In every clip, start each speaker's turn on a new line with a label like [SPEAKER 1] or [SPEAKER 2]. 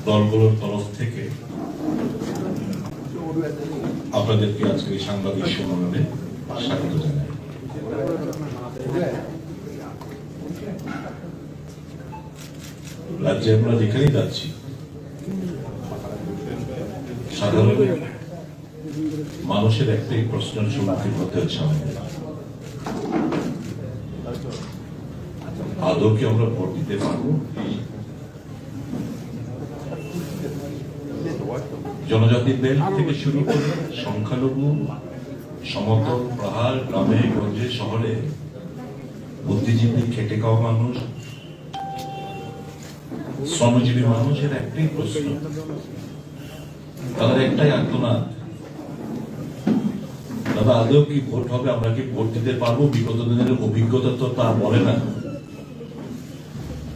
[SPEAKER 1] দলগুলোর তরফ থেকে আপনাদেরকে আজকে সাংবাদিক সম্মেলনে স্বাগত জানাই। রাজ্যে আমরা যেখানেই যাচ্ছি সাধারণ মানুষের একটাই প্রশ্নের সম্মুখীন হতে হচ্ছে আমাদের, আদৌ কি আমরা ভোট দিতে পারবো? জনজাতি বেল্ট থেকে শুরু করে সংখ্যালঘু, সমতল, পাহাড়, গ্রামে গঞ্জে শহরে বুদ্ধিজীবী, খেটে খাওয়া মানুষ, শ্রমজীবী মানুষের একটাই প্রশ্ন, তাদের একটাই আর্তনাদ, দাদা আদৌ কি ভোট হবে? আমরা কি ভোট দিতে পারবো? বিগত দিনের অভিজ্ঞতা তো তা বলে না।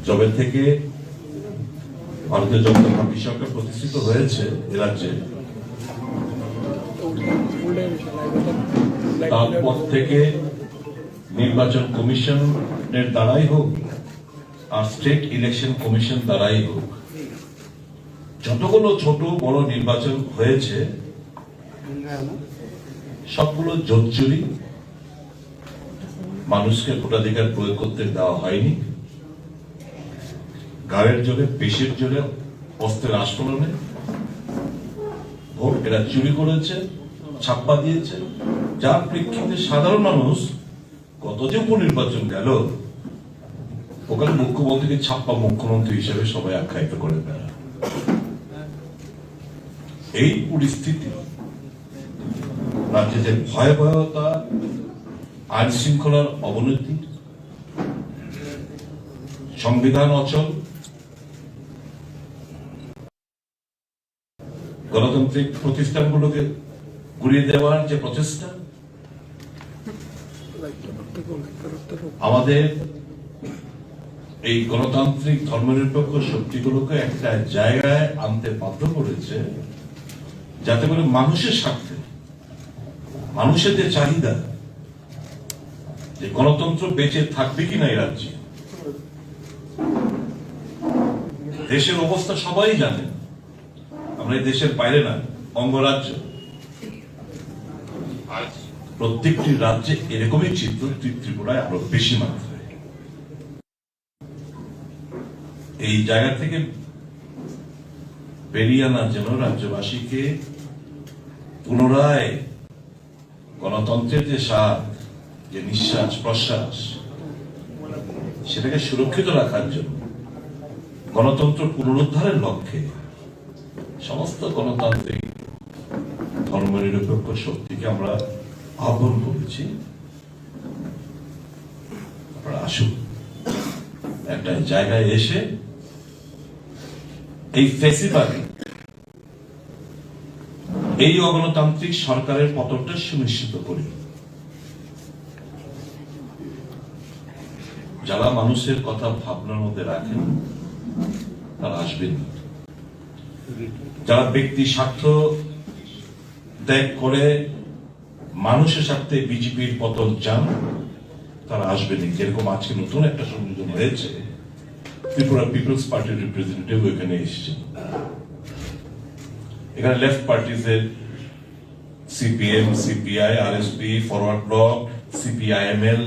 [SPEAKER 1] যবে থেকে ভারতীয় জনতা পার্টি সরকার প্রতিষ্ঠিত হয়েছে এ রাজ্যে, তারপর থেকে নির্বাচন কমিশনের দ্বারাই হোক আর স্টেট ইলেকশন কমিশন দ্বারাই হোক, যতগুলো ছোট বড় নির্বাচন হয়েছে সবগুলো জোরচুরি, মানুষকে ভোটাধিকার প্রয়োগ করতে দেওয়া হয়নি। গায়ের জোরে, পেশের জোরে, অস্ত্রের আস্ফলনে ভোট এরা চুরি করেছে, ছাপ্পা দিয়েছে, যার প্রেক্ষিতে সাধারণ মানুষ গত যে উপনির্বাচন গেল ওখানে মুখ্যমন্ত্রীকে ছাপ্পা মুখ্যমন্ত্রী হিসেবে সবাই আখ্যায়িত করে বেড়া। এই পরিস্থিতি রাজ্যে যে ভয়াবহতা, আইন শৃঙ্খলার অবনতি, সংবিধান অচল, গণতান্ত্রিক প্রতিষ্ঠানগুলোকে গুড়িয়ে দেওয়ার যে প্রচেষ্টা, আমাদের এই গণতান্ত্রিক ধর্মনিরপেক্ষ শক্তিগুলোকে একটা জায়গায় আনতে বাধ্য করেছে যাতে করে মানুষের স্বার্থে, মানুষের যে চাহিদা যে গণতন্ত্র বেঁচে থাকবে কিনা এই রাজ্যে, দেশের অবস্থা সবাই জানে, আমরা এই দেশের বাইরে না, অঙ্গরাজ্য, প্রত্যেকটি রাজ্যে এরকমই চিত্র, ত্রিপুরায় আরো বেশি মাত্রায়। এই জায়গা থেকে বেরিয়ে আনার জন্য রাজ্যবাসীকে পুনরায় গণতন্ত্রের যে স্বাদ, যে নিঃশ্বাস প্রশ্বাস, সেটাকে সুরক্ষিত রাখার জন্য, গণতন্ত্র পুনরুদ্ধারের লক্ষ্যে সমস্ত গণতান্ত্রিক ধর্মনিরপেক্ষ শক্তিকে আমরা আহ্বান করেছি, আপনারা আসুন, একটা জায়গায় এসে এই ফেসিবাদী, এই অগণতান্ত্রিক সরকারের পতনটা সুনিশ্চিত করি। যারা মানুষের কথা ভাবনার মধ্যে রাখেন তারা আসবেন, যারা ব্যক্তি স্বার্থ ত্যাগ করে মানুষের স্বার্থে বিজেপির পতন চান তারা আসবেন। যেরকম আজকে নতুন একটা সংযোজন হয়েছে, ত্রিপুরা পিপলস পার্টির রিপ্রেজেন্টেটিভ এখানে এসেছেন। এখানে লেফট পার্টিজের CPM, CPI, RSP, forward bloc, CPIML,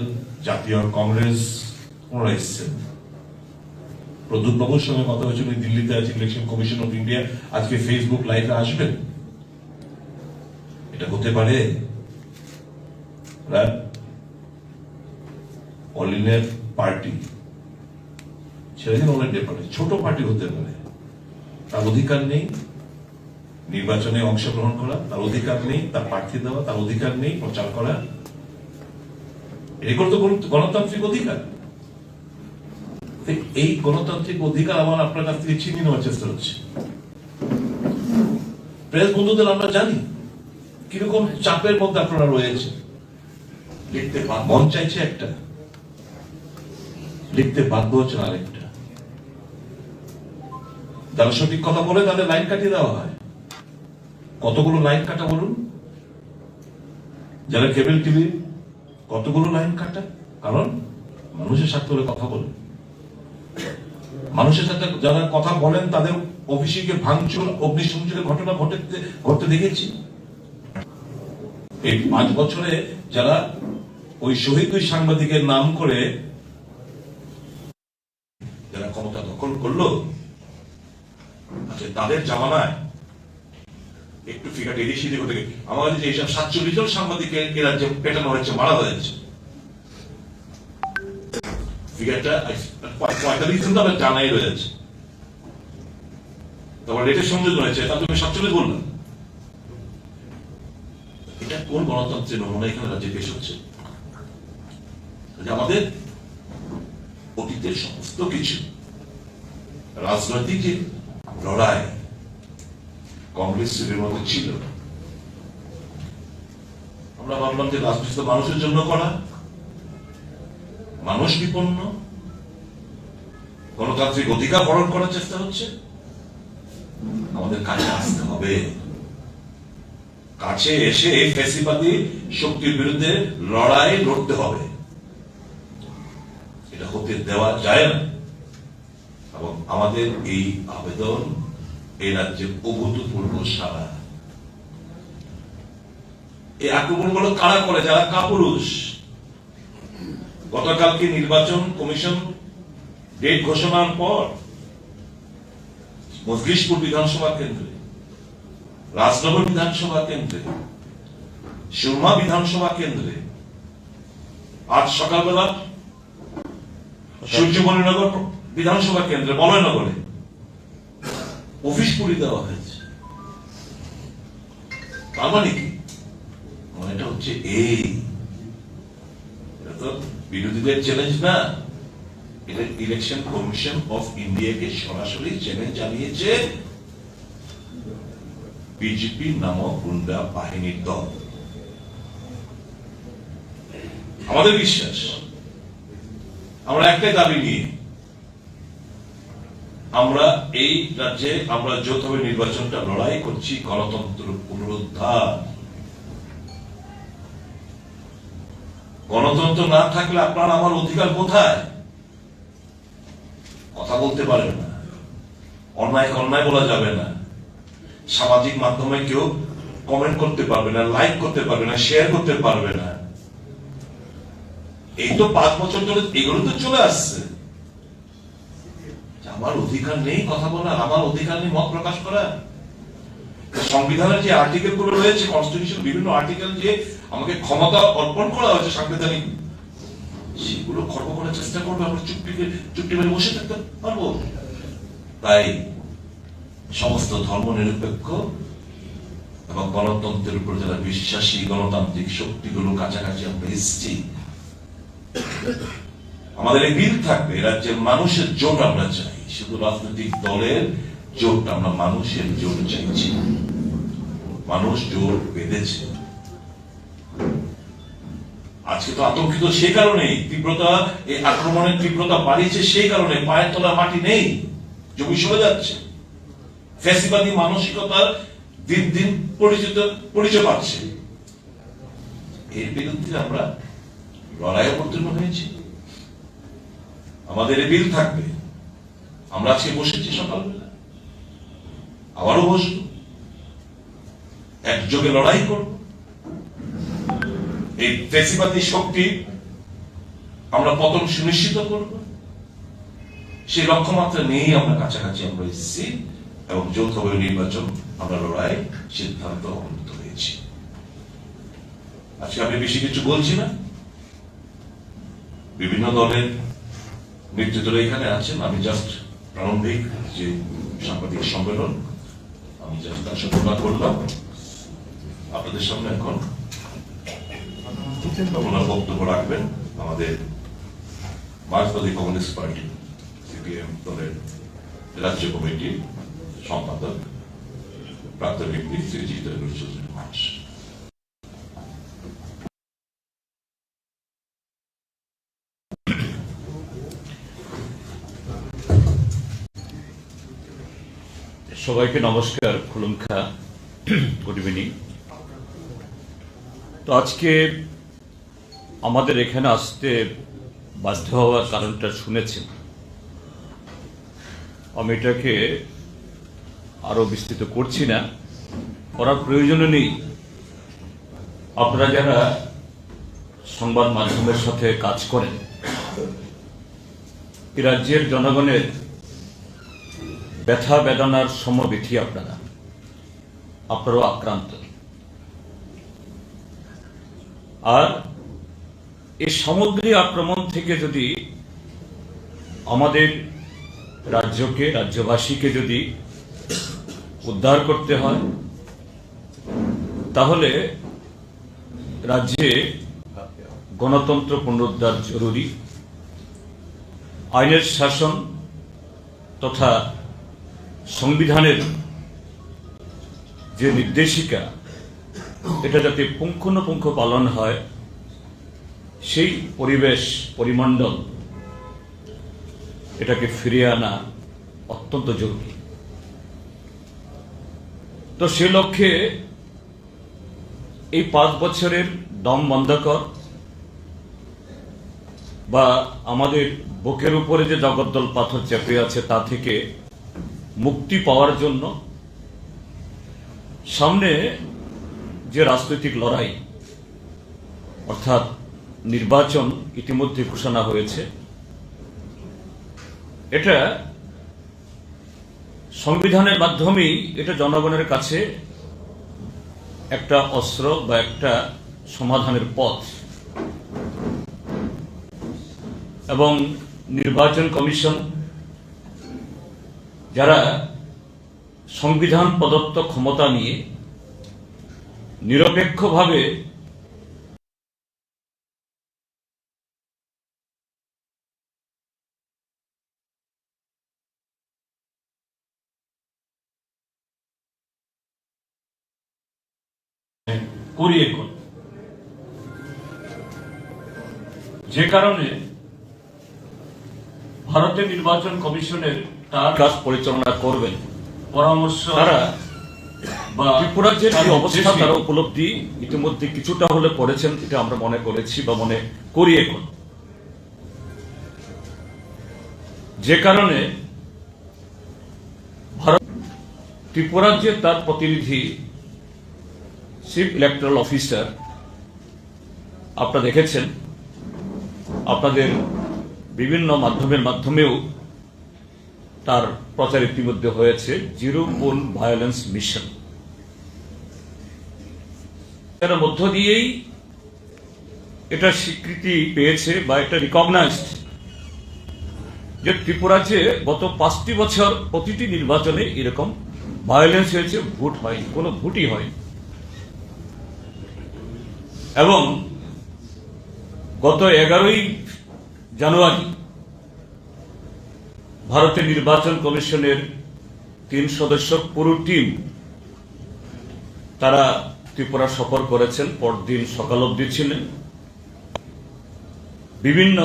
[SPEAKER 1] জাতীয় কংগ্রেস ওনারা এসেছেন। প্রদ্যুৎ বাবুর সঙ্গে কথা হয়েছিল, দিল্লিতে আছে ইলেকশন কমিশন অফ ইন্ডিয়া, আজকে ফেসবুক লাইভে আসবেন। এটা হতে পারে অল ইন্ডিয়া পার্টি, সেদিন অল ইন্ডিয়া পার্টি ছোট পার্টি হতে পারে, তার অধিকার নেই নির্বাচনে অংশগ্রহণ করা, তার অধিকার নেই তার প্রার্থী দেওয়া, তার অধিকার নেই প্রচার করা। এগুলো তো গণতান্ত্রিক অধিকার। এই গণতান্ত্রিক অধিকার আমার আপনার কাছ থেকে ছিনিয়ে নেওয়ার চেষ্টা হচ্ছে। প্রেস বন্ধুদের আমরা জানি কিরকম চাপের মধ্যে আপনারা রয়েছে, লিখতে মন চাইছে একটা, লিখতে বাধ্য হচ্ছে আরেকটা। যারা সঠিক কথা বলে তাদের লাইন কাটিয়ে দেওয়া হয়। কতগুলো লাইন কাটা বলুন? যারা কেবল টিভি কতগুলো লাইন কাটা, কারণ মানুষের স্বার্থে কথা বলে। মানুষের সাথে যারা কথা বলেন তাদের অফিসে গিয়ে ভাঙচুর, অগ্নিসংযোগের ঘটনা ঘটতে দেখেছি। এই 5 বছরে যারা ওই শহীদ ওই সাংবাদিকের নাম করে যারা ক্ষমতা দখল করলো, তাদের জামানায় একটু ফিগার এদিক সেদিক হতে আমার কাছে এইসব 47 জন সাংবাদিকের এ রাজ্যে পেটানো হয়েছে, মারা হয়েছে, ফিগারটা 45 জন তো জানাই রয়েছে। তারপর রেটের সংযোজন হয়েছে, তা তুমি 47 বললাম। এটা কোন গণতন্ত্রের নমুনা এখানে রাজ্যে পেশ হচ্ছে? আমাদের অতীতের সমস্ত কিছু রাজনৈতিক যে লড়াই কংগ্রেসের মধ্যে ছিল, আমরা ভাবলাম যে রাজনীতি তো মানুষের জন্য করা, মানুষ বিপন্ন, গণতান্ত্রিক অধিকার হরণ করার চেষ্টা হচ্ছে। আমাদের কাছে আসতে হবে, কাছে এসে এই ফ্যাসিবাদী শক্তির বিরুদ্ধে লড়াই লড়তে হবে। এটা হতে দেওয়া যায় না। এবং আমাদের এই আবেদন এই রাজ্যের অভূতপূর্ব সাড়া। এই আক্রমণগুলো কারা করে? যারা কাপুরুষ। গতকালকে নির্বাচন কমিশন ডেট ঘোষণার পর মজলিশপুর বিধানসভা কেন্দ্রে, রাজনগর বিধানসভা কেন্দ্রে, সুরমা বিধানসভা কেন্দ্রে, আজ সকালবেলা সূর্যমণিনগর বিধানসভা কেন্দ্রে, বলয়নগরে অফিস পুড়ি দেওয়া হয়েছে। তার মানে কি? এটা হচ্ছে এটা তো বিরোধীদের চ্যালেঞ্জ না, এটা ইলেকশন কমিশন অফ ইন্ডিয়াকে সরাসরি চ্যালেঞ্জ জানিয়েছে বিজেপি নামক গুন্ডা বাহিনীর দল। আমাদের বিশ্বাস, আমরা একটাই দাবি নিয়ে আমরা এই রাজ্যে আমরা যৌথভাবে নির্বাচনটা লড়াই করছি, গণতন্ত্র পুনরুদ্ধার। গণতন্ত্র না থাকলে আপনার আমার অধিকার কোথায়? কথা বলতে পারবে না, অন্যায় অন্যায় বলা যাবে না, সামাজিক মাধ্যমে কেউ কমেন্ট করতে পারবে না, লাইক করতে পারবে না, শেয়ার করতে পারবে না। এই তো 5 বছর ধরে এগুলো তো চলে আসছে। আমার অধিকার নেই কথা বলার, আমার অধিকার নেই মত প্রকাশ করা। সংবিধানের যে আর্টিকেল গুলো রয়েছে, কনস্টিটিউশন বিভিন্ন আর্টিকেল যে আমাকে ক্ষমতা অর্পণ করা হয়েছে সাংবিধানিক, সেগুলো খর্ব করার চেষ্টা করবো, আমরা চুপটি মেরে বসে থাকতে পারবো? তাই সমস্ত ধর্ম নিরপেক্ষ এবং গণতন্ত্রের উপর যারা বিশ্বাসী গণতান্ত্রিক শক্তিগুলো কাছাকাছি আমরা এসেছি। আমাদের এই বিল থাকবে, রাজ্যের মানুষের জোট আমরা চাই, শুধু রাজনৈতিক দলের জোট, আমরা মানুষের জোট চাইছি। মানুষ জোট বেঁধেছে। আজকে তো আতঙ্কিত সেই কারণেই, তীব্রতা, এই আক্রমণের তীব্রতা বাড়িয়েছে সেই কারণে। পায়ের তলা মাটি নেই, জমি সরে যাচ্ছে, ফ্যাসিবাদী মানসিকতার দিন দিন পরিচয় পাচ্ছে। এর বিরুদ্ধে আমরা লড়াই অবতীর্ণ হয়েছি। আমাদের বিল থাকবে, আমরা আজকে বসেছি সকালবেলা, আবারও বসব, একযোগে লড়াই করব। এই ফ্যাসিবাদী শক্তি আমরা পতন সুনিশ্চিত করব। সেই লক্ষ্যমাত্রা নিয়েই আমরা কাছাকাছি আমরা এসেছি এবং যৌথভাবে নির্বাচন আমরা লড়াই সিদ্ধান্ত উপনীত হয়েছি। আজকে আমি বেশি কিছু বলছি না, বিভিন্ন দলের নেতৃত্বরা এখানে আছেন। আমি জাস্ট প্রারম্ভিক যে সাংবাদিক সম্মেলন, আমি জাস্ট তার সূচনা করলাম। আপনাদের সামনে এখন ওনার বক্তব্য রাখবেন আমাদের মার্ক্সবাদী কমিউনিস্ট পার্টি সিপিএম দলের রাজ্য কমিটির সম্পাদক প্রাক্তন এমপি শ্রী জিতেন্দ্র চৌধুরী মহাশয়।
[SPEAKER 2] সবাইকে নমস্কার, খুলুমখা, গুড ইভিনিং। তো আজকে আমাদের এখানে আসতে বাধ্য হওয়ার কারণটা শুনেছেন। আমি এটাকে আরো বিস্তৃত করছি না, করার প্রয়োজন নেই। আপনারা যারা সংবাদ মাধ্যমের সাথে কাজ করেন, এই রাজ্যের জনগণের ব্যথা বেদনার সমব্যথী আপনারাও আক্রান্ত। আর এই সামগ্রিক আক্রমণ থেকে যদি আমাদের রাজ্যকে, রাজ্যবাসীকে যদি উদ্ধার করতে হয়, তাহলে রাজ্যে গণতন্ত্র পুনরুদ্ধার জরুরি। আইনের শাসন তথা সংবিধানের যে নির্দেশিকা, এটা যাতে পুঙ্খানুপুঙ্খ পালন হয়, সেই পরিবেশ পরিমণ্ডল এটাকে ফিরিয়ে আনা অত্যন্ত জরুরি। তো সে লক্ষ্যে এই 5 বছরের দম বন্ধকর বা আমাদের বুকের উপরে যে জগদ্দল পাথর চেপে আছে তা থেকে মুক্তি পাওয়ার জন্য সামনে যে রাজনৈতিক লড়াই, অর্থাৎ নির্বাচন ইতিমধ্যে ঘোষণা হয়েছে, এটা সংবিধানের মাধ্যমেই এটা জনগণের কাছে একটা অস্ত্র বা একটা সমাধানের পথ। এবং নির্বাচন কমিশন যারা সংবিধান প্রদত্ত ক্ষমতা নিয়ে নিরপেক্ষভাবে
[SPEAKER 1] করিয়ে কোন, যে কারণে ভারতের নির্বাচন কমিশনের তার
[SPEAKER 2] কাজ পরিচালনা করবেন
[SPEAKER 1] পরামর্শ
[SPEAKER 2] তারা
[SPEAKER 1] বা
[SPEAKER 2] ত্রিপুরার যে অবস্থা তারা উপলব্ধি ইতিমধ্যে কিছুটা হলে করেছেন, এটা আমরা মনে করেছি বা মনে করি এখন। যে কারণে ভারত ত্রিপুরার যে তার প্রতিনিধি চিফ ইলেকট্রাল অফিসার, আপনারা দেখেছেন, আপনাদের বিভিন্ন মাধ্যমেও তার প্রচার ইতিমধ্যে হয়েছে, জিরো পোল ভায়োলেন্স মিশন। এর মধ্য দিয়েই এটা স্বীকৃতি পেয়েছে বা এটা রিকগনাইজড যে ত্রিপুরা যে গত 5টি বছর প্রতিটি নির্বাচনে এরকম ভায়োলেন্স হয়েছে, ভোট হয়নি, কোনো ভোটই হয়নি। এবং গত 11ই জানুয়ারি ভারতের নির্বাচন কমিশনের 3 সদস্য পুরো টিম তারা ত্রিপুরা সফর করেছেন, পরদিন সকাল অবধি ছিলেন। বিভিন্ন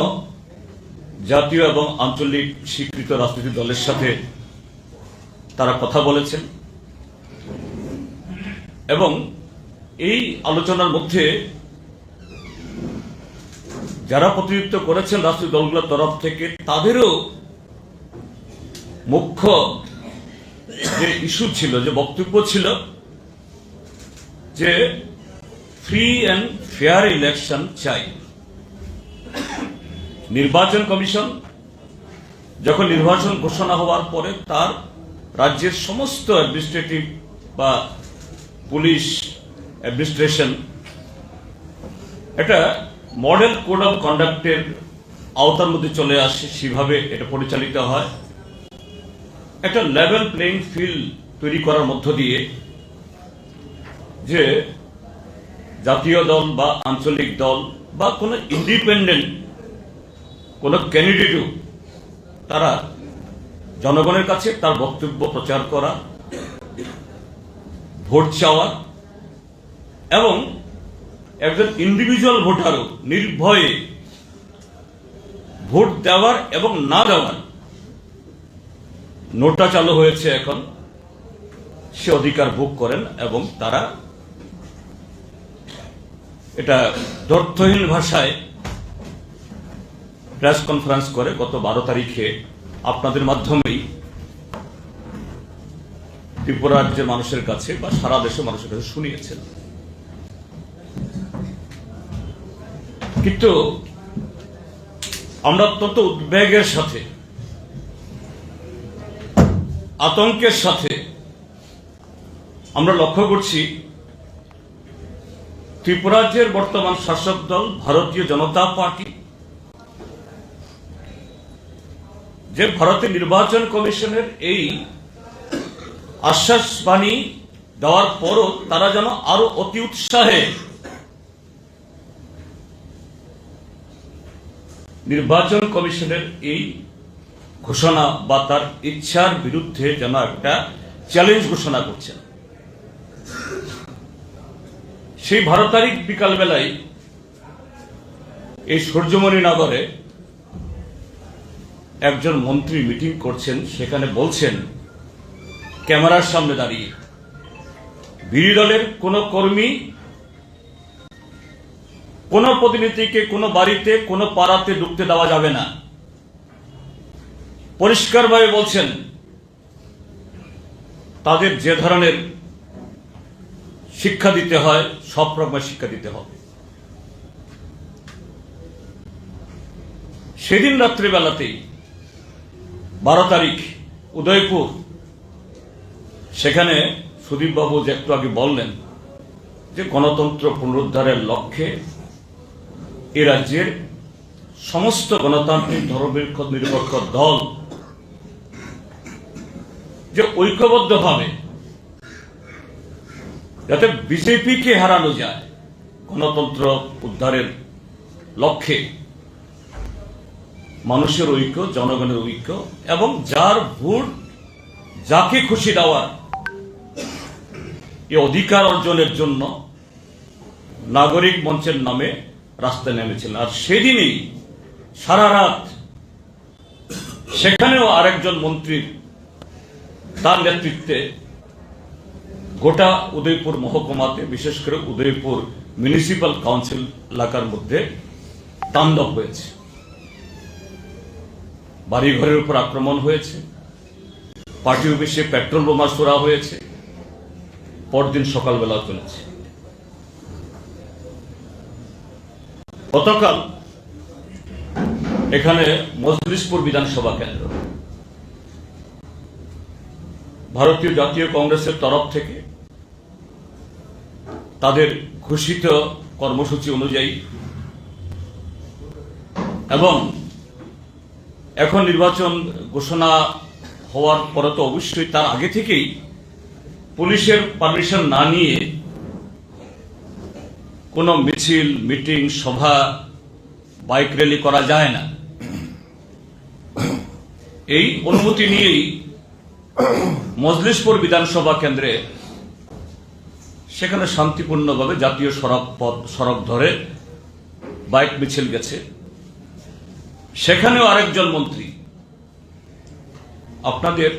[SPEAKER 2] জাতীয় এবং আঞ্চলিক স্বীকৃত রাজনৈতিক দলের সাথে তারা কথা বলেছেন এবং এই আলোচনার মধ্যে যারা প্রতিনিধিত্ব করেছেন রাজনৈতিক দলগুলোর তরফ থেকে, তাদেরও মুখ্য যে ইস্যু ছিল, যে বক্তব্য ছিল, যে ফ্রি অ্যান্ড ফেয়ার ইলেকশন চাই। নির্বাচন কমিশন যখন নির্বাচন ঘোষণা হওয়ার পরে তার রাজ্যের সমস্ত অ্যাডমিনিস্ট্রেটিভ বা পুলিশ অ্যাডমিনিস্ট্রেশন এটা মডেল কোড অফ কন্ডাক্টের আওতার মধ্যে চলে আসে, সেভাবে এটা পরিচালিত হয়। একটা লেভেল প্লেইং ফিল্ড তৈরি করার মধ্য দিয়ে যে জাতীয় দল বা আঞ্চলিক দল বা কোনো ইন্ডিপেন্ডেন্ট কোনো ক্যান্ডিডেটও তারা জনগণের কাছে তার বক্তব্য প্রচার করা, ভোট চাওয়া এবং একজন ইন্ডিভিজুয়াল ভোটারও নির্ভয়ে ভোট দেওয়ার এবং না দেওয়ার নোটা চালু হয়েছে এখন, সে অধিকার ভোগ করেন। এবং তারা এটা দ্ব্যর্থহীন ভাষায় প্রেস কনফারেন্স করে গত 12 তারিখে আপনাদের মাধ্যমেই ত্রিপুরা রাজ্যের মানুষের কাছে বা সারা দেশের মানুষের কাছে শুনিয়েছেন। কিন্তু আমরা অত্যন্ত উদ্বেগের সাথে, আতঙ্কের সাথে আমরা লক্ষ্য করছি ত্রিপুরা রাজ্যের বর্তমান শাসক দল ভারতীয় জনতা পার্টি যে ভারতের নির্বাচন কমিশনের এই আশ্বাস বাণী দেওয়ার পরও তারা যেন আরো অতি উৎসাহে নির্বাচন কমিশনের এই ঘোষণা বা তার ইচ্ছার বিরুদ্ধে যেন একটা চ্যালেঞ্জ ঘোষণা করছেন। সেই 12 তারিখ বিকালবেলায় এই সূর্যমণি নগরে একজন মন্ত্রী মিটিং করছেন, সেখানে বলছেন ক্যামেরার সামনে দাঁড়িয়ে, বিরোধী দলের কোন কর্মী, কোন প্রতিনিধিকে কোন বাড়িতে কোন পাড়াতে ঢুকতে দেওয়া যাবে না। পরিষ্কারভাবে বলছেন তাদের যে ধরনের শিক্ষা দিতে হয় সব রকমের শিক্ষা দিতে হবে। সেদিন রাত্রিবেলাতেই 12 তারিখ উদয়পুর, সেখানে সুদীপবাবু যে একটু আগে বললেন যে গণতন্ত্র পুনরুদ্ধারের লক্ষ্যে এ রাজ্যের সমস্ত গণতান্ত্রিক ধর্মনিরপেক্ষ দল যে ঐক্যবদ্ধভাবে যাতে বিজেপিকে হারানো যায় গণতন্ত্র উদ্ধারের লক্ষ্যে, মানুষের ঐক্য, জনগণের ঐক্য এবং যার ভোট যাকে খুশি দেওয়ার এই অধিকার অর্জনের জন্য নাগরিক মঞ্চের নামে রাস্তায় নেমেছিলেন। আর সেদিনই সারা রাত সেখানেও আরেকজন মন্ত্রীর তার নেতৃত্বে গোটা উদয়পুর মহকুমাতে, বিশেষ করে উদয়পুর মিউনিসিপাল কাউন্সিল এলাকার মধ্যে তাণ্ডব হয়েছে। বাড়িঘরের উপর আক্রমণ হয়েছে, পার্টি অফিসে পেট্রোল বোমা ছোড়া হয়েছে, পরদিন সকালবেলা চলেছে। গতকাল এখানে মজলিশপুর বিধানসভা কেন্দ্র ভারতীয় জাতীয় কংগ্রেসের তরফ থেকে তাদের ঘোষিত কর্মসূচি অনুযায়ী এবং এখন নির্বাচন ঘোষণা হওয়ার পরে তো অবশ্যই তার আগে থেকেই পুলিশের পারমিশন না নিয়ে কোনো মিছিল, মিটিং, সভা, বাইক র্যালি করা যায় না। এই অনুমতি নিয়েই মজলিশপুর বিধানসভা কেন্দ্রে সেখানে শান্তিপূর্ণভাবে জাতীয় সড়ক ধরে বাইক মিছিল গেছে। সেখানেও আরেকজন মন্ত্রী আপনাদের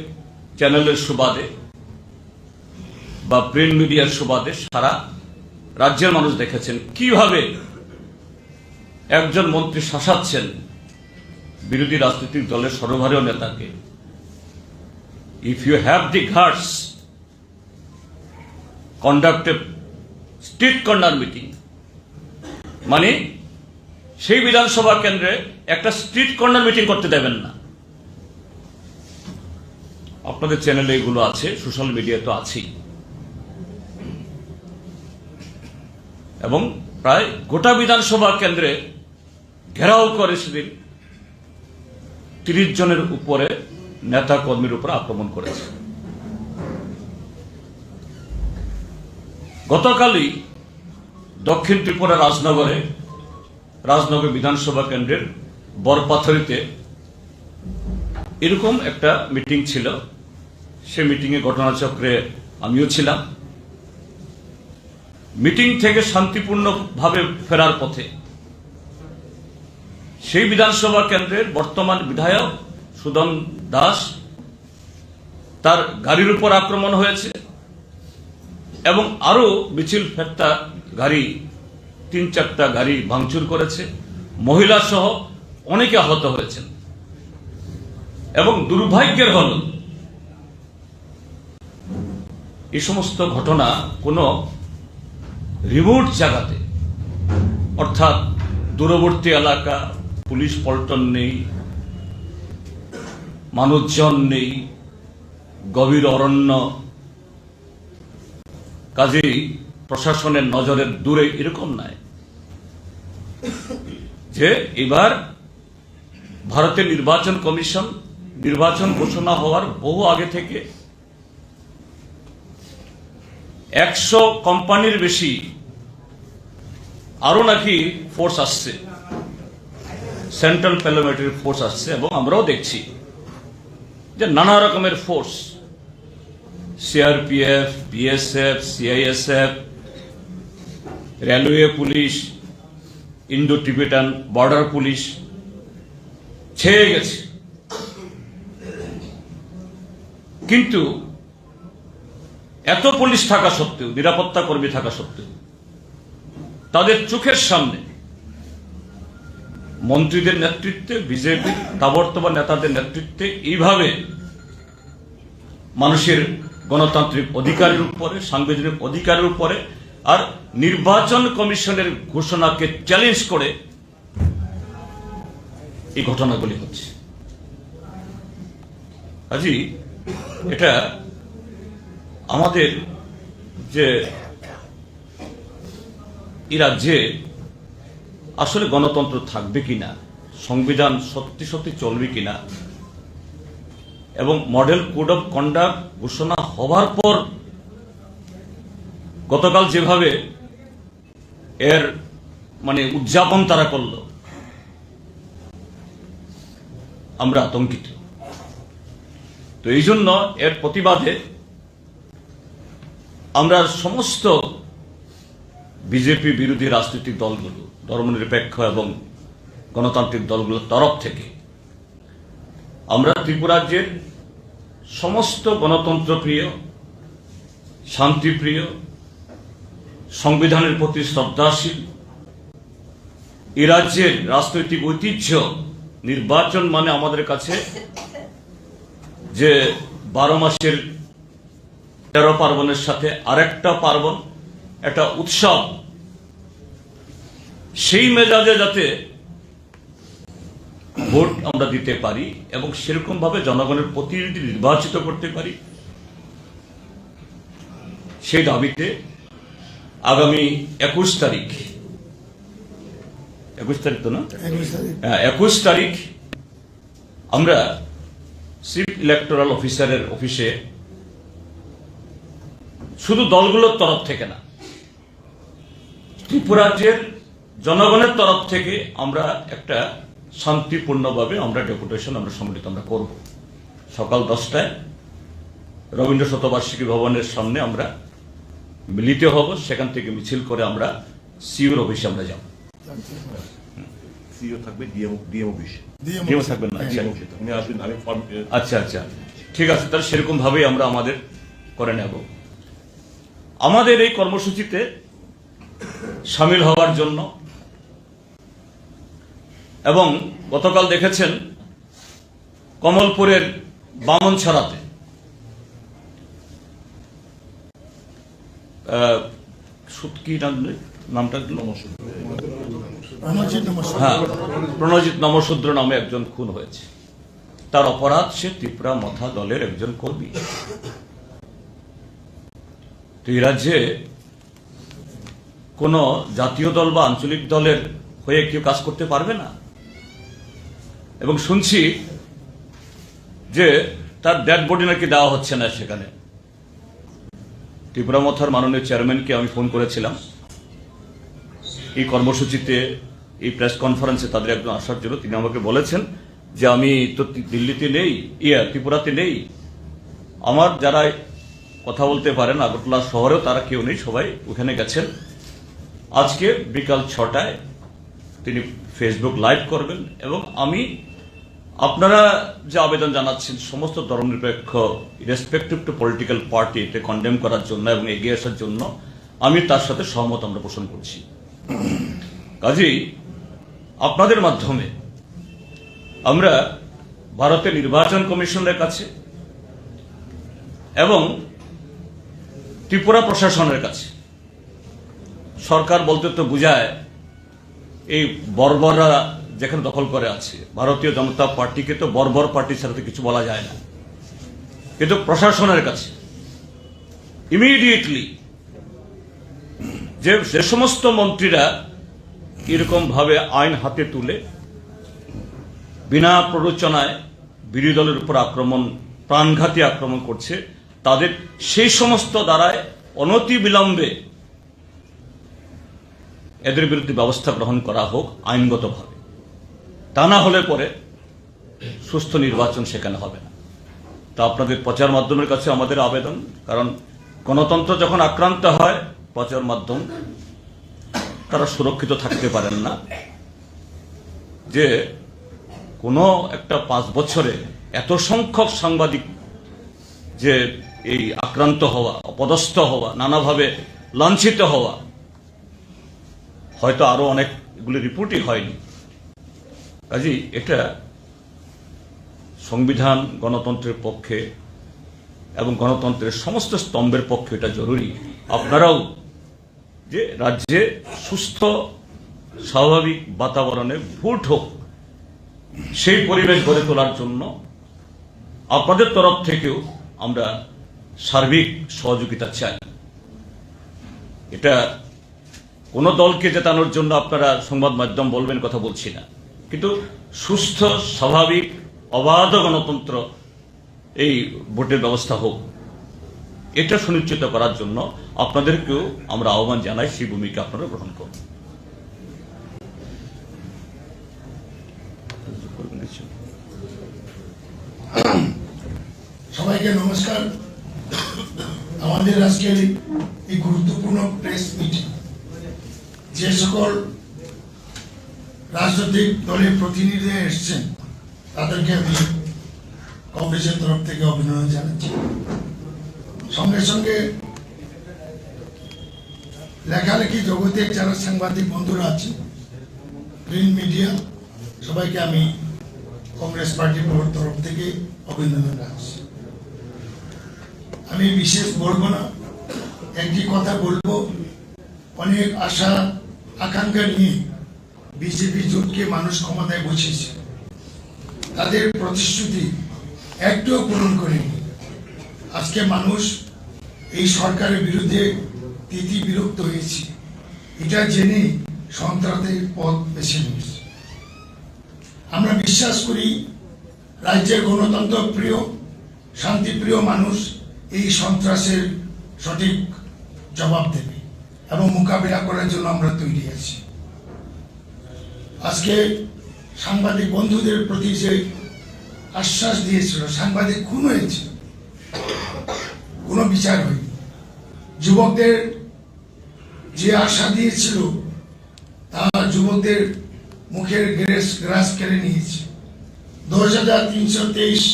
[SPEAKER 2] চ্যানেলের সুবাদে বা প্রিন্ট মিডিয়ার সুবাদে সারা রাজ্যের মানুষ দেখেছেন কিভাবে একজন মন্ত্রী শাসাচ্ছেন বিরোধী রাজনৈতিক দলের সর্বভারীয় নেতাকে। If you have the guts, conduct a street corner meeting, মানে সেই বিধানসভা কেন্দ্রে একটা স্ট্রিট কর্নার মিটিং করতে দেবেন না। আপনাদের চ্যানেলে এগুলো আছে, সোশ্যাল মিডিয়া তো আছেই, এবং প্রায় গোটা বিধানসভা কেন্দ্রে ঘেরাও করে সেদিন 30 জনের উপরে নেতা কর্মীর উপর আক্রমণ করেছে। গতকালই দক্ষিণ ত্রিপুরা রাজনগর বিধানসভা কেন্দ্রের বরপাথরিতে এরকম একটা মিটিং ছিল। সে মিটিংয়ে ঘটনাচক্রে আমিও ছিলাম। মিটিং থেকে শান্তিপূর্ণভাবে ফেরার পথে সেই বিধানসভা কেন্দ্রের বর্তমান বিধায়ক সুদন দাস, তার গাড়ির উপর আক্রমণ হয়েছে এবং আরো মিছিল ফেরতা গাড়ি, 3-4টা গাড়ি ভাঙচুর করেছে, মহিলা সহ অনেকে আহত হয়েছেন। এবং দুর্ভাগ্যের হল এই সমস্ত ঘটনা কোনো রিমোট জায়গাতে, অর্থাৎ দূরবর্তী এলাকা, পুলিশ পল্টন নেই, মানুষজন নেই, গভীর অরণ্য, কাজেই প্রশাসনের নজরের দূরে, এরকম নয়। যে এবার ভারতের নির্বাচন কমিশন নির্বাচন ঘোষণা হওয়ার বহু আগে থেকে 100 কোম্পানির বেশি আরো নাকি ফোর্স আসছে, সেন্ট্রাল প্যারামিলিটারি ফোর্স আসছে, এবং আমরাও দেখছি যে নানা রকমের force, CRPF, BSF, CISF, railway police, Indo Tibetan border police ছেয়ে গেছে। কিন্তু এত পুলিশ থাকা সত্ত্বেও, নিরাপত্তা কর্মী থাকা সত্ত্বেও, তাদের চোখের সামনে মন্ত্রীদের নেতৃত্বে, বিজেপির তাবড়তোবা নেতাদের নেতৃত্বে এইভাবে মানুষের গণতান্ত্রিক অধিকারের উপরে, সাংবিধানিক অধিকারের উপরে আর নির্বাচন কমিশনের ঘোষণাকে চ্যালেঞ্জ করে এই ঘটনাগুলি হচ্ছে। কাজী এটা আমাদের যে এই রাজ্যে আসলে গণতন্ত্র থাকবে কিনা, সংবিধান সত্যি সত্যি চলবে কিনা, এবং মডেল কোড অফ কন্ডাক্ট ঘোষণা হবার পর গতকাল যেভাবে এর উদযাপন তারা করল, আমরা আতঙ্কিত। তো এই জন্য এর প্রতিবাদে আমরা সমস্ত বিজেপি বিরোধী রাজনৈতিক দলগুলো, ধর্মনিরপেক্ষ এবং গণতান্ত্রিক দলগুলোর তরফ থেকে আমরা ত্রিপুরা রাজ্যের সমস্ত গণতন্ত্রপ্রিয়, শান্তিপ্রিয়, সংবিধানের প্রতি শ্রদ্ধাশীল, এ রাজ্যের রাজনৈতিক ঐতিহ্য, নির্বাচন মানে আমাদের কাছে যে 12 মাসের 13 পার্বণের সাথে আরেকটা পার্বণ, একটা উৎসব, সেই মেজাজে যাতে ভোট আমরা দিতে পারি এবং সেরকম ভাবে জনগণের প্রতিনিধি নির্বাচিত করতে পারি, সেই দাবিতে আগামী 21 তারিখ, 21 তারিখ তো না, 21 তারিখ আমরা চিফ ইলেকটোরাল অফিসারের অফিসে শুধু দলগুলোর তরফ থেকে না, ত্রিপুরা রাজ্যের জনগণের তরফ থেকে আমরা একটা শান্তিপূর্ণভাবে আমরা ডেপুটেশন সংগঠিত করব। সকাল 10টায় রবীন্দ্র শতবার্ষিকী ভবনের সামনে আমরা মিলিত হব, সেখান থেকে মিছিল করে আমরা সিইওর অফিসে আমরা যাব।
[SPEAKER 3] সিইও থাকবে, ডিএম অফিস,
[SPEAKER 2] ডিএম থাকবেন না? আচ্ছা আচ্ছা, ঠিক আছে, তাহলে সেরকম ভাবেই আমরা আমাদের করে নেব। আমাদের এই কর্মসূচিতে সামিল হওয়ার জন্য, এবং গতকাল দেখেছেন কমলপুরের বামনছড়াতে কি নামটা, হ্যাঁ, প্রণজিৎ নমশূদ্র নামে একজন খুন হয়েছে। তার অপরাধ, সে ত্রিপুরা মথা দলের একজন কর্মী। তো এই রাজ্যে কোন জাতীয় দল বা আঞ্চলিক দলের হয়ে কেউ কাজ করতে পারবে না। এবং শুনছি যে তার ডেড বডি নাকি দেওয়া হচ্ছে না সেখানে। ত্রিপুরা মথার মাননীয় চেয়ারম্যানকে আমি ফোন করেছিলাম এই কর্মসূচিতে, এই প্রেস কনফারেন্সে তাদের একজন আসার জন্য। তিনি আমাকে বলেছেন যে আমি তো দিল্লিতে নেই, ত্রিপুরাতে নেই, আমার যারা কথা বলতে পারেন আগরতলা শহরেও তারা কেউ নেই, সবাই ওখানে গেছেন। আজকে বিকাল 6টায় তিনি ফেসবুক লাইভ করবেন, এবং আমি আপনারা যে আবেদন জানাচ্ছেন সমস্ত ধর্মনিরপেক্ষ, রেসপেক্টিভ টু পলিটিক্যাল পার্টি, এতে কন্ডেম করার জন্য এবং এগিয়ে আসার জন্য আমি তার সাথে সহমত আমরা পোষণ করছি। কাজেই আপনাদের মাধ্যমে আমরা ভারতের নির্বাচন কমিশনের কাছে এবং ত্রিপুরা প্রশাসনের কাছে। সরকার বলতে তো বুঝায় এই বর্বররা যেখানে দখল করে আছে, ভারতীয় জনতা পার্টিকে তো বর্বর পার্টি ছাড়া তো কিছু বলা যায় না, কিন্তু প্রশাসনের কাছে ইমিডিয়েটলি যে সমস্ত মন্ত্রীরা এরকম ভাবে আইন হাতে তুলে বিনা প্ররোচনায় বিরোধী দলের উপর আক্রমণ, প্রাণঘাতী আক্রমণ করছে, তাদের সেই সমস্ত দ্বারায় অনতি বিলম্বে এদের বিরুদ্ধে ব্যবস্থা গ্রহণ করা হোক আইনগতভাবে। তা না হলে পরে সুস্থ নির্বাচন সেখানে হবে না। তা আপনাদের প্রচার মাধ্যমের কাছে আমাদের আবেদন, কারণ গণতন্ত্র যখন আক্রান্ত হয় প্রচার মাধ্যম তারা সুরক্ষিত থাকতে পারেন না, যে কোনো একটা 5 বছরে এত সংখ্যক সাংবাদিক যে এই আক্রান্ত হওয়া, অপদস্থ হওয়া, নানাভাবে লাঞ্ছিত হওয়া, হয়তো আরো অনেকগুলি রিপোর্টই হয়নি। কাজেই এটা সংবিধান গণতন্ত্রের পক্ষে এবং গণতন্ত্রের সমস্ত স্তম্ভের পক্ষে এটা জরুরি। আপনারাও যে রাজ্যে সুস্থ স্বাভাবিক বাতাবরণে ভোট হোক, সেই পরিবেশ গড়ে তোলার জন্য আপনাদের তরফ থেকেও আমরা সার্বিক সহযোগিতা চাই। এটা কোন দলকে জেতানোর জন্য আপনারা সংবাদ মাধ্যম বলবেন কথা বলছি না, কিন্তু সুস্থ স্বাভাবিক অবাধ গণতন্ত্র এই ভোটের ব্যবস্থা হোক, এটা সুনিশ্চিত করার জন্য আপনাদেরকেও আমরা আহ্বান জানাই, সেই ভূমিকা আপনারা গ্রহণ করুন।
[SPEAKER 3] সবাইকে নমস্কার। আমাদের আজকের এই গুরুত্বপূর্ণ প্রেস মিটিং যে সকল রাজনৈতিক দলের প্রতিনিধিরা এসছেন তাদেরকে আমি কংগ্রেসের তরফ থেকে অভিনন্দন জানাচ্ছি। সঙ্গে সঙ্গে লেখালেখি জগতে যারা সাংবাদিক বন্ধুরা আছে, প্রিন্ট মিডিয়া, সবাইকে আমি কংগ্রেস পার্টির তরফ থেকে অভিনন্দন জানাচ্ছি। আমি বিশেষ বলবো না, একটি কথা বলবো, অনেক আশা আকাঙ্ক্ষা নিয়ে বিজেপি জোটকে মানুষ ক্ষমতায় বসেছে, তাদের প্রতিশ্রুতি একটুও পূরণ করেনি। আজকে মানুষ এই সরকারের বিরুদ্ধে তিতি বিরক্ত হয়েছে, এটা জেনে সন্ত্রাসের পথ বেছে নিয়েছে। আমরা বিশ্বাস করি রাজ্যের গণতন্ত্র প্রিয়, শান্তিপ্রিয় মানুষ এই সন্ত্রাসের সঠিক জবাব দেবে এবং মোকাবিলা করার জন্য আমরা তৈরি আছি। আজকে সাংবাদিক বন্ধুদের প্রতি যে আশ্বাস দিয়েছিল, সাংবাদিক খুন হয়েছে, কোনো বিচার হয়নি। যুবকদের যে আশা দিয়েছিল তা যুবকদের মুখের গ্রাস কেড়ে নিয়েছে। 10,323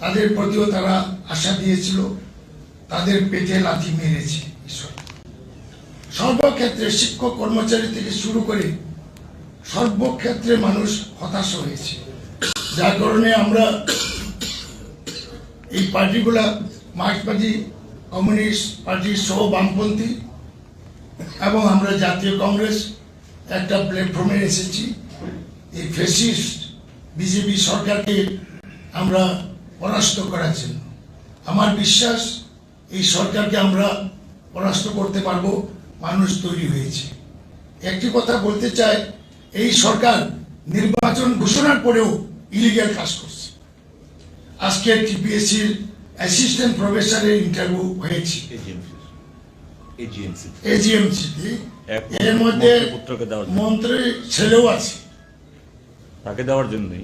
[SPEAKER 3] তাদের প্রতিও তারা আশা দিয়েছিল, তাদের পেটে লাথি মেরেছে। সর্বক্ষেত্রে শিক্ষক কর্মচারী থেকে শুরু করে সর্বক্ষেত্রে মানুষ হতাশ হয়েছে, যার কারণে আমরা এই পার্টিগুলা, মার্ক্সবাদী কমিউনিস্ট পার্টি সহ বামপন্থী এবং আমরা জাতীয় কংগ্রেস একটা প্ল্যাটফর্মে এসেছি এই ফ্যাসিস্ট বিজেপি সরকারকে আমরা পরাস্ত করার জন্য। আমার বিশ্বাস এই সরকারকে আমরা পরাস্ত করতে পারবো, মানুষ তৈরি হয়েছে। একটি কথা বলতে চাই, এই সরকার নির্বাচন ঘোষণার পরেও ইলিগ্যাল কাজ করছে। আজকে টিপিএসসির অ্যাসিস্ট্যান্ট প্রফেসরের ইন্টারভিউ হয়েছে এজিএমসিতে, এর মধ্যে মন্ত্রীর ছেলেও আছে,
[SPEAKER 2] তাকে দেওয়ার জন্যই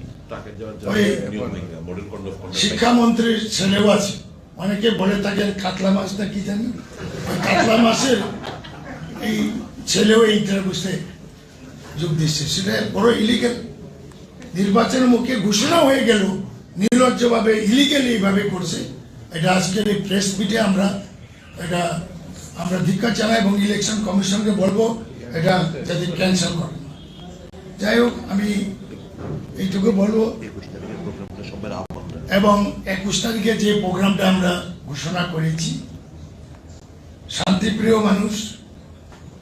[SPEAKER 3] শিক্ষামন্ত্রীর ছেলেও আছে। অনেকে বলে থাকেন কাতলা মাছটা কি জানি, কাতলা মাছের এই ছেলেও এই ইন্টারভিউতে যোগ দিচ্ছে। সেটা বড় ইলিগেল। নির্বাচনের মুখে ঘোষণা হয়ে গেল, নির্লজ্জভাবে ইলিগেল এইভাবে করছে। এটা আজকের এই প্রেস মিটে আমরা ধিক্কার জানাই এবং ইলেকশন কমিশনকে বলবো এটা যাতে ক্যান্সেল করে। যাই হোক, আমি এইটুকু বলবো। এবং 21 তারিখে যে প্রোগ্রামটা আমরা ঘোষণা করেছি, শান্তিপ্রিয় মানুষ,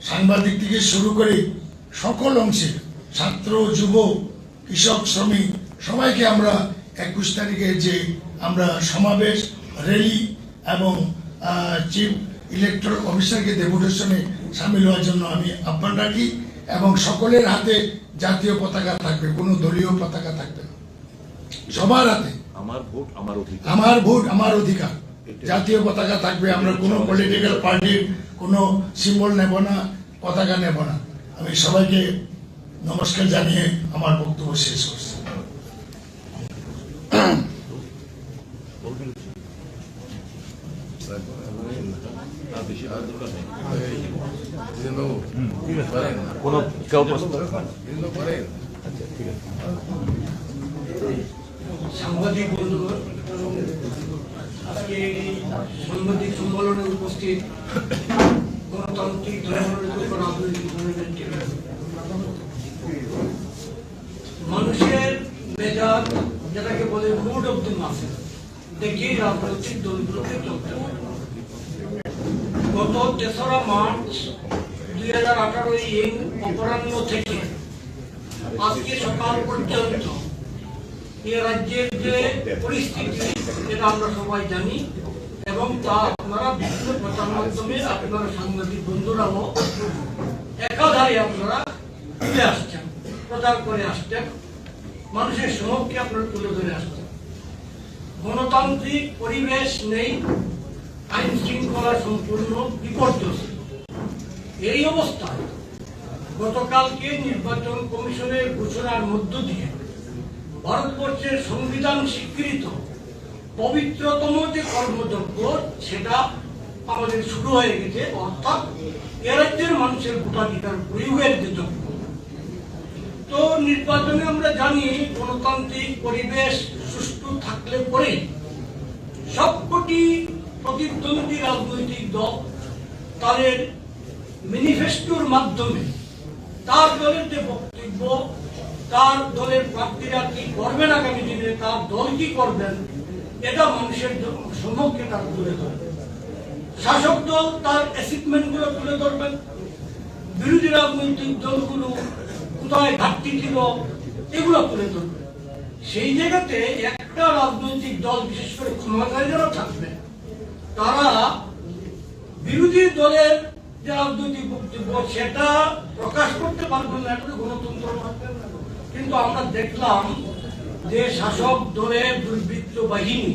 [SPEAKER 3] সাংবাদিক থেকে শুরু করে সকল অংশে, ছাত্র, যুব, কৃষক, শ্রমিক সবাইকে আমরা 21 তারিখে যে আমরা সমাবেশ, র্যালি এবং চিফ ইলেকট্রাল অফিসারকে ডেপুটেশনে সামিল হওয়ার জন্য আমি আহ্বান রাখি। এবং সকলের হাতে জাতীয় পতাকা থাকবে, কোনো দলীয় পতাকা থাকবে না, সবার হাতে।
[SPEAKER 1] আমার ভোট আমার অধিকার,
[SPEAKER 3] আমার ভোট আমার অধিকার, জাতীয় পতাকা থাকবে। আমরা কোনো পলিটিক্যাল পার্টির কোনো সিম্বল নেব না, পতাকা নেব না। আমি সবাইকে নমস্কার জানিয়ে আমার বক্তব্য শেষ করছি।
[SPEAKER 4] সাংবাদিক বন্ধুগণ, আজকে এই সাংবাদিক সম্মেলনে উপস্থিত গণতান্ত্রিক ধর্মনিরপেক্ষ রাজনৈতিক দলের মানুষের মেজাজ, যেটাকে বলে মুড অব দ্য মাসেস, দেখেই রাজনৈতিক দলগুলোকে চলতে হবে। গত 3রা মার্চ 2018 এই অপরাহ্ন থেকে আজকে সকাল পর্যন্ত এ রাজ্যের যে পরিস্থিতি, এটা আমরা সবাই জানি এবং তা আপনারা বিভিন্ন প্রচার মাধ্যমে আপনারা সাংবাদিক বন্ধুরাও একাধারে আপনারা তুলে আসছেন, প্রচার করে আসছেন, মানুষের সমক্ষে আপনারা তুলে ধরে আসছেন। গণতান্ত্রিক পরিবেশ নেই, আইন শৃঙ্খলা সম্পূর্ণ বিপর্যস্ত। এই অবস্থায় গতকালকে নির্বাচন কমিশনের ঘোষণার মধ্য দিয়ে ভারতবর্ষের সংবিধান স্বীকৃত পবিত্রতম যে কর্মযজ্ঞ, সেটা আমাদের শুরু হয়ে গেছে, অর্থাৎ এ রাজ্যের মানুষের ভোটাধিকার প্রয়োগের যে যজ্ঞ। তো নির্বাচনে আমরা জানি গণতান্ত্রিক পরিবেশ সুষ্ঠু থাকলে পরে সবকটি প্রতিদ্বন্দ্বী রাজনৈতিক দল তাদের ম্যানিফেস্টোর মাধ্যমে তার দলের যে বক্তব্য, তার দলের প্রার্থীরা কি করবেন আগামী দিনে, তার দল কি করবেন, এটা মানুষের সম্মুখে তার তুলে ধরবে। শাসক দল তার অ্যাচিভমেন্ট গুলো তুলে ধরবেন, বিরোধী রাজনৈতিক দলগুলো কোথায় ঘাটতি ছিল এগুলো তুলে ধরবে। সেই জায়গাতে একটা রাজনৈতিক দল, বিশেষ করে ক্ষমতায় যারা থাকবে, তারা বিরোধী দলের যে রাজনৈতিক বক্তব্য সেটা প্রকাশ করতে পারবেন না, এটা গণতন্ত্র পারবেন না। কিন্তু আমরা দেখলাম যে শাসক দলের দুর্বৃত্ত বাহিনী,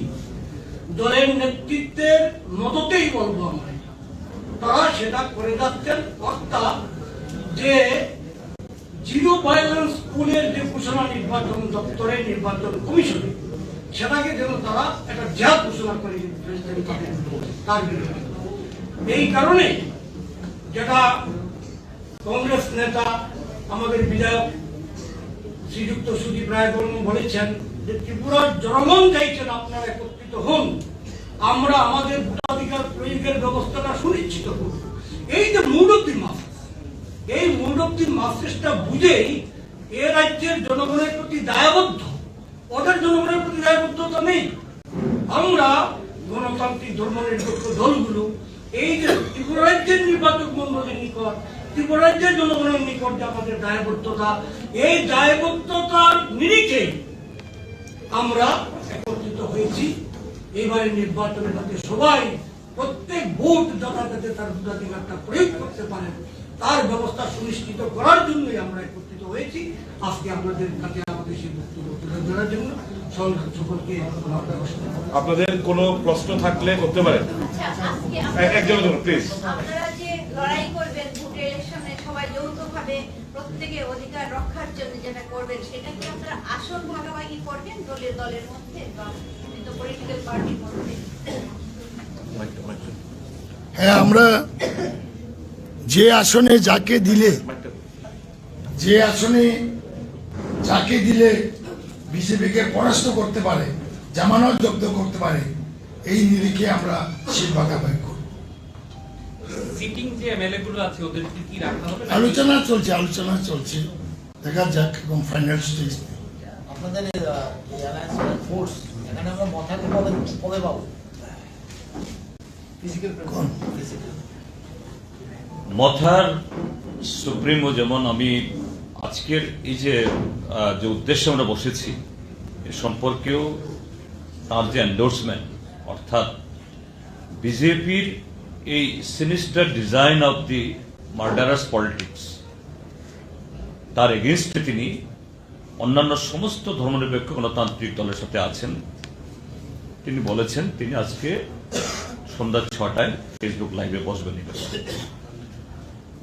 [SPEAKER 4] দলের নেতৃত্বের মদতেই বলবো আমরা, তারা সেটা করে যাচ্ছেন। অর্থাৎ যে জিরো ভায়োলেন্স স্কুলের যে ঘোষণা নির্বাচন দপ্তরে, নির্বাচন কমিশনে, সেটাকে যেন তারা একটা জেহাদ ঘোষণা করে তার বিরুদ্ধে। এই কারণে যেটা কংগ্রেস নেতা আমাদের বিধায়ক শ্রীযুক্ত সুদীপ রায় বর্মন বলেছেন যে ত্রিপুরার জনগণ চাইছেন আপনারা একত্রিত হন, আমরা আমাদের ভোটাধিকার প্রয়োগের ব্যবস্থাটা সুনিশ্চিত করব। এই যে মুড অব দি মাসেস, এই মুড অব দি মাসেসটা বুঝেই এ রাজ্যের জনগণের প্রতি দায়বদ্ধ, ওদের জনগণের প্রতি দায়বদ্ধতা নেই। আমরা গণতান্ত্রিক ধর্মনিরপেক্ষ দলগুলো এই যে ত্রিপুরা রাজ্যের নির্বাচক মন্ডলীর নিকট, ত্রিপুরা রাজ্যের জনগণের নিকট যে আমাদের দায়বদ্ধতা, এই দায়বদ্ধতার নিরিখে আমরা একত্রিত হয়েছি। এবারে নির্বাচনে যাতে সবাই প্রত্যেক ভোট যথাযথ তার ভোটাধিকারটা প্রয়োগ করতে পারেন, তার ব্যবস্থা সুনিশ্চিত করার জন্যই আমরা একত্রিত হয়েছি। আজকে আপনাদের কাছে আমাদের সেই বক্তব্য তুলে ধরার জন্য সকলকে
[SPEAKER 5] আপনাদের কোনো প্রশ্ন থাকলে করতে পারেন। একজনের জন্য প্লিজ।
[SPEAKER 6] আপনারা যে লড়াই করবেন ভোটের ইলেকশনে, সবাই যৌথভাবে প্রত্যেকের অধিকার রক্ষার জন্য যেটা করবেন, সেটা কি আপনারা আসন ভাগাভাগি করবেন দলের মধ্যে বা পলিটিক্যাল পার্টির মধ্যে?
[SPEAKER 3] হ্যাঁ, আমরা যে আসনে যাকে দিলে বিজেপিকে পরাস্ত করতে পারে, জামানত জব্দ করতে পারে, এই নিরিখে আমরা সিট ভাগাভাগি করব।
[SPEAKER 7] সিটিং যে এমএলএ গুলো আছে ওদের কি রাখা হবে?
[SPEAKER 3] আলোচনা চলছে, দেখা যাক এবং ফাইনাল স্টেজ।
[SPEAKER 8] আপনাদের অ্যালায়েন্সের ফোর্স এখানে আমরা মাথাকে কবে পাবো? ফিজিক্যাল
[SPEAKER 3] কোন
[SPEAKER 2] মথার সুপ্রিমো যেমন আমি আজকের এই যে যে উদ্দেশ্যে আমরা বসেছি এ সম্পর্কেও তার যে এন্ডোর্সমেন্ট, অর্থাৎ বিজেপির এই sinister design of the murderous politics, তার এগেনস্টে তিনি অন্যান্য সমস্ত ধর্মনিরপেক্ষ গণতান্ত্রিক দলের সাথে আছেন। তিনি বলেছেন তিনি আজকে সন্ধ্যা 6টায় ফেসবুক লাইভে বসবেন।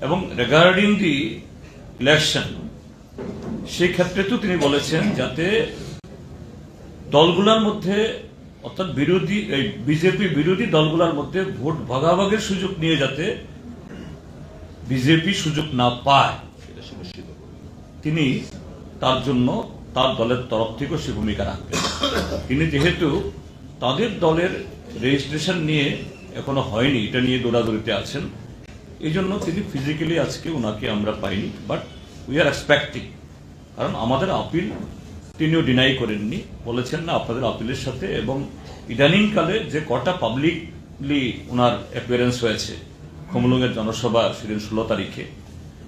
[SPEAKER 2] এবং রিগার্ডিং দি ইলেকশন, সেই ক্ষেত্রে তো তিনি বলেছেন যাতে দলগুলোর মধ্যে, অর্থাৎ বিরোধী বিজেপি বিরোধী দলগুলোর মধ্যে ভোট ভাগাভাগির সুযোগ নিয়ে যাতে বিজেপি সুযোগ না পায়, তিনি তার জন্য তার দলের তরফ থেকেও সে ভূমিকা রাখবেন। তিনি যেহেতু তাদের দলের রেজিস্ট্রেশন নিয়ে এখনো হয়নি, এটা নিয়ে দৌড়াদৌড়িতে আছেন, এই জন্য তিনি ফিজিক্যালি আজকে ওনাকে আমরা পাইনি, বাট উই আর এক্সপেক্টিং। কারণ আমাদের আপিল তিনিও ডিনাই করেননি, বলেছেন না আপনাদের আপিলের সাথে, এবং ইদানিংকালে যে কটা পাবলিকলি ওনার অ্যাপিয়ারেন্স হয়েছে, খুমলুঙের জনসভা সেদিন 16 তারিখে,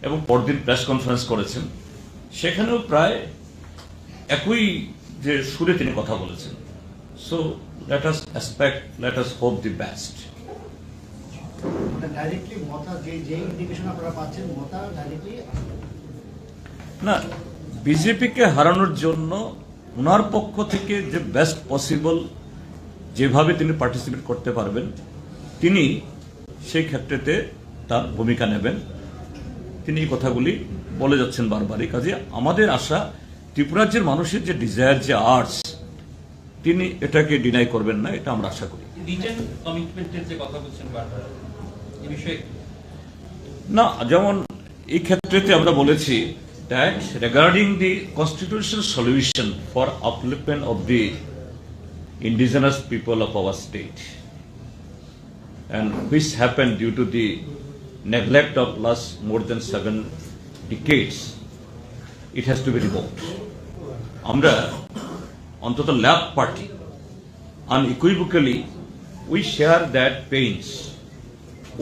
[SPEAKER 2] এবং পরদিন প্রেস কনফারেন্স করেছেন, সেখানেও প্রায় একই যে সুরে তিনি কথা বলেছেন। So let us expect, let us hope the best.
[SPEAKER 8] Directly মতা যে ইন্ডিকেশন আপনারা পাচ্ছেন, মতা ডাইরেক্টলি
[SPEAKER 2] না, বিজেপিকে হারানোর জন্য ওনার পক্ষ থেকে যে বেস্ট পসিবল যেভাবে তিনি পার্টিসিপেট করতে পারবেন, তিনি সেই ক্ষেত্রেতে তার ভূমিকা নেবেন। তিনি এই কথাগুলি বলে যাচ্ছেন বারবারই। কাজে আমাদের আশা ত্রিপুরাজ্যের মানুষের যে ডিজায়ার, যে আর্টস, তিনি এটাকে ডিনাই করবেন না, এটা আমরা আশা করি।
[SPEAKER 7] রিটেন কমিটমেন্টের যে কথা বলছেন বারবার, এই বিষয়ে
[SPEAKER 2] না, যেমন এই ক্ষেত্রেতে আমরা বলেছি that regarding the constitutional solution for upliftment of the indigenous people of our state, and which happened due to the neglect of last more than 7 decades, it has to be revoked. আমরা অন্তত left party unequivocally we share that pains,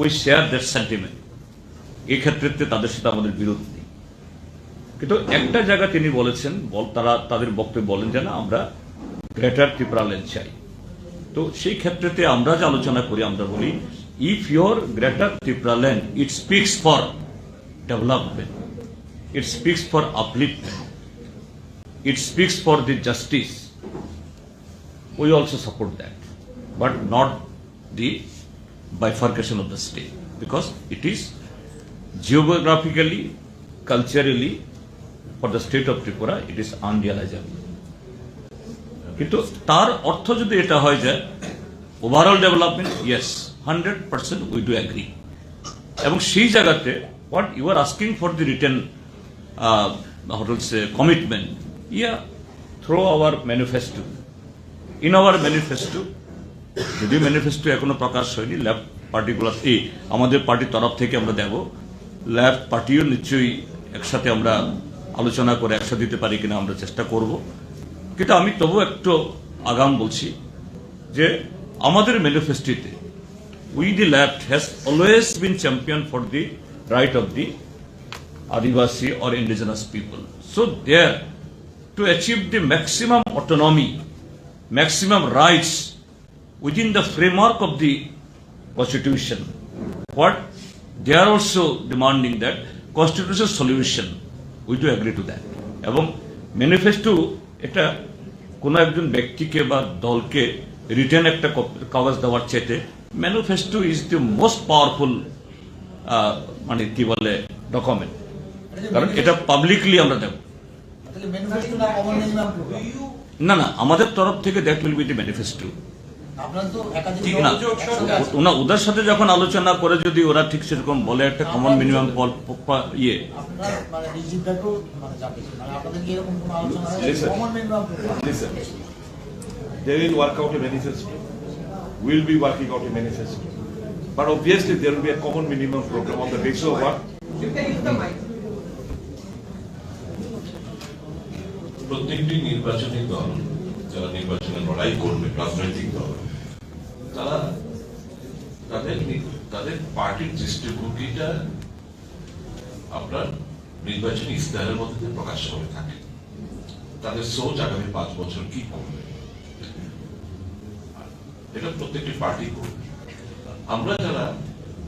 [SPEAKER 2] we share that sentiment. এই ক্ষেত্রে তাদের সাথে আমাদের বিরোধ নেই, কিন্তু একটা জায়গা তিনি বলেছেন, তারা তাদের বক্তব্য বলেন যে না আমরা গ্রেটার ত্রিপুরাল্যান্ড চাই। তো সেই ক্ষেত্রেতে আমরা যে আলোচনা করি, আমরা বলি if your greater Tripuraland it speaks for development, it speaks for আপলিফটমেন্ট, it speaks for the justice, we also support that, but not the bifurcation of the state, because it is geographically, culturally, for the state of Tripura, it is unrealizable. কিন্তু তার অর্থ যদি এটা হয় যে overall development, yes 100% we do agree. এবং সেই জায়গাতে what you are asking for the written commitment, yeah through our manifesto, in our manifesto, যদিও ম্যানিফেস্টো এখনো প্রকাশ হয়নি, লেফট পার্টিগুলো আমাদের পার্টির তরফ থেকে আমরা দেব, লেফট পার্টিও নিশ্চয়ই একসাথে আমরা আলোচনা করে একসাথে দিতে পারি কিনা আমরা চেষ্টা করব। কিন্তু আমি তবু একটু আগাম বলছি যে আমাদের ম্যানিফেস্টোতে we the left has always been champion for the right of the adivasi or indigenous people. So there to achieve the maximum autonomy, maximum rights within the framework of the constitution, what they are also demanding that constitutional solution, we do agree to that. এবং manifesto এটা কোনো একজন ব্যক্তিকে বা দলকে written একটা কাগজ দেওয়ার চাইতে manifesto is the most powerful মানে কি বলে ডকুমেন্ট, কারণ এটা পাবলিকলি আমরা দেব।
[SPEAKER 8] ম্যানিফেস্টো না কমন মিনিমাম
[SPEAKER 2] না না, আমাদের তরফ থেকে that will be the manifesto.
[SPEAKER 8] আপনারা তো একাধিক
[SPEAKER 2] ঠিক না, ওদের সাথে যখন আলোচনা করে যদি ওরা ঠিক সেরকম বলে একটা কমন মিনিমাম ইয়ে,
[SPEAKER 8] আপনারা মানে ডিজিটালও মানে জানতে চাই, মানে আপনাদের কি এরকম কোনো আলোচনা হয়
[SPEAKER 5] Listen.
[SPEAKER 8] Common minimum?
[SPEAKER 5] Listen, they will work out a manifesto. We'll be working out a manifesto. But obviously there will be a common minimum program on the basis of what?
[SPEAKER 1] প্রত্যেকটি নির্বাচনী দল যারা নির্বাচনে লড়াই করবে, রাজনৈতিক দল, তারা তাদের পার্টির দৃষ্টিভঙ্গিটা আপনার নির্বাচনী ইস্তাহারের মধ্যে প্রকাশ করে থাকে তাদের সোচ আগামী 5 বছর কি করবে, এটা প্রত্যেকটি পার্টি করবে। আমরা যারা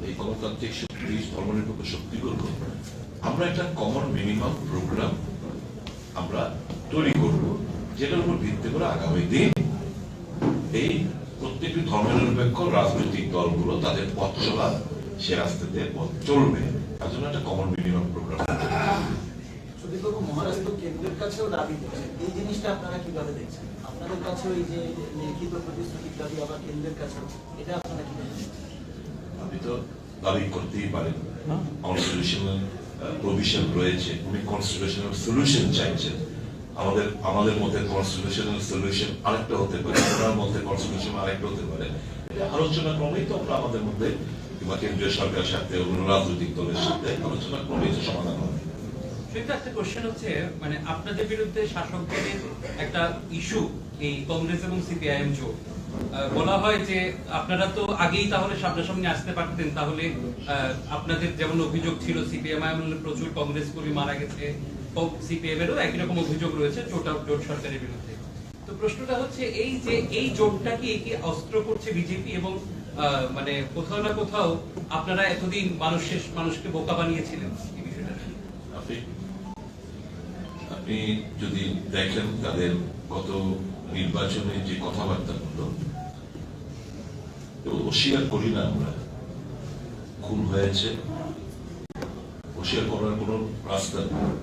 [SPEAKER 1] এই গণতান্ত্রিক শক্তি, ধর্মনিরপেক্ষ শক্তিগুলো, আমরা একটা কমন মিনিমাম প্রোগ্রাম আমরা তৈরি করব, যেটার উপর ভিত্তি করে আগামী দিন এই প্রত্যেকটি ধর্মনিরপেক্ষ রাজনৈতিক দলগুলো তাদের পথ চলা সে রাস্তাতে পথ চলবে, তার জন্য একটা কমন মিনিমাম প্রোগ্রাম।
[SPEAKER 8] সুদীপবাবু, মহারাষ্ট্র কেন্দ্রের কাছেও দাবি করছে, এই জিনিসটা আপনারা কিভাবে দেখছেন? আপনাদের কাছেও এই যে লিখিত প্রতিশ্রুতির দাবি আবার কেন্দ্রের কাছেও, এটা আপনারা কিভাবে দেখছেন?
[SPEAKER 1] আপনি তো দাবি করতেই পারেন, কনস্টিটিউশনাল প্রভিশন রয়েছে, উনি কনস্টিটিউশনাল সলিউশন চাইছেন। আমাদের মধ্যে কনস্টিটিউশনাল সলিউশন আরেকটা হতে পারে, ওনার মধ্যে কনস্টিটিউশন আরেকটা হতে পারে। আলোচনা ক্রমেই তো আমরা আমাদের মধ্যে কিংবা কেন্দ্রীয় সরকারের সাথে অন্য রাজনৈতিক দলের সাথে আলোচনা ক্রমেই সমাধান হবে।
[SPEAKER 7] সেটা একটা কোশ্চেন হচ্ছে, মানে আপনাদের বিরুদ্ধে শাসক দলের একটা ইস্যু এই কংগ্রেস এবং সিপিআইএম জোট। বলা হয় যে আপনারা তো আগেই তাহলে সামনাসামনি আসতে পারতেন, তাহলে আপনাদের যেমন অভিযোগ ছিল সিপিএম প্রচুর কংগ্রেস কর্মী মারা গেছে, সিপিএম এরও একই রকম অভিযোগ রয়েছে জোট সরকারের বিরুদ্ধে। তো প্রশ্নটা হচ্ছে এই যে এই জোটটা কি অস্ত্র করছে বিজেপি, এবং মানে কোথাও না কোথাও আপনারা এতদিন মানুষকে বোকা বানিয়েছিলেন, এই বিষয়টা
[SPEAKER 1] আপনি যদি দেখেন তাদের গত নির্বাচনে যে কথাবার্তা হলো, অস্বীকার করি না আমরা, খুন হয়েছে, অস্বীকার করার কোন রাস্তা নেই।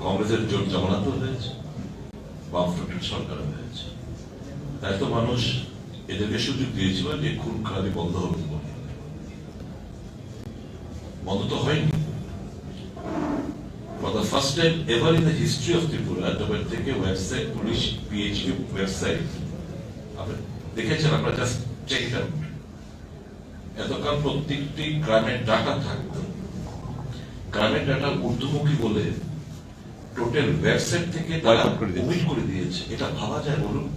[SPEAKER 1] কংগ্রেসের জোট জামানত হয়েছে, বামফ্রন্টের সরকার হয়েছে, তাই তো মানুষ এদেরকে সুযোগ দিয়েছিল যে খুন খারাপি বন্ধ হবে, বন্ধ তো হয়নি। For the first time ever in the history of Tripura, থেকে ওয়েবসাইট, পুলিশ পিএইচপি ওয়েবসাইট দেখেছেন, আপনারা জাস্ট চেক ইট আউট। এতকাল প্রত্যেকটি ক্রাইমের ডাটা থাকতো, ক্রাইমের ডাটা ঊর্ধ্বমুখী বলে টোটাল ওয়েবসাইট থেকে তারা ওমিট করে দিয়েছে। এটা ভাবা যায় বলুন?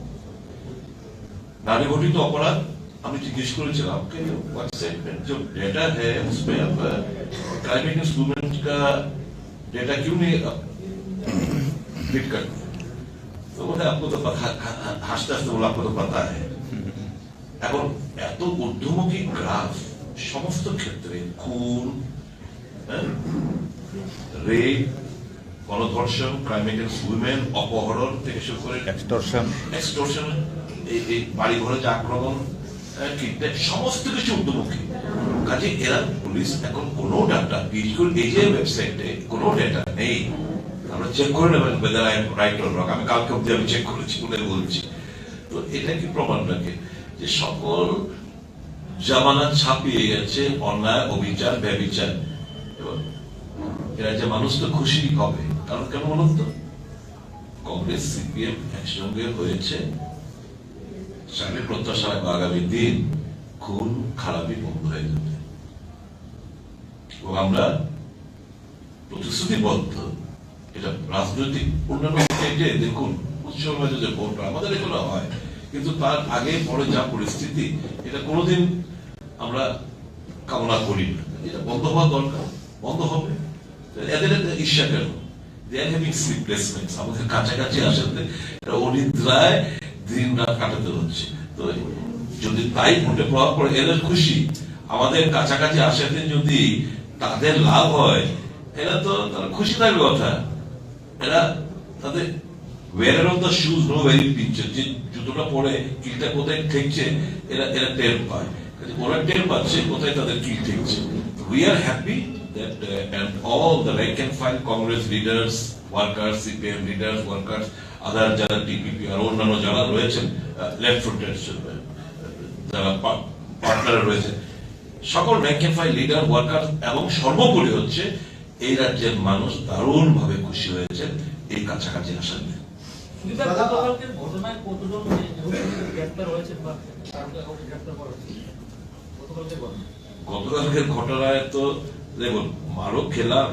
[SPEAKER 1] নারী ঘটিত অপরাধ, আমি জিজ্ঞেস করেছিলাম ওয়েবসাइट में जो डेटा है उसमें अब क्राइम अगेंस्ट वुमेन का डेटा क्यों नहीं फिट करते? तो बोले आपको तो হাসতে হাসতে বলে आपको तो पता है। এখন এত ঊর্ধ্বমুখী গ্রাফ সমস্ত ক্ষেত্রে, খুন, রেপ, গণধর্ষণ, ক্রাইম এগেইনস্ট উইমেন, অপহরণ থেকে শুরু করে এক্সটর্শন, এই বাড়ি ঘরে যে আক্রমণ, সমস্ত কিছু ঊর্ধ্বমুখী। কাজে এরা পুলিশ এখন কোনো ডাটা, এই যে ওয়েবসাইটে কোনো ডাটা নেই, আমরা চেক করে নেবেন whether I am right or wrong। আমি কালকে অব্দি আমি চেক করেছি বলে বলছি। তো এটা কি প্রমাণ রাখে যে সকল জামানত ছাপিয়ে গেছে অন্যায়, অবিচার, ব্যভিচার। এবং এরা যে মানুষ তো খুশি হবে, কারণ কেন বলুন তো, কংগ্রেস সিপিএম একসঙ্গে হয়েছে, সামনে প্রত্যাশা আগামী দিন খুন খারাপি বন্ধ হয়ে যাবে। এবং আমরা প্রতিশ্রুতিবদ্ধ, এটা রাজনৈতিক অন্যান্য স্টেটে দেখুন উৎসব যে ভোট আমাদের এগুলো হয়, কিন্তু তার আগে পরে যা পরিস্থিতি, এটা কোনোদিন আমরা কামনা করি না। এটা বন্ধ হওয়া দরকার, বন্ধ হবে। এদের ঈর্ষা কেন? দে আর হ্যাভিং স্লিপলেস নাইটস, আমাদের কাছাকাছি আসাতে অনিদ্রায় দিন রাত কাটাতে হচ্ছে। তো যদি তাই ভোটে প্রভাব পড়ে, এদের খুশি, আমাদের কাছাকাছি আসাতে যদি তাদের লাভ হয়, এরা তো তারা খুশি থাকবে কথা। এরা তাদের wearer of the shoes no very picture, যে জুতোটা পরে কিলটা কোথায় ঠেকছে এরা টের পায়, ওরা টের পাচ্ছে কোথায় তাদের কিল ঠেকছে। We are happy that and all the rank and file Congress leaders, workers, CPM leaders, workers, other যারা টিপিপি আর অন্যান্য যারা রয়েছেন লেফট ফ্রন্টের যারা পার্টনার রয়েছে, সকল rank and file leader, worker এবং সর্বোপরি হচ্ছে এই রাজ্যের মানুষ দারুণ ভাবে খুশি হয়েছেন এই কাছাকাছি আসার। গতকালকের ঘটনায় তো দেখুন, মারও খেলাম,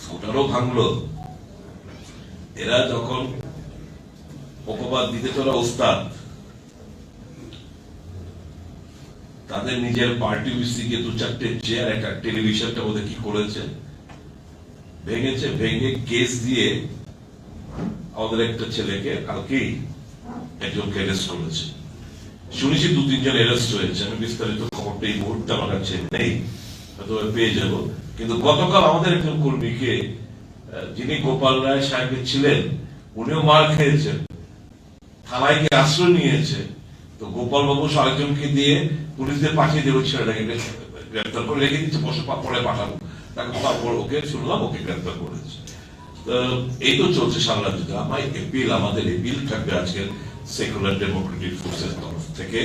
[SPEAKER 1] স্কুটারও ভাঙলো। এরা যখন অপবাদ দিতে চলা ওস্তাদ, তাদের নিজের পার্টি অফিসে দু চারটে চেয়ার, একটা টেলিভিশনটা ওদের কি করেছে, ভেঙেছে, ভেঙে কেস দিয়ে আমাদের একটা ছেলেকে কালকেই একজনকে অ্যারেস্ট করেছে। শুনেছি 2-3 জন অ্যারেস্ট হয়েছে। আমি বিস্তারিত খবরটা এই মুহূর্তে আমার কাছে নেই, হয়তো পেয়ে যাব। কিন্তু গতকাল আমাদের একজন কর্মীকে, যিনি গোপাল রায় সাহেবের ছিলেন, উনিও মার খেয়েছেন, থানায় গিয়ে আশ্রয় নিয়েছে। তো গোপাল বাবু আরেকজনকে দিয়ে পুলিশদের পাঠিয়ে দেবো, ছেলেটাকে গ্রেপ্তার করে রেখে দিচ্ছে, বসে পরে পাঠাবো তাকে। তারপর ওকে শুনলাম ওকে গ্রেপ্তার করেছে। এই তো চলছে সারা রাজ্যে। আমাদের এপিল থাকবে আজকের সেকুলার ডেমোক্রেটিক ফোর্সের তরফ থেকে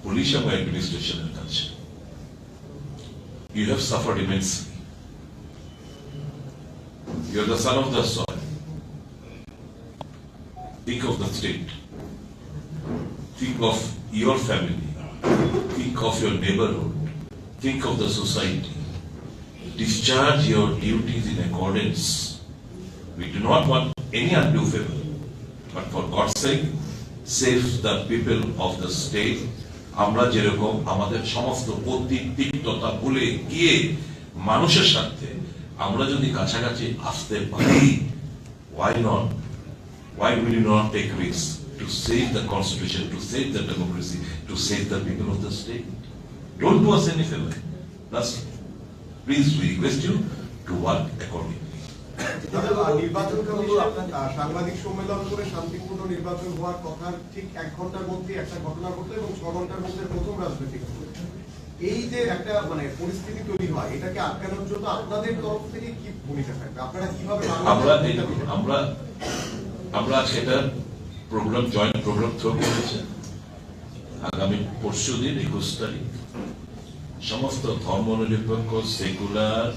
[SPEAKER 1] পুলিশ এবং অ্যাডমিনিস্ট্রেশনের কাছে। You have suffered immensely. You are the son of the soil. Think of the state. Think of your family. Think of your neighborhood. Think of the society. Discharge your duties in accordance. We do not want any undue favor, but for God's sake, save the people of the state. আমরা যেরকম আমাদের সমস্ত তিক্ততা ভুলে গিয়ে মানুষের সাথে আমরা যদি কাছাকাছি আসতে পারি, why not? Why will you not take risks to save the constitution, to save the democracy, to save the people of the state? Don't do us any favor. That's please, we request you to work accordingly.
[SPEAKER 9] নির্বাচন commission সাংবাদিক সম্মেলন করে শান্তিপূর্ণ নির্বাচন হওয়ার কথা ঠিক 1 ঘন্টার মধ্যে একটা ঘটনা ঘটলো এবং 6 ঘন্টার মধ্যে প্রথম রাজনৈতিক দল। এই যে একটা পরিস্থিতি তৈরি হয়, এটাকে আটকানোর জন্য আপনাদের তরফ থেকে কি ভূমিকা থাকবে? আপনারা কিভাবে
[SPEAKER 1] আমরা সেটা প্রোগ্রাম, জয়েন্ট প্রোগ্রাম থ্রো করেছে। আগামী পরশুদিন 21 তারিখ সমস্ত ধর্মনিরপেক্ষ সেকুলার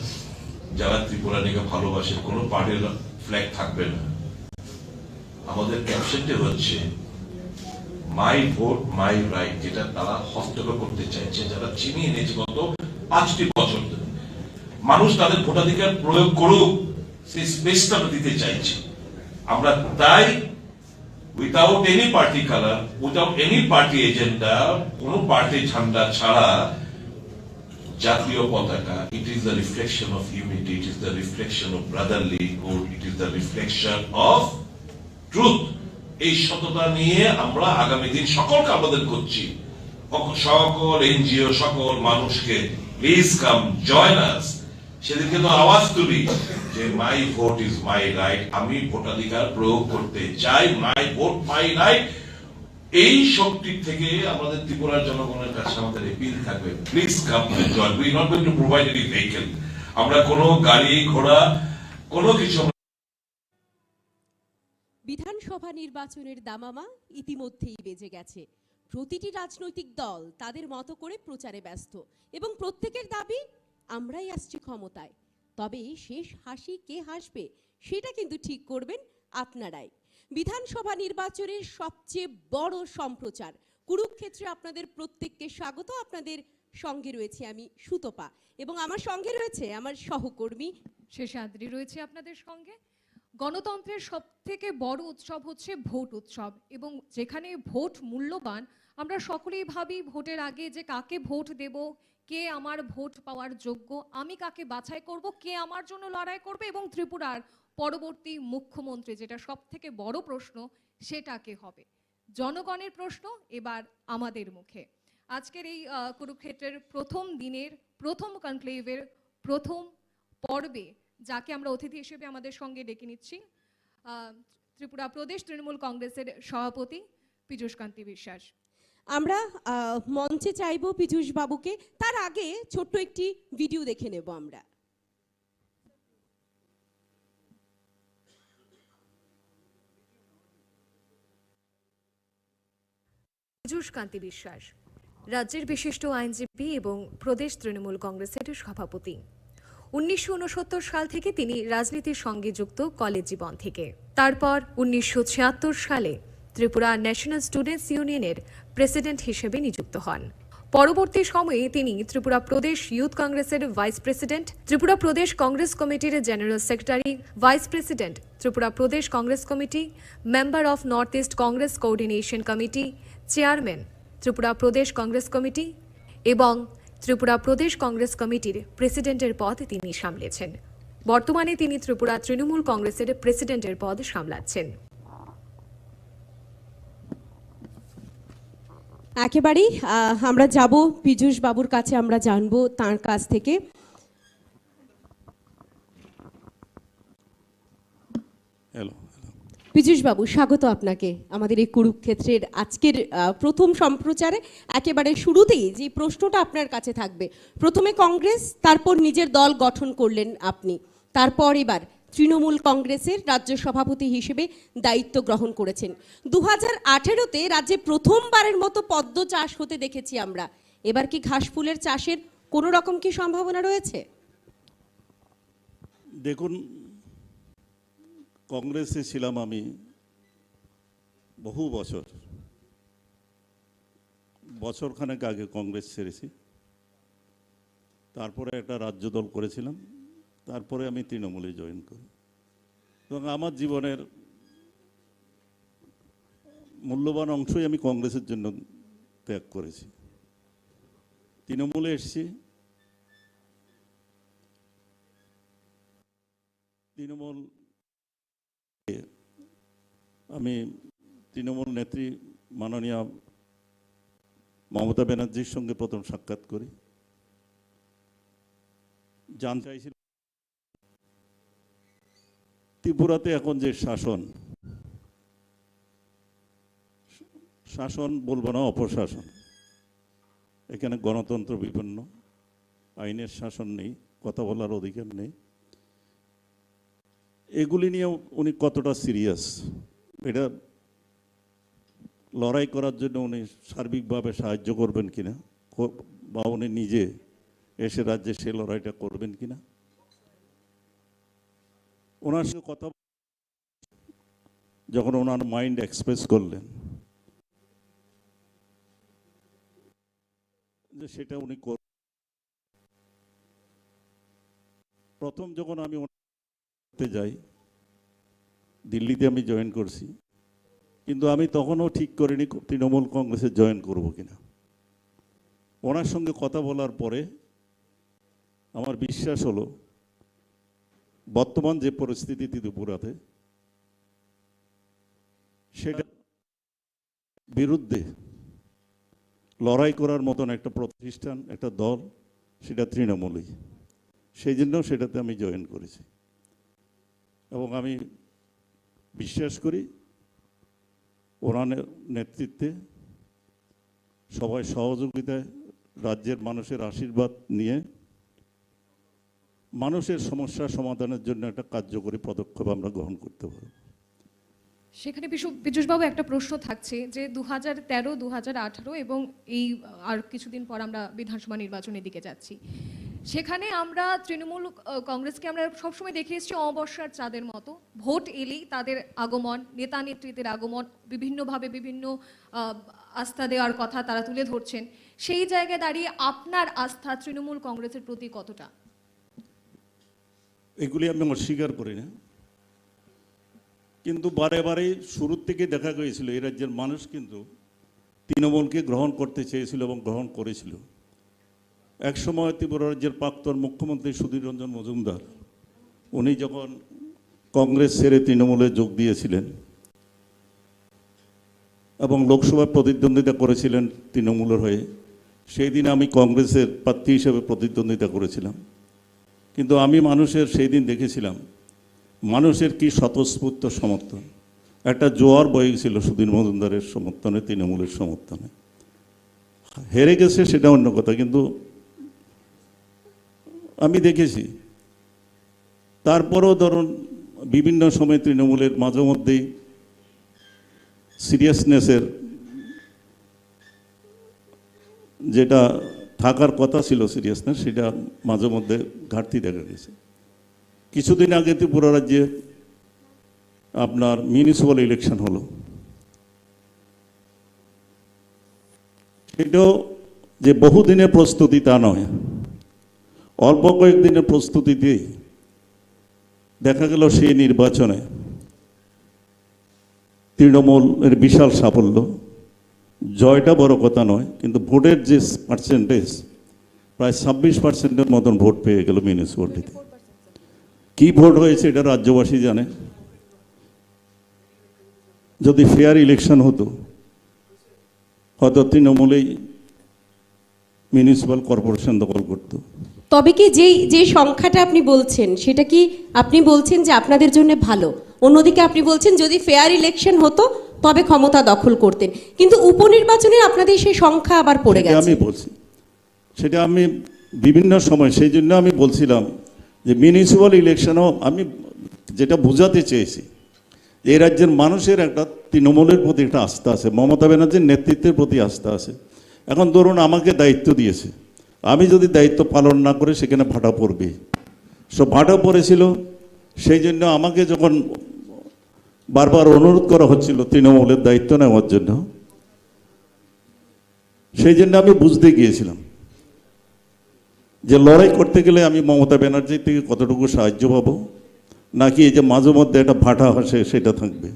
[SPEAKER 1] যারা ত্রিপুরা নিয়ে ভালোবাসে, কোন পার্টির ফ্ল্যাগ থাকবে না। আমাদের ক্যাপশনটি হচ্ছে মাই ভোট মাই রাইট, যেটা তারা হস্তক্ষেপ করতে চাইছে, যারা চিনিয়ে নিয়েছে গত 5টি বছর ধরে। মানুষ তাদের ভোটাধিকার প্রয়োগ করুক, সেই স্পেসটা দিতে চাইছে। আমরা তাই without any party colour, without any party agenda, কোন পার্টি ঝান্ডা ছাড়া জাতীয় পতাকা, it is the reflection of unity, it is the reflection of brotherlyhood, it is the reflection of truth. এই সততা নিয়ে আমরা আগামী দিন সকলকে আবেদন করছি, সকল এনজিও, সকল মানুষকে প্লিজ কাম জয়েন আস। সেদিনকে তো আওয়াজ তুলি যে মাই ভোট ইজ মাই রাইট, আমি ভোটাধিকার প্রয়োগ করতে চাই, মাই ভোট মাই রাইট। এই শক্তি থেকে আমাদের ত্রিপুরার জনগণের কাছে আমাদের এপিল থাকবে, please come and join. We not going to provide any vehicle. আমরা কোনো গাড়ি ঘোড়া কোনো কিছু।
[SPEAKER 10] বিধানসভা নির্বাচনের দামামা ইতিমধ্যেই বেজে গেছে। প্রতিটি রাজনৈতিক দল তাদের মতো করে প্রচারে ব্যস্ত এবং প্রত্যেকের দাবি আমরাই আসছি ক্ষমতায়। তবে শেষ হাসি কে হাসবে সেটা কিন্তু ঠিক করবেন আপনারাই। বিধানসভা নির্বাচনের সবচেয়ে বড় সম্প্রচার কুরুক্ষেত্রে আপনাদের প্রত্যেককে স্বাগত। আপনাদের সঙ্গে রয়েছে আমি সুতপা এবং আমার সঙ্গে রয়েছে আমার সহকর্মী
[SPEAKER 11] শেষাদ্রি রয়েছে আপনাদের সঙ্গে। গণতন্ত্রের সবথেকে বড় উৎসব হচ্ছে ভোট উৎসব, এবং যেখানে ভোট মূল্যবান, আমরা সকলেই ভাবি ভোটের আগে যে কাকে ভোট দেব, কে আমার ভোট পাওয়ার যোগ্য, আমি কাকে বাছাই করব, কে আমার জন্য লড়াই করবে, এবং ত্রিপুরার পরবর্তী মুখ্যমন্ত্রী, যেটা সবথেকে বড় প্রশ্ন, সেটা কে হবে। জনগণের প্রশ্ন এবার আমাদের মুখে। আজকের এই কুরুক্ষেত্রের প্রথম দিনের প্রথম কনক্লেভের প্রথম পর্বে যাকে আমরা অতিথি হিসেবে আমাদের সঙ্গে ডেকে নিচ্ছি, ত্রিপুরা প্রদেশ তৃণমূল কংগ্রেসের সভাপতি পীযূষ কান্তি বিশ্বাস।
[SPEAKER 10] আমরা মঞ্চে চাইব পীযূষ বাবুকে। তার আগে ছোট্ট একটি ভিডিও দেখে নেব আমরা।
[SPEAKER 11] পীযূষ কান্তি বিশ্বাস রাজ্যের বিশিষ্ট আইনজীবী এবং প্রদেশ তৃণমূল কংগ্রেসের সভাপতি। 1969 সাল থেকে তিনি রাজনীতির সঙ্গে যুক্ত কলেজ জীবন থেকে। তারপর 1976 সালে ত্রিপুরা ন্যাশনাল স্টুডেন্টস ইউনিয়নের প্রেসিডেন্ট হিসেবে নিযুক্ত হন। পরবর্তী সময়ে তিনি ত্রিপুরা প্রদেশ ইউথ কংগ্রেসের ভাইস প্রেসিডেন্ট, ত্রিপুরা প্রদেশ কংগ্রেস কমিটির general secretary, vice president, Tripura Pradesh Congress committee, member of north east Congress coordination committee, chairman Tripura Pradesh Congress committee এবং ত্রিপুরা প্রদেশ কংগ্রেস কমিটির প্রেসিডেন্টের পদ তিনি সামলেছেন। বর্তমানে তিনি ত্রিপুরা তৃণমূল কংগ্রেসের প্রেসিডেন্টের পদ সামলাচ্ছেন।
[SPEAKER 10] একেবারেই আমরা যাব পীযূষ বাবুর কাছে, আমরা জানবো তার কাছ থেকে।
[SPEAKER 12] হ্যালো
[SPEAKER 10] পীযূষ বাবু, স্বাগত আপনাকে আমাদের এই কুরুক্ষেত্রের আজকের প্রথম সম্প্রচারে। একেবারে শুরুতেই যে প্রশ্নটা আপনার কাছে থাকবে, প্রথমে কংগ্রেস, তারপর নিজের দল গঠন করলেন আপনি, তারপর এবার তৃণমূল কংগ্রেসের রাজ্য সভাপতি হিসেবে দায়িত্ব গ্রহণ করেছেন। 2018-তে রাজ্যে প্রথমবারের মতো পদ্ম চাষ হতে দেখেছি আমরা। এবার কি ঘাসফুলের চাষের কোনো রকম কি সম্ভাবনা রয়েছে?
[SPEAKER 12] দেখুন, কংগ্রেসে ছিলাম আমি বহু বছরখানেক আগে কংগ্রেস ছেড়েছি। তারপরে একটা রাজ্য দল করেছিলাম, তারপরে আমি তৃণমূলে জয়েন করি। এবং আমার জীবনের মূল্যবান অংশই আমি কংগ্রেসের জন্য ত্যাগ করেছি। তৃণমূলে এসেছি, তৃণমূল আমি তৃণমূল নেত্রী মাননীয় মমতা ব্যানার্জির সঙ্গে প্রথম সাক্ষাৎ করি। জানতে চাইছিল ত্রিপুরাতে এখন যে শাসন বলবো না, অপশাসন, এখানে গণতন্ত্র বিপন্ন, আইনের শাসন নেই, কথা বলার অধিকার নেই, এগুলি নিয়ে উনি কতটা সিরিয়াস, এটা লড়াই করার জন্য উনি সার্বিকভাবে সাহায্য করবেন কিনা, বা উনি নিজে এসে রাজ্যে সে লড়াইটা করবেন কিনা। ওনার সঙ্গে কথা যখন ওনার মাইন্ড এক্সপ্রেস করলেন যে সেটা উনি প্রথম যখন আমি যাই, দিল্লিতে আমি জয়েন করছি, কিন্তু আমি তখনও ঠিক করিনি তৃণমূল কংগ্রেসে জয়েন করব কিনা। ওনার সঙ্গে কথা বলার পরে আমার বিশ্বাস হলো বর্তমান যে পরিস্থিতি ত্রিপুরাতে, সেটা বিরুদ্ধে লড়াই করার মতন একটা প্রতিষ্ঠান, একটা দল, সেটা তৃণমূলই। সেই জন্য সেটাতে আমি জয়েন করেছি এবং আমি বিশ্বাস করি ওনার নেতৃত্বে, সবাই সহযোগিতায়, রাজ্যের মানুষের আশীর্বাদ নিয়ে মানুষের সমস্যা সমাধানের জন্য একটা কার্যকরী পদক্ষেপ আমরা গ্রহণ করতে পারব।
[SPEAKER 11] সেখানে পীযূষবাবু একটা প্রশ্ন থাকছে যে 2013, 2018 এবং এই আর কিছুদিন পর আমরা বিধানসভা নির্বাচনের দিকে যাচ্ছি। সেখানে আমরা তৃণমূল কংগ্রেসকে আমরা সবসময় দেখে এসেছি অমাবস্যার চাঁদের মতো, ভোট এলেই তাদের আগমন, নেতা নেতৃত্বের আগমন, বিভিন্নভাবে বিভিন্ন আস্থা দেওয়ার কথা তারা তুলে ধরছেন। সেই জায়গায় দাঁড়িয়ে আপনার আস্থা তৃণমূল কংগ্রেসের প্রতি কতটা?
[SPEAKER 12] এগুলি আমি অস্বীকার করি না, কিন্তু বারে বারে শুরুর থেকে দেখা গিয়েছিল এই রাজ্যের মানুষ কিন্তু তৃণমূলকে গ্রহণ করতে চেয়েছিল এবং গ্রহণ করেছিল। একসময় ত্রিপুরা রাজ্যের প্রাক্তন মুখ্যমন্ত্রী সুধীর রঞ্জন মজুমদার, উনি যখন কংগ্রেস ছেড়ে তৃণমূলে যোগ দিয়েছিলেন এবং লোকসভায় প্রতিদ্বন্দ্বিতা করেছিলেন তৃণমূলের হয়ে, সেই দিন আমি কংগ্রেসের প্রার্থী হিসেবে প্রতিদ্বন্দ্বিতা করেছিলাম। কিন্তু আমি মানুষের সেই দিন দেখেছিলাম মানুষের কি স্বতঃস্ফূর্ত সমর্থন, একটা জোয়ার বয়ে গেছিল সুধীর মজুমদারের সমর্থনে, তৃণমূলের সমর্থনে। হেরে গেছে সেটা অন্য কথা, কিন্তু আমি দেখেছি তারপরও ধরুন বিভিন্ন সময় তৃণমূলের মাঝে মধ্যেই সিরিয়াসনেসের যেটা থাকার কথা ছিল, সিরিয়াসনেস, সেটা মাঝে মধ্যে ঘাটতি দেখা গেছে। কিছুদিন আগে ত্রিপুরা রাজ্যে আপনার মিউনিসিপ্যাল ইলেকশন হলো, সেটাও যে বহুদিনের প্রস্তুতি তা নয়, অল্প কয়েকদিনের প্রস্তুতিতেই দেখা গেল সেই নির্বাচনে তৃণমূলের বিশাল সাফল্য জয়টা বড় কথা নয়, কিন্তু ভোটের যে পার্সেন্টেজ প্রায় 26% মতন ভোট পেয়ে গেল মিউনিসিপ্যালিটিতে। কি ভোট হয়েছে এটা রাজ্যবাসী জানে। যদি ফেয়ার ইলেকশন হতো হয়তো তৃণমূলেই মিউনিসিপ্যাল কর্পোরেশন দখল করতো।
[SPEAKER 10] তবে কি যে সংখ্যাটা আপনি বলছেন সেটা কি আপনি বলছেন যে আপনাদের জন্য ভালো, অন্যদিকে আপনি বলছেন যদি ফেয়ার ইলেকশন হতো তবে ক্ষমতা দখল করতেন, কিন্তু উপনির্বাচনে আপনাদের সেই সংখ্যা আবার পড়ে গেছে।
[SPEAKER 12] আমি বলছি সেটা আমি বিভিন্ন সময়, সেই জন্য আমি বলছিলাম যে মিউনিসিপ্যাল ইলেকশনও আমি যেটা বোঝাতে চেয়েছি, এই রাজ্যের মানুষের একটা তৃণমূলের প্রতি একটা আস্থা আছে, মমতা ব্যানার্জির নেতৃত্বের প্রতি আস্থা আছে। এখন ধরুন আমাকে দায়িত্ব দিয়েছে, আমি যদি দায়িত্ব পালন না করে সেখানে ভাটা পড়বে, সব ভাটা পড়েছিল। সেই জন্য আমাকে যখন বারবার অনুরোধ করা হচ্ছিল তৃণমূলের দায়িত্ব নেওয়ার জন্য, সেই জন্য আমি বুঝতে গিয়েছিলাম যে লড়াই করতে গেলে আমি মমতা ব্যানার্জির থেকে কতটুকু সাহায্য পাবো, নাকি এই যে মাঝে মধ্যে একটা ভাটা হাসে সেটা থাকবে।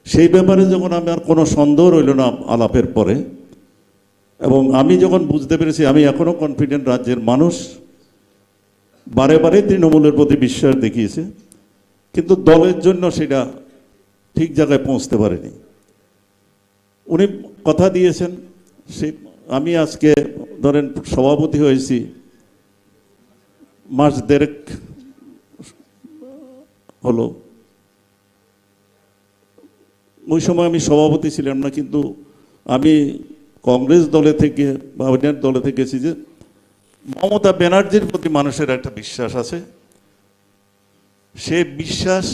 [SPEAKER 12] সেই ব্যাপারে যখন আমার কোনো সন্দেহ রইল না আলাপের পরে, এবং আমি যখন বুঝতে পেরেছি, আমি এখনও কনফিডেন্ট রাজ্যের মানুষ বারে বারে তৃণমূলের প্রতি বিশ্বাস দেখিয়েছে, কিন্তু দলের জন্য সেটা ঠিক জায়গায় পৌঁছতে পারেনি। উনি কথা দিয়েছেন, সেই আমি আজকে ধরেন সভাপতি হয়েছি মাস দেড়েক হলো, ওই সময় আমি সভাপতি ছিলাম না, কিন্তু আমি কংগ্রেস দলে থেকে বা অন্যান্য দলে থেকে গেছি যে মমতা ব্যানার্জির প্রতি মানুষের একটা বিশ্বাস আছে। সে বিশ্বাস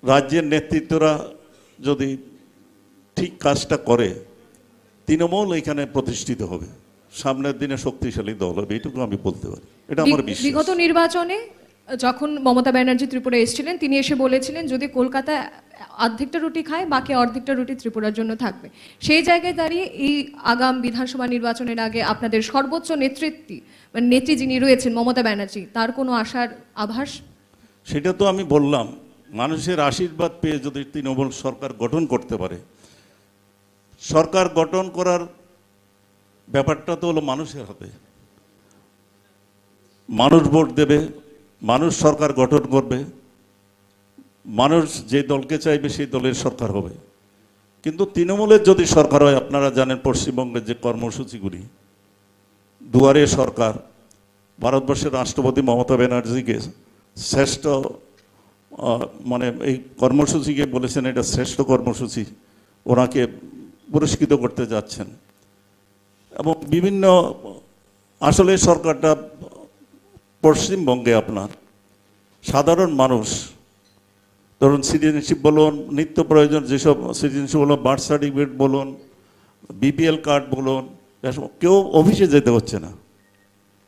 [SPEAKER 12] রাজ্যের নেতৃত্বরা যদি ঠিক কাজটা করে, তৃণমূল এখানে প্রতিষ্ঠিত হবে, সামনের দিনে শক্তিশালী দল হবে, এটুকু আমি বলতে পারি, এটা আমার বিশ্বাস।
[SPEAKER 11] বিগত নির্বাচনে যখন মমতা ব্যানার্জি ত্রিপুরা এসেছিলেন, তিনি এসে বলেছিলেন যদি কলকাতা অর্ধেকটা রুটি খায় বাকি অর্ধেকটা রুটি ত্রিপুরার জন্য থাকবে। সেই জায়গায় দাঁড়িয়ে এই আগাম বিধানসভা নির্বাচনের আগে আপনাদের সর্বোচ্চ নেত্রী যিনি রয়েছেন মমতা ব্যানার্জি, তার কোনো আশার আভাস?
[SPEAKER 12] সেটা তো আমি বললাম, মানুষের আশীর্বাদ পেয়ে যদি তৃণমূল সরকার গঠন করতে পারে, সরকার গঠন করার ব্যাপারটা তো হলো মানুষের হাতে। মানুষ ভোট দেবে, মানুষ সরকার গঠন করবে, মানুষ যে দলকে চাইবে সেই দলের সরকার হবে। কিন্তু তৃণমূলের যদি সরকার হয়, আপনারা জানেন পশ্চিমবঙ্গের যে কর্মসূচিগুলি, দুয়ারে সরকার, ভারতবর্ষের রাষ্ট্রপতি মমতা ব্যানার্জিকে শ্রেষ্ঠ মানে এই কর্মসূচিকে বলেছেন এটা শ্রেষ্ঠ কর্মসূচি, ওনাকে পুরস্কৃত করতে যাচ্ছেন। এবং বিভিন্ন আসলে সরকারটা পশ্চিমবঙ্গে আপনার সাধারণ মানুষ, ধরুন সিটিজেনশিপ বলুন, নিত্য প্রয়োজন যেসব সিটিজেনশিপ বলুন, বার্থ সার্টিফিকেট বলুন, বিপিএল কার্ড বলুন, কেউ অফিসে যেতে হচ্ছে না।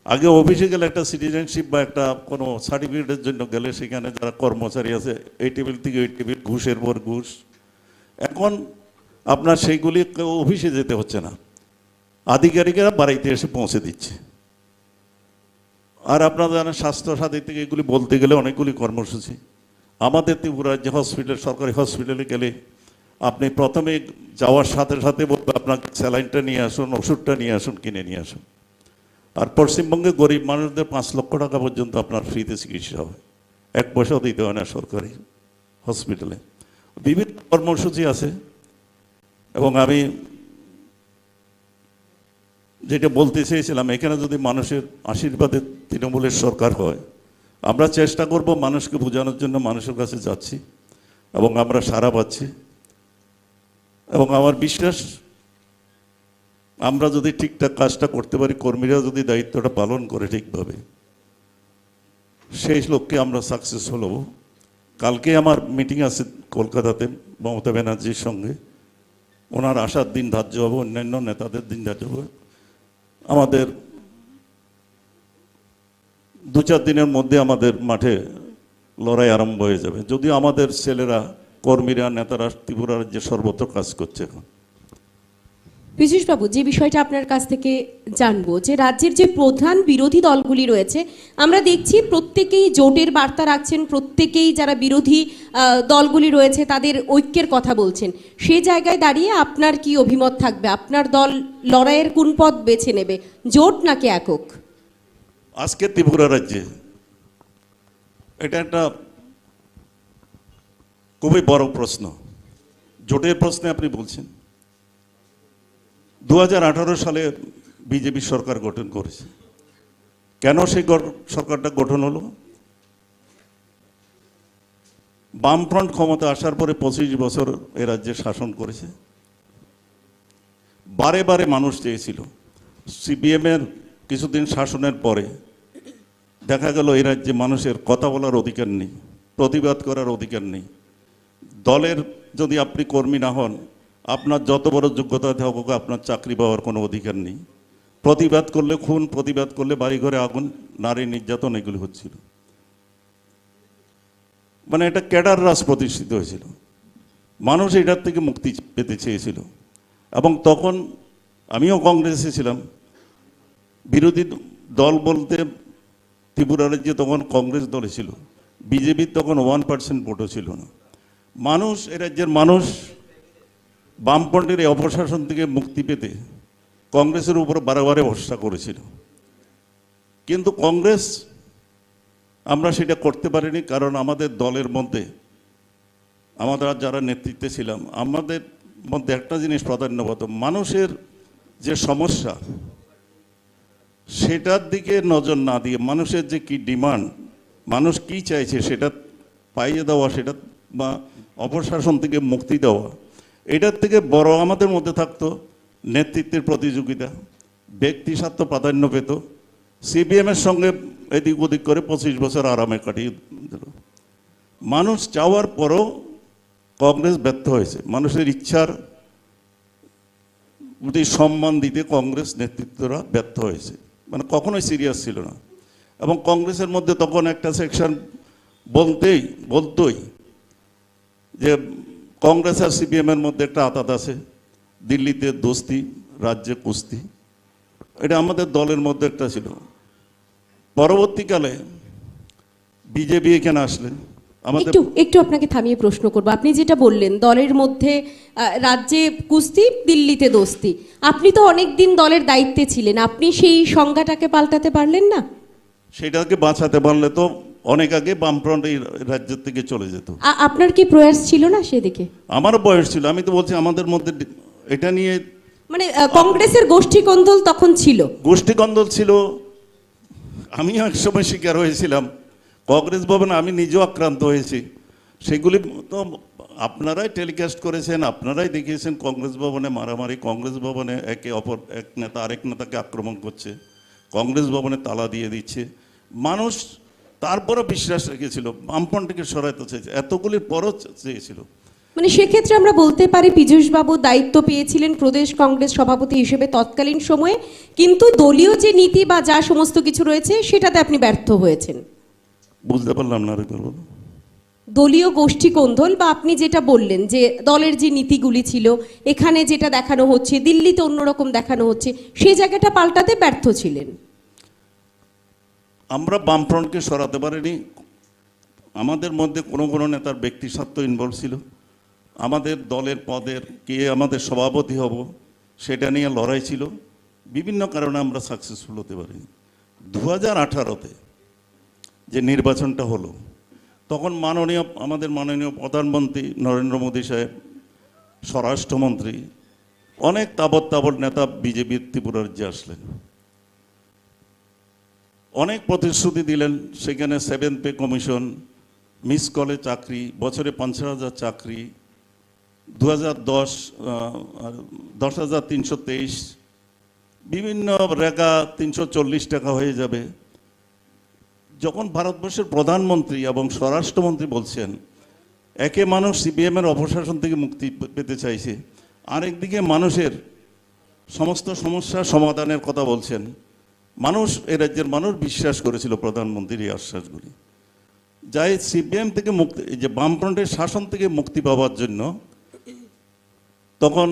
[SPEAKER 12] আগে অফিসে গেলে একটা সিটিজেনশিপ বা একটা কোনো সার্টিফিকেটের জন্য গেলে সেখানে যারা কর্মচারী আছে এই টেবিল থেকে ওই টেবিল, ঘুষের পর ঘুষ। এখন আপনার সেইগুলি কেউ অফিসে যেতে হচ্ছে না, আধিকারিকেরা বাড়িতে এসে পৌঁছে দিচ্ছে। আর আপনারা জানেন স্বাস্থ্যসাথী থেকে এগুলি বলতে গেলে অনেকগুলি কর্মসূচি। আমাদের ত্রিপুরার যে হসপিটাল, সরকারি হসপিটালে গেলে আপনি প্রথমে যাওয়ার সাথে সাথে বলবে আপনাকে স্যালাইনটা নিয়ে আসুন, ওষুধটা নিয়ে আসুন, কিনে নিয়ে আসুন। আর পশ্চিমবঙ্গে গরিব মানুষদের 5 লক্ষ টাকা পর্যন্ত আপনার ফ্রিতে চিকিৎসা হয়, 1 পয়সাও দিতে হয় না সরকারি হসপিটালে। বিভিন্ন কর্মসূচি আছে। এবং আমি যেটা বলতে চেয়েছিলাম, এখানে যদি মানুষের আশীর্বাদে তৃণমূলের সরকার হয়, আমরা চেষ্টা করব মানুষকে বোঝানোর জন্য, মানুষের কাছে যাচ্ছি এবং আমরা সাড়া পাচ্ছি। এবং আমার বিশ্বাস আমরা যদি ঠিকঠাক কাজটা করতে পারি, কর্মীরা যদি দায়িত্বটা পালন করে ঠিকভাবে, সেই লক্ষ্যে আমরা সাকসেসফুল হব। কালকে আমার মিটিং আছে কলকাতাতে মমতা ব্যানার্জির সঙ্গে, ওনার আসার দিন ধার্য হবে, অন্যান্য নেতাদের দিন ধার্য হবে। আমাদের 2-4 দিনের মধ্যে আমাদের মাঠে লড়াই আরম্ভ হয়ে যাবে, যদিও আমাদের ছেলেরা, কর্মীরা, নেতারা ত্রিপুরার যে সর্বত্র কাজ করছে এখন।
[SPEAKER 10] পীযূষবাবু, যে বিষয়টা আপনার কাছ থেকে জানবো, যে রাজ্যের যে প্রধান বিরোধী দলগুলি রয়েছে, আমরা দেখছি প্রত্যেকেই জোটের বার্তা রাখছেন, প্রত্যেকেই যারা বিরোধী দলগুলি রয়েছে তাদের ঐক্যের কথা বলছেন। সে জায়গায় দাঁড়িয়ে আপনার কি অভিমত থাকবে? আপনার দল লড়াইয়ের কোন পথ বেছে নেবে, জোট নাকি একক?
[SPEAKER 12] আজকে ত্রিপুরা রাজ্যে এটা একটা খুবই বড় প্রশ্ন। জোটের প্রশ্নে আপনি বলছেন 2018 সালে বিজেপি সরকার গঠন করেছে। কেন সেই সরকারটা গঠন হলো? বামফ্রন্ট ক্ষমতা আসার পরে 25 বছর এ রাজ্যে শাসন করেছে। বারে বারে মানুষ চেয়েছিল। সিপিএমের কিছুদিন শাসনের পরে দেখা গেল এই রাজ্যে মানুষের কথা বলার অধিকার নেই, প্রতিবাদ করার অধিকার নেই। দলের যদি আপনি কর্মী না হন, আপনার যত বড় যোগ্যতা থাকুক, আপনার চাকরি পাওয়ার কোনো অধিকার নেই। প্রতিবাদ করলে খুন, প্রতিবাদ করলে বাড়িঘরে আগুন, নারী নির্যাতন, এগুলি হচ্ছিল। মানে এটা ক্যাডার রাজ প্রতিষ্ঠিত হয়েছিল। মানুষ এটার থেকে মুক্তি পেতে চেয়েছিল। এবং তখন আমিও কংগ্রেসে ছিলাম। বিরোধী দল বলতে ত্রিপুরা রাজ্যে তখন কংগ্রেস দলে ছিল, বিজেপির তখন 1% ভোটও ছিল না। মানুষ, এ রাজ্যের মানুষ বামপন্থীর এই অপশাসন থেকে মুক্তি পেতে কংগ্রেসের উপর বারে ভরসা করেছিল। কিন্তু কংগ্রেস, আমরা সেটা করতে পারিনি, কারণ আমাদের দলের মধ্যে, আমরা যারা নেতৃত্বে ছিলাম, আমাদের মধ্যে একটা জিনিস প্রাধান্য পেত, মানুষের যে সমস্যা সেটার দিকে নজর না দিয়ে মানুষের যে কি ডিমান্ড, মানুষ কি চাইছে সেটা পাইয়ে দেওয়া, সেটা বা অপশাসন থেকে মুক্তি দেওয়া, এটার থেকে বড় আমাদের মধ্যে থাকতো নেতৃত্বের প্রতিযোগিতা, ব্যক্তি স্বার্থ প্রাধান্য পেত। সিপিএমের সঙ্গে এদিক ওদিক করে 25 বছর আরামে কাটিয়ে দিল। মানুষ চাওয়ার পরও কংগ্রেস ব্যর্থ হয়েছে। মানুষের ইচ্ছার প্রতি সম্মান দিতে কংগ্রেস নেতৃত্বরা ব্যর্থ হয়েছে, মানে কখনোই সিরিয়াস ছিল না। এবং কংগ্রেসের মধ্যে তখন একটা সেকশন বলতোই যে কংগ্রেস আর সিপিএমের মধ্যে একটা আতাত আছে, দিল্লিতে দোস্তি, রাজ্যে কুস্তি। এটা আমাদের দলের মধ্যে একটা ছিল। পরবর্তীকালে বিজেপি এখানে আসলেন। আমাদের
[SPEAKER 10] একটু আপনাকে থামিয়ে প্রশ্ন করবো, আপনি যেটা বললেন দলের মধ্যে রাজ্যে কুস্তি, দিল্লিতে দোস্তি, আপনি তো অনেক দিন দলের দায়িত্বে ছিলেন, আপনি সেই সংজ্ঞাটাকে পাল্টাতে পারলেন না?
[SPEAKER 12] সেটাকে বাঁচাতে পারলে তো অনেক আগে বামফ্রন্ট এই রাজ্যের থেকে চলে যেত।
[SPEAKER 10] আপনার কি প্রয়াস ছিল না সেদিকে?
[SPEAKER 12] আমারও বয়স ছিল। আমি তো বলছি আমাদের মধ্যে এটা নিয়ে,
[SPEAKER 10] মানে কংগ্রেসের গোষ্ঠীকন্দল তখন ছিল,
[SPEAKER 12] গোষ্ঠীকন্দল ছিল। আমিও এক সময় শিকার হয়েছিলাম কংগ্রেস ভবনে, আমি নিজেও আক্রান্ত হয়েছি। সেগুলি তো আপনারাই টেলিকাস্ট করেছেন, আপনারাই দেখিয়েছেন। কংগ্রেস ভবনে মারামারি, কংগ্রেস ভবনে একে অপর, এক নেতা আরেক নেতাকে আক্রমণ করছে, কংগ্রেস ভবনে তালা দিয়ে দিচ্ছে। মানুষ তারপরও বিশ্বাস রেখেছিল, বামপন্থীকে সরাইতে চেয়েছে, এতগুলির পরও চেয়েছিল।
[SPEAKER 10] মানে সেক্ষেত্রে আমরা বলতে পারি পীযূষবাবু দায়িত্ব পেয়েছিলেন প্রদেশ কংগ্রেস সভাপতি হিসেবে তৎকালীন সময়ে, কিন্তু দলীয় যে নীতি বা যা সমস্ত কিছু রয়েছে সেটাতে আপনি ব্যর্থ হয়েছেন।
[SPEAKER 12] বুঝতে পারলাম না, আরেকবার বলুন।
[SPEAKER 10] দলীয় গোষ্ঠী কোন্দল বা আপনি যেটা বললেন যে দলের যে নীতিগুলি ছিল, এখানে যেটা দেখানো হচ্ছে, দিল্লিতে অন্যরকম দেখানো হচ্ছে, সেই জায়গাটা পাল্টাতে ব্যর্থ ছিলেন।
[SPEAKER 12] আমরা বামফ্রন্টকে সরাতে পারিনি। আমাদের মধ্যে কোনো নেতার ব্যক্তি স্বার্থ ইনভলভ ছিল। আমাদের দলের পদের কে আমাদের সভাপতি হব সেটা নিয়ে লড়াই ছিল। বিভিন্ন কারণে আমরা সাকসেসফুল হতে পারিনি। 2018-তে যে নির্বাচনটা হলো, তখন আমাদের মাননীয় প্রধানমন্ত্রী নরেন্দ্র মোদী সাহেব, স্বরাষ্ট্রমন্ত্রী, অনেক তাবৎ নেতা বিজেপির ত্রিপুরা রাজ্যে আসলেন। অনেক প্রতিশ্রুতি দিলেন। সেখানে 7th পে কমিশন, মিস কলে চাকরি, বছরে 50,000 চাকরি, 10,323, বিভিন্ন রেগা 340 টাকা হয়ে যাবে। যখন ভারতবর্ষের প্রধানমন্ত্রী এবং স্বরাষ্ট্রমন্ত্রী বলছেন, একে মানুষ সিপিএমের অপশাসন থেকে মুক্তি পেতে চাইছে, আরেকদিকে মানুষের সমস্ত সমস্যা সমাধানের কথা বলছেন, মানুষ, এ রাজ্যের মানুষ বিশ্বাস করেছিল প্রধানমন্ত্রীর এই আশ্বাসগুলি। যাই সিপিএম থেকে মুক্তি, যে বামফ্রন্টের শাসন থেকে মুক্তি পাওয়ার জন্য তখন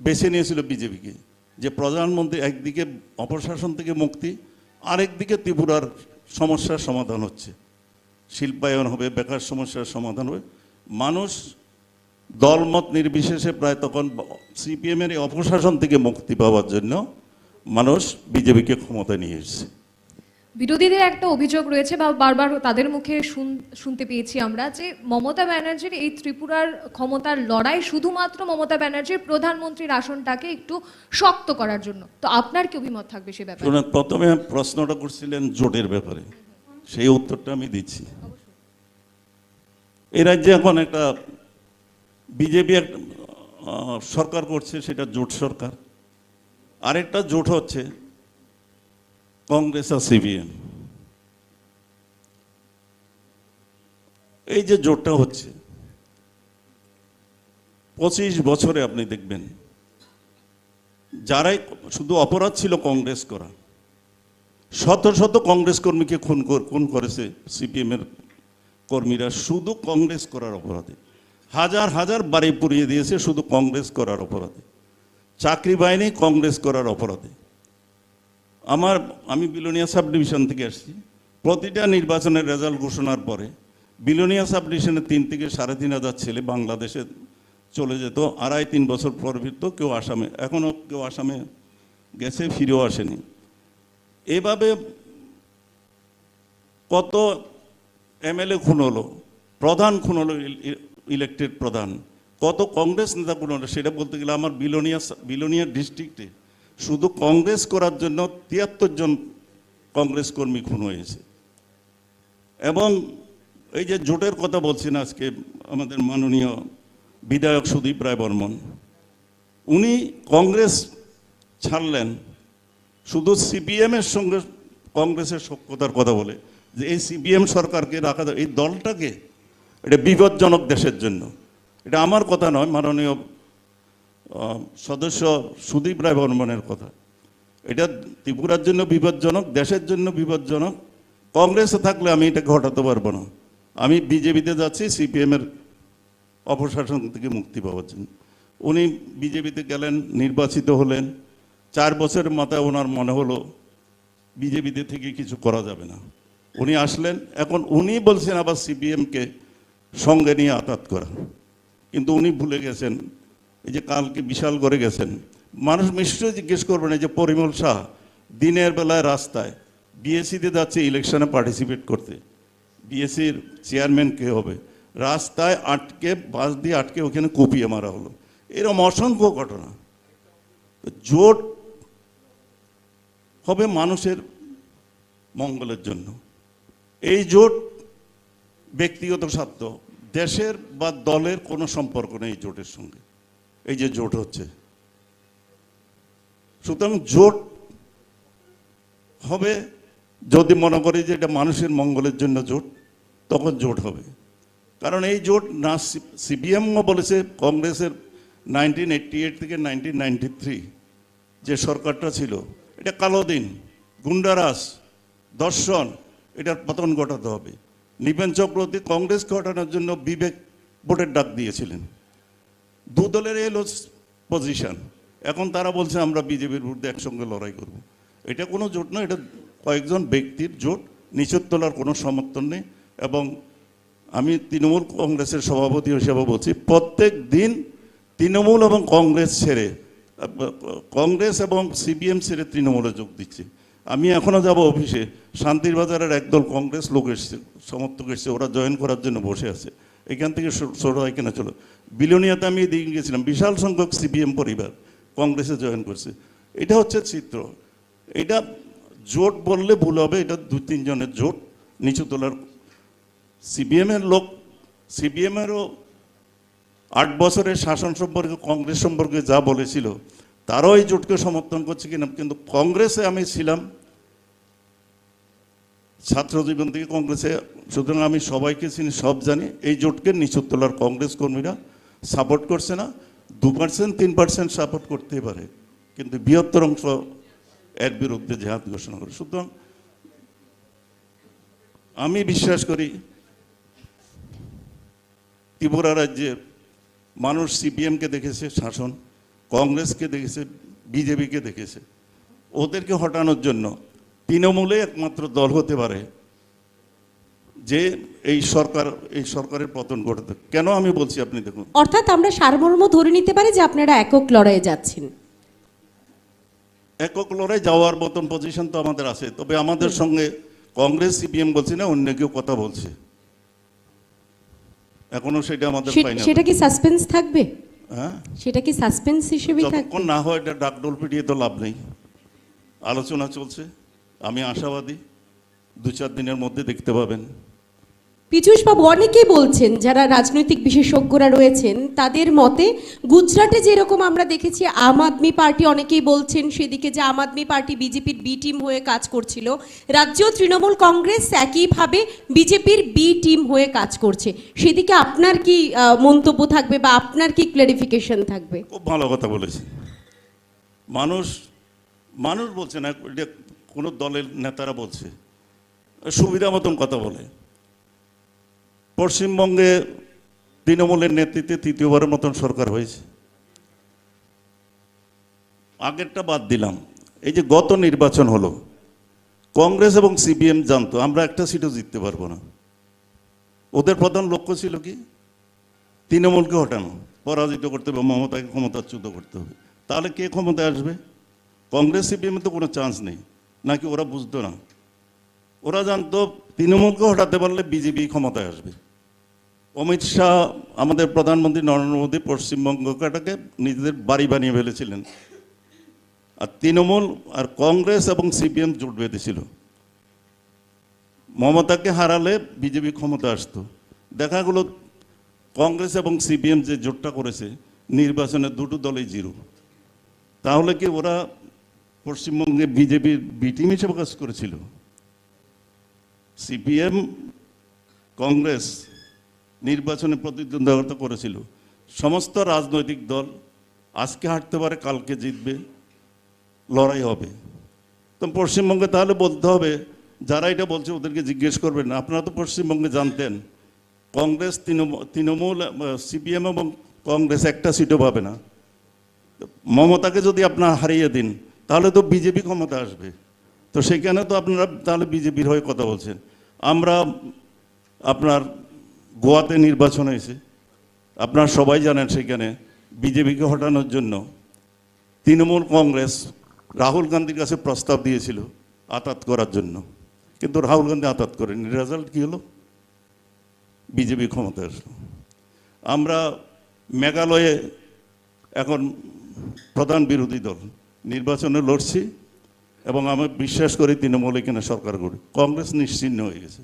[SPEAKER 12] বেছে নিয়েছিল বিজেপিকে, যে প্রধানমন্ত্রী একদিকে অপশাসন থেকে মুক্তি, আরেকদিকে ত্রিপুরার সমস্যার সমাধান হচ্ছে, শিল্পায়ন হবে, বেকার সমস্যার সমাধান হবে। মানুষ দলমত নির্বিশেষে প্রায় তখন সিপিএমের এই অপশাসন থেকে মুক্তি পাওয়ার জন্য মানুষ বিজেপিকে ক্ষমতায় নিয়ে এসেছে।
[SPEAKER 11] বিরোধীদের একটা অভিযোগ রয়েছে বা বারবার তাদের মুখে শুনতে পেয়েছি আমরা যে মমতা ব্যানার্জির এই ত্রিপুরার ক্ষমতার লড়াই শুধুমাত্র মমতা ব্যানার্জির প্রধানমন্ত্রীর আসনটাকে একটু শক্ত করার জন্য। তো আপনার কি অভিমত থাকবে সে ব্যাপারে?
[SPEAKER 12] শুনুন, প্রথমে প্রশ্নটা করছিলেন জোটের ব্যাপারে, সেই উত্তরটা আমি দিচ্ছি। এই রাজ্যে এখন একটা বিজেপি একটা সরকার করছে, সেটা জোট সরকার। আরেকটা জোট হচ্ছে কংগ্রেস আর সিপিএম। এই যে জোটটা হচ্ছে 25 বছরে আপনি দেখবেন যারাই শুধু অপরাধ ছিল কংগ্রেস করা, শত শত কংগ্রেস কর্মীকে খুন করেছে সিপিএমের কর্মীরা শুধু কংগ্রেস করার অপরাধে। হাজার হাজার বাড়ি পুড়িয়ে দিয়েছে শুধু কংগ্রেস করার অপরাধে, চাকরি বাহিনী কংগ্রেস করার অপরাধে। আমি বিলোনিয়া সাব ডিভিশন থেকে আসছি। প্রতিটা নির্বাচনের রেজাল্ট ঘোষণার পরে বিলোনিয়া সাব ডিভিশনে 3 থেকে 3,500 ছেলে বাংলাদেশে চলে যেত, 2.5-3 বছর পর ফিরত। কেউ আসামে, এখনও কেউ আসামে গেছে, ফিরেও আসেনি। এভাবে কত এমএলএ খুন হলো, প্রধান খুন হলো, ইলেক্টেড প্রধান, কত কংগ্রেস নেতা খুন হলো। সেটা বলতে গেলে আমার বিলোনিয়া ডিস্ট্রিক্টে শুধু কংগ্রেস করার জন্য 73 জন কংগ্রেস কর্মী খুন হয়েছে। এবং এই যে জোটের কথা বলছেন আজকে আমাদের মাননীয় বিধায়ক সুদীপ রায় বর্মন, উনি কংগ্রেস ছাড়লেন শুধু সিপিএমের সঙ্গে কংগ্রেসের সখ্যতার কথা বলে, যে এই সিপিএম সরকারকে রাখা, এই দলটাকে এটা বিপজ্জনক দেশের জন্য। এটা আমার কথা নয়, মাননীয় সদস্য সুদীপ রায় বর্মনের কথা। এটা ত্রিপুরার জন্য বিপজ্জনক, দেশের জন্য বিপজ্জনক। কংগ্রেসে থাকলে আমি এটা ঘটাতে পারবো না। আমি বিজেপিতে যাচ্ছি সিপিএমের অপশাসন থেকে মুক্তি পাওয়ার জন্য। উনি বিজেপিতে গেলেন, নির্বাচিত হলেন। 4 বছরের মাথায় ওনার মনে হলো বিজেপিতে থেকে কিছু করা যাবে না, উনি আসলেন। এখন উনি বলছেন আবার সিপিএমকে সঙ্গে নিয়ে আঘাত করা, কিন্তু উনি ভুলে গেছেন এই যে কালকে বিশাল করে গেছেন। মানুষ নিশ্চয়ই জিজ্ঞেস করবেন এই যে পরিমল শাহ দিনের বেলায় রাস্তায় বিএসসিতে যাচ্ছে ইলেকশনে পার্টিসিপেট করতে, বিএসসির চেয়ারম্যান কে হবে, রাস্তায় আটকে, বাস দিয়ে আটকে ওখানে কুপিয়ে মারা হলো। এরকম অসংখ্য ঘটনা। জোট হবে মানুষের মঙ্গলের জন্য। এই জোট ব্যক্তিগত স্বার্থ, দেশের বা দলের কোনো সম্পর্ক নেই জোটের সঙ্গে। এই যে জোট হচ্ছে, সুতরাং জোট হবে যদি মনে করি যে এটা মানুষের মঙ্গলের জন্য জোট, তখন জোট হবে। কারণ এই জোট না সিপিএমও বলেছে, কংগ্রেসের 1988 থেকে 1993 যে সরকারটা ছিল, এটা কালো দিন, গুন্ডারাজ, দর্শন, এটার পতন ঘটাতে হবে। নৃপেন চক্রবর্তী কংগ্রেস ঘটানোর জন্য বিবেক ভোটের ডাক দিয়েছিলেন। দু দলের এলো পজিশন, এখন তারা বলছে আমরা বিজেপির বিরুদ্ধে একসঙ্গে লড়াই করব। এটা কোনো জোট নয়, এটা কয়েকজন ব্যক্তির জোট, নিচের তলার কোনো সমর্থন নেই। এবং আমি তৃণমূল কংগ্রেসের সভাপতি হিসেবে বলছি, প্রত্যেক দিন তৃণমূল এবং কংগ্রেস ছেড়ে, কংগ্রেস এবং সিপিএম ছেড়ে তৃণমূলে যোগ দিচ্ছি। আমি এখনও যাব অফিসে, শান্তির বাজারের একদল কংগ্রেস লোক এসছে, সমর্থক এসছে, ওরা জয়েন করার জন্য বসে আছে। এখান থেকে ছোট হয় কিনা চলো। বিলোনিয়াতে আমি এদিকে গেছিলাম, বিশাল সংখ্যক সিপিএম পরিবার কংগ্রেসে জয়েন করছে। এটা হচ্ছে চিত্র। এটা জোট বললে ভুল হবে, এটা 2-3 জনের জোট, নিচু তলার সিপিএমের লোক। সিপিএমেরও 8 বছরের শাসন সম্পর্কে, কংগ্রেস সম্পর্কে যা বলেছিল, তারাও এই জোটকে সমর্থন করছে কিনা। কিন্তু কংগ্রেসে আমি ছিলাম ছাত্র জীবন থেকে কংগ্রেসে, সুতরাং আমি সবাইকে চিনি, সব জানি। এই জোটকে নিচুর তলার কংগ্রেস কর্মীরা সাপোর্ট করছে না, 2%, 3% সাপোর্ট করতে পারে, কিন্তু বৃহত্তর অংশ এর বিরুদ্ধে জেহাদ ঘোষণা করে। সুতরাং আমি বিশ্বাস করি ত্রিপুরা রাজ্যের মানুষ সিপিএমকে দেখেছে শাসন, কংগ্রেসকে দেখেছে, বিজেপিকে দেখেছে। ওদেরকে হটানোর জন্য তৃণমূলে একমাত্র দল হতে পারে যে এই সরকারের পতন ঘটাতে। কেন আমি বলছি আপনি দেখুন,
[SPEAKER 10] অর্থাৎ আমরা সারমর্ম ধরে নিতে পারি যে আপনারা একক লড়াইয়ে যাচ্ছেন।
[SPEAKER 12] একক লড়াই যাওয়ার মতন পজিশন তো আমাদের আছে, তবে আমাদের সঙ্গে কংগ্রেস সিপিএম বলছি না, অন্য কেউ কথা বলছে, এখনো সেটা আমাদের ফাইনাল।
[SPEAKER 10] সেটা কি সাসপেন্স থাকবে?
[SPEAKER 12] হ্যাঁ,
[SPEAKER 10] সেটা কি সাসপেন্স হিসেবেই থাকবে?
[SPEAKER 12] যতক্ষণ না হয় এটা ডাকডোল পিটিয়ে তো লাভ নেই। আলোচনা চলছে, আমি আশাবাদী 2-4 দিনের মধ্যে দেখতে পাবেন।
[SPEAKER 10] পীযূষবাবু, অনেকেই বলছেন, যারা রাজনৈতিক বিশেষজ্ঞরা রয়েছেন তাদের মতে গুজরাটে যেরকম আমরা দেখেছি আম আদমি পার্টি, অনেকেই বলছেন সেদিকে যে আম আদমি পার্টি বিজেপির বি টিম হয়ে কাজ করছিল, রাজ্য তৃণমূল কংগ্রেস একইভাবে বিজেপির বি টিম হয়ে কাজ করছে। সেদিকে আপনার কি মন্তব্য থাকবে বা আপনার কি ক্লারিফিকেশন থাকবে?
[SPEAKER 12] খুব ভালো কথা বলেছে। মানুষ বলছে না, এটা কোনো দলের নেতারা বলছে, সুবিধা মতন কথা বলে। পশ্চিমবঙ্গে তৃণমূলের নেতৃত্বে 3য়বারের মতন সরকার হয়েছে। আগেরটা বাদ দিলাম, এই যে গত নির্বাচন হলো, কংগ্রেস এবং সিপিএম জানতো আমরা একটা সিটও জিততে পারবো না। ওদের প্রধান লক্ষ্য ছিল কি? তৃণমূলকে হটানো, পরাজিত করতে হবে, মমতাকে ক্ষমতাচ্যুত করতে হবে। তাহলে কে ক্ষমতায় আসবে? কংগ্রেস সিপিএমের তো কোনো চান্স নেই। নাকি ওরা বুঝতো না? ওরা জানতো তৃণমূলকে হটাতে পারলে বিজেপি ক্ষমতায় আসবে। অমিত শাহ, আমাদের প্রধানমন্ত্রী নরেন্দ্র মোদী পশ্চিমবঙ্গটাকে নিজেদের বাড়ি বানিয়ে ফেলেছিলেন, আর তৃণমূল আর কংগ্রেস এবং সিপিএম জোট বেঁধেছিল। মমতাকে হারালে বিজেপি ক্ষমতা আসতো। দেখা গেল কংগ্রেস এবং সিপিএম যে জোটটা করেছে, নির্বাচনে দুটো দলই 0। তাহলে কি ওরা পশ্চিমবঙ্গে বিজেপির বি টিম হিসেবে কাজ করেছিল? সিপিএম কংগ্রেস নির্বাচনে প্রতিদ্বন্দ্বিতা করেছিল। সমস্ত রাজনৈতিক দল আজকে হাঁটতে পারে, কালকে জিতবে, লড়াই হবে। তো পশ্চিমবঙ্গে তাহলে বলতে হবে, যারা এটা বলছে ওদেরকে জিজ্ঞেস করবেন, আপনারা তো পশ্চিমবঙ্গে জানতেন কংগ্রেস, তৃণমূল, সিপিএম এবং কংগ্রেস একটা সিটও পাবে না। মমতাকে যদি আপনারা হারিয়ে দিন তাহলে তো বিজেপি ক্ষমতা আসবে। তো সেখানে তো আপনারা তাহলে বিজেপির হয়ে কথা বলছেন। আমরা আপনার গোয়াতে নির্বাচন হয়েছে, আপনারা সবাই জানেন, সেখানে বিজেপিকে হটানোর জন্য তৃণমূল কংগ্রেস রাহুল গান্ধীর কাছে প্রস্তাব দিয়েছিল আতাত করার জন্য, কিন্তু রাহুল গান্ধী আতাত করেনি। রেজাল্ট কী হলো? বিজেপি ক্ষমতায় আসলো। আমরা মেঘালয়ে এখন প্রধান বিরোধী দল নির্বাচনে লড়ছি এবং আমি বিশ্বাস করি তৃণমূল এখানে সরকার গড়ে। কংগ্রেস নিশ্চিহ্ন হয়ে গেছে।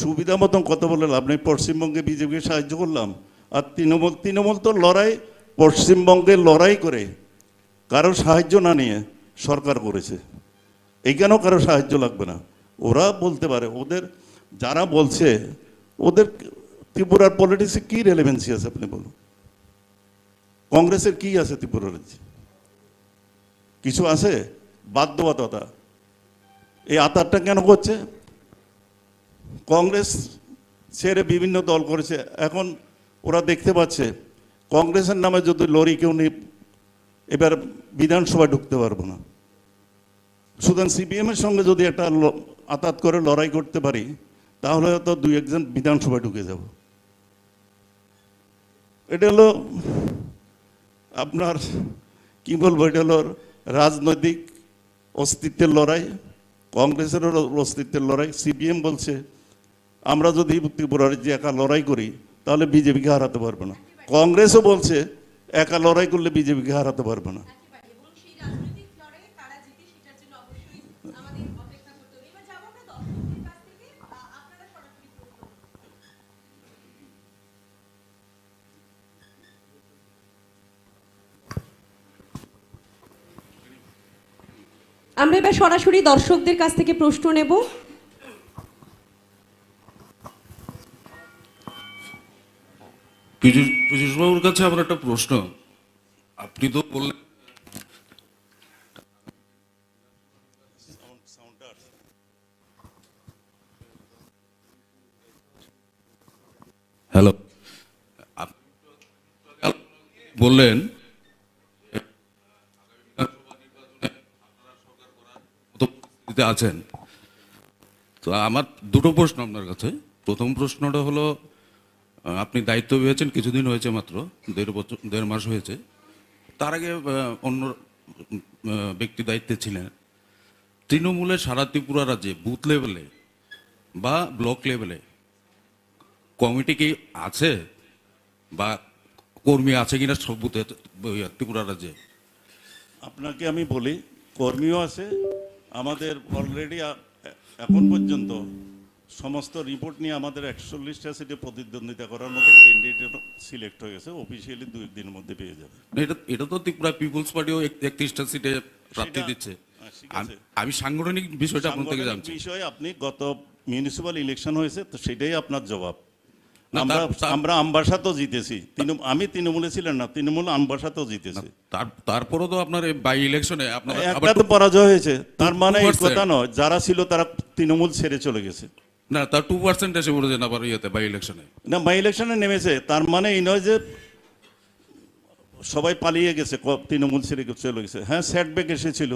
[SPEAKER 12] সুবিধা মতন কথা বলে লাভ নেই। পশ্চিমবঙ্গে বিজেপিকে সাহায্য করলাম, আর তৃণমূল তো পশ্চিমবঙ্গে লড়াই করে কারো সাহায্য না নিয়ে সরকার করেছে। এইখানেও কারো সাহায্য লাগবে না। ওরা বলতে পারে, ওদের যারা বলছে ওদের ত্রিপুরার পলিটিক্সে কী রেলেভেন্সি আছে আপনি বলুন? কংগ্রেসের কি আছে ত্রিপুরা রাজ্যে? কিছু আছে? বাধ্যবাধকতা। এই আতারটা কেন করছে? কংগ্রেস ছেড়ে বিভিন্ন দল করেছে। এখন ওরা দেখতে পাচ্ছে কংগ্রেসের নামে যদি লড়ি কেউ নেই, এবার বিধানসভায় ঢুকতে পারবো না। সুতরাং সিপিএমের সঙ্গে যদি একটা আতাত করে লড়াই করতে পারি, তাহলে হয়তো 2-1 জন বিধানসভায় ঢুকে যাব। এটা হলো আপনার কি বলবো, এটা হলো রাজনৈতিক অস্তিত্বের লড়াই, কংগ্রেসেরও অস্তিত্বের লড়াই। সিপিএম বলছে আমরা যদি ত্রিপুরার যে একা লড়াই করি তাহলে বিজেপিকে হারাতে পারবে না। কংগ্রেসও বলছে একা লড়াই করলে বিজেপিকে হারাতে পারবে না।
[SPEAKER 10] আমরা এবার সরাসরি দর্শকদের কাছ থেকে প্রশ্ন নেব।
[SPEAKER 13] পীযূষবাবুর কাছে আমার একটা প্রশ্ন। আপনি তো বললেন হ্যালো, বললেন রাজনীতিতে আছেন, তো আমার দুটো প্রশ্ন আপনার কাছে। প্রথম প্রশ্নটা হলো, আপনি দায়িত্ব পেয়েছেন কিছুদিন হয়েছে, মাত্র 1.5 মাস হয়েছে। তার আগে অন্য ব্যক্তি দায়িত্বে ছিলেন। তৃণমূলের সারা ত্রিপুরা রাজ্যে বুথ লেভেলে বা ব্লক লেভেলে কমিটি কি আছে বা কর্মী আছে কিনা সব বুথে ত্রিপুরা রাজ্যে?
[SPEAKER 12] আপনাকে আমি বলি, কর্মীও আছে আমাদের অলরেডি। এখন পর্যন্ত সমস্ত রিপোর্ট নিয়ে আমাদের 41টা সিটে প্রতিদ্বন্দ্বিতা করার মতো ক্যান্ডিডেট সিলেক্ট হয়ে গেছে। অফিসিয়ালি 2 দিনের মধ্যে পেয়ে যাবে।
[SPEAKER 13] এটা তো ত্রিপুরা পিপুলস পার্টিও 31টা সিটে প্রার্থী দিচ্ছে। আমি সাংগঠনিক বিষয়টা আপনার থেকে জানছি।
[SPEAKER 12] বিষয় আপনি গত মিউনিসিপ্যাল ইলেকশন হয়েছে, তো সেটাই আপনার জবাব। আমরা আমবাসাতেও জিতেছি। আমি তৃণমূলে ছিলেন না, তৃণমূল আমবাসাতেও জিতেছি।
[SPEAKER 13] তারপরও তো আপনার বাই ইলেকশনে আপনার
[SPEAKER 12] একটা তো পরাজয় হয়েছে, তার মানে এই কথা নয় যারা ছিল তারা তৃণমূল ছেড়ে চলে গেছে।
[SPEAKER 13] না, তার 2% এসে পড়েছে না ইয়েতে বাই ইলেকশনে।
[SPEAKER 12] না, বাই ইলেকশনে নেমেছে, তার মানে এই নয় যে সবাই পালিয়ে গেছে, তৃণমূল ছেড়ে চলে গেছে। হ্যাঁ, সেটব্যাক এসেছিল,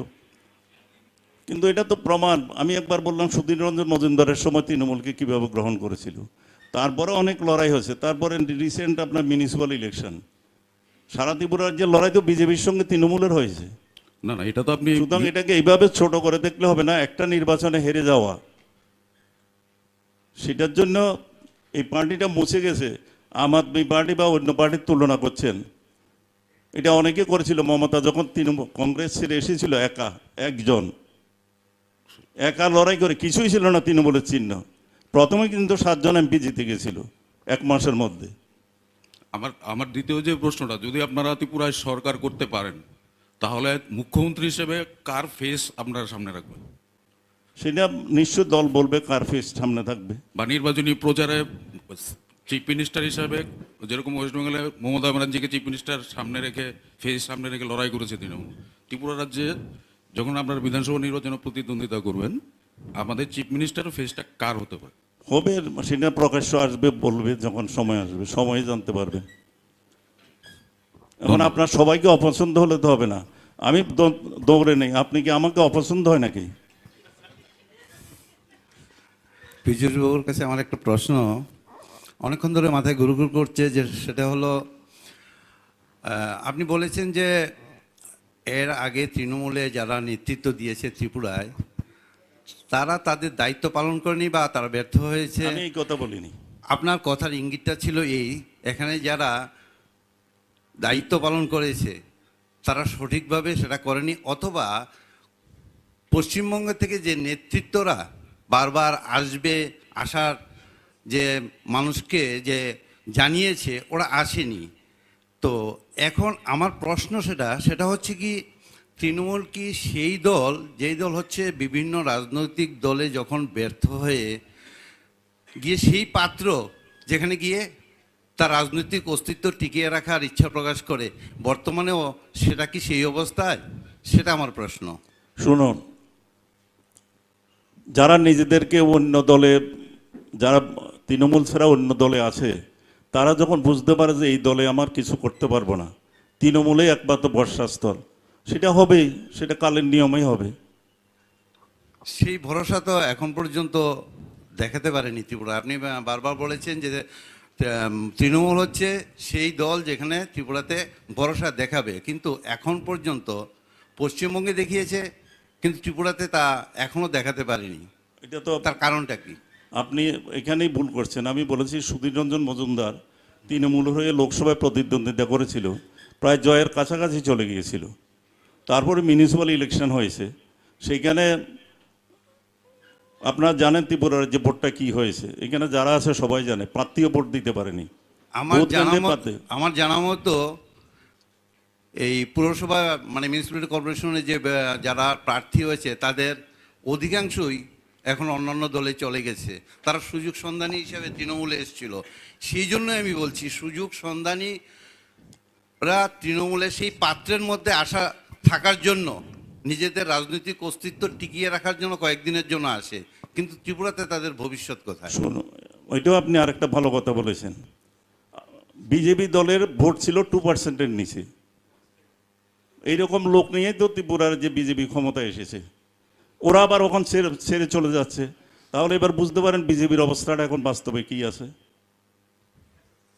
[SPEAKER 12] কিন্তু এটা তো প্রমাণ। আমি একবার বললাম সুধীর রঞ্জন মজুমদারের সময় তৃণমূলকে কিভাবে গ্রহণ করেছিল, তারপরে অনেক লড়াই হয়েছে। তারপরে রিসেন্ট আপনার মিউনিসিপ্যাল ইলেকশন, সারা ত্রিপুরার যে লড়াই তো বিজেপির সঙ্গে তৃণমূলের হয়েছে।
[SPEAKER 13] না, এটা তো আপনি,
[SPEAKER 12] সুতরাং এটাকে এইভাবে ছোট করে দেখলে হবে না। একটা নির্বাচনে হেরে যাওয়া, সেটার জন্য এই পার্টিটা মুছে গেছে। আম আদমি পার্টি বা অন্য পার্টির তুলনা করছেন, এটা অনেকে করেছিল। মমতা যখন তৃণমূল কংগ্রেস ছেড়ে এসেছিল, একজন একা লড়াই করে, কিছুই ছিল না তৃণমূলের চিহ্ন। প্রথমে কিন্তু 7 জন এমপি জিতে গেছিল 1 মাসের মধ্যে।
[SPEAKER 13] আমার দ্বিতীয় যে প্রশ্নটা, যদি আপনারা ত্রিপুরায় সরকার করতে পারেন, তাহলে মুখ্যমন্ত্রী হিসেবে কার ফেস আপনারা সামনে রাখবেন?
[SPEAKER 12] সেটা নিশ্চয় দল বলবে কার ফেস সামনে থাকবে।
[SPEAKER 13] বা নির্বাচনী প্রচারে চিফ মিনিস্টার হিসাবে, যেরকম ওয়েস্ট বেঙ্গলে মমতা ব্যানার্জিকে চিফ মিনিস্টার সামনে রেখে, ফেস সামনে রেখে লড়াই করেছে তৃণমূল, ত্রিপুরা রাজ্যে যখন আপনারা বিধানসভা নির্বাচনে প্রতিদ্বন্দ্বিতা করবেন, আমাদের চিফ মিনিস্টারের ফেসটা কার হতে পারে?
[SPEAKER 12] হবে, সেটা প্রকাশ্য আসবে, বলবে যখন সময় আসবে, সময় জানতে পারবে। এখন আপনার সবাইকে অপছন্দ হলে তো হবে না। আমি দৌড়ে নেই, আপনি কি আমাকে অপছন্দ হয় নাকি?
[SPEAKER 14] পীযূষবাবুর কাছে আমার একটা প্রশ্ন অনেকক্ষণ ধরে মাথায় ঘুরঘুর করছে, যে সেটা হলো, আপনি বলেছেন যে এর আগে তৃণমূলে যারা নেতৃত্ব দিয়েছে ত্রিপুরায়, তারা তাদের দায়িত্ব পালন করেনি বা তারা ব্যর্থ হয়েছে।
[SPEAKER 12] আমি এই কথা বলিনি।
[SPEAKER 14] আপনার কথার ইঙ্গিতটা ছিল এই, এখানে যারা দায়িত্ব পালন করেছে তারা সঠিকভাবে সেটা করেনি, অথবা পশ্চিমবঙ্গ থেকে যে নেতৃত্বরা বারবার আসার যে মানুষকে যে জানিয়েছে, ওরা আসেনি। তো এখন আমার প্রশ্ন সেটা হচ্ছে কি, তৃণমূল কি সেই দল, যেই দল হচ্ছে বিভিন্ন রাজনৈতিক দলে যখন ব্যর্থ হয়ে গিয়ে সেই পাত্র যেখানে গিয়ে তার রাজনৈতিক অস্তিত্ব টিকিয়ে রাখার ইচ্ছা প্রকাশ করে, বর্তমানেও সেটা কি সেই অবস্থায়? সেটা আমার প্রশ্ন।
[SPEAKER 12] শুনুন, যারা নিজেদেরকে অন্য দলে, যারা তৃণমূল ছাড়া অন্য দলে আছে, তারা যখন বুঝতে পারে যে এই দলে আমার কিছু করতে পারবো না, তৃণমূলে একমাত্র বর্ষাস্থল, সেটা হবেই, সেটা কালের নিয়মেই হবে।
[SPEAKER 14] সেই ভরসা তো এখন পর্যন্ত দেখাতে পারেনি ত্রিপুরা। আপনি বারবার বলেছেন যে তৃণমূল হচ্ছে সেই দল যেখানে ত্রিপুরাতে ভরসা দেখাবে, কিন্তু এখন পর্যন্ত পশ্চিমবঙ্গে দেখিয়েছে, কিন্তু ত্রিপুরাতে তা এখনও দেখাতে পারেনি।
[SPEAKER 12] এটা তো
[SPEAKER 14] তার কারণটা কি?
[SPEAKER 12] আপনি এখানেই ভুল করছেন। আমি বলেছি সুধীর রঞ্জন মজুমদার তৃণমূল হয়ে লোকসভায় প্রতিদ্বন্দ্বিতা করেছিল, প্রায় জয়ের কাছাকাছি চলে গিয়েছিল। তারপরে মিউনিসিপ্যাল ইলেকশন হয়েছে, সেইখানে আপনারা জানেন ত্রিপুরার যে ভোটটা কি হয়েছে। এখানে যারা আছে সবাই জানে, প্রার্থীও ভোট দিতে পারেনি।
[SPEAKER 14] আমার জানা মতো এই পুরসভা মানে মিউনিসিপ্যালিটি কর্পোরেশনে যে যারা প্রার্থী হয়েছে, তাদের অধিকাংশই এখন অন্যান্য দলে চলে গেছে। তারা সুযোগ সন্ধানী হিসাবে তৃণমূলে এসেছিল। সেই জন্য আমি বলছি, সুযোগ সন্ধানীরা তৃণমূলে সেই পাত্রের মধ্যে আসা থাকার জন্য, নিজেদের রাজনৈতিক অস্তিত্ব টিকিয়ে রাখার জন্য কয়েকদিনের জন্য আসে, কিন্তু ত্রিপুরাতে তাদের ভবিষ্যৎ কোথায়?
[SPEAKER 12] শুনুন, ওইটাও আপনি আরেকটা ভালো কথা বলেছেন। বিজেপি দলের ভোট ছিল 2%-এর নিচে। এইরকম লোক নিয়েই তো ত্রিপুরার যে বিজেপি ক্ষমতায় এসেছে। ওরা আবার ওখান ছেড়ে চলে যাচ্ছে। তাহলে এবার বুঝতে পারেন বিজেপির অবস্থাটা এখন বাস্তবে কি আছে।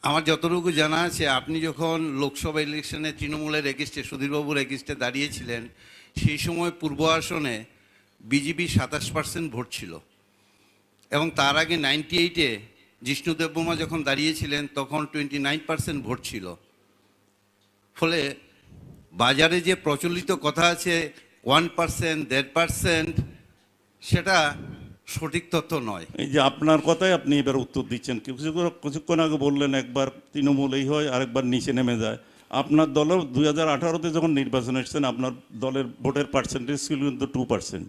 [SPEAKER 14] আমার যতটুকু জানা আছে, আপনি যখন লোকসভা ইলেকশনে তৃণমূলের এগেস্টে সুধীরবাবুর এগেস্টে দাঁড়িয়েছিলেন, সেই সময় পূর্ব আসনে বিজেপি 27% ভোট ছিল, এবং তার আগে 98-এ জিষ্ণু দেববর্মা যখন দাঁড়িয়েছিলেন তখন 29% ভোট ছিল। ফলে বাজারে যে প্রচলিত কথা আছে 1%, 1.5%, সেটা সঠিক তথ্য নয়।
[SPEAKER 12] এই যে আপনার কথাই আপনি এবার উত্তর দিচ্ছেন, কিছুক্ষণ আগে বললেন একবার তৃণমূল এই হয় আরেকবার নিচে নেমে যায়। আপনার দলের 2018-তে যখন নির্বাচন এসেছেন আপনার দলের ভোটের পার্সেন্টেজ ছিল কিন্তু 2%।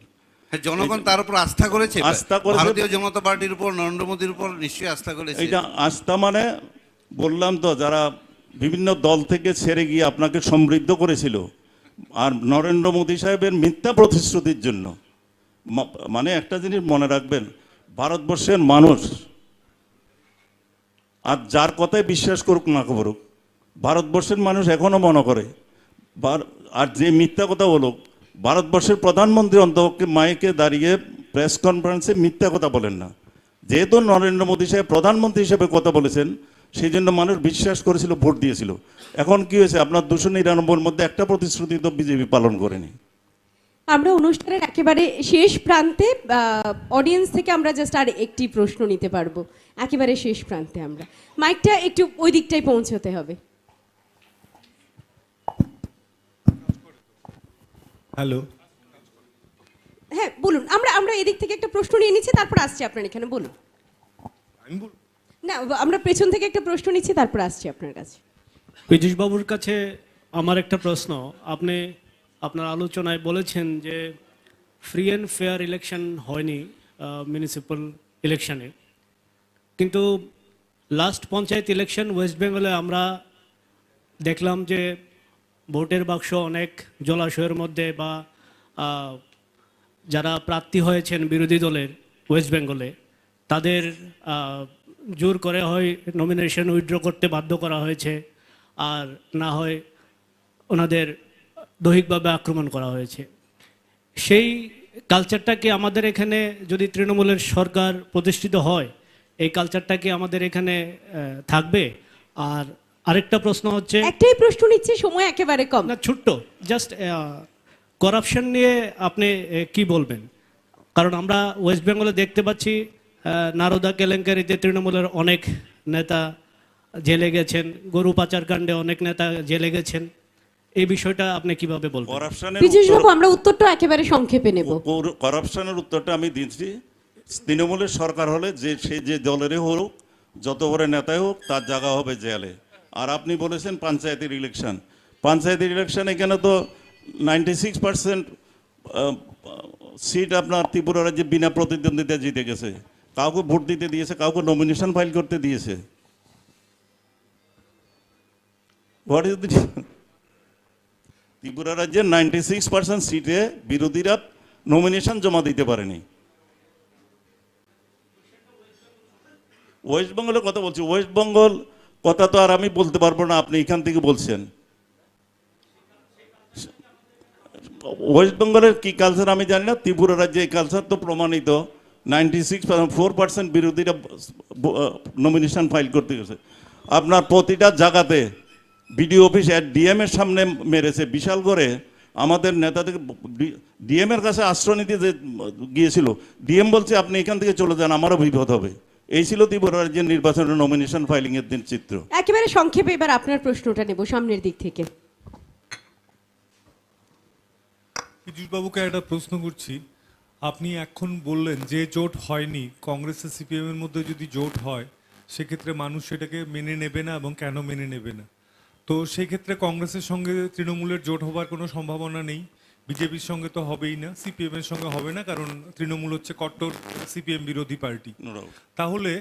[SPEAKER 14] হ্যাঁ, জনগণ তার উপর আস্থা করেছে,
[SPEAKER 12] করেছে।
[SPEAKER 14] ভারতীয় জনতা পার্টির উপর, নরেন্দ্র মোদীর উপর নিশ্চয়ই আস্থা করেছে।
[SPEAKER 12] এইটা আস্থা মানে বললাম তো, যারা বিভিন্ন দল থেকে ছেড়ে গিয়ে আপনাকে সমৃদ্ধ করেছিল, আর নরেন্দ্র মোদী সাহেবের মিথ্যা প্রতিশ্রুতির জন্য। মানে একটা জিনিস মনে রাখবেন, ভারতবর্ষের মানুষ আর যার কথায় বিশ্বাস করুক না করুক, ভারতবর্ষের মানুষ এখনো মনে করে, আর যে মিথ্যা কথা বলুক, ভারতবর্ষের প্রধানমন্ত্রী অন্তপক্ষে মাইকে দাঁড়িয়ে প্রেস কনফারেন্সে মিথ্যা কথা বলেন না। যেহেতু নরেন্দ্র মোদী সাহেব প্রধানমন্ত্রী হিসেবে কথা বলেছেন, সেই জন্য মানুষ বিশ্বাস করেছিল, ভোট দিয়েছিল। এখন কি হয়েছে, আপনার 299-র মধ্যে একটা প্রতিশ্রুতি তো বিজেপি পালন করেনি।
[SPEAKER 10] আমরা অনুষ্ঠানের একেবারে শেষ প্রান্তে, অডিয়েন্স থেকে আমরা জাস্ট আর একটি প্রশ্ন নিতে পারবো। একেবারে শেষ প্রান্তে আমরা মাইকটা একটু ওই দিকটাই পৌঁছতে হবে।
[SPEAKER 15] হ্যালো,
[SPEAKER 10] হ্যাঁ বলুন। আমরা এদিক থেকে একটা প্রশ্ন নিয়ে নিচ্ছি, তারপর আসছি আপনার এখানে, বলুন। না, আমরা পেছন থেকে একটা প্রশ্ন নিচ্ছি, তারপর আসছি আপনার কাছে।
[SPEAKER 15] পীযূষ বাবুর কাছে আমার একটা প্রশ্ন। আপনি আপনার আলোচনায় বলেছেন যে ফ্রি অ্যান্ড ফেয়ার ইলেকশন হয়নি মিউনিসিপ্যাল ইলেকশনে, কিন্তু লাস্ট পঞ্চায়েত ইলেকশন ওয়েস্ট বেঙ্গলে আমরা দেখলাম যে ভোটের বাক্স অনেক জলাশয়ের মধ্যে, বা যারা প্রার্থী হয়েছেন বিরোধী দলের ওয়েস্ট বেঙ্গলে, তাদের জোর করে হয় নমিনেশন উইথড্র করতে বাধ্য করা হয়েছে, আর না হয় ওনাদের দৈহিকভাবে আক্রমণ করা হয়েছে। সেই কালচারটা কি আমাদের এখানে, যদি তৃণমূলের সরকার প্রতিষ্ঠিত হয়, এই কালচারটা কি আমাদের এখানে থাকবে? আর আরেকটা প্রশ্ন হচ্ছে,
[SPEAKER 10] একটাই প্রশ্ন নিচ্ছে, সময় একেবারে কম।
[SPEAKER 15] না, ছোট্ট, জাস্ট করাপশন নিয়ে আপনি কি বলবেন? কারণ আমরা ওয়েস্ট বেঙ্গলে দেখতে পাচ্ছি নারদা কেলেঙ্কারিতে তৃণমূলের অনেক নেতা জেলে গেছেন, গরু পাচার কাণ্ডে অনেক নেতা জেলে গেছেন। এই বিষয়টা আপনি কিভাবে বলবেন?
[SPEAKER 10] পীযূষবাবু, আমরা উত্তরটা একেবারে সংক্ষেপে নেব।
[SPEAKER 12] করাপশনের উত্তরটা আমি দিচ্ছি। তৃণমূলের সরকার হলে সে যে দলেরই হোক, যত বড় নেতাই হোক, তার জায়গা হবে জেলে। আর আপনি বলেছেন পঞ্চায়েতের ইলেকশন, পঞ্চায়েতের ইলেকশন এখানে তো 96% সিট আপনার ত্রিপুরা রাজ্যে বিনা প্রতিদ্বন্দ্বিতা জিতে গেছে। কাউকে ভোট দিতে দিয়েছে, কাউকে নমিনেশন ফাইল করতে দিয়েছে। ত্রিপুরা রাজ্যের 96% সিটে বিরোধীরা নমিনেশন জমা দিতে পারেনি। ওয়েস্ট বেঙ্গলের কথা বলছি, ওয়েস্ট বেঙ্গল কথা তো আর আমি বলতে পারবো না, আপনি এখান থেকে বলছেন। ওয়েস্ট বেঙ্গলের কি কালচার আমি জানি না, ত্রিপুরা রাজ্যে এই কালচার তো প্রমাণিত। 96% বিরোধীরা নমিনেশন ফাইল করতে গেছে। আপনার প্রতিটা জায়গাতে বিডিও অফিস ডিএম এর সামনে মেরেছে, বিশাল করে। আমাদের নেতাদের ডিএম এর কাছে আশ্রয় নিতে গিয়েছিল, ডিএম বলছে আপনি এখান থেকে চলে যান, আমারও বিপদ হবে। এই ছিল ত্রিপুরা রাজ্যের নির্বাচনের নমিনেশন ফাইলিং এর দিন চিত্র।
[SPEAKER 10] একেবারে সংক্ষেপে এবার আপনার প্রশ্নটা নেব সামনের দিক থেকে।
[SPEAKER 16] পীযূষ বাবুকে একটা প্রশ্ন করছি। আপনি এখন বললেন যে জোট হয়নি, কংগ্রেস আর সিপিএম এর মধ্যে যদি জোট হয় সেক্ষেত্রে মানুষ সেটাকে মেনে নেবে না, এবং কেন মেনে নেবে না? তো সেক্ষেত্রে কংগ্রেসের সঙ্গে তৃণমূলের জোট হবার কোনো সম্ভাবনা নেই, বিজেপির সঙ্গে তো হবেই না, সিপিএম এর সঙ্গে হবে না, কারণ তৃণমূল হচ্ছে কট্টর সিপিএম বিরোধী পার্টি। তাহলে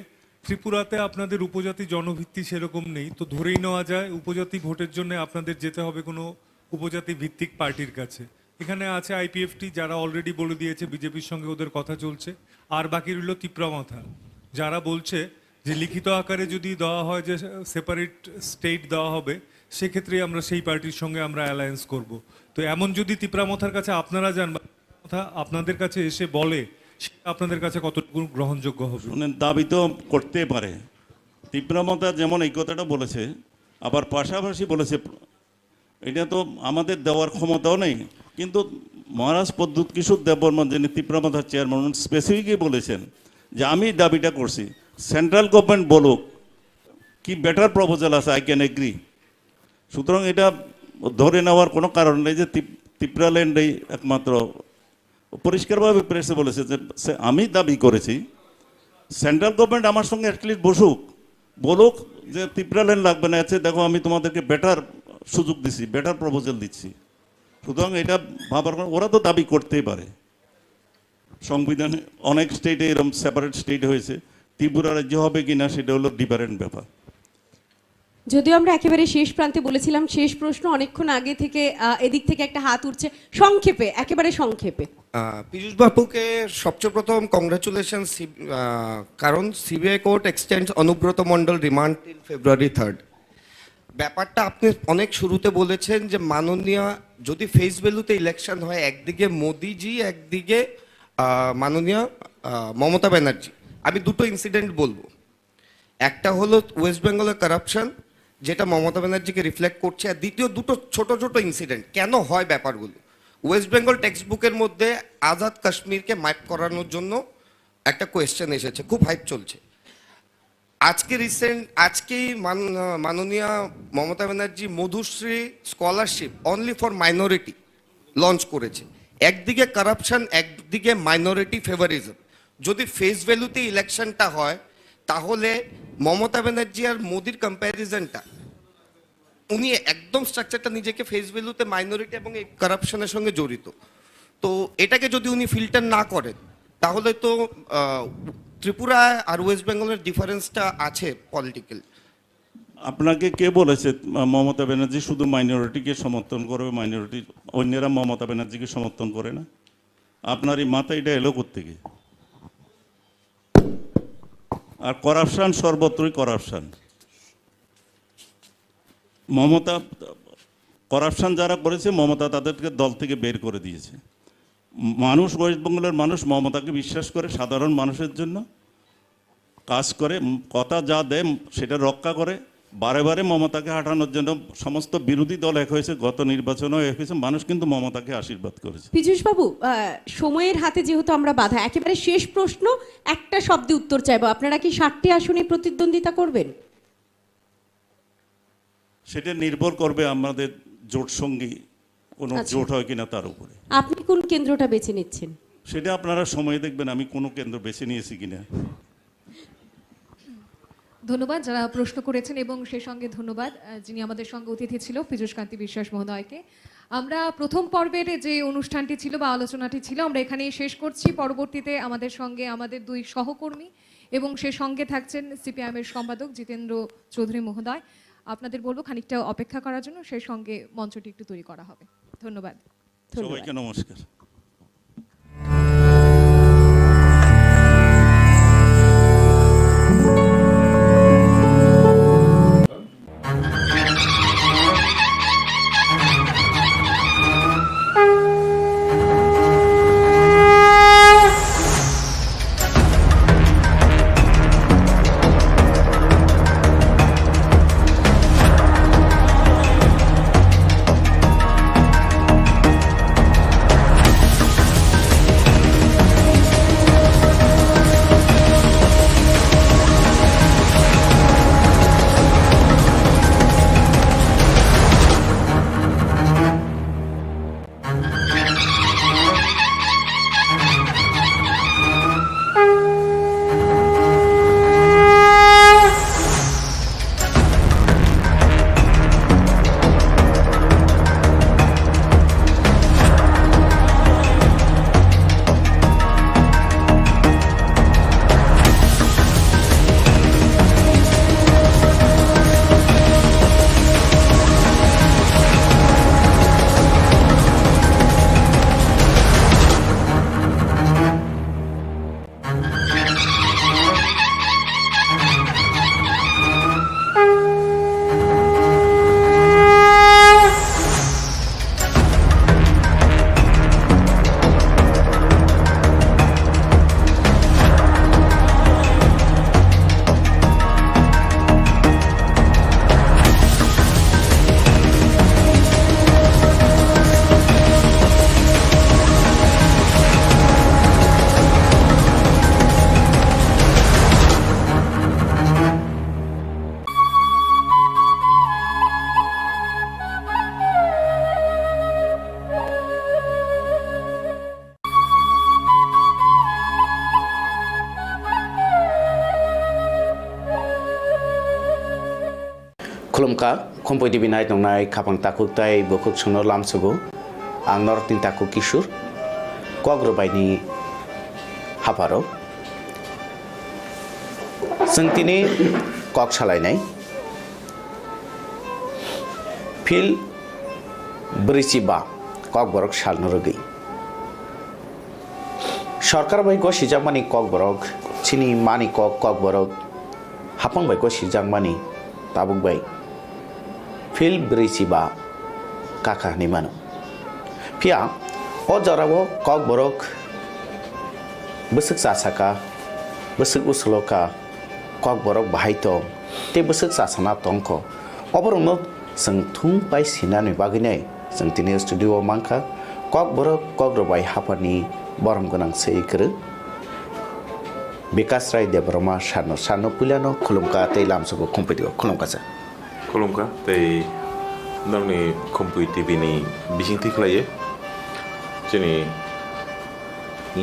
[SPEAKER 16] ত্রিপুরাতে আপনাদের উপজাতি জনভিত্তি সেরকম নেই, তো ধরেই নেওয়া যায় উপজাতি ভোটের জন্য আপনাদের যেতে হবে কোনো উপজাতি ভিত্তিক পার্টির কাছে। এখানে আছে আইপিএফটি, যারা অলরেডি বলে দিয়েছে বিজেপির সঙ্গে ওদের কথা চলছে। আর বাকি রইল তিপ্রামাথা, যারা বলছে যে লিখিত আকারে যদি দেওয়া হয় যে সেপারেট স্টেট দেওয়া হবে, সেক্ষেত্রে আমরা সেই পার্টির সঙ্গে আমরা অ্যালায়েন্স করব। তো এমন যদি তিপ্রামাথার কাছে আপনারা যান, কথা আপনাদের কাছে এসে বলে সেটা আপনাদের কাছে কতটুকু গ্রহণযোগ্য হবে?
[SPEAKER 12] শুনেন, দাবি তো করতে পারে। তীব্রমতা যেমন এই কথাটা বলেছে, আবার পাশাপাশি বলেছে এটা তো আমাদের দেওয়ার ক্ষমতাও নেই, কিন্তু মহারাজ প্রদ্যুৎ কিশোর দেববর্মন যিনি তীব্রমতার চেয়ারম্যান স্পেসিফিকই বলেছেন যে আমি দাবিটা করছি, সেন্ট্রাল গভর্নমেন্ট বলুক কি বেটার প্রপোজাল আছে, আই ক্যান এগ্রি। সুতরাং এটা ধরে নেওয়ার কোনো কারণ নেই যে ত্রিপুরাল্যান্ডেই একমাত্র, পরিষ্কারভাবে প্রেসে বলেছে যে আমি দাবি করেছি সেন্ট্রাল গভর্নমেন্ট আমার সঙ্গে অ্যাটলিস্ট বলুক যে ত্রিপুরাল্যান্ড লাগবে না, আছে দেখো আমি তোমাদেরকে বেটার সুযোগ দিচ্ছি, বেটার প্রপোজাল দিচ্ছি। সুতরাং এটা ভাবার, ওরা তো দাবি করতেই পারে। সংবিধানে অনেক স্টেটে এরকম সেপারেট স্টেট হয়েছে, ত্রিপুরা রাজ্য হবে কি না সেটা হলো ডিফারেন্ট ব্যাপার।
[SPEAKER 10] যদিও আমরা একেবারে শেষ প্রান্তে বলেছিলাম শেষ প্রশ্ন, অনেকক্ষণ আগে থেকে এদিক থেকে একটা হাত উঠছে, সংক্ষেপে, একেবারে সংক্ষেপে।
[SPEAKER 17] পীযূষ বাবুকে সবচেয়ে প্রথম কংগ্রাচুলেশন, কারণ CBI court extends Anubrata Mondal remand till ফেব্রুয়ারি 3rd। ব্যাপারটা আপনি অনেক শুরুতে বলেছেন যে মাননীয় যদি ফেস ভ্যালুতে ইলেকশন হয়, একদিকে মোদিজি, একদিকে মাননীয় মমতা ব্যানার্জি। আমি দুটো ইনসিডেন্ট বলবো। একটা হলো ওয়েস্ট বেঙ্গলের কারাপশন, যেটা মমতা ব্যানার্জিকে রিফ্লেক্ট করছে, আর দ্বিতীয় দুটো ছোট ছোট ইনসিডেন্ট। কেন হয় ব্যাপারগুলো? ওয়েস্ট বেঙ্গল টেক্সট বুকের মধ্যে আজাদ কাশ্মীরকে মাইক করানোর জন্য একটা কোয়েশ্চেন এসেছে, খুব হাইপ চলছে। আজকেই মাননীয় Mamata Banerjee Madhushree scholarship only for minority launch করেছে। একদিকে কারাপশন, একদিকে মাইনরিটি ফেভারিজম। যদি ফেস ভ্যালুতে ইলেকশনটা হয় তাহলে মমতা ব্যানার্জি আর মোদির কম্প্যারিজনটা, উনি একদম স্ট্রাকচারটা নিজেকে ফেস ভ্যালুতে মাইনরিটি এবং এই কারাপশনের সঙ্গে জড়িত। তো এটাকে যদি উনি ফিল্টার না করেন তাহলে তো ত্রিপুরা আর ওয়েস্ট বেঙ্গলের ডিফারেন্সটা আছে পলিটিক্যাল।
[SPEAKER 12] আপনাকে কে বলেছে মমতা ব্যানার্জি শুধু মাইনরিটিকে সমর্থন করবে, মাইনরিটি অন্যরা মমতা ব্যানার্জিকে সমর্থন করে না? আপনার এই মাথায় এটা এলো কোত্থেকে? আর করাপশান, সর্বত্রই করাপশান। মমতা করাপশান যারা করেছে, মমতা তাদেরকে দল থেকে বের করে দিয়েছে। মানুষ, ওয়েস্ট বেঙ্গলের মানুষ মমতাকে বিশ্বাস করে, সাধারণ মানুষের জন্য কাজ করে, কথা যা দেয় সেটা রক্ষা করে। বারে বারে মমতাকে হাঁটানোর জন্য সমস্ত বিরোধী দল এক হয়েছে, গত নির্বাচনেও এক হয়েছে, মানুষ কিন্তু মমতাকে আশীর্বাদ করেছে।
[SPEAKER 10] পীযূষ বাবু, সময়ের হাতে যেহেতু আমরা বাধা, একেবারে শেষ প্রশ্ন, একটা শব্দে উত্তর চাইবো, আপনারা কি 7টি আসনে প্রতিদ্বন্দ্বিতা করবেন?
[SPEAKER 12] সেটা নির্ভর করবে আমাদের জোট সঙ্গী কোনো জোট হয় কিনা তার উপরে।
[SPEAKER 10] আপনি কোন কেন্দ্রটা বেছে নিচ্ছেন?
[SPEAKER 12] সেটা আপনারা সময় দেখবেন আমি কোনো কেন্দ্র বেছে নিয়েছি কিনা।
[SPEAKER 11] ধন্যবাদ যারা প্রশ্ন করেছেন, এবং সেই সঙ্গে ধন্যবাদ যিনি আমাদের সঙ্গে অতিথি ছিল পীযূষ কান্তি বিশ্বাস মহোদয়কে। আমরা প্রথম পর্বের যে অনুষ্ঠানটি ছিল বা আলোচনাটি ছিল আমরা এখানেই শেষ করছি। পরবর্তীতে আমাদের সঙ্গে আমাদের 2 সহকর্মী এবং সে সঙ্গে থাকছেন সিপিআইএমের সম্পাদক জিতেন্দ্র চৌধুরী মহোদয়। আপনাদের বলবো খানিকটা অপেক্ষা করার জন্য, সেই সঙ্গে মঞ্চটি একটু তৈরি করা হবে। ধন্যবাদ।
[SPEAKER 12] সবাইকে নমস্কার।
[SPEAKER 18] खुलुमका खुम्पुइ टिभि नायतंनाय खाफां ताकुकताय बखुक सुनो लामसुगु आं नरतिन ताकु किशोर कग्रबायनि हाफारो जों दिनै कक सालायनाय फिल ब्रैजिबा कक बरक सालनो रोगै सरकार बाय गसिजाक मानि कक बरक चिनि मानि कक बरक हाफां बाय गसिजाक मानि ताबुक बाय फिल ब्रैजिबा काका नि मानो फिया ओ जरावो कक बरक बसक सासाका बसक उसलोका कक बरक बाहायतो ते बसक सासना तंको अबरनो जों थुं बाय सिनानि बागैनाय जों दिनै स्टुडिअ मांखा कक बरक कग्रबाय हाफानि बरम गोनां सैक्रो विकास राय देबरमा सानो पुलानो खुलुमका तै लामसुगु खुम्पुइटिगो खुलुमका सा
[SPEAKER 19] खुलुमका तै नंनि खुम्पुइ टिभिनि बिसिंथि खालायो जोंनि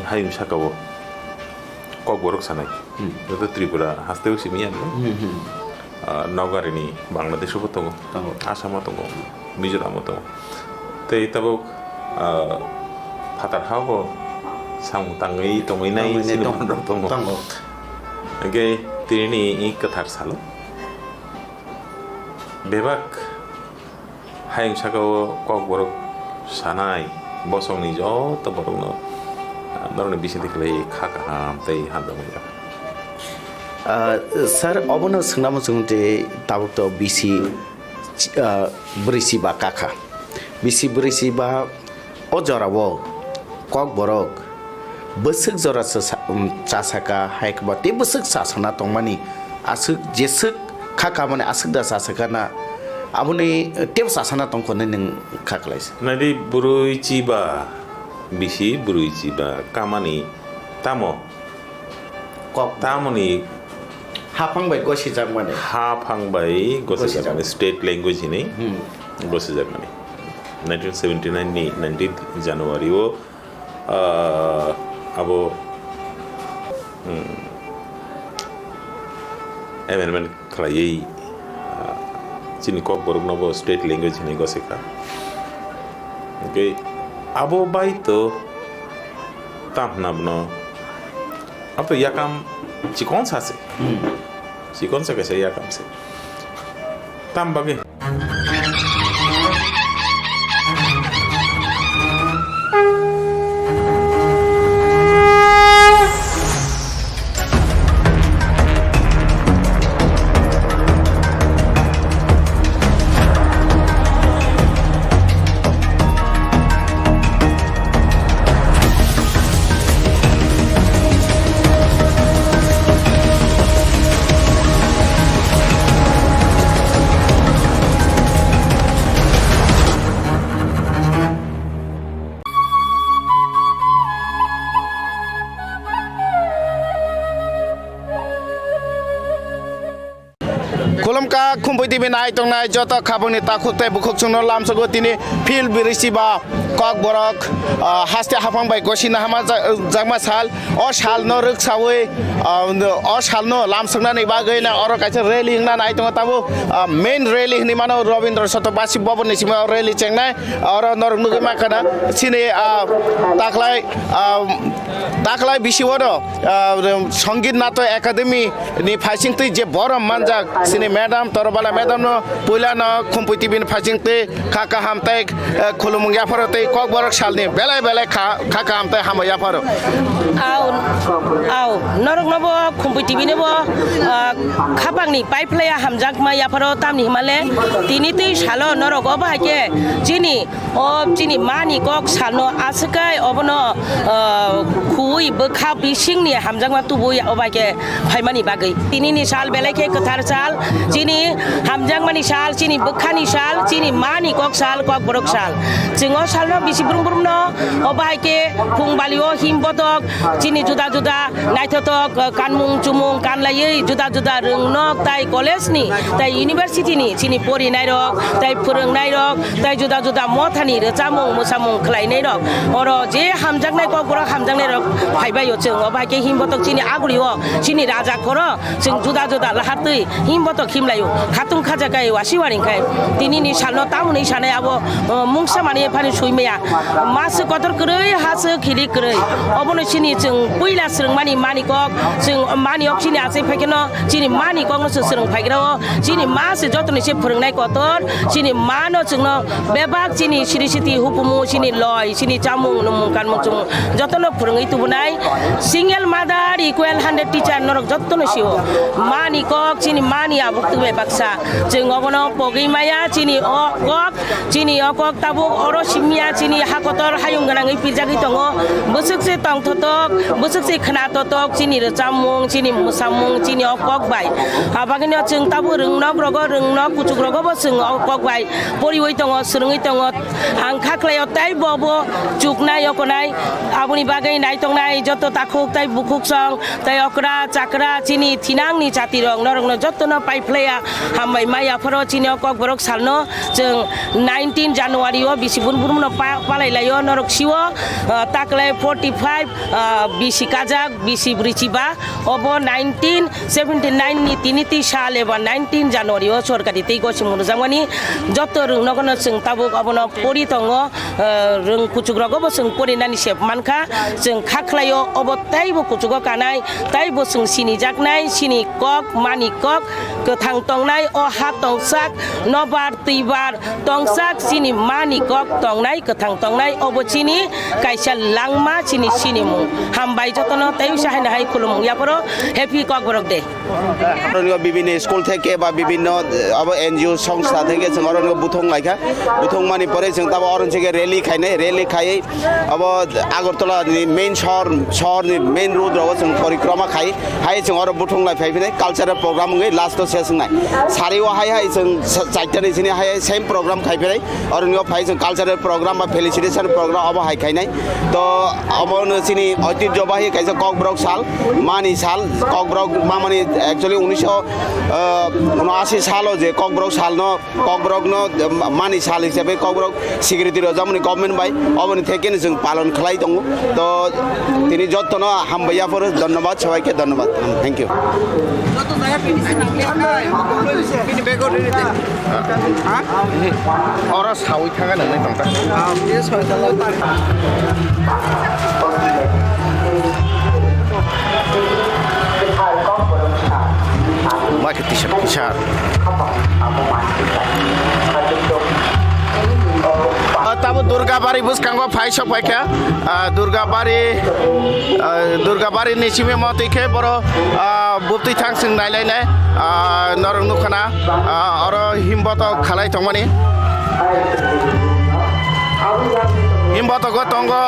[SPEAKER 19] हारिमु साखाव कक बरक सानाय बेथ' त्रिपुरा हास्तायाव सिमिया नगारिनि बांलादेशआवबो दङ आसामाव दङ मिज'रामाव दङ तै Tabuk फातारहाव sang tangai tongai nai sinumon tongo oke tirini i kathar salo bebak hayang sakao kok borok sanai bosong ni jo to borok no norone bisinti khlai khaka ham tei handamaya
[SPEAKER 18] sir obono sungnamu sungte tabuk to bisi brisi ba kaka bisi brisi ba ojorawo kok borok बसक जरासो चासाका हायकबा ते बसक सासना तंमानि आसुक जेसक खाका माने आसुक दा सासका ना आबुनि तेव सासना तंखने नों खाखलायस
[SPEAKER 19] नादि बुरुइचिबा बिसि बुरुइचिबा कामानि तामो
[SPEAKER 18] कक
[SPEAKER 19] तामनि
[SPEAKER 18] हाफांबाय गसिजाक माने
[SPEAKER 19] हाफांबाय गसिजाक माने स्टेट लैंग्वेज नि गसिजाक माने 1979 नि 19 जानुवारि ओ abo amendment khlai chini kok borok nobo state language ni goseka okay abo bai to tamnabno apo yakam chikon sa ke se yakam se tam bage
[SPEAKER 18] खुलुमका खुम्पुइ टिभि नायतंनाय जत खाबुनि ताखुकताय बुखुक सुनो लामसुगु तिनि फिल बिरिसिबा कक बरक हास्ते हाफांबाय गसिना हामा जागमा साल अ साल न रक्सावै अ साल न लामसुगनानै बागैना अर काइसे रेली हिंना नायतंग ताबु मेन रेली हिनि मानो रविन्द्र सतबासी भवन निसिमा रेली चेंनाय अर नरक नुगै माखाना सिनि ताखलाय बिसिवरो संगीत नाट्य एकाडेमी नि फाइसिंतै जे बरम मानजाक सिनि मैडम तरबाला मैडम न पुला न खुम्पुइ टिभि फाइसिंतै खाका हामतै खुलुमंगिया फरतै कक बरक सालनि बेलाय बेलाय खाका हामतै हामया फरो
[SPEAKER 20] आव नरक नबो खुम्पुइ टिभि नबो खापांनि पाइपलाया हामजाक माया फरो तामनि हिमाले तिनि तै सालो नरक अबाहाके जिनि मानि कक सालनो आसकाय अबनो खुइ बखा बिसिंनि हामजाकमा तुबुय अबाहाके फाइमानि बागै तिनिनि साल बेलायके कथार साल जिनि हामजाकमानि साल जिनि बखानि साल जिनि मानि कक साल कक बरक साल जोङो सालनो बिसि ब्रुमब्रुमनो अबाहाके फुंबालिओ हिमबतक जिनि जुदा जुदा नायथतक कानमुं चुमुं कानलायै जुदा जुदा रोंनक ताइ कलेजनि ताइ इउनिभार्सिटिनि जिनि फरिनाय रक ताइ फोरोंनाय रक ताइ जुदा जुदा मथानि रोजामुं मोसामुं खालायनाय रक अर जे हामजाकनाय कक बरक हामजाकनाय रक फाइबायो जों अबाहाके हिमबतक जिनि आगुलिओ जिनि राजा खर जों जुदा जुदा लाहातै हिमबतक हिमलाय kayo khatung khaja kayo asiwaring kai tinini salno tamuni sane abo mungsa mani phani suimeya mas kotor krei has khiri krei obono chini chung puila srung mani mani kok chung mani ok chini ase phekeno chini mani kok no srung phaigra chini mas jotoni se phurungnai kotor chini mano chungno bebak chini siri siti hukumu chini loy chini chamung numung kan mung jotono phurungai tubunai single mother equal 100 teacher norok jotono siwo mani kok chini mani abuk tube baksa chung obono pogi maya chini o kok chini o kok tabuk oro simia chini hakotor hayung ganangai pijagi tongo busuk se tong thotok busuk se khana totok chini chamung chini musamung chini o kok bai abagini chung tabu rungnog rogo rungnog kuchuk rogo bo chung o kok bai poriwoi tongo srungi tongo ang khaklayo tai bobo chuknai okonai abuni bagai nai tongnai joto takhuk tai bukuk song tai okra chakra chini thinang ni chati rong norong no joto no pai playa hambai maya pharo chini kok borok salno chung 19 January o bisibun burum no palai layo norok siwo taklai 45 bisi kajak bisi brichiba obo 1979 ni tiniti sal eba 19 January o sorkari tei go simunu jamani joto rung nogono chung tabuk obono pori tongo rung kuchuk rogo bo chung pori nani sep manka chung khaklayo obo taibo kuchugo kanai taibo chung sini jaknai sini kok mani kok kethang tongnai o ha tongsak nobar tuibar tongsak sini mani kok tongnai kethang tongnai obo chini kaisa langma chini sini mu hambai jotono tai sahina hai kulum yaporo happy kok borok de
[SPEAKER 21] বিভিন্ন school থেকে বা বিভিন্ন NGO সংস্থা থেকে जों अरन बुथुम लाइखा बुथुम मानि परे जों तब अरन से रैली खाइने रैली खाइ अब आगरतला मेन शहरनि मेन रोड रव जों परिक्रमा खाइ हाय जों अर बुथुम लाइ फाइफिने कल्चरल प्रोग्राम गै लास्ट सेस नाय सारिवा हाय हाय जों चाइटानि सिनि हाय सेम प्रोग्राम खाइफिने अरन फाइ जों कल्चरल प्रोग्राम बा फेलिसिटेशन प्रोग्राम अब हाय खाइनाय तो अब सिनि ऐतिह्यबाही काइसे ककब्रक साल मानि साल ककब्रक मामानि एक्चुअली 1979 साल जे ककब्रक साल न ककब्रक न मानि साल हिसाबै ककब्रक सिकिउरिटी रजामनि गभर्नमेन्ट बाय अबनि थेकेनो जों पालन खालाय दङ तो তিনি যত্ন হামবাইয়াফोर ধন্যবাদ সবাইকে ধন্যবাদ থ্যাংক ইউ ওরা সাউই থাকা না Like a t-shirt. Tabu Durgabari buskangwa faisha paika Durgabari nisime motike boro bupti thangsing nailai norong nukana oro himboto khalai tongmani himboto go tongo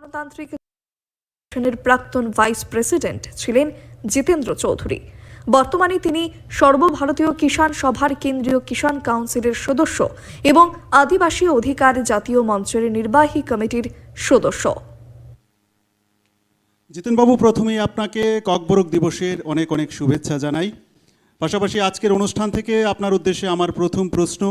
[SPEAKER 22] গণতান্ত্রিক
[SPEAKER 4] ফাউন্ডেশনের প্রাক্তন ভাইস প্রেসিডেন্ট ছিলেন জিতেন্দ্র চৌধুরী। বর্তমানে তিনি সর্বভারতীয় কিষাণ সভার কেন্দ্রীয় কিষাণ কাউন্সিলের সদস্য এবং আদিবাসী অধিকার জাতীয় মঞ্চের নির্বাহী কমিটির সদস্য।
[SPEAKER 22] জিতেনবাবু, প্রথমেই আপনাকে ককবরক দিবসের অনেক অনেক শুভেচ্ছা জানাই। পাশাপাশি আজকের অনুষ্ঠান থেকে আপনার উদ্দেশ্যে আমার প্রথম প্রশ্ন,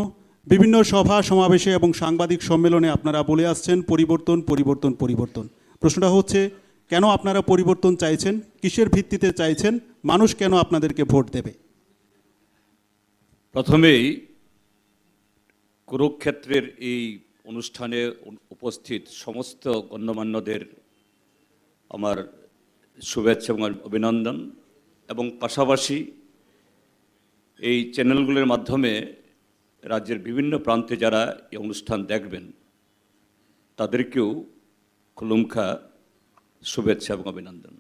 [SPEAKER 22] বিভিন্ন সভা সমাবেশে এবং সাংবাদিক সম্মেলনে আপনারা বলে আসছেন পরিবর্তন পরিবর্তন পরিবর্তন। প্রশ্নটা হচ্ছে, কেন আপনারা পরিবর্তন চাইছেন, কিসের ভিত্তিতে চাইছেন, মানুষ কেন আপনাদেরকে ভোট দেবে?
[SPEAKER 2] প্রথমেই কুরুক্ষেত্রের এই অনুষ্ঠানে উপস্থিত সমস্ত গণ্যমান্যদের আমার শুভেচ্ছা এবং অভিনন্দন, এবং পাশাপাশি এই চ্যানেলগুলোর মাধ্যমে রাজ্যের বিভিন্ন প্রান্তে যারা এই অনুষ্ঠান দেখবেন তাদেরকেও খুলুমখা শুভেচ্ছা এবং অভিনন্দন।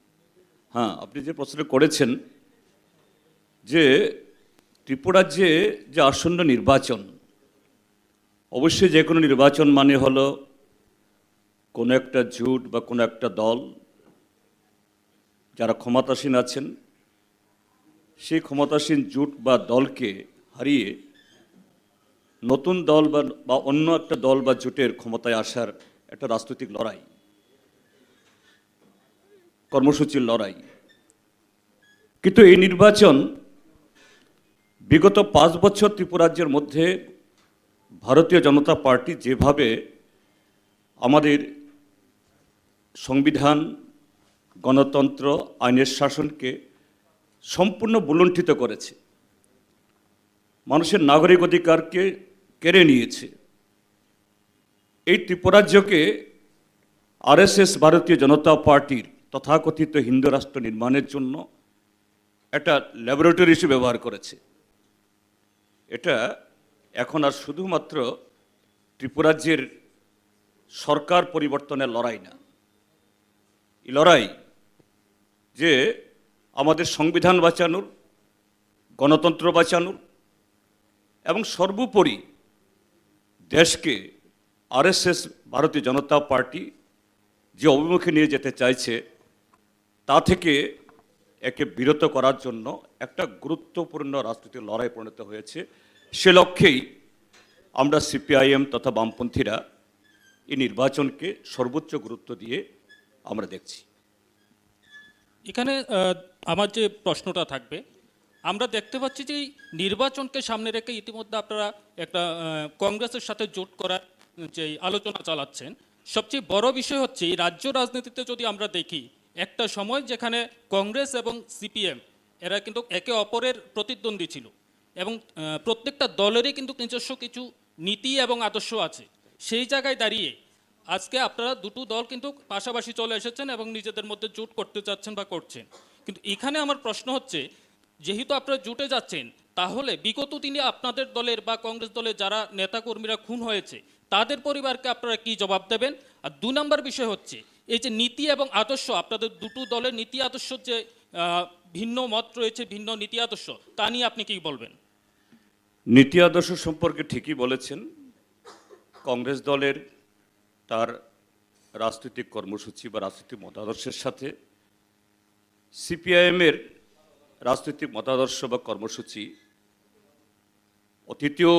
[SPEAKER 2] হ্যাঁ, আপনি যে প্রশ্নটা করেছেন যে ত্রিপুরাজ্যে যে আসন্ন নির্বাচন, অবশ্যই যে কোনো নির্বাচন মানে হলো কোনো একটা জোট বা কোনো একটা দল যারা ক্ষমতাসীন আছেন সেই ক্ষমতাসীন জোট বা দলকে হারিয়ে নতুন দল বা অন্য একটা দল বা জোটের ক্ষমতায় আসার একটা রাজনৈতিক লড়াই, কর্মসূচির লড়াই। কিন্তু এই নির্বাচন বিগত 5 বছর ত্রিপুরাজ্যের মধ্যে ভারতীয় জনতা পার্টি যেভাবে আমাদের সংবিধান, গণতন্ত্র, আইনের শাসনকে সম্পূর্ণ বুলণ্ঠিত করেছে, মানুষের নাগরিক অধিকারকে কেড়ে নিয়েছে। এই ত্রিপুরাজ্যকে আরএসএস ভারতীয় জনতা পার্টির তথাকথিত হিন্দু রাষ্ট্র নির্মাণের জন্য একটা ল্যাবরেটরি হিসেবে ব্যবহার করেছে। এটা এখন আর শুধুমাত্র ত্রিপুরাজ্যের সরকার পরিবর্তনের লড়াই না, এই লড়াই যে আমাদের সংবিধান বাঁচানোর, গণতন্ত্র বাঁচানোর এবং সর্বোপরি দেশকে আরএসএস ভারতীয় জনতা পার্টি যে অভিমুখে নিয়ে যেতে চাইছে তা থেকে একে বিরত করার জন্য একটা গুরুত্বপূর্ণ রাজনৈতিক লড়াই পরিণত হয়েছে। সে লক্ষ্যেই আমরা সিপিআইএম তথা বামপন্থীরা এই নির্বাচনকে সর্বোচ্চ গুরুত্ব দিয়ে আমরা দেখছি।
[SPEAKER 23] এখানে আমার যে প্রশ্নটা থাকবে, আমরা দেখতে পাচ্ছি যে নির্বাচনকে সামনে রেখে ইতিমধ্যে আপনারা একটা কংগ্রেসের সাথে জোট করার যে আলোচনা চালাচ্ছেন। সবচেয়ে বড় বিষয় হচ্ছে এই রাজ্য রাজনীতিতে যদি আমরা দেখি, একটা সময় যেখানে কংগ্রেস এবং সিপিএম এরা কিন্তু একে অপরের প্রতিদ্বন্দ্বী ছিল এবং প্রত্যেকটা দলেরই কিন্তু নিজস্ব কিছু নীতি এবং আদর্শ আছে। সেই জায়গায় দাঁড়িয়ে আজকে আপনারা দুটো দল কিন্তু পাশাপাশি চলে এসেছেন এবং নিজেদের মধ্যে জোট করতে চাচ্ছেন বা করছেন। কিন্তু এখানে আমার প্রশ্ন হচ্ছে, যেহেতু আপনারা জোটে যাচ্ছেন, তাহলে বিগত দিনে আপনাদের দলের বা কংগ্রেস দলের যারা নেতাকর্মীরা খুন হয়েছে তাদের পরিবারকে আপনারা কি জবাব দেবেন? আর 2 নম্বর বিষয় হচ্ছে, এই যে নীতি এবং আদর্শ, আপনাদের দুটো দলের নীতি আদর্শ যে ভিন্ন মত রয়েছে, ভিন্ন নীতি আদর্শ, তা নিয়ে আপনি কি বলবেন?
[SPEAKER 2] নীতি আদর্শ সম্পর্কে ঠিকই বলেছেন। কংগ্রেস দলের তার রাজনৈতিক কর্মসূচি বা রাজনৈতিক মতাদর্শের সাথে সিপিআইএমের রাজনৈতিক মতাদর্শ বা কর্মসূচি অতীতেও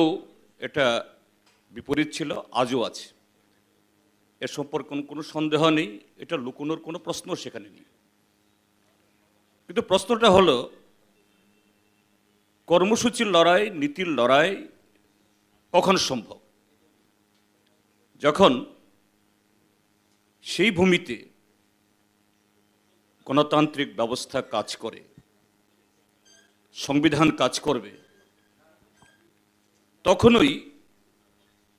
[SPEAKER 2] এটা বিপরীত ছিল, আজও আছে। এ সম্পর্কে কোনো সন্দেহ নেই, এটা লুকোনোর কোনো প্রশ্ন সেখানে নেই। কিন্তু প্রশ্নটা হলো, কর্মসূচির লড়াই, নীতির লড়াই কখন সম্ভব? যখন সেই ভূমিতে গণতান্ত্রিক ব্যবস্থা কাজ করে, সংবিধান কাজ করবে, তখনই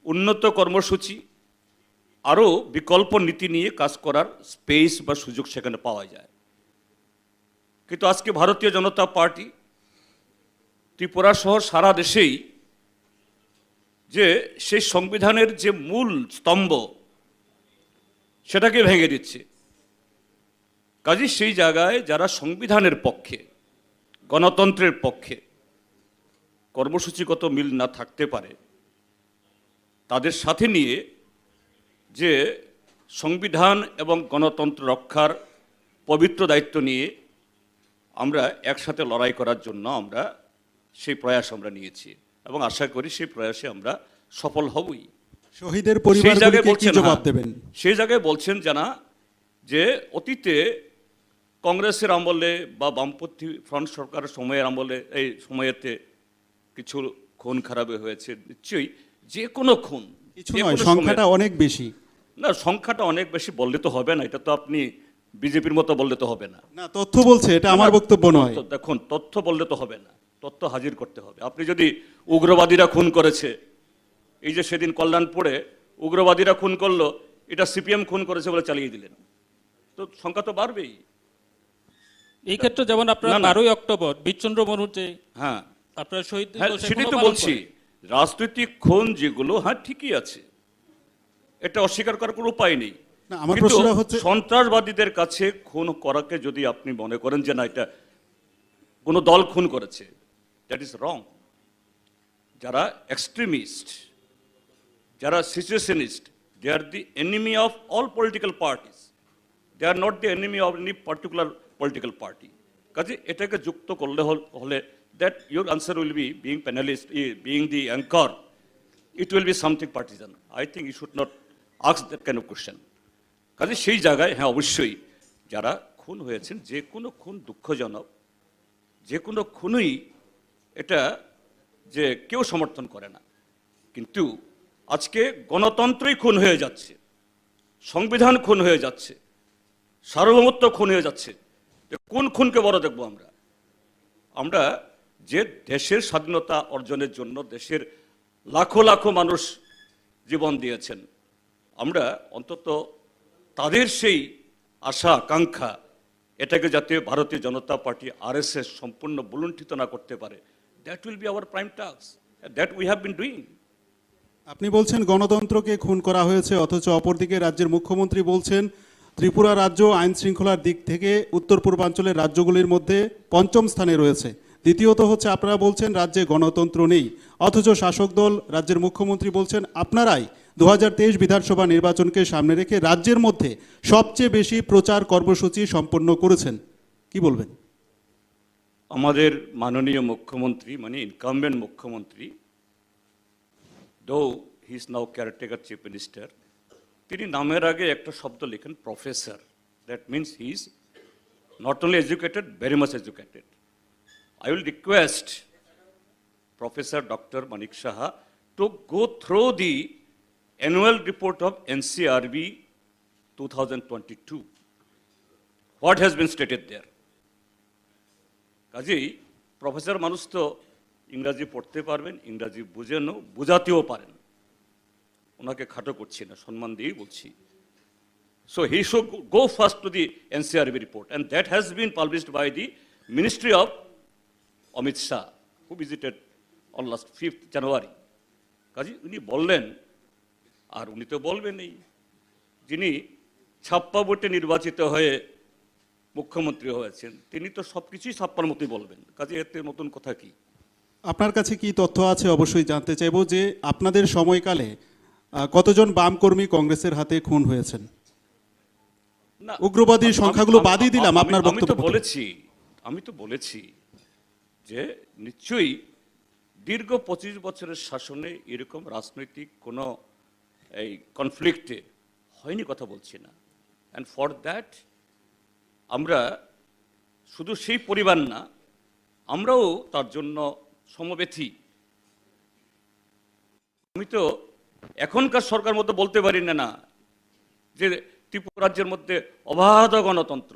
[SPEAKER 2] উন্নত কর্মসূচি আরও বিকল্প নীতি নিয়ে কাজ করার স্পেস বা সুযোগ সেখানে পাওয়া যায়। কিন্তু আজকে ভারতীয় জনতা পার্টি ত্রিপুরা সহ সারা দেশেই যে সেই সংবিধানের যে মূল স্তম্ভ সেটাকে ভেঙে দিচ্ছে। কাজেই সেই জায়গায় যারা সংবিধানের পক্ষে, গণতন্ত্রের পক্ষে কর্মসূচিগত মিল না থাকতে পারে, তাদের সাথে নিয়ে যে সংবিধান এবং গণতন্ত্র রক্ষার পবিত্র দায়িত্ব নিয়ে আমরা একসাথে লড়াই করার জন্য আমরা সেই প্রয়াস আমরা নিয়েছি এবং আশা করি সেই প্রয়াসে আমরা সফল হবই।
[SPEAKER 22] শহীদের
[SPEAKER 2] সেই
[SPEAKER 22] পরিবারগুলিকে
[SPEAKER 2] জায়গায়
[SPEAKER 22] কি
[SPEAKER 2] বলছেন,
[SPEAKER 22] জবাব
[SPEAKER 2] হ্যাঁ,
[SPEAKER 22] দেবেন?
[SPEAKER 2] সেই জায়গায় বলছেন জানা যে অতীতে কংগ্রেসের আমলে বা বামপন্থী ফ্রন্ট সরকারের সময়ের আমলে এই সময়েতে কিছু খুন খারাপে হয়েছে। নিশ্চয়ই যে কোনো খুন,
[SPEAKER 22] কিছু
[SPEAKER 2] যে
[SPEAKER 22] নয়,
[SPEAKER 2] কোনো
[SPEAKER 22] সংখ্যাটা
[SPEAKER 2] সময়ে-
[SPEAKER 22] অনেক বেশি।
[SPEAKER 2] না, সংখ্যাটা অনেক বেশি বললে তো হবে না, এটা তো আপনি বিজেপির মতো বললে তো হবে না।
[SPEAKER 22] না, তথ্য বলছে, এটা আমার বক্তব্য নয়।
[SPEAKER 2] দেখুন, তথ্য বললে তো হবে না, তথ্য হাজির করতে হবে। আপনি যদি উগ্রবাদীরা খুন করেছে, এই যে সেদিন কল্যাণপুরে উগ্রবাদীরা খুন করলো, এটা সিপিএম খুন করেছে বলে চালিয়ে দিলেন, তো সংখ্যা তো বাড়বেই।
[SPEAKER 23] এই ক্ষেত্রে যেমন আপনারা
[SPEAKER 2] না, না।
[SPEAKER 23] 12ই অক্টোবর বীরচন্দ্র মনুতে
[SPEAKER 2] হ্যাঁ
[SPEAKER 23] আপনারা শহীদ
[SPEAKER 2] হ্যাঁ,
[SPEAKER 23] দিবস
[SPEAKER 2] সেটাই
[SPEAKER 23] এখনো
[SPEAKER 2] তো
[SPEAKER 23] পালন
[SPEAKER 2] বলছি,
[SPEAKER 23] করেন।
[SPEAKER 2] রাজনৈতিক খুন যেগুলো, হ্যাঁ ঠিকই আছে, এটা অস্বীকার করার কোনো উপায় নেই।
[SPEAKER 22] না, আমার
[SPEAKER 2] কিন্তু
[SPEAKER 22] প্রশ্নটা হচ্ছে
[SPEAKER 2] সন্ত্রাসবাদীদের কাছে খুন করাকে যদি আপনি মনে করেন যে না এটা কোনো দল খুন করেছে, দ্যাট ইজ রং। যারা এক্সট্রিমিস্ট, যারা situationist, they are the enemy of all political parties, they are not the enemy of any particular political party. কাজে এটাকে যুক্ত করলে হলে that your answer will be being panelist, being the anchor, it will be something partisan. I think you should not ask that kind of question. কাজে সেই জায়গায় হ্যাঁ অবশ্যই যারা খুন হয়েছেন, যে কোনো খুন দুঃখজনক, যে কোনো খুনই এটা যে কেউ সমর্থন করে না, কিন্তু আজকে গণতন্ত্রই খুন হয়ে যাচ্ছে, সংবিধান খুন হয়ে যাচ্ছে, সার্বভৌমত্ব খুন হয়ে যাচ্ছে, কোন খুনকে বড় দেখবো আমরা? আমরা যে দেশের স্বাধীনতা অর্জনের জন্য দেশের লাখো লাখো মানুষ জীবন দিয়েছেন, আমরা অন্তত তাদের সেই আশা আকাঙ্ক্ষা এটাকে যাতে ভারতীয় জনতা পার্টি আরএসএস সম্পূর্ণ বুলুণ্ঠিত না করতে পারে, that will be hour prime task, that we have been doing.
[SPEAKER 22] আপনি বলছেন গণতন্ত্রকে খুন করা হয়েছে, অথচ অপরদিকে রাজ্যের মুখ্যমন্ত্রী বলছেন ত্রিপুরা রাজ্য আইন শৃঙ্খলার দিক থেকে উত্তর পূর্বাঞ্চলের রাজ্যগুলির মধ্যে ৫ম স্থানে রয়েছে। দ্বিতীয়ত হচ্ছে আপনারা বলছেন রাজ্যে গণতন্ত্র নেই, অথচ শাসক দল রাজ্যের মুখ্যমন্ত্রী বলছেন আপনারাই 2023 বিধানসভা নির্বাচনকে সামনে রেখে রাজ্যের মধ্যে সবচেয়ে বেশি প্রচার কর্মসূচি সম্পন্ন করেছেন। কি বলবেন?
[SPEAKER 2] আমাদের মাননীয় মুখ্যমন্ত্রী মানে ইনকামবেন্ট মুখ্যমন্ত্রী, দো he is now caretaker chief minister, তিনি নামের আগে একটা শব্দ লেখেন professor. That means he is not only educated, very much educated. I will request Professor Dr. Manik Saha to go through the annual report of NCRB 2022. What has been stated there? কাজেই professor মানুষ তো ইংরাজি পড়তে পারবেন, ইংরাজি বুঝাতেও পারেন, ওনাকে খাটো করছি না, সম্মান দিয়েই বলছি। So he should go first to the NCRB report, and that has been published by the Ministry of Amit Shah, who visited on last 5th January. কাজে উনি বললেন, আর উনি তো বলবেনই, যিনি ছাপ্পা ভোটে নির্বাচিত হয়ে মুখ্যমন্ত্রী হয়েছেন, তিনি তো সব কিছুই ছাপ্পার মতোই বলবেন। কাজে এতে নতুন কথা কি?
[SPEAKER 22] আপনার কাছে কি তথ্য আছে অবশ্যই জানতে চাইব যে আপনাদের সময়কালে কতজন বাম কর্মী কংগ্রেসের হাতে খুন হয়েছেন?
[SPEAKER 2] না,
[SPEAKER 22] উগ্রবাদীর সংখ্যাগুলো বাদই দিলাম, আপনার
[SPEAKER 2] আমি তো
[SPEAKER 22] বক্তব্য।
[SPEAKER 2] বলেছি যে নিশ্চয়ই দীর্ঘ 25 বছরের শাসনে এরকম রাজনৈতিক কোনো এই কনফ্লিক্টে হয়নি, কথা বলছি না। অ্যান্ড ফর দ্যাট আমরা শুধু সেই পরিবার না, আমরাও তার জন্য সমবেথী। আমি তো এখনকার সরকার মতো বলতে পারি না যে ত্রিপুরা রাজ্যের মধ্যে অবাধ গণতন্ত্র।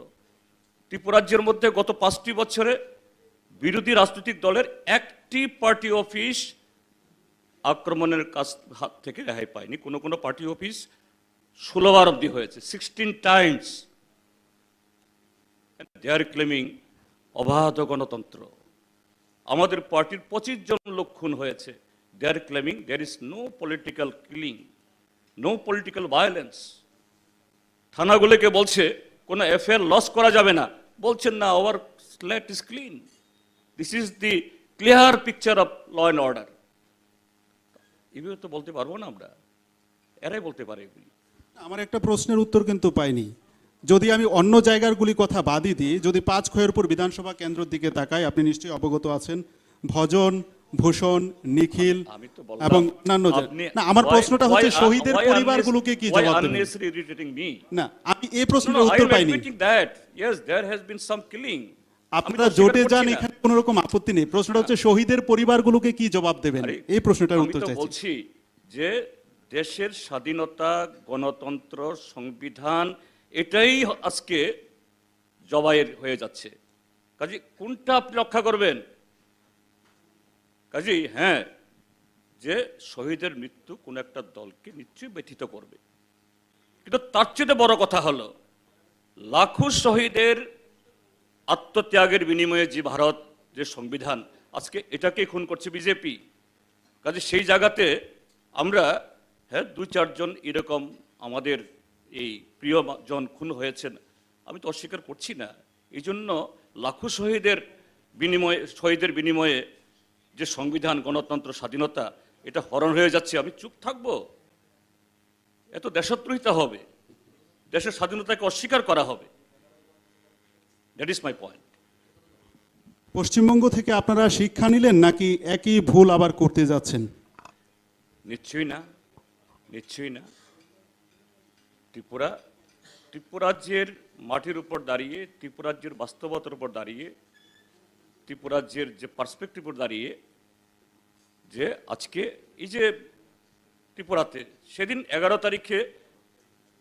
[SPEAKER 2] ত্রিপুরা রাজ্যের মধ্যে গত 5টি বছরে বিরোধী রাজনৈতিক দলের একটি পার্টি অফিস আক্রমণের হাত থেকে রেহাই পায়নি। কোনো কোনো পার্টি অফিস 16 বার অবধি হয়েছে, 16 টাইমস। দে আর ক্লেমিং অবাধ গণতন্ত্র। আমাদের পার্টির 25 জন লোক খুন হয়েছে, they are claiming there is no political killing, no political violence. থানাগুলোকে বলছে কোনো এফআইআর লস করা যাবে না, বলছেন না, our slate is clean, this is the clear picture of law and order. এগুলো তো বলতে পারবো না আমরা, এরাই বলতে পারে এগুলি।
[SPEAKER 22] আমার একটা প্রশ্নের উত্তর কিন্তু পাইনি। যদি আমি অন্য জায়গাগুলি কথা বাদই দিই, যদি 5 খয়েরপুর বিধানসভা কেন্দ্রের দিকে তাকাই, আপনি নিশ্চয়ই অবগত আছেন, ভজন, ভূষণ, নিখিল এবং অন্যান্য না, আমার প্রশ্নটা হচ্ছে শহীদের পরিবারগুলোকে কি জবাব দেবেন? না, আমি এই প্রশ্নের উত্তর পাইনি। আপনারা জোটে যান, এখানে কোনো রকম আপত্তি নেই। প্রশ্নটা হচ্ছে শহীদের পরিবারগুলোকে কি জবাব দেবেন, এই প্রশ্নটার উত্তর চাইছি।
[SPEAKER 2] বলছি যে দেশের স্বাধীনতা, গণতন্ত্র, সংবিধান এটাই আজকে জবাইয়ের হয়ে যাচ্ছে। কাজে কোনটা আপনি রক্ষা করবেন? কাজেই হ্যাঁ, যে শহীদের মৃত্যু কোন একটা দলকে নিশ্চয়ই ব্যথিত করবে, কিন্তু তার চেয়ে বড় কথা হলো লাখো শহীদের আত্মত্যাগের বিনিময়ে যে ভারত, যে সংবিধান, আজকে এটাকে খুন করছে বিজেপি। কাজে সেই জায়গাতে আমরা হ্যাঁ 2-4 জন এরকম আমাদের এই প্রিয়জন খুন হয়েছেন, আমি তো অস্বীকার করছি না। এই জন্য লাখো শহীদের বিনিময়ে যে সংবিধান, গণতন্ত্র, স্বাধীনতা, এটা হরণ হয়ে যাচ্ছে, আমি চুপ থাকবো? এত দেশদ্রোহিতা হবে, দেশের স্বাধীনতাকে অস্বীকার করা হবে। That is my point.
[SPEAKER 22] Paschimbanga থেকে আপনারা শিক্ষা নিলেন নাকি একই ভুল আবার করতে যাচ্ছেন?
[SPEAKER 2] নিশ্চয়ই না, নিশ্চয়ই না। ত্রিপুরাজ্যের মাটির উপর দাঁড়িয়ে, ত্রিপুরাজ্যের বাস্তবতার উপর দাঁড়িয়ে, ত্রিপুরাজ্যের যে পার্সপেক্টিভ উপর দাঁড়িয়ে, যে আজকে এই যে ত্রিপুরাতে সেদিন 11 তারিখে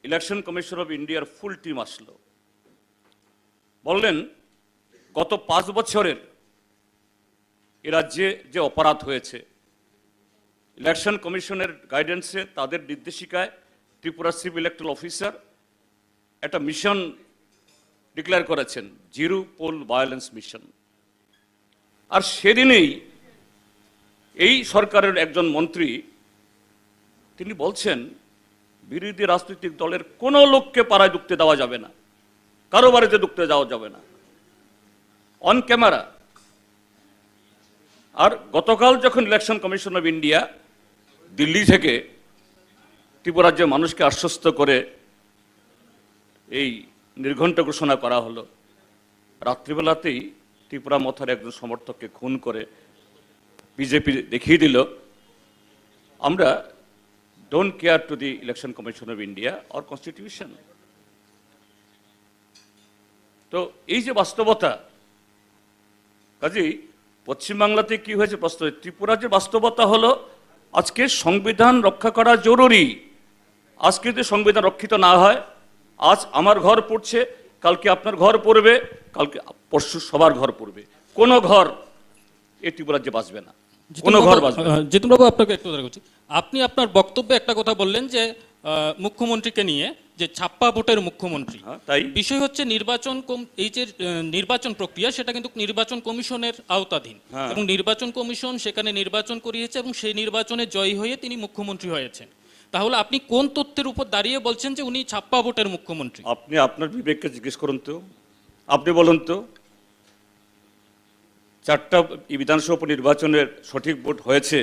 [SPEAKER 2] ইলেকশন কমিশন অফ ইন্ডিয়ার ফুল টিম আসলো, বললেন গত 5 বছরের এ রাজ্যে যে অপরাধ হয়েছে, ইলেকশন কমিশনের গাইডেন্সে, তাদের নির্দেশিকায় ত্রিপুরা চিফ ইলেকট্রাল অফিসার একটা মিশন ডিক্লেয়ার করেছেন, জিরো পোল ভায়োলেন্স মিশন। আর সেদিনেই এই সরকারের একজন মন্ত্রী তিনি বলছেন বিরোধী রাজনৈতিক দলের কোনো লোককে পাড়ায় ঢুকতে দেওয়া যাবে না, কারো বাড়িতে ঢুকতে দেওয়া যাবে না, অন ক্যামেরা। আর গতকাল যখন election commission of India Delhi থেকে ত্রিপুরা রাজ্যের মানুষকে আশ্বস্ত করে এই নির্ঘণ্ট ঘোষণা করা হলো, রাত্রিবেলাতেই ত্রিপুরা মথার একজন সমর্থককে খুন করে বিজেপি দেখিয়ে দিল আমরা don't care to the election commission of India or constitution. তো এই যে বাস্তবতা, কাজেই পশ্চিমবাংলাতে কি হয়েছে প্রশ্ন, ত্রিপুরার যে বাস্তবতা হলো আজকে সংবিধান রক্ষা করা জরুরি। আজকে যদি সংবিধান রক্ষিত না হয়, আজ আমার ঘর পড়ছে, কালকে আপনার ঘর পড়বে, কালকে পরশু সবার ঘর পড়বে, কোনো ঘর এই ত্রিপুরাজ্যে বাঁচবে না, কোনো ঘর বাঁচবে না।
[SPEAKER 23] জিতেনবাবু, আপনাকে একটু কথা বলছি। আপনি আপনার বক্তব্যে একটা কথা বললেন যে মুখ্যমন্ত্রীকে নিয়ে, যে ছাপ্পা ভোটের মুখ্যমন্ত্রী।
[SPEAKER 2] তাই
[SPEAKER 23] বিষয় হচ্ছে এই যে নির্বাচন প্রক্রিয়া, সেটা কিন্তু নির্বাচন কমিশনের আওতাধীন, এবং নির্বাচন কমিশন সেখানে নির্বাচন করিয়েছে এবং সেই নির্বাচনে জয়ী হয়ে তিনি মুখ্যমন্ত্রী হয়েছেন। তাহলে আপনি কোন তথ্যের উপর দাঁড়িয়ে বলছেন যে উনি ছাপ্পা ভোটের মুখ্যমন্ত্রী?
[SPEAKER 2] আপনি আপনার বিবেককে জিজ্ঞেস করুন তো, আপনি বলুন তো 4টা বিধানসভা নির্বাচনের সঠিক ভোট হয়েছে,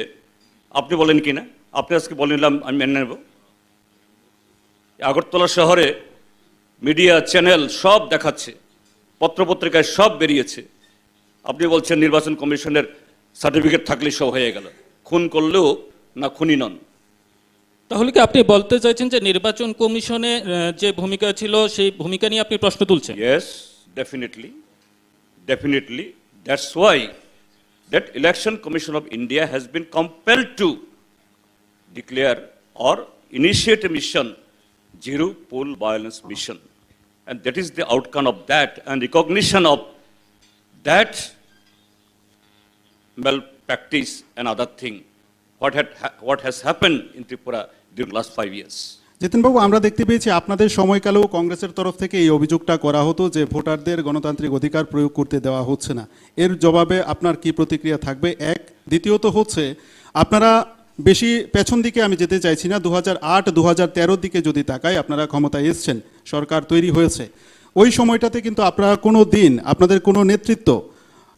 [SPEAKER 2] আপনি বলেন কি না? আপনি আজকে বললাম আমি মেনে নেব। আগরতলা শহরে মিডিয়া চ্যানেল সব দেখাচ্ছে, পত্রপত্রিকায় সব বেরিয়েছে, আপনি বলছেন নির্বাচন কমিশনের সার্টিফিকেট থাকলে সব হয়ে গেল, খুন করলেও না খুনি নন।
[SPEAKER 23] তাহলে কি আপনি বলতে চাইছেন যে নির্বাচন কমিশনে যে ভূমিকা ছিল সেই ভূমিকা নিয়ে আপনি প্রশ্ন তুলছেন?
[SPEAKER 2] Yes, definitely. That's why that Election Commission of India has been compelled to declare or initiate a mission, Zero Poll Violence Mission. And that is the outcome of that and recognition of that malpractice and other thing, what has happened in Tripura during the last 5 years.
[SPEAKER 22] জিতেনবাবু, আমরা দেখতে পেয়েছি আপনাদের সময়কালেও কংগ্রেসের তরফ থেকে এই অভিযোগটা করা হতো যে ভোটারদের গণতান্ত্রিক অধিকার প্রয়োগ করতে দেওয়া হচ্ছে না। এর জবাবে আপনার কি প্রতিক্রিয়া থাকবে? এক, দ্বিতীয়ত হচ্ছে আপনারা বেশি পেছন দিকে আমি যেতে চাইছি না, 2008-2013 দিকে যদি তাকাই, আপনারা ক্ষমতায় এসছেন, সরকার তৈরি হয়েছে, ওই সময়টাতে কিন্তু আপনারা কোনো দিন আপনাদের কোনো নেতৃত্ব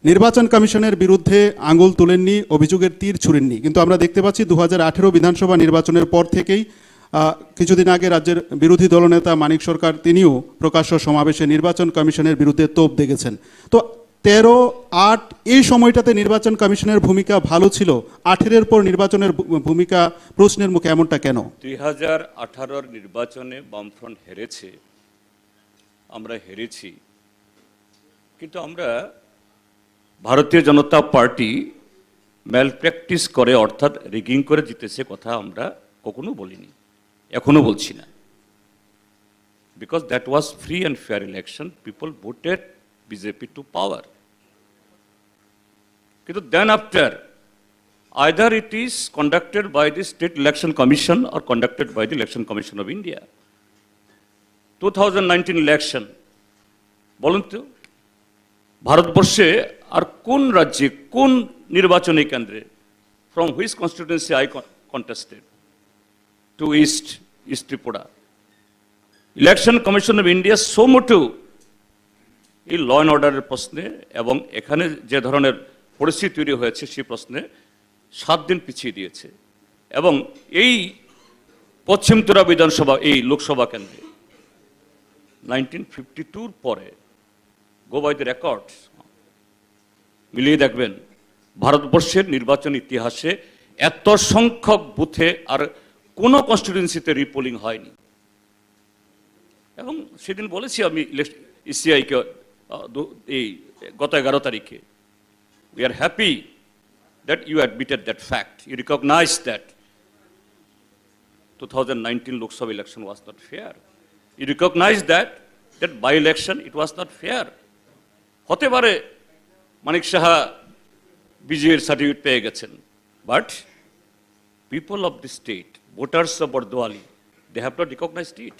[SPEAKER 22] নির্বাচন কমিশনের বিরুদ্ধে আঙুল তুলেননি, অভিযোগের তীর ছুড়েননি। কিন্তু আমরা দেখতে পাচ্ছি 2018 বিধানসভা নির্বাচনের পর থেকেই কিছুদিন আগে রাজ্যের বিরোধী দলনেতা মানিক সরকার তিনিও প্রকাশ্য সমাবেশে নির্বাচন কমিশনের বিরুদ্ধে তোপ দেখেছেন। তো 13-8 এই সময়টাতে নির্বাচন কমিশনের ভূমিকা ভালো ছিল, 18-এর পর নির্বাচনের ভূমিকা প্রশ্নের মুখে, এমনটা কেন?
[SPEAKER 2] 2018 নির্বাচনে বামফ্রন্ট হেরেছে, আমরা হেরেছি, কিন্তু আমরা ভারতীয় জনতা পার্টি ম্যাল প্র্যাকটিস করে, অর্থাৎ রিগিং করে জিতেছে কথা আমরা কখনো বলিনি, এখনো বলছি না। Because that was free and fair election, people voted BJP to power. কিন্তু then after, either it is conducted by the State Election Commission or conducted by the Election Commission of India. 2019 election, বলুন তো ভারতবর্ষে আর কোন রাজ্যে, কোন নির্বাচনী কেন্দ্রে, from which constituency I contested to East Tripura, election commission of India suo motu এই ল অ্যান্ড অর্ডারের প্রশ্নে এবং এখানে যে ধরনের পরিস্থিতি তৈরি হয়েছে সেই প্রশ্নে 7 দিন পিছিয়ে দিয়েছে। এবং এই পশ্চিম ত্রিপুরা বিধানসভা, এই লোকসভা কেন্দ্রে 1952 পরে, গো বাই দ্য রেকর্ড, মিলিয়ে দেখবেন ভারতবর্ষের নির্বাচন ইতিহাসে এত সংখ্যক বুথে আর কোনো কনস্টিটিউয়েন্সিতে রিপোলিং হয়নি। এবং সেদিন বলেছি আমি ইসিআইকে এই গত 11 তারিখে, we are happy that you admitted that fact, you recognized that 2019 Lok Sabha election was not fair, you recognized that by election it was not fair. হতে পারে মানিক সাহা বিজয়ের সার্টিফিকেট পেয়ে গেছেন, but people of the state, voters of Bardowali, they have not recognised it.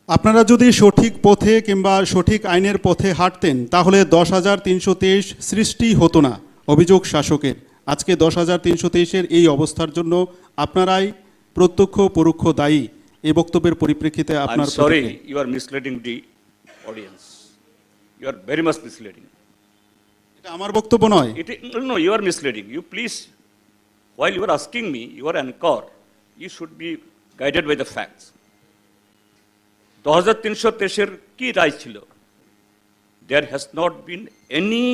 [SPEAKER 22] আপনারা যদি সঠিক পথে কিংবা সঠিক আইনের পথে হাঁটতেন তাহলে 10,323 সৃষ্টি হতো না অভিযোগ শাসকের। আজকে 10,323-এর এই অবস্থার জন্য আপনারাই প্রত্যক্ষ পরোক্ষ দায়ী। এই বক্তব্যের পরিপ্রেক্ষিতে আপনার
[SPEAKER 2] sorry, you are misleading the audience, you are very much misleading.
[SPEAKER 22] এটা আমার বক্তব্য নয়।
[SPEAKER 2] No, you are misleading. You please, while you are asking me, you are anchor, you should be guided by the facts. 2323-এর কি রায় ছিল? There has not been any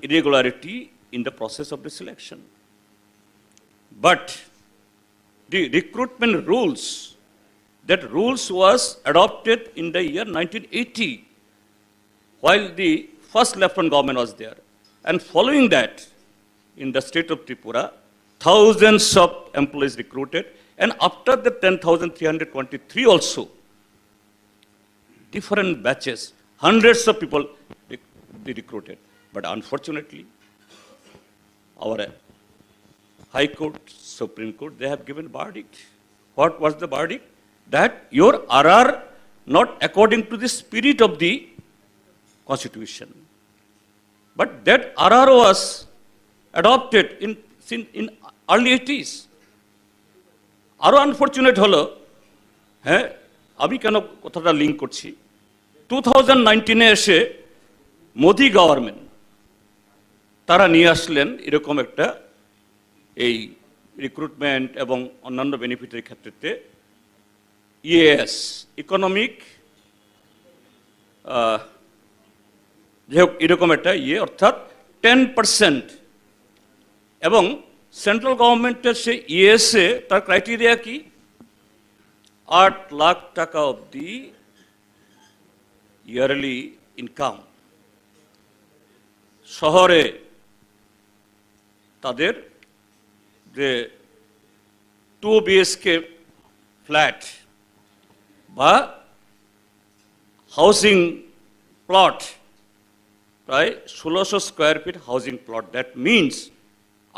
[SPEAKER 2] irregularity in the process of the selection. But the recruitment rules, that rules was adopted in the year 1980, while the first Lieutenant government was there. And following that, in the state of Tripura, thousands of employees recruited, and after the 10,323 also, different batches, hundreds of people they recruited. But unfortunately, our High Court, Supreme Court, they have given verdict. What was the verdict? That your RR not according to the spirit of the Constitution. But that RR was adopted in early 80s. আরো unfortunate হলো, হ্যাঁ আমি কেন কথাটা link করছি, 2019-এ এসে Modi government তারা নিয়ে আসলেন এরকম একটা এই রিক্রুটমেন্ট এবং অন্যান্য বেনিফিটের ক্ষেত্রে ইএস, ইকোনমিক, যাই হোক এরকম একটা অর্থাৎ 10%। এবং সেন্ট্রাল গভর্নমেন্টের সেই ইএসএ তার ক্রাইটেরিয়া কি, 8 লাখ টাকা অবধি ইয়ারলি ইনকাম, শহরে তাদের যে 2 BHK ফ্ল্যাট বা হাউসিং প্লট, প্রায় 1600 square feet housing plot, that means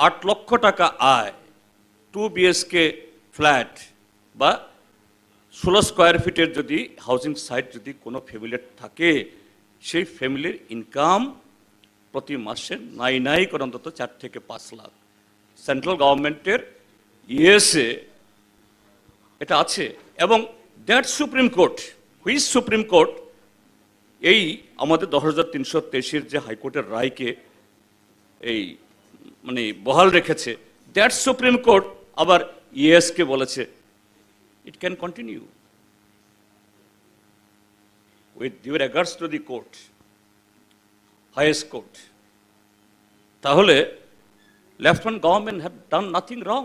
[SPEAKER 2] 8 লক্ষ টাকা আয়, 2 BHK ফ্ল্যাট বা 16 স্কোয়ার ফিটের যদি হাউসিং সাইট যদি কোনো ফ্যামিলির থাকে, সেই ফ্যামিলির ইনকাম প্রতি মাসে নাই করে অন্তত 4 থেকে 5 লাখ। সেন্ট্রাল গভর্নমেন্টের ইএসএ এটা আছে। এবং that supreme court, which supreme court এই আমাদের 10,323-এর যে হাইকোর্টের রায়কে এই বহাল রেখেছে, দ্যাট সুপ্রিম কোর্ট আবার ইয়েসকে বলেছে it can continue with due regards to the court, highest court. তাহলে lieutenant government have done nothing wrong.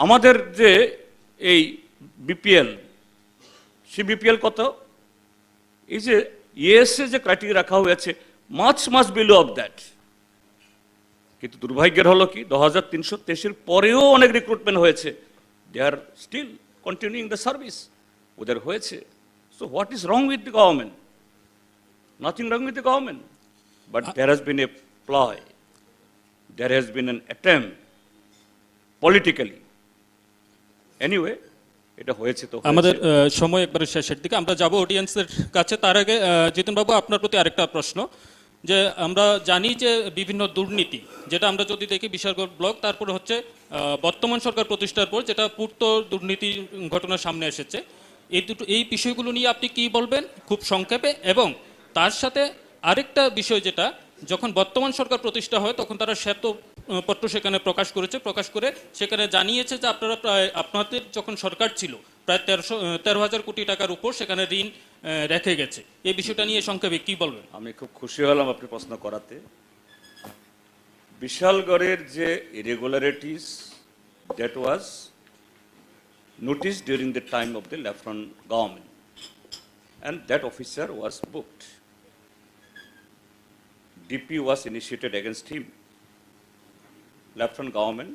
[SPEAKER 2] আমাদের যে এই বিপিএল, সে বিপিএল কত, এই যে ইয়েসে যে ক্রাইটেরিয়া রাখা হয়েছে মাছ বিলো অফ দ্যাট। কিন্তু দুর্ভাগ্যের হলো কি 2323 পরেও অনেক রিক্রুটমেন্ট হয়েছে, they are still continuing the service, ওদের হয়েছে। So what is wrong with the government? Nothing wrong with the government, but there has been a ploy, there has been an attempt politically. Anyway, এটা হয়েছে। তো
[SPEAKER 23] আমাদের সময় একবারে শেষের দিকে, আমরা যাব অডিয়েন্সের কাছে। তার আগে জিতেনবাবু, আপনার প্রতি আরেকটা প্রশ্ন, যে আমরা জানি যে বিভিন্ন দুর্নীতি, যেটা আমরা যদি দেখি বিশালগড় ব্লক, তারপরে হচ্ছে বর্তমান সরকার প্রতিষ্ঠার পর যেটা পূর্ত দুর্নীতি ঘটনা সামনে এসেছে, এই বিষয়গুলো নিয়ে আপনি কি বলবেন খুব সংক্ষেপে? এবং তার সাথে আরেকটা বিষয়, যেটা যখন বর্তমান সরকার প্রতিষ্ঠা হয় তখন তারা শ্বেতপত্র সেখানে প্রকাশ করে সেখানে জানিয়েছে যে আপনারা প্রায়, আপনাদের যখন সরকার ছিল প্রায় 13,000 কোটি টাকার উপর সেখানে ঋণ রেখে গেছে। এই বিষয়টা নিয়ে সংক্ষেপে কি বলবেন?
[SPEAKER 2] আমি খুব খুশি হলাম আপনি প্রশ্ন করাতে। বিশালগড়ের যে irregularities, that was noticed during the time of the Lieutenant government, and that officer was booked. DP was initiated against him. Lieutenant government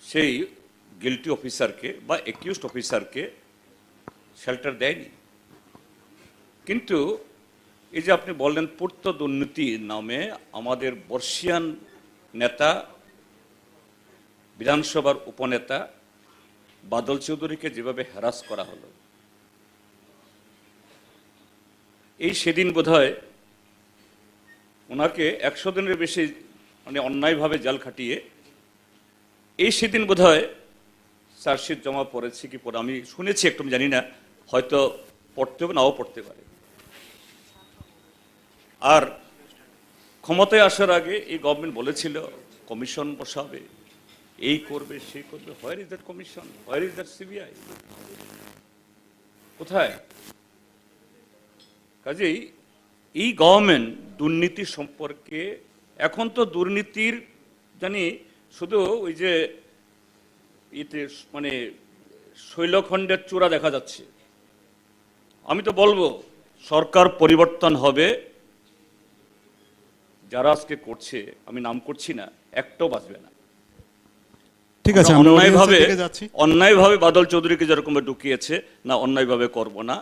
[SPEAKER 2] সেই গিল্টি অফিসারকে বা অ্যাকিউজড অফিসারকে শেল্টার দেয়নি। কিন্তু এই যে আপনি বললেন পূর্ত দুর্নীতি নামে আমাদের বর্ষিয়ান নেতা, বিধানসভার উপনেতা বাদল চৌধুরীকে যেভাবে হ্যারাস করা হলো, এই সেদিন বোধহয় ওনাকে 100 দিনের বেশি মানে অন্যায়ভাবে জাল খাটিয়ে এই সেদিন বোধহয় চার্জশিট জমা পড়েছে কি পড়ে আমি শুনেছি, একটু জানি না, হয়তো পড়তে হবে নাও পড়তে পারে। আর ক্ষমতায় আসার আগে এই গভর্নমেন্ট বলেছিল কমিশন বসাবে, এই করবে, সেই করবে। Where is that commission? Where is that CBI? কোথায়? কাজেই এই গভর্নমেন্ট দুর্নীতি সম্পর্কে, এখন তো দুর্নীতির জানি শুধু ওই যে এতে মানে শৈলখণ্ডের চূড়া দেখা যাচ্ছে। আমি তো বলবো সরকার পরিবর্তন হবে, যারা আজকে করছে, আমি নাম করছি না, একটাও বাঁচবে না।
[SPEAKER 22] ঠিক আছে, আমরা
[SPEAKER 2] অন্যায়ভাবে বাদল চৌধুরীকে যেরকম ঢুকিয়েছে না, অন্যায়ভাবে করব না।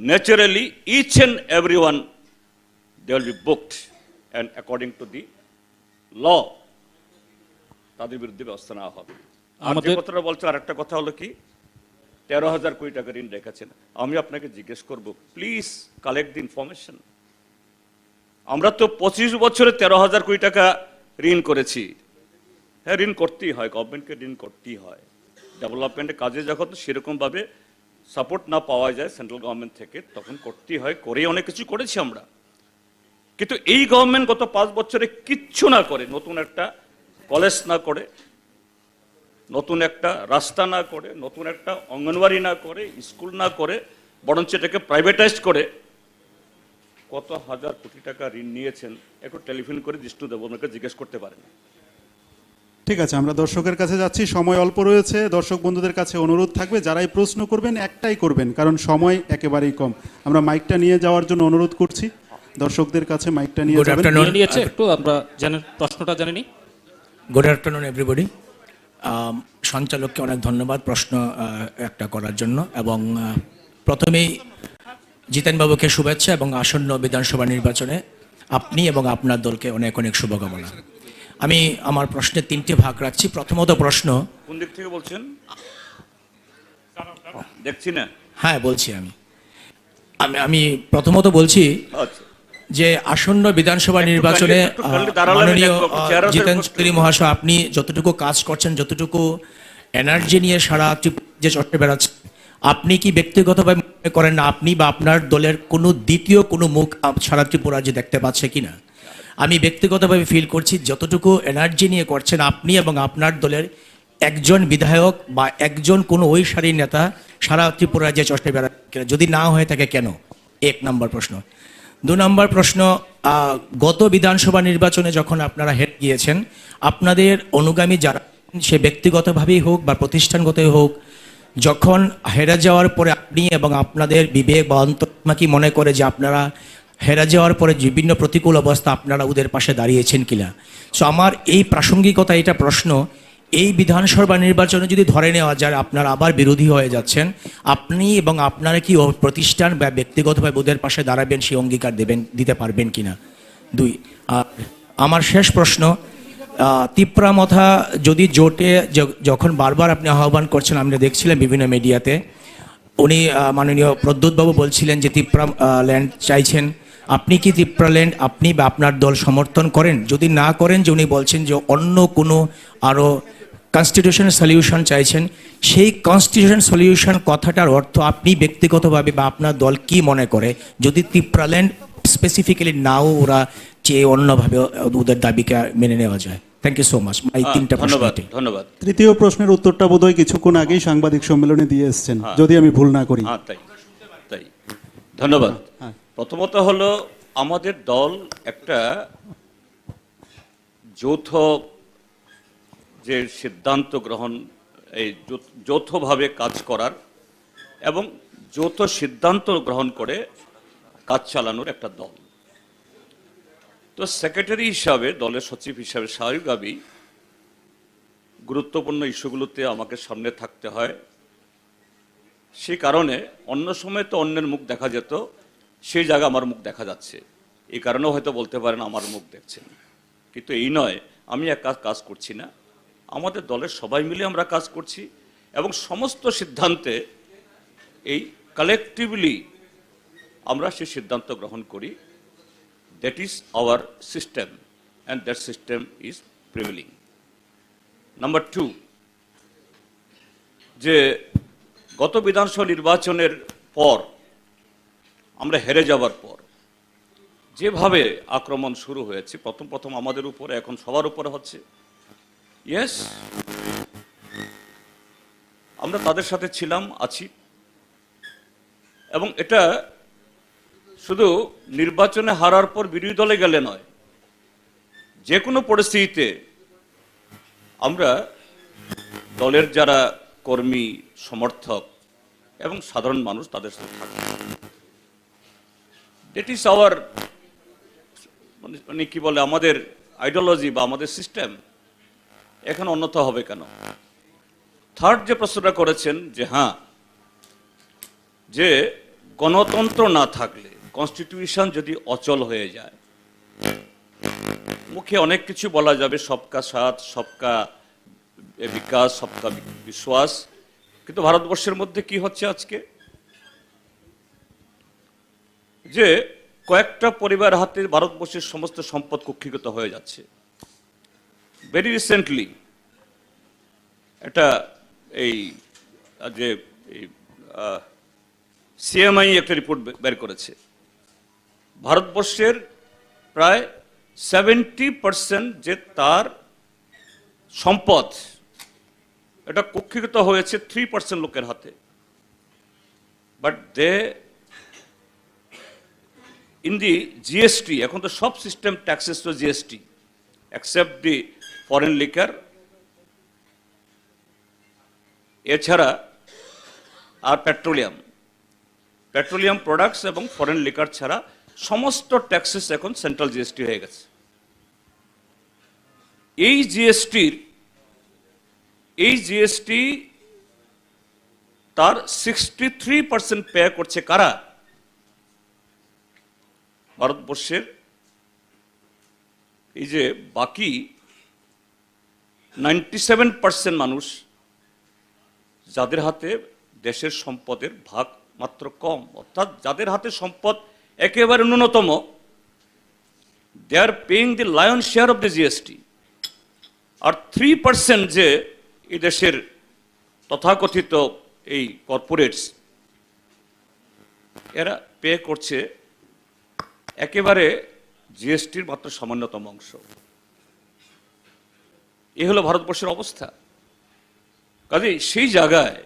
[SPEAKER 2] Naturally each and everyone they will be booked, and according to the law তাদের বিরুদ্ধে ব্যবস্থা নেওয়া হবে। আমাদের কথাটা বলছে। আর একটা কথা হলো কি, 13,000 কোটি টাকা ঋণ রেখেছেন। আমি আপনাকে জিজ্ঞেস করব, প্লিজ কালেক্ট দি ইনফরমেশন। আমরা তো 25 বছরে 13,000 কোটি টাকা ঋণ করেছি। হ্যাঁ, ঋণ করতেই হয়, গভর্নমেন্টকে ঋণ করতেই হয়। ডেভেলপমেন্টের কাজে যখন সেরকমভাবে সাপোর্ট না পাওয়া যায় সেন্ট্রাল গভর্নমেন্ট থেকে, তখন করতেই হয়, করে অনেক কিছু করেছি আমরা। কিন্তু এই গভর্নমেন্ট গত 5 বছরে কিচ্ছু না করে, নতুন একটা কলেজ না করে, নতুন একটা রাস্তা না করে, নতুন একটা অঙ্গনওয়াড়ি না করে, স্কুল না করে, বরঞ্চ এটাকে প্রাইভেটাইজ করে কত হাজার কোটি টাকা ঋণ নিয়েছেন, একটু টেলিফোন করে জিষ্ণু দেবনাকে জিজ্ঞেস করতে পারেন।
[SPEAKER 22] ঠিক আছে, আমরা দর্শকের কাছে যাচ্ছি, সময় অল্প রয়েছে। দর্শক বন্ধুদের কাছে অনুরোধ থাকবে, যারাই প্রশ্ন করবেন একটাই করবেন, কারণ সময় একেবারেই কম। আমরা মাইকটা নিয়ে যাওয়ার জন্য অনুরোধ করছি, দর্শকদের কাছে মাইকটা নিয়ে যাবেন।
[SPEAKER 23] একটু আমরা প্রশ্নটা জেনে নিই।
[SPEAKER 3] Good afternoon everybody. সঞ্চালককে অনেক ধন্যবাদ প্রশ্ন একটা করার জন্য, এবং প্রথমেই জিতেনবাবুকে শুভেচ্ছা এবং আসন্ন বিধানসভা নির্বাচনে আপনি এবং আপনার দলকে অনেক অনেক শুভকামনা। আমি আমার প্রশ্নের 3টে ভাগ রাখছি। প্রথমত প্রশ্ন,
[SPEAKER 2] কোন দিক থেকে বলছেন? দেখছি না।
[SPEAKER 3] হ্যাঁ বলছি, আমি প্রথমত বলছি যে আসন্ন বিধানসভা নির্বাচনে মাননীয় জিতেন চৌধুরী মহাশয়, আপনি যতটুকু কাজ করছেন, যতটুকু এনার্জি নিয়ে সারা যে চট্টে বেড়াচ্ছেন, আপনি কি ব্যক্তিগতভাবে মনে করেন না আপনি বা আপনার দলের কোনো দ্বিতীয় কোনো মুখ সারা ত্রিপুরা যে দেখতে পাচ্ছে কিনা? আমি ব্যক্তিগতভাবে ফিল করছি যতটুকু এনার্জি নিয়ে করছেন আপনি এবং আপনার দলের একজন বিধায়ক বা একজন কোনো ওই সারির নেতা সারা ত্রিপুরা রাজ্যে চষে বেড়াচ্ছে, যদি না হয়ে থাকে কেন? 1 নম্বর প্রশ্ন। 2 নম্বর প্রশ্ন, গত বিধানসভা নির্বাচনে যখন আপনারা হেরে গিয়েছেন, আপনাদের অনুগামী যারা, সে ব্যক্তিগতভাবেই হোক বা প্রতিষ্ঠানগতই হোক, যখন হেরে যাওয়ার পরে আপনি এবং আপনাদের বিবেক বা অন্তরাত্মা কি মনে করে যে আপনারা হেরে যাওয়ার পরে বিভিন্ন প্রতিকূল অবস্থা আপনারা ওদের পাশে দাঁড়িয়েছেন কিনা? সো আমার এই প্রাসঙ্গিকতা, এটা প্রশ্ন, এই বিধানসভা নির্বাচনে যদি ধরে নেওয়া যায় আপনারা আবার বিরোধী হয়ে যাচ্ছেন, আপনি এবং আপনারা কি প্রতিষ্ঠান বা ব্যক্তিগতভাবে ওদের পাশে দাঁড়াবেন, সেই অঙ্গীকার দিতে পারবেন কিনা? 2, আর আমার শেষ প্রশ্ন, তিপ্রামথা যদি জোটে যখন বারবার আপনি আহ্বান করছেন, আমরা দেখছিলাম বিভিন্ন মিডিয়াতে, উনি মাননীয় প্রদ্যুৎবাবু বলছিলেন যে তিপ্রা ল্যান্ড চাইছেন, আপনি কি তিপ্রা ল্যান্ড আপনি বা আপনার দল সমর্থন করেন? যদি না করেন, যে উনি বলছেন যে অন্য কোনো আরও কনস্টিটিউশন সলিউশন চাইছেন, সেই কনস্টিটিউশন সলিউশন কথাটার অর্থ আপনি ব্যক্তিগতভাবে বা আপনার দল কি মনে করে, যদি তিপ্রা ল্যান্ড স্পেসিফিক্যালি নাও ওরা চেয়ে অন্যভাবে ওদের দাবিকে মেনে নেওয়া যায়? Thank you so much. এই 3টা প্রশ্ন।
[SPEAKER 2] ধন্যবাদ।
[SPEAKER 22] তৃতীয় প্রশ্নের উত্তরটা বোধহয় কিছুক্ষণ আগেই সাংবাদিক সম্মেলনে দিয়ে এসেছেন, যদি আমি ভুল না করি।
[SPEAKER 2] তাই ধন্যবাদ। প্রথমত হলো, আমাদের দল একটা যৌথ যে সিদ্ধান্ত গ্রহণ, এই যৌথভাবে কাজ করার এবং যৌথ সিদ্ধান্ত গ্রহণ করে কাজ চালানোর একটা দল। তো সেক্রেটারি হিসাবে, দলের সচিব হিসাবে স্বাভাবিকভাবেই গুরুত্বপূর্ণ ইস্যুগুলোতে আমাকে সামনে থাকতে হয়। সেই কারণে অন্য সময় তো অন্যের মুখ দেখা যেত, সেই জায়গায় আমার মুখ দেখা যাচ্ছে। এই কারণেও হয়তো বলতে পারেন আমার মুখ দেখছেন, কিন্তু এই নয় আমি একা কাজ করছি না, আমাদের দলের সবাই মিলে আমরা কাজ করছি এবং সমস্ত সিদ্ধান্তে এই কালেকটিভলি আমরা সেই সিদ্ধান্ত গ্রহণ করি। That is our system and that system is prevailing. Number 2, যে গত বিধানসভা নির্বাচনের পর, আমরা হেরে যাওয়ার পর যেভাবে আক্রমণ শুরু হয়েছে, প্রথম আমাদের উপরে, এখন সবার উপরে হচ্ছে। ইয়েস, আমরা তাদের সাথে ছিলাম, আছি, এবং এটা শুধু নির্বাচনে হারার পর বিরোধী দলে গেলে নয়, যে কোনো পরিস্থিতিতে আমরা দলের যারা কর্মী, সমর্থক এবং সাধারণ মানুষ, তাদের সাথে থাকি। দ্যাট ইজ আওয়ার, মানে কি বলে, আমাদের আইডিওলজি বা আমাদের সিস্টেম। এখন অন্যথা হবে কেন? থার্ড যে প্রশ্নটা করেছেন, যে হ্যাঁ, যে গণতন্ত্র না থাকলে, কনস্টিটিউশন যদি অচল হয়ে যায়, মুখে অনেক কিছু বলা যাবে, সবকা সাথ, সবকা বিকাশ, সবকা বিশ্বাস, কিন্তু ভারতবর্ষের মধ্যে কি হচ্ছে আজকে, যে কয়েকটা পরিবার হাতে ভারতবর্ষের সমস্ত সম্পদ কুক্ষিগত হয়ে যাচ্ছে। ভেরি রিসেন্টলি এটা এই যে সিএমআই একটা রিপোর্ট বের করেছে, ভারতবর্ষের প্রায় 70% যে তার সম্পদ, এটা কুক্ষিগত হয়েছে 3% লোকের হাতে। But they in the GST, এখন তো সব সিস্টেম ট্যাক্সেস তো GST, except the foreign liquor, এছাড়া আর পেট্রোলিয়াম প্রোডাক্টস এবং ফরেন লিকার ছাড়া সমস্ত ট্যাক্সেস এখন সেন্ট্রাল জিএসটি হয়ে গেছে। এই জিএসটি তার 63% পে করছে কারা? ভারতবর্ষের এই যে বাকি 97% মানুষ, যাদের হাতে দেশের সম্পদের ভাগ মাত্র কম, অর্থাৎ যাদের হাতে সম্পদ একেবারে ন্যূনতম, they are paying the lion share of the GST. আর 3% যে এই দেশের তথাকথিত এই কর্পোরেটস, এরা পে করছে একেবারে জিএসটির মাত্র সামান্যতম অংশ। এ হলো ভারতবর্ষের অবস্থা। কাজে সেই জায়গায়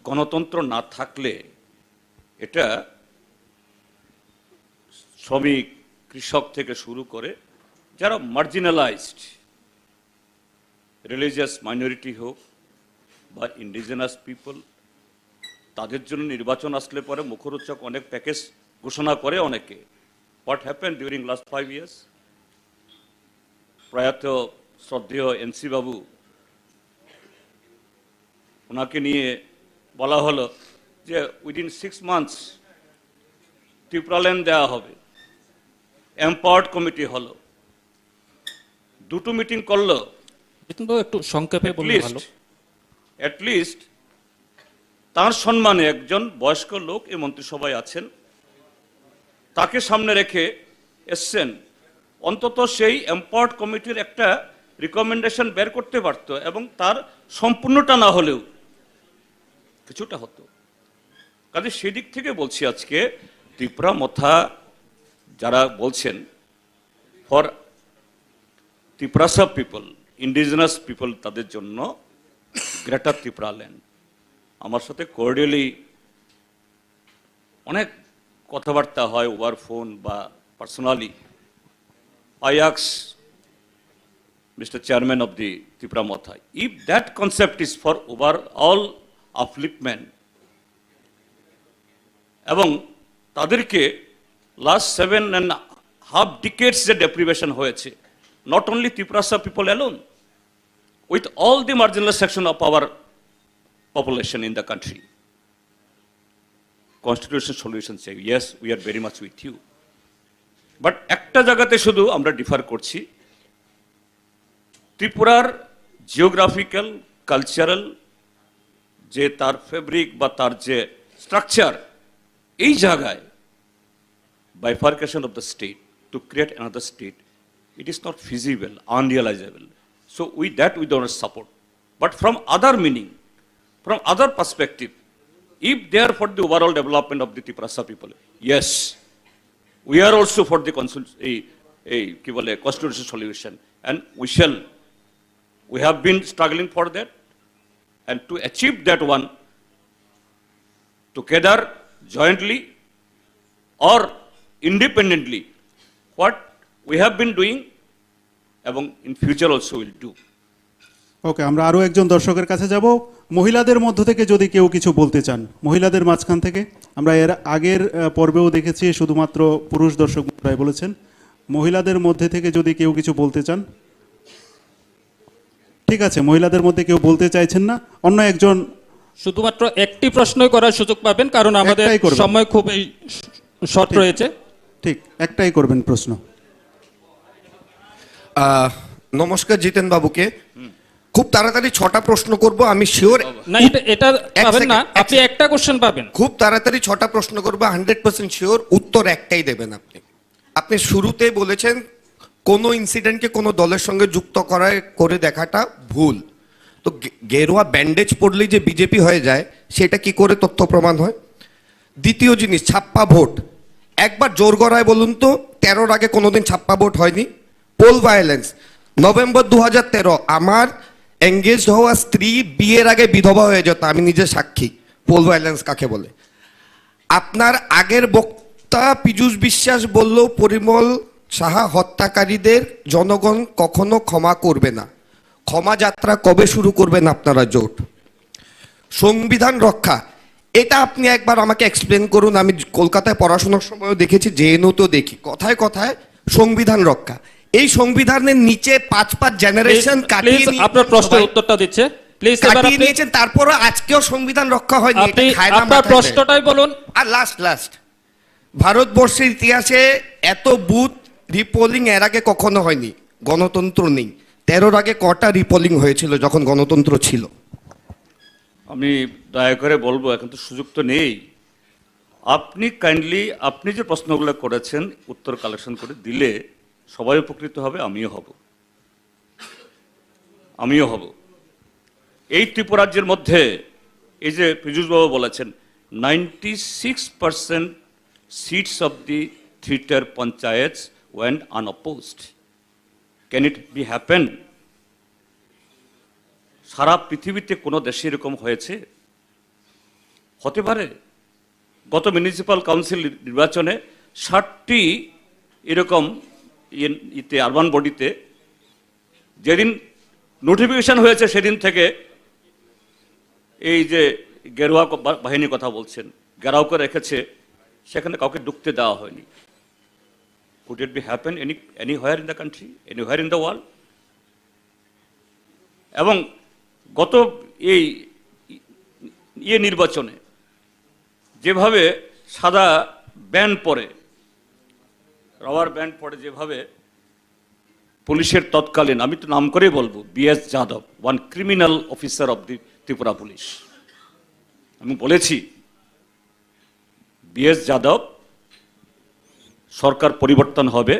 [SPEAKER 2] গণতন্ত্র না থাকলে এটা শ্রমিক, কৃষক থেকে শুরু করে যারা মার্জিনালাইজড, রিলিজিয়াস মাইনরিটি হোক বা ইন্ডিজিনাস পিপল, তাদের জন্য নির্বাচন আসলে পরে মুখরোচক অনেক প্যাকেজ ঘোষণা করে অনেকে। What happen during last 5 years? প্রয়াত শ্রদ্ধেয় এনসি বাবু, ওনাকে নিয়ে বলা হলো যে উইদিন 6 months ত্রিপুরাল্যান্ড দেওয়া হবে, এম্পাওয়ার্ড কমিটি হলো, 2টো মিটিং করলো।
[SPEAKER 23] একটু সংক্ষেপে বললে ভালো।
[SPEAKER 2] অ্যাটলিস্ট তার সম্মানে একজন বয়স্ক লোক এই মন্ত্রিসভায় আছেন, তাকে সামনে রেখে এসছেন, অন্তত সেই এম্পাওয়ার্ড কমিটির একটা রিকমেন্ডেশন বের করতে পারতো এবং তার সম্পূর্ণটা না হলেও কিছুটা হতো। কাজে সেদিক থেকে বলছি আজকে ত্রিপুরা মথা যারা বলছেন for Tripurasa people, indigenous people, তাদের জন্য গ্রেটার ত্রিপুরা ল্যান্ড। আমার সাথে কোর্ডিয়ালি অনেক কথাবার্তা হয় ওভার ফোন বা personally. I ask Mr. Chairman of the Tripura Motha, if that concept is for overall upliftment, এবং তাদেরকে লাস্ট 7.5 decades যে deprivation হয়েছে, not only Tripurasa people alone, with all the marginal section of our population in the country. Constitution solution say, yes, we are very much with you. But একটা জায়গাতে শুধু আমরা differ করছি, ত্রিপুরার geographical, cultural যে তার fabric বা তার যে স্ট্রাকচার, এই জায়গায় bifurcation of the state to create another state, it is not feasible, unrealisable. So with that we don't support, but from other meaning, from other perspective, if they are for the overall development of the Tripurasa people, yes, we are also for the constitutional solution, and we have been struggling for that, and to achieve that one together, jointly or independently, what we have been doing, এবং in future also will do.
[SPEAKER 22] ওকে, আমরা আরও একজন দর্শকের কাছে যাব। মহিলাদের মধ্য থেকে যদি কেউ কিছু বলতে চান, মহিলাদের মাঝখান থেকে, আমরা এর আগের পর্বেও দেখেছি শুধুমাত্র পুরুষ দর্শক বলেছেন, মহিলাদের মধ্যে থেকে যদি কেউ কিছু বলতে চান। ঠিক আছে, মহিলাদের মধ্যে কেউ বলতে চাইছেন না, অন্য একজন।
[SPEAKER 23] শুধুমাত্র একটি প্রশ্নই করার সুযোগ পাবেন, কারণ আমাদের সময় খুব শর্ট রয়েছে।
[SPEAKER 22] ঠিক, একটাই করবেন প্রশ্ন।
[SPEAKER 17] নমস্কার জিতেন বাবুকে, খুব তাড়াতাড়ি 6টা প্রশ্ন করব, আমি শিওর
[SPEAKER 23] না এটা পাবেন না, আপনি একটা কোশ্চেন পাবেন।
[SPEAKER 17] খুব তাড়াতাড়ি 6টা প্রশ্ন করব, 100% শিওর উত্তর একটাই দেবেন আপনি। আপনি শুরুতে বলেছেন কোনো ইনসিডেন্টকে কোনো দলের সঙ্গে যুক্ত করে দেখাটা ভুল, তো গেরুয়া ব্যান্ডেজ পড়লেই যে বিজেপি হয়ে যায় সেটা কি করে তথ্য প্রমাণ হয়? দ্বিতীয় জিনিস, ছাপ্পা ভোট, একবার জোর গড়ায় বলুন তো 13-র আগে কোনোদিন ছাপ্পা ভোট হয়নি? পোল ভায়োলেন্স, নভেম্বর 2013 আমার এঙ্গেজড হওয়া স্ত্রী বিয়ের আগে বিধবা হয়ে যেত, আমি নিজে সাক্ষী। পোল ভায়োলেন্স কাকে বলে? আপনার আগের বক্তা পীযূষ বিশ্বাস বলল পরিমল সাহা হত্যাকারীদের জনগণ কখনো ক্ষমা করবে না। ক্ষমা যাত্রা কবে শুরু করবেন আপনারা জোট? সংবিধান রক্ষা, এটা আপনি একবার আমাকে এক্সপ্লেন করুন। আমি কলকাতায় পড়াশোনার সময়ও দেখেছি, জেএনইউতেও দেখি, কথায় কথায় সংবিধান রক্ষা। এই সংবিধানের নিচে 5 জেনারেশন কাটিয়ে
[SPEAKER 23] আপনার প্রশ্নের উত্তরটা দিচ্ছে, প্লিজ
[SPEAKER 17] কাটিয়ে নিয়েছেন, তারপরও আজকেও সংবিধান রক্ষা হয়নি।
[SPEAKER 23] আপনার প্রশ্নটাই বলুন।
[SPEAKER 17] আর লাস্ট, ভারতবর্ষের ইতিহাসে এত বুথ রিপোলিং এর আগে কখনো হয়নি। গণতন্ত্র নেই, 13-র আগে কটা রিপোলিং হয়েছিল যখন গণতন্ত্র ছিল?
[SPEAKER 2] আমি দয়া করে বলবো, এখন তো সুযোগ তো নেই, আপনি কাইন্ডলি আপনি যে প্রশ্নগুলো করেছেন উত্তর কালেকশন করে দিলে সবাই উপকৃত হবে, আমিও হব। এই ত্রিপুরাজ্যের মধ্যে এই যে পীযূষবাবু বলেছেন 96% seats of the 3 tier panchayats went unopposed. Can it be happen? সারা পৃথিবীতে কোনো দেশে এরকম হয়েছে? হতে পারে। গত মিউনিসিপ্যাল কাউন্সিল নির্বাচনে 60টি এরকম আরবান বডিতে যেদিন নোটিফিকেশন হয়েছে সেদিন থেকে এই যে গেরুয়া বাহিনীর কথা বলছেন, ঘেরাও করে রেখেছে, সেখানে কাউকে ঢুকতে দেওয়া হয়নি। Could it be happen anywhere in the country, anywhere in the world? এবং গত এই নির্বাচনে যেভাবে সাদা ব্যান্ড পরে, রাবার ব্যান্ড পরে যেভাবে পুলিশের তৎকালীন, আমি তো নাম করেই বলবো, BS Yadav, one criminal officer of the Tripura police, আমি বলেছি BS যাদব, সরকার পরিবর্তন হবে,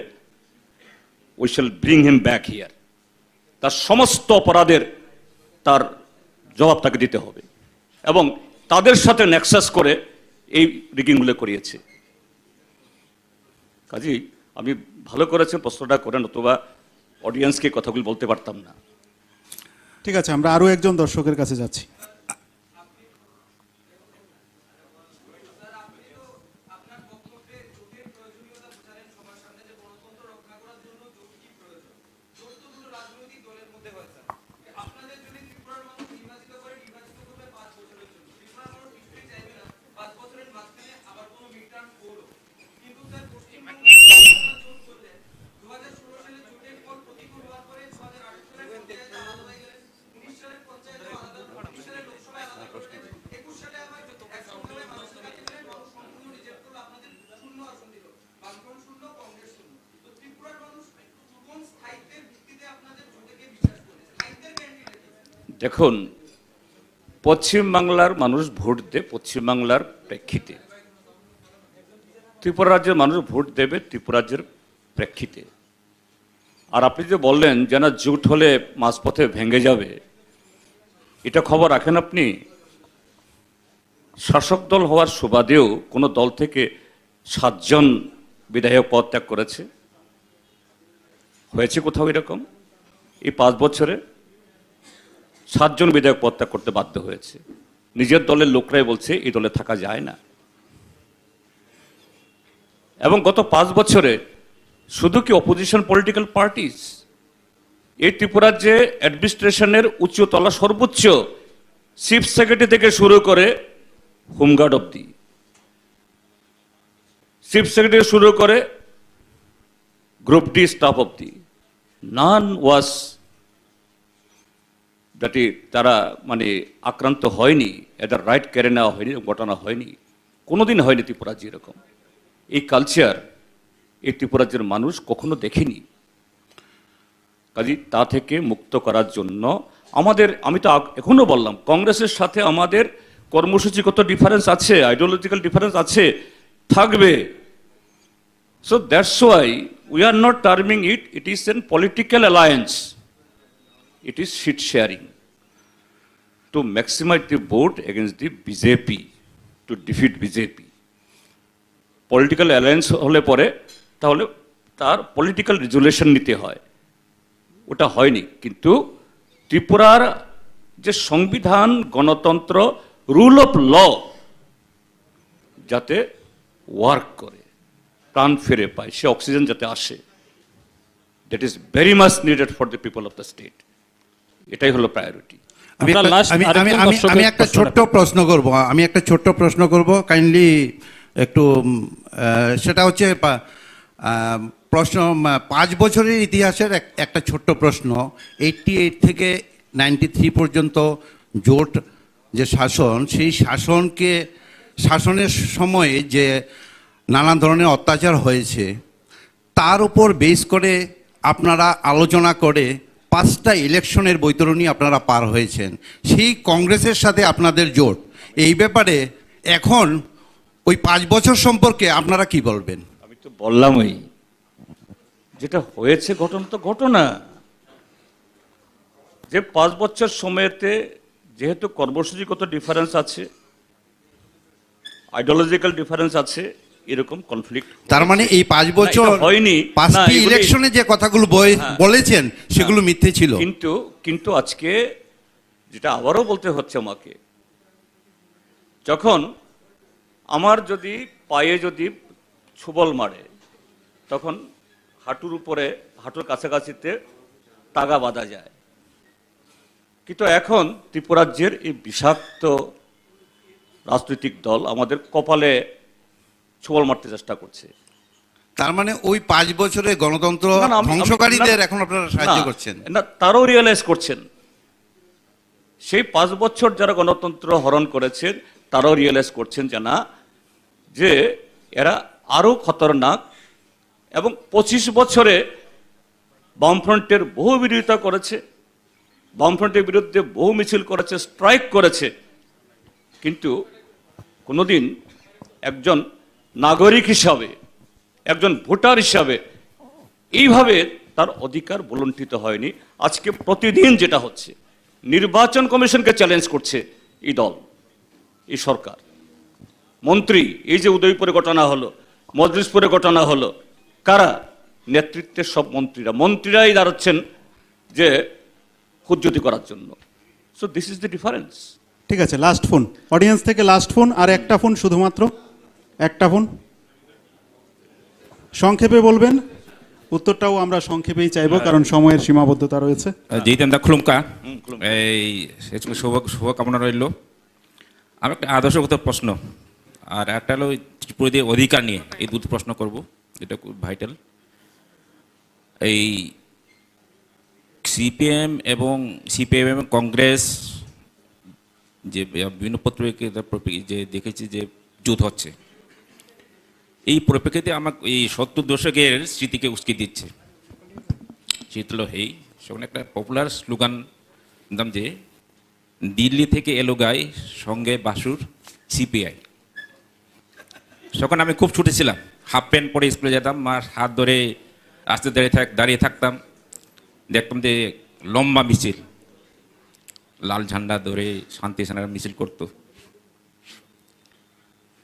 [SPEAKER 2] we shall bring him back here. তার সমস্ত অপরাধের তার জবাব তাকে দিতে হবে, এবং তাদের সাথে নেক্সাস করে এই রিগিংগুলো করিয়েছে। কাজেই আমি ভালো করেছেন প্রশ্নটা করেন, অথবা অডিয়েন্সকে কথাগুলো বলতে পারতাম না।
[SPEAKER 22] ঠিক আছে, আমরা আরো একজন দর্শকের কাছে যাচ্ছি।
[SPEAKER 2] দেখুন, পশ্চিমবাংলার মানুষ ভোট দেয় পশ্চিমবাংলার প্রেক্ষিতে, ত্রিপুরা রাজ্যের মানুষ ভোট দেবে ত্রিপুরা রাজ্যের প্রেক্ষিতে। আর আপনি যে বললেন যে না জোট হলে মাঝপথে ভেঙে যাবে, এটা খবর রাখেন আপনি? শাসক দল হওয়ার সুবাদেও কোনো দল থেকে 7 জন বিধায়ক পদত্যাগ করেছে? হয়েছে কোথাও এরকম? এই 5 বছরে 7 জন বিধায়ক পদত্যাগ করতে বাধ্য হয়েছে। নিজের দলের লোকরাই বলছে এই দলে থাকা যায় না। এবং গত 5 বছরে শুধু কি অপোজিশন পলিটিক্যাল পার্টিস, এই ত্রিপুরার যে অ্যাডমিনিস্ট্রেশনের উচ্চতলা সর্বোচ্চ চিফ সেক্রেটারি থেকে শুরু করে হোমগার্ড অব্দি, চিফ সেক্রেটারি শুরু করে গ্রুপ ডি স্টাফ অব্দি, নান ওয়াজ যাতে তারা মানে আক্রান্ত হয়নি, এদের রাইট কেড়ে নেওয়া হয়নি, ঘটনা হয়নি, কোনোদিন হয়নি ত্রিপুরাজ্য এরকম। এই কালচার এই ত্রিপুরাজ্যের মানুষ কখনো দেখেনি। কাজে তা থেকে মুক্ত করার জন্য আমাদের, আমি তো এখনো বললাম, কংগ্রেসের সাথে আমাদের কর্মসূচিগত ডিফারেন্স আছে, আইডিওলজিক্যাল ডিফারেন্স আছে, থাকবে। So that's why we are not terming it, it is an political alliance, it is seat sharing to maximize the vote against the BJP, to defeat BJP. Political alliance হলে পরে তাহলে তার political resolution নিতে হয়, ওটা হয়নি। কিন্তু ত্রিপুরার যে সংবিধান, গণতন্ত্র, রুল অফ ল যাতে ওয়ার্ক করে, প্রাণ ফিরে পায়, সে অক্সিজেন যাতে আসে, that is very much needed for the people of the state. এটাই হলো প্রায়োরিটি।
[SPEAKER 14] আমি একটা ছোট্ট প্রশ্ন করব কাইন্ডলি একটু, সেটা হচ্ছে প্রশ্ন 5 বছরের ইতিহাসের একটা ছোট্ট প্রশ্ন। 88 থেকে 93 পর্যন্ত জোট যে শাসন, সেই শাসনের সময়ে যে নানান ধরনের অত্যাচার হয়েছে তার উপর বেস করে আপনারা আলোচনা করে 5টা ইলেকশনের বৈতরণী আপনারা পার হয়েছেন। সেই কংগ্রেসের সাথে আপনাদের জোট, এই ব্যাপারে এখন ওই 5 বছর সম্পর্কে আপনারা কি বলবেন?
[SPEAKER 2] আমি তো বললামই, যেটা হয়েছে ঘটনা তো ঘটনা, যে 5 বছর সময়তে যেহেতু কর্মসূচিগত ডিফারেন্স আছে, আইডিওলজিক্যাল ডিফারেন্স আছে, এরকম কনফ্লিক্ট।
[SPEAKER 14] তার মানে এই 5 বছর
[SPEAKER 2] হয়নি,
[SPEAKER 14] 5টি ইলেকশনে যে কথাগুলো বলেছেন সেগুলো মিথ্যে ছিল।
[SPEAKER 2] কিন্তু আজকে যেটা আবারও বলতে হচ্ছে আমাকে, যখন আমার যদি পায়ে যদি ছুবল মারে তখন হাঁটুর উপরে, হাঁটুর কাছাকাছিতে তাগা বাঁধা যায়, কিন্তু এখন ত্রিপুরাজ্যের এই বিষাক্ত রাজনৈতিক দল আমাদের কপালে ছুবল মারতে চেষ্টা করছে।
[SPEAKER 14] তার মানে ওই 5 বছরে গণতন্ত্র ধ্বংসকারীদের এখন আপনারা সাহায্য করছেন
[SPEAKER 2] না, তারাও রিয়েলাইজ করছেন। সেই 5 বছর যারা গণতন্ত্র হরণ করেছেন তারাও রিয়েলাইজ করছেন যে এরা আরো খতরনাক, এবং 25 বছরে বামফ্রন্টের বহু বিরোধিতা করেছে, বামফ্রন্টের বিরুদ্ধে বহু মিছিল করেছে, স্ট্রাইক করেছে, কিন্তু কোনোদিন একজন নাগরিক হিসাবে, একজন ভোটার হিসাবে এইভাবে তার অধিকার বলণ্ঠিত হয়নি। আজকে প্রতিদিন যেটা হচ্ছে, নির্বাচন কমিশনকে চ্যালেঞ্জ করছে এই দল, এই সরকার, মন্ত্রী, এই যে উদয়পুরে ঘটনা হলো, মজলিসপুরে ঘটনা হলো, কারা? নেতৃত্বের সব মন্ত্রীরাই দাঁড়াচ্ছেন যে হুজ্জতি করার জন্য। So this is the difference.
[SPEAKER 22] ঠিক আছে, লাস্ট ফোন, অডিয়েন্স থেকে লাস্ট ফোন, আর একটা ফোন, শুধুমাত্র একটা ফোন, সংক্ষেপে বলবেন, উত্তরটাও আমরা সংক্ষেপেই চাইবো কারণ সময়ের সীমাবদ্ধতা রয়েছে।
[SPEAKER 5] জিতেন্দ্র খুলুমকা, এই শুভকামনা রইল। আমার একটা আদর্শগত প্রশ্ন আর একটা হলো ত্রিপুরাদের অধিকার নিয়ে, এই দুটো প্রশ্ন করব, এটা খুব ভাইটাল। এই সিপিএম এবং কংগ্রেস যে বিভিন্ন পত্রিকা যে দেখেছি যে যুদ্ধ হচ্ছে, এই পরিপ্রেক্ষিতে আমাকে এই 70 দশকের স্মৃতিকে উস্কে দিচ্ছে। সেটা হলো সেখানে একটা পপুলার স্লোগান দিতাম যে দিল্লি থেকে এলো গাই, সঙ্গে বাসুর সিপিআই। তখন আমি খুব ছুটেছিলাম, হাফ প্যান্ট পরে স্কুলে যেতাম, মার হাত ধরে আস্তে দাঁড়িয়ে থাকতাম, দেখতাম যে লম্বা মিছিল, লাল ঝান্ডা ধরে শান্তি সেনারা মিছিল করতো।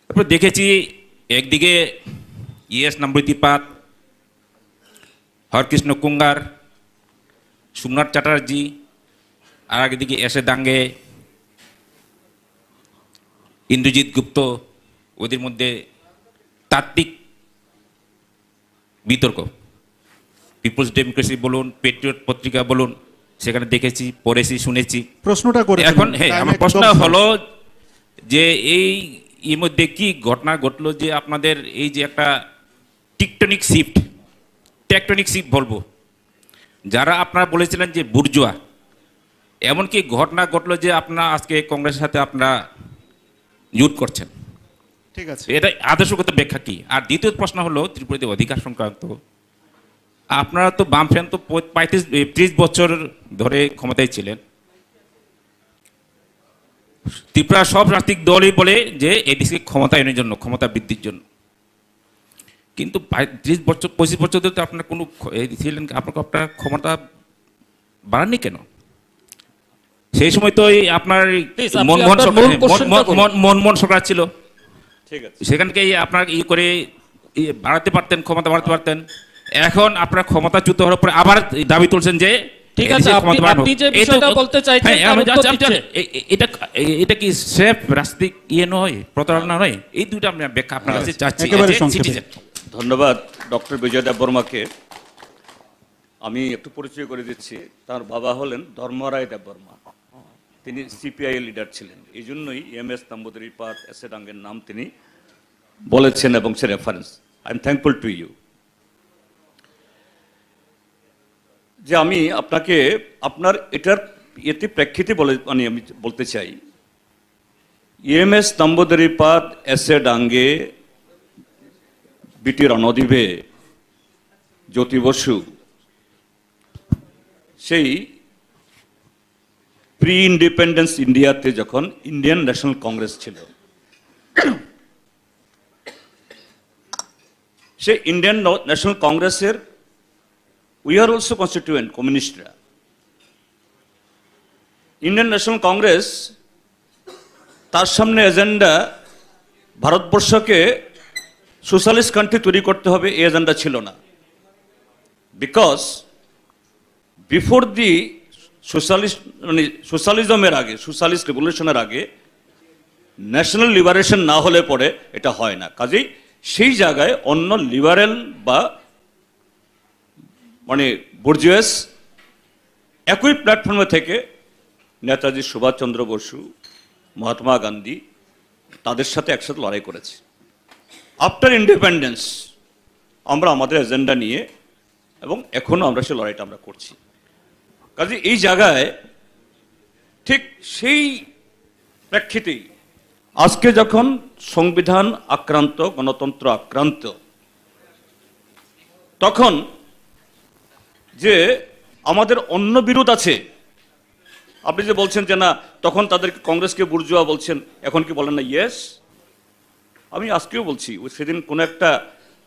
[SPEAKER 5] তারপর দেখেছি একদিকে ইএস নম্বৃতিপাত, হরকৃষ্ণ কুঙ্গার, সোমনাথ চ্যাটার্জি, আর একদিকে এসে দাঙ্গে ইন্দ্রজিৎ গুপ্ত, ওদের মধ্যে তাত্ত্বিক বিতর্ক। পিপলস ডেমোক্রেসি বলুন, পেট্রিয়ট পত্রিকা বলুন, সেখানে দেখেছি, পড়েছি, শুনেছি।
[SPEAKER 22] প্রশ্নটা করে
[SPEAKER 5] এখন আমার প্রশ্ন হলো যে এর মধ্যে কি ঘটনা ঘটলো যে আপনাদের এই যে একটা টেকটনিক শিফট বলবো, যারা আপনারা বলেছিলেন যে বুর্জোয়া, এমনকি ঘটনা ঘটলো যে আপনারা আজকে কংগ্রেসের সাথে আপনারা জোট করছেন।
[SPEAKER 22] ঠিক আছে,
[SPEAKER 5] এটা আদর্শগত ব্যাখ্যা কি? আর দ্বিতীয় প্রশ্ন হলো ত্রিপুরাতে অধিকার সংক্রান্ত। আপনারা তো বামফ্রন্ট তো 35-30 বছর ধরে ক্ষমতায় ছিলেন, ত্রিপুরা সব রাজনৈতিক দলই বলে যে এদেশকে ক্ষমতায়নের জন্য, ক্ষমতা বৃদ্ধির জন্য, কিন্তু 30-25 বছর ধরে তো আপনার কোনো ছিলেন, আপনার ক্ষমতা বাড়াননি কেন? সেই সময় তো আপনার মনমোহন সরকার ছিল, সেখানকে আপনার করে বাড়াতে পারতেন, ক্ষমতা বাড়াতে পারতেন। এখন আপনার ক্ষমতাচ্যুত হওয়ার পরে আবার দাবি তুলছেন যে
[SPEAKER 23] ঠিক আছে, আপনি যে বিষয়টা বলতে চাইছেন
[SPEAKER 5] এটা কি সেফ রাজনৈতিক নয়, প্রতারণা নয়? এই দুটো আমি ব্যাখ্যা আপনার কাছে চাচ্ছি।
[SPEAKER 2] ধন্যবাদ ডক্টর বিজয় দেববর্মাকে। আমি একটু পরিচয় করে দিচ্ছি। তার বাবা হলেন ধর্মরায় দেববর্মা, তিনি সিপিআই লিডার ছিলেন, এই জন্যই এমএস নম্বুদিরিপাদ, এসে ডাঙ্গের নাম তিনি বলেছেন এবং সে reference. I am thankful to you. যে আমি আপনাকে আপনার এটার প্রেক্ষিতে আমি বলতে চাই, এমএস নম্বুদিরিপাদ, এসে ডাঙ্গে, বিটি রণদীবে, জ্যোতি বসু, সেই প্রি ইন্ডিপেন্ডেন্স ইন্ডিয়াতে যখন ইন্ডিয়ান ন্যাশনাল কংগ্রেস ছিল, সেই ইন্ডিয়ান ন্যাশনাল কংগ্রেসের উই আর অলসো কনস্টিটিউয়েন্ট কমিউনিস্টরা। ইন্ডিয়ান ন্যাশনাল কংগ্রেস তার সামনে এজেন্ডা ভারতবর্ষকে সোশ্যালিস্ট কান্ট্রি তৈরি করতে হবে এই এজেন্ডা ছিল না। বিকজ বিফোর দি সোশ্যালিস্ট মানে সোশ্যালিজমের আগে, সোশ্যালিস্ট রেভলিউশনের আগে ন্যাশনাল লিবারেশন না হলে পরে এটা হয় না। কাজেই সেই জায়গায় অন্য লিবারেল বা মানে বুর্জুয়াস একই প্ল্যাটফর্মে থেকে নেতাজি সুভাষচন্দ্র বসু, মহাত্মা গান্ধী তাদের সাথে একসাথে লড়াই করেছে। আফটার ইন্ডিপেন্ডেন্স আমরা আমাদের এজেন্ডা নিয়ে এবং এখনো আমরা সেই লড়াইটা আমরা করছি। কাজে এই জায়গায় ঠিক সেই প্রেক্ষিতেই আজকে যখন সংবিধান আক্রান্ত, গণতন্ত্র আক্রান্ত, তখন যে আমাদের অন্য বিরোধ আছে, আপনি যে বলছেন যে না তখন তাদেরকে কংগ্রেসকে বুর্জুয়া বলছেন, এখন কি বলেন না? ইয়েস, আমি আজকেও বলছি। সেদিন কোনো একটা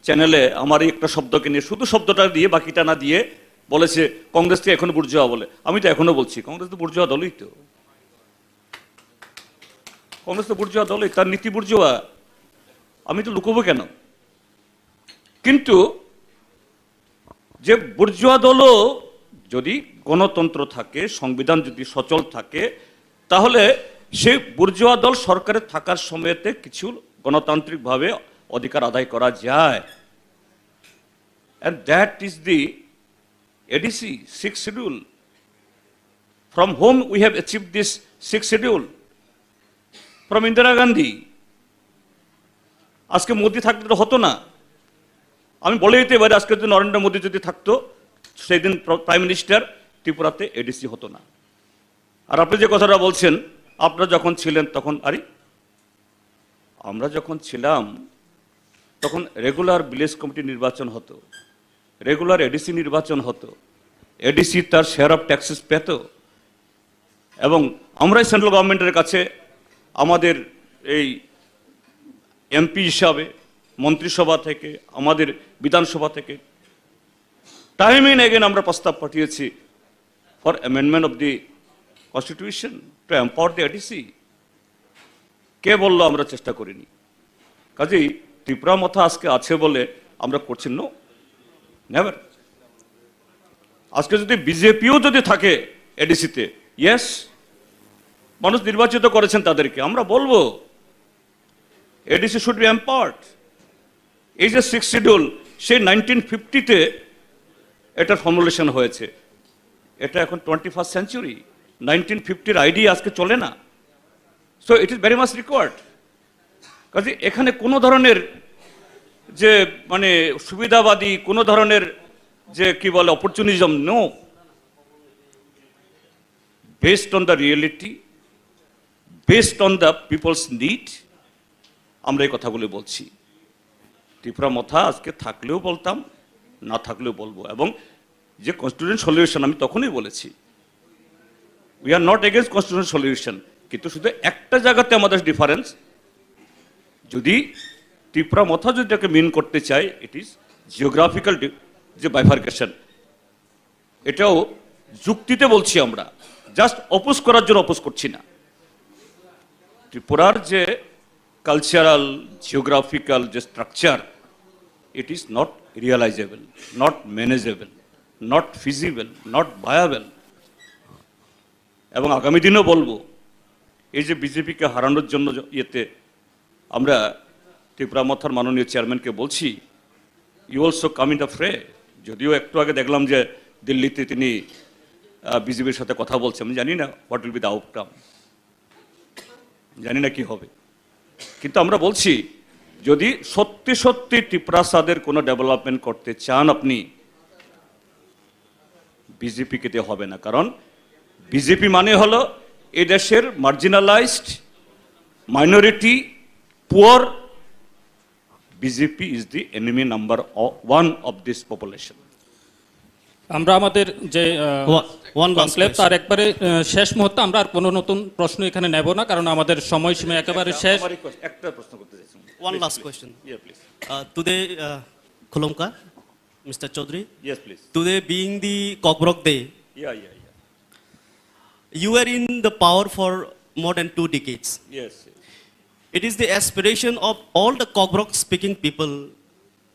[SPEAKER 2] চ্যানেলে আমার এই একটা শব্দকে নিয়ে, শুধু শব্দটা দিয়ে বাকিটা না দিয়ে বলেছে কংগ্রেসকে এখনো বুর্জুয়া বলে। আমি তো এখনো বলছি কংগ্রেস তো বুর্জুয়া দলই, তো কংগ্রেস তো বুর্জুয়া দলই, তার নীতি বুর্জুয়া, আমি তো লুকোবো কেন? কিন্তু যে বুর্জুয়া দলও যদি গণতন্ত্র থাকে, সংবিধান যদি সচল থাকে, তাহলে সেই বুর্জুয়া দল সরকারে থাকার সময়তে কিছু গণতান্ত্রিকভাবে অধিকার আদায় করা যায়। And that is the ADC, 6th schedule. From whom we have achieved this 6th schedule? From Indira Gandhi. আজকে মোদি থাকলে তো হতো না। আমি বলে দিতে পারি আজকে যদি নরেন্দ্র মোদী যদি থাকতো, সেদিন প্রাইম মিনিস্টার, ত্রিপুরাতে এডিসি হতো না। আর আপনি যে কথাটা বলছেন, আপনারা যখন ছিলেন তখন, আরে আমরা যখন ছিলাম তখন রেগুলার ভিলেজ কমিটি নির্বাচন হতো, রেগুলার এডিসি নির্বাচন হতো, এডিসি তার শেয়ার অফ ট্যাক্সেস পেত, এবং আমরাই সেন্ট্রাল গভর্নমেন্টের কাছে আমাদের এই এমপি হিসাবে মন্ত্রিসভা থেকে, আমাদের বিধানসভা থেকে টাইম এন্ড এগেন আমরা প্রস্তাব পাঠিয়েছি for amendment of the constitution to empower the ADC. কে বললো আমরা চেষ্টা করিনি? কাজেই ত্রিপুরা মাথা আজকে আছে বলে আমরা করছি? No, never. আজকে যদি বিজেপিও যদি থাকে এডিসিতে, ইয়েস, মানুষ নির্বাচিত করেছেন তাদেরকে, আমরা বলবো এডিসি শুড বি এম্পাওয়ার্ড। এই যে 6th শিডিউল, সেই 1950-তে এটার ফর্মুলেশন হয়েছে, এটা এখন 21st সেঞ্চুরি। 1950-র আইডিয়া আজকে চলে না। So it is very much required. কাজে এখানে কোনো ধরনের যে মানে সুবিধাবাদী, কোনো ধরনের যে কি বলে opportunism, no, based on the reality, based on the people's need, আমরা এই কথাগুলো বলছি। ত্রিপুরা মাথা আজকে থাকলেও বলতাম, না থাকলেও বলবো। এবং যে কনস্টিটিউশন সলিউশন, আমি তখনই বলেছি we are not against constitution solution, কিন্তু শুধু একটা জায়গাতে আমাদের ডিফারেন্স, যদি ত্রিপুরা মাথা যদি এটাকে মিন করতে চাই, ইট ইজ জিওগ্রাফিক্যাল যে বাইফার্কেশন, এটাও যুক্তিতে বলছি আমরা, জাস্ট অপোজ করার জন্য অপোজ করছি না। ত্রিপুরার যে কালচারাল জিওগ্রাফিক্যাল যে structure, it is not realizable, not manageable, not feasible, not viable. এবং আগামী দিনও বলবো, এই যে বিজেপিকে হারানোর জন্য ইয়েতে আমরা ত্রিপুরা মাথার মাননীয় চেয়ারম্যানকে বলছি, you also come in the fray. যদিও একটু আগে দেখলাম যে দিল্লিতে তিনি বিজেপির সাথে কথা বলছেন, আমি জানি না what will be the outcome, জানি না কি হবে। কিন্তু আমরা বলছি যদি সত্যি সত্যি ত্রিপুরাসাদের কোনো ডেভেলপমেন্ট করতে চান আপনি, বিজেপিকে দিয়ে হবে না। কারণ বিজেপি মানে হলো এই দেশের marginalised minority, poor. BJP is the enemy number 1 of this population.
[SPEAKER 23] আমরা আমাদের যে কনক্লেভ তার একবারে শেষ মুহূর্তে, আমরা আর কোনো নতুন প্রশ্ন এখানে নেব না, কারণ আমাদের সময়সীমা একেবারে শেষ।
[SPEAKER 2] একটা প্রশ্ন করতে চাইছি।
[SPEAKER 6] One last question.
[SPEAKER 2] Yeah, please.
[SPEAKER 6] Today, Khulomka, Mr. Chaudhary.
[SPEAKER 2] Yes, please.
[SPEAKER 6] Today being the Kokborok Day.
[SPEAKER 2] Yeah.
[SPEAKER 6] You were in the power for more than 2 decades.
[SPEAKER 2] Yes.
[SPEAKER 6] It is the aspiration of all the Kokrok speaking people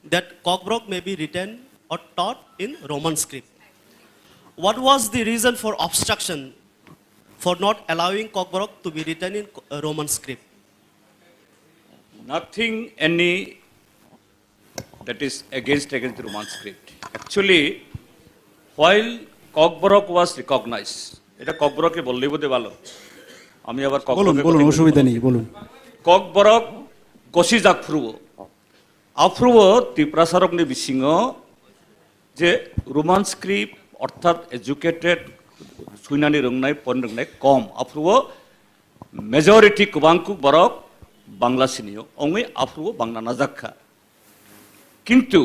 [SPEAKER 6] that Kokrok may be written or taught in Roman script. What was the reason for obstruction for not allowing Kokrok to be written in Roman script?
[SPEAKER 2] Nothing any that is against the Roman script. Actually, while Kokborok was recognized, এটা ককবরকে বললেই বোধহয় ভালো। আমি আবার
[SPEAKER 22] বলুন অসুবিধা নেই বলুন।
[SPEAKER 2] ককবরক কশিজ আফ্রুব ত্রিপ্রাসারকনি বিসিংহ যে রোমান স্ক্রিপ্ট অর্থাৎ এডুকেটেড সুইনানি রংনাই পন রংনাই কম আফ্রুব মেজরিটি কুবাংকু বরক বাংলা সিনিও অঙ্গই আফ্রুব বাংলা নাজাক্ষা কিন্তু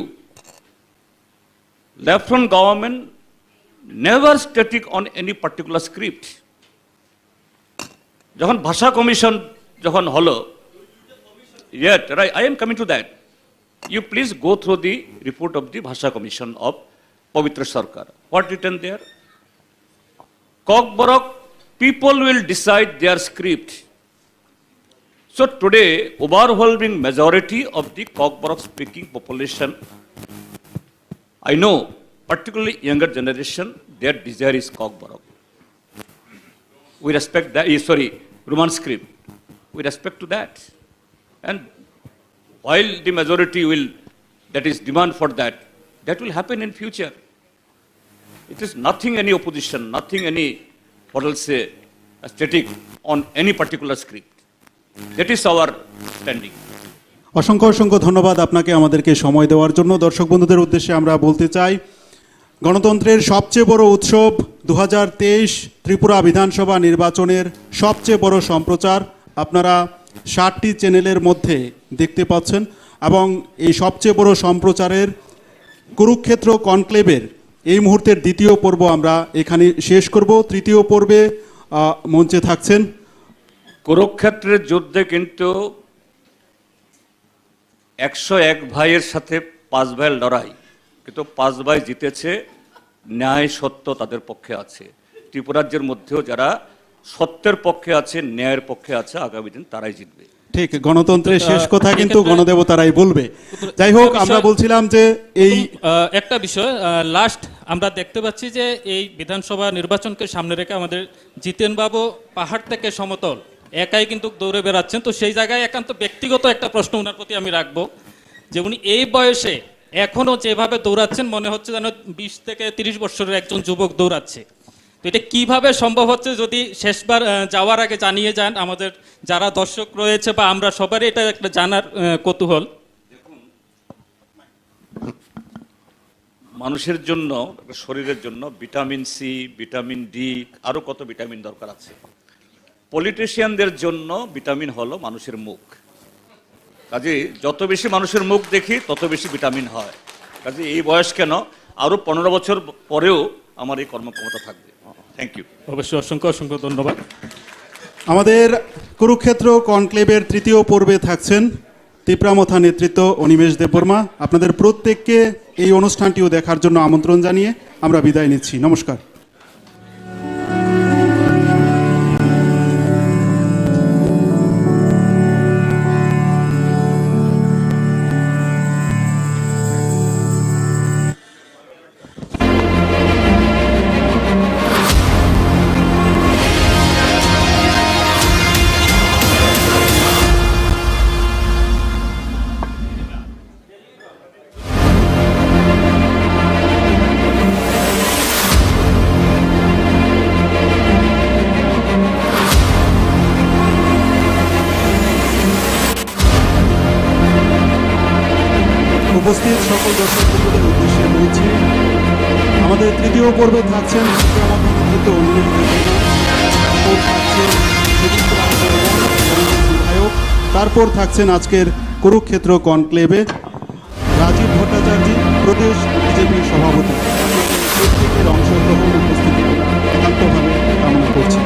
[SPEAKER 2] lieutenant government never static on any particular script যখন ভাষা কমিশন যখন হলো yet right I am coming to that you please go through the report of the Bhasha Commission of Pavitra Sarkar what written there Kokborok people will decide their script so today overwhelming majority of the Kokborok speaking population I know particularly younger generation their desire is Kokborok we respect that sorry Roman script we respect to that and while the majority will that is demand for that that will happen in future it is nothing any opposition nothing any what will say static on any particular script that is our standing
[SPEAKER 22] অসংখ্য অসংখ্য ধন্যবাদ আপনাকে আমাদেরকে সময় দেওয়ার জন্য দর্শক বন্ধুদের উদ্দেশ্যে আমরা বলতে চাই গণতন্ত্রের সবচেয়ে বড় উৎসব 2023 ত্রিপুরা বিধানসভা নির্বাচনের সবচেয়ে বড় সম্প্রচার আপনারা 60টি চ্যানেলের মধ্যে দেখতে পাচ্ছেন এবং এই সবচেয়ে বড় সম্প্রচারের কুরুক্ষেত্র কনক্লেভের এই মুহূর্তের দ্বিতীয় পর্ব আমরা এখানে শেষ করব তৃতীয় পর্বে মঞ্চে থাকছেন
[SPEAKER 2] কুরুক্ষেত্রের যুদ্ধে কিন্তু 101 ভাইয়ের সাথে 5 ভাইয়ের লড়াই কিন্তু 5 ভাই জিতেছে ন্যায় সত্য তাদের পক্ষে আছে ত্রিপুরাজ্যের মধ্যেও যারা সত্যের পক্ষে আছে ন্যায়ের পক্ষে আছে আগামী দিন তারাই জিতবে
[SPEAKER 22] ঠিক গণতন্ত্রের শেষ কথা কিন্তু গণদেবতারাই বলবে যাই হোক আমরা বলছিলাম যে এই
[SPEAKER 23] একটা বিষয় লাস্ট আমরা দেখতে পাচ্ছি যে এই বিধানসভা নির্বাচনকে সামনে রেখে আমাদের জিতেন বাবু পাহাড় থেকে সমতল একাই কিন্তু দৌড়ে বেড়াচ্ছেন তো সেই জায়গায় একান্ত ব্যক্তিগত একটা প্রশ্ন ওনার প্রতি আমি রাখবো যে উনি এই বয়সে এখনো যেভাবে দৌড়াচ্ছেন মনে হচ্ছে যেন 20 থেকে 30 বছরের একজন যুবক দৌড়াচ্ছে তো এটা কিভাবে সম্ভব হচ্ছে যদি শেষবার যাওয়ার আগে জানিয়ে যান আমাদের যারা দর্শক রয়েছে বা আমরা সবারই এটা একটা জানার কৌতূহল
[SPEAKER 2] মানুষের জন্য শরীরের জন্য ভিটামিন সি ভিটামিন ডি আরো কত ভিটামিন দরকার আছে পলিটিশিয়ানদের জন্য ভিটামিন হলো মানুষের মুখ কাজে যত বেশি মানুষের মুখ দেখি তত বেশি ভিটামিন হয় কাজে এই বয়স কেন আরো 15 বছর পরেও আমার এই কর্মক্ষমতা থাকবে থ্যাংক ইউ
[SPEAKER 23] অবশ্যই অসংখ্য অসংখ্য ধন্যবাদ
[SPEAKER 22] আমাদের কুরুক্ষেত্র কনক্লেভের তৃতীয় পর্বে থাকছেন তিপ্রামথা নেতৃত্ব অনিমেষ দেববর্মা আপনাদের প্রত্যেককে এই অনুষ্ঠানটিও দেখার জন্য আমন্ত্রণ জানিয়ে আমরা বিদায় নিচ্ছি নমস্কার উপস্থিত সকল দর্শক বন্ধুদের উদ্দেশ্যে বলছি আমাদের তৃতীয় পর্বে থাকছেন নেতৃত্ব অনিমেষ বিধায়ক তারপর থাকছেন আজকের কুরুক্ষেত্র কনক্লেভে রাজীব ভট্টাচার্য প্রদেশ বিজেপির সভাপতি প্রত্যেকের অংশগ্রহণ উপস্থিতি একান্তভাবে কামনা করছি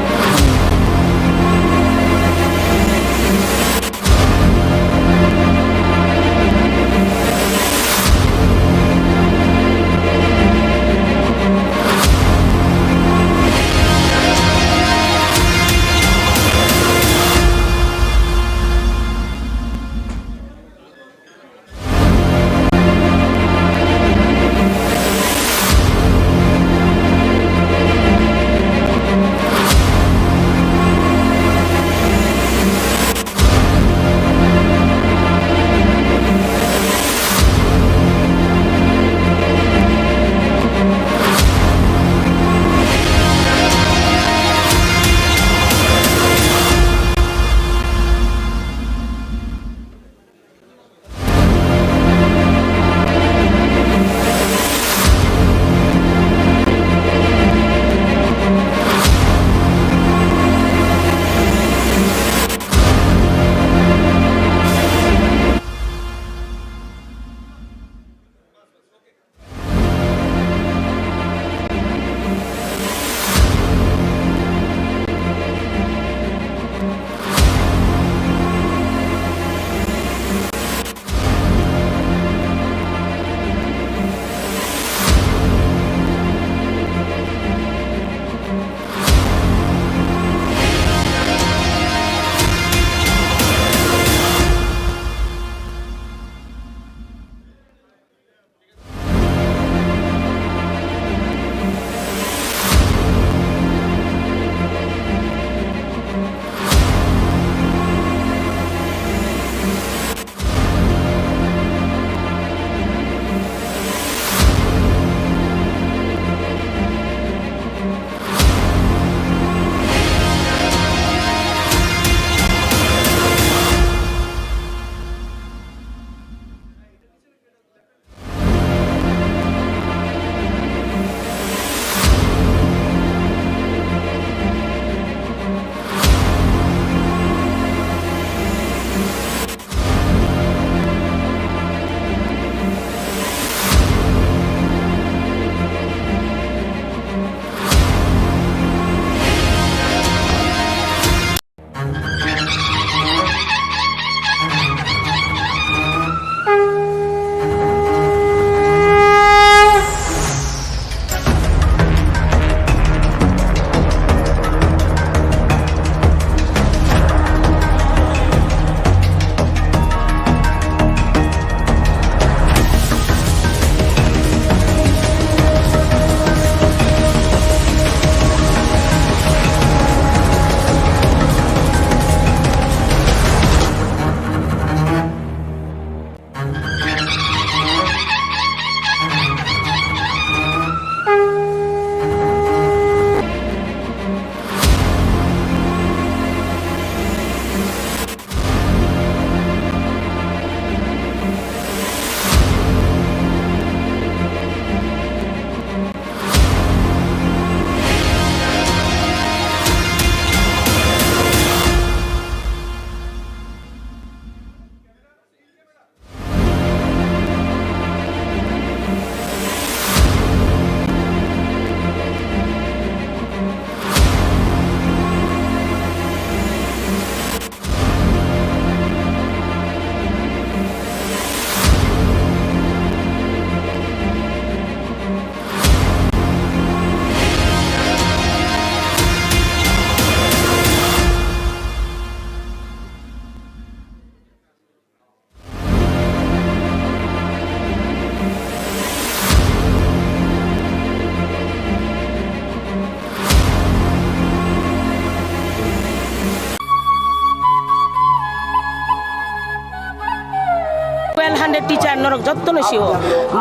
[SPEAKER 20] টিচাर नरक जत्तनो सिओ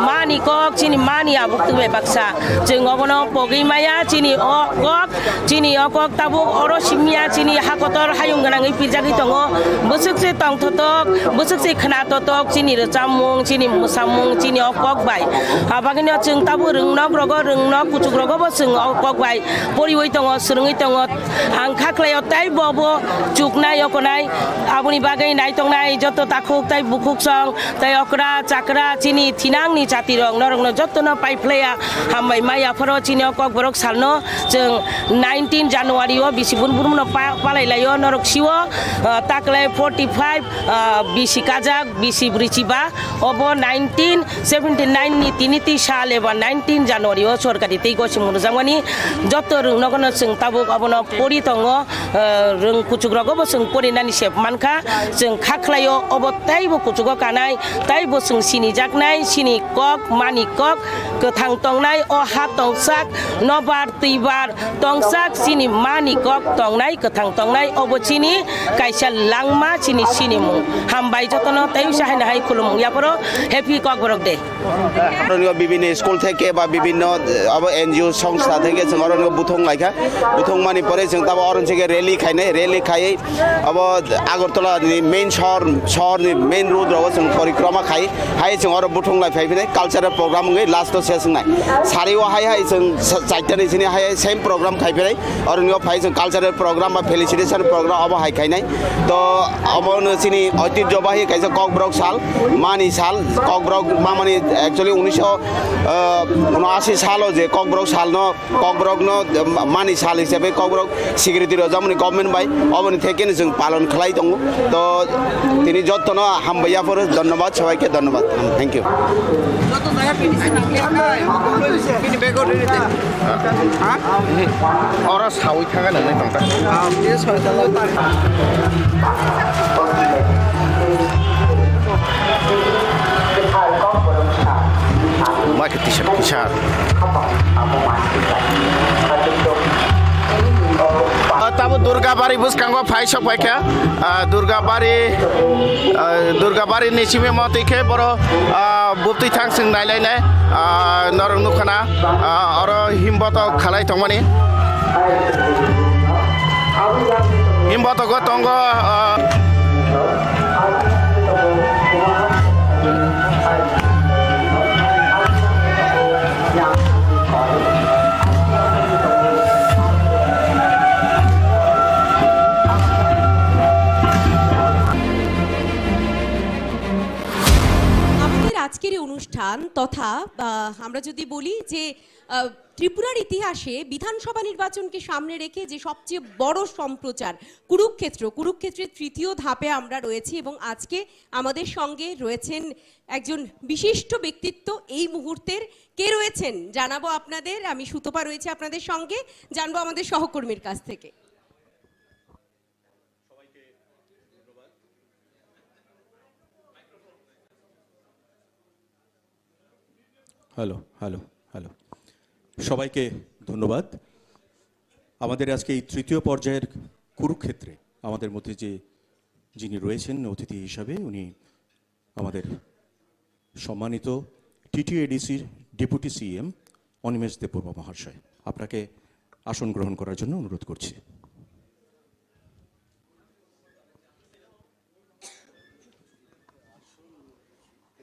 [SPEAKER 20] मानि कक चिनि मानि आबुक तुबे बाक्सा जों अबनो पगै माया चिनि अ कक चिनि अ कक ताबुक अरो सिमिया चिनि हाकतर हायुं गोनाङै पिजागै दङ बोसोकसे तंथतक बोसोकसे खनाततक चिनि रचामुं चिनि मुसामुं चिनि अ कक बाय आबागैनो जों ताबु रोंनक रग रोंनक कुचुक रग बो जों अ कक बाय परिवै दङ सुरुङै दङ आं खाख्लायाव ताइ बबो चुकनाय अकनाय आबुनि बागै नायतंनाय जत ताखुक ताइ बुखुक सं ताइ अकरा चाकरा चिनि थिनांनि जाति रं नरंनो जतनो पाइफ्लेया हामबाय मायाफोरो चिनि कक बरक सालनो जों 19 जानुवारियाव बिसिबुन बुरमनो पालायलायो नरक सिवो ताकलाय 45 बिसि काजाक बिसि ब्रिचिबा अब 1979 नि तिनिति साल एबा 19 जानुवारियाव सरकारि तै गसिम मुजामानि जत रोंनगनो जों ताबुक अबनो परि दङ रों कुचुग्रगबो जों परिनानि सेब मानखा जों खाख्लायो अब ताइबो कुचुग कानाय ताइबो जों सिनि जाकनाय सिनि कक मानि कक गोथां तंनाय अ हा तंसाक नबार तैबार तंसाक सिनि मानि कक तंनाय गोथां तंनाय अब चिनि काइसा लांमा चिनि सिनिमु हामबाय जतनो ताइ साहायना हाय खुलुम यापरो हैप्पी कक बरक डे
[SPEAKER 21] বিভিন্ন স্কুল থেকে বা বিভিন্ন এনজিও সংস্থা থেকে जों अरनखौ बुथुम लायखा बुथुम मानि परे जों ताबो अरन থেকে রেলি खायै अब आगरतलानि मेन शहरनि मेन रोडआव जों परिक्रमा खायै हाय जों अर बुथुम लायफायफिनाय कालचारेल प्रग्राम गै लास्ट सेसनाय सारियाव हाय जों चाइटानि सिनि हाय सेम प्रग्राम खायफिनाय अरनयाव फाय जों कालचारेल प्रग्राम बा फेलिसिटेशन प्रग्राम अब हाय खायनाय तो अबनो सिनि ऐतिह्यबाही कायसा ककब्रक साल मानि साल ककब्रक माने एक्चुअली 1979 सालाव जे ककब्रक साल न ककब्रक न मानि साल हिसाबै ककब्रक सिकिउरिटी रजामनि गभर्नमेन्ट बाय अबनि थेकेनो जों पालन खालाय दङ तो তিনি যত্ন হামবাইয়াফोर ধন্যবাদ সবাইকে ধন্যবাদ থ্যাংক ইউ
[SPEAKER 7] ওরা সাউই থাকা নয় তংটা মাকে টি-শার্ট টি-শার্ট ताबो दुर्गाबारी बुसकांगो फाइसक फाइखा दुर्गाबारी निसिमे मतिखे बरो बुप्ति थांसिं नायलायनाय नरं नुखाना अर हिमबत खालाय तंमानि हिमबत गो तंग
[SPEAKER 10] আজকের এই অনুষ্ঠান তথা আমরা যদি বলি যে ত্রিপুরার ইতিহাসে বিধানসভা নির্বাচনকে সামনে রেখে যে সবচেয়ে বড় সম্প্রচার কুরুক্ষেত্রের তৃতীয় ধাপে আমরা রয়েছি এবং আজকে আমাদের সঙ্গে রয়েছেন একজন বিশিষ্ট ব্যক্তিত্ব এই মুহূর্তের কে রয়েছেন জানাবো আপনাদের আমি সুতপা রয়েছে আপনাদের সঙ্গে জানবো আমাদের সহকর্মীর কাছ থেকে
[SPEAKER 22] হ্যালো হ্যালো হ্যালো সবাইকে ধন্যবাদ আমাদের আজকে এই তৃতীয় পর্যায়ের কুরুক্ষেত্রে আমাদের মধ্যে যিনি রয়েছেন অতিথি হিসাবে উনি আমাদের সম্মানিত টিটিএডিসির ডেপুটি সিএম অনিমেষ দেববর্মা মহাশয় আপনাকে আসন গ্রহণ করার জন্য অনুরোধ করছি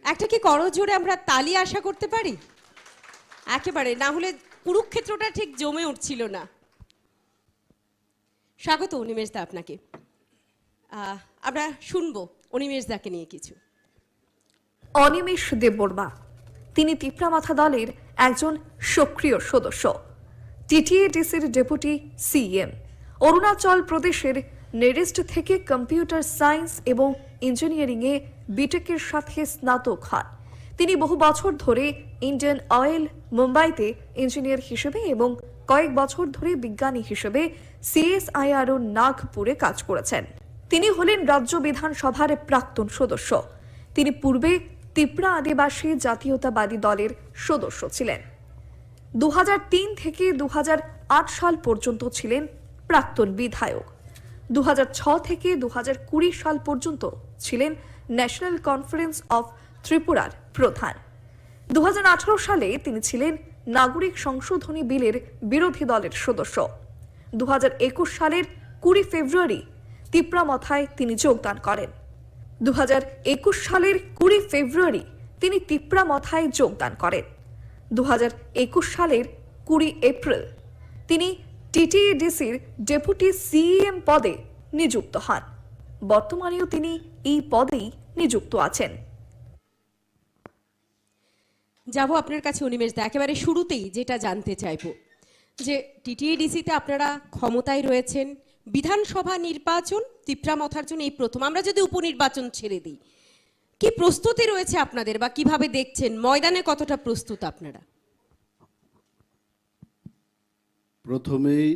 [SPEAKER 10] একটা কি করজোড়ে আমরা তালি আশা করতে পারি একেবারে না হলে কুরুক্ষেত্রটা ঠিক জমে উঠছিল না স্বাগত অনিমেষ দা আপনাকে আমরা শুনবো অনিমেষ দাকে নিয়ে কিছু
[SPEAKER 4] অনিমেষ দেববর্মা তিনি তিপ্রামাথা দলের একজন সক্রিয় সদস্য টিটিএডিসির ডেপুটি সিএম অরুণাচল প্রদেশের নেরেস্ট থেকে কম্পিউটার সায়েন্স এবং ইঞ্জিনিয়ারিংয়ে বিটেকের সাথে স্নাতক হন তিনি বহু বছর ধরে ইন্ডিয়ান অয়েল মুম্বাইতে ইঞ্জিনিয়ার হিসেবে এবং কয়েক বছর ধরে বিজ্ঞানী হিসেবে সিএসআইআরও নাগপুরে কাজ করেছেন তিনি হলেন রাজ্য বিধানসভার প্রাক্তন সদস্য তিনি পূর্বে ত্রিপুরা আদিবাসী জাতীয়তাবাদী দলের সদস্য ছিলেন 2003 থেকে 2008 সাল পর্যন্ত ছিলেন প্রাক্তন বিধায়ক 2006 থেকে 2020 সাল পর্যন্ত ছিলেন ন্যাশনাল কনফারেন্স অফ ত্রিপুরার প্রধান। 2018 সালে তিনি ছিলেন নাগরিক সংশোধনী বিলের বিরোধী দলের সদস্য। 2021 সালের 20 ফেব্রুয়ারি তিপ্রামথায় তিনি যোগদান করেন। 2021 সালের 20 ফেব্রুয়ারি তিনি তিপ্রামথায় যোগদান করেন। 2021 সালের 20 এপ্রিল তিনি টিটিডিসির ডেপুটি সিএম পদে নিযুক্ত হন। বর্তমানেও তিনি এই পদেই নিযুক্ত আছেন।
[SPEAKER 10] যাব আপনার কাছে অনিমেষ দা, একেবারে শুরুতেই যেটা জানতে চাইবো যে টিটিডিসিতে আপনারা ক্ষমতায় রয়েছেন, বিধানসভা নির্বাচন তিপ্রামথার জন্য এই প্রথম। আমরা যদি উপনির্বাচন ছেড়ে দিই, কি প্রস্তুতি রয়েছে আপনাদের বা কিভাবে দেখছেন, ময়দানে কতটা প্রস্তুত আপনারা?
[SPEAKER 1] প্রথমেই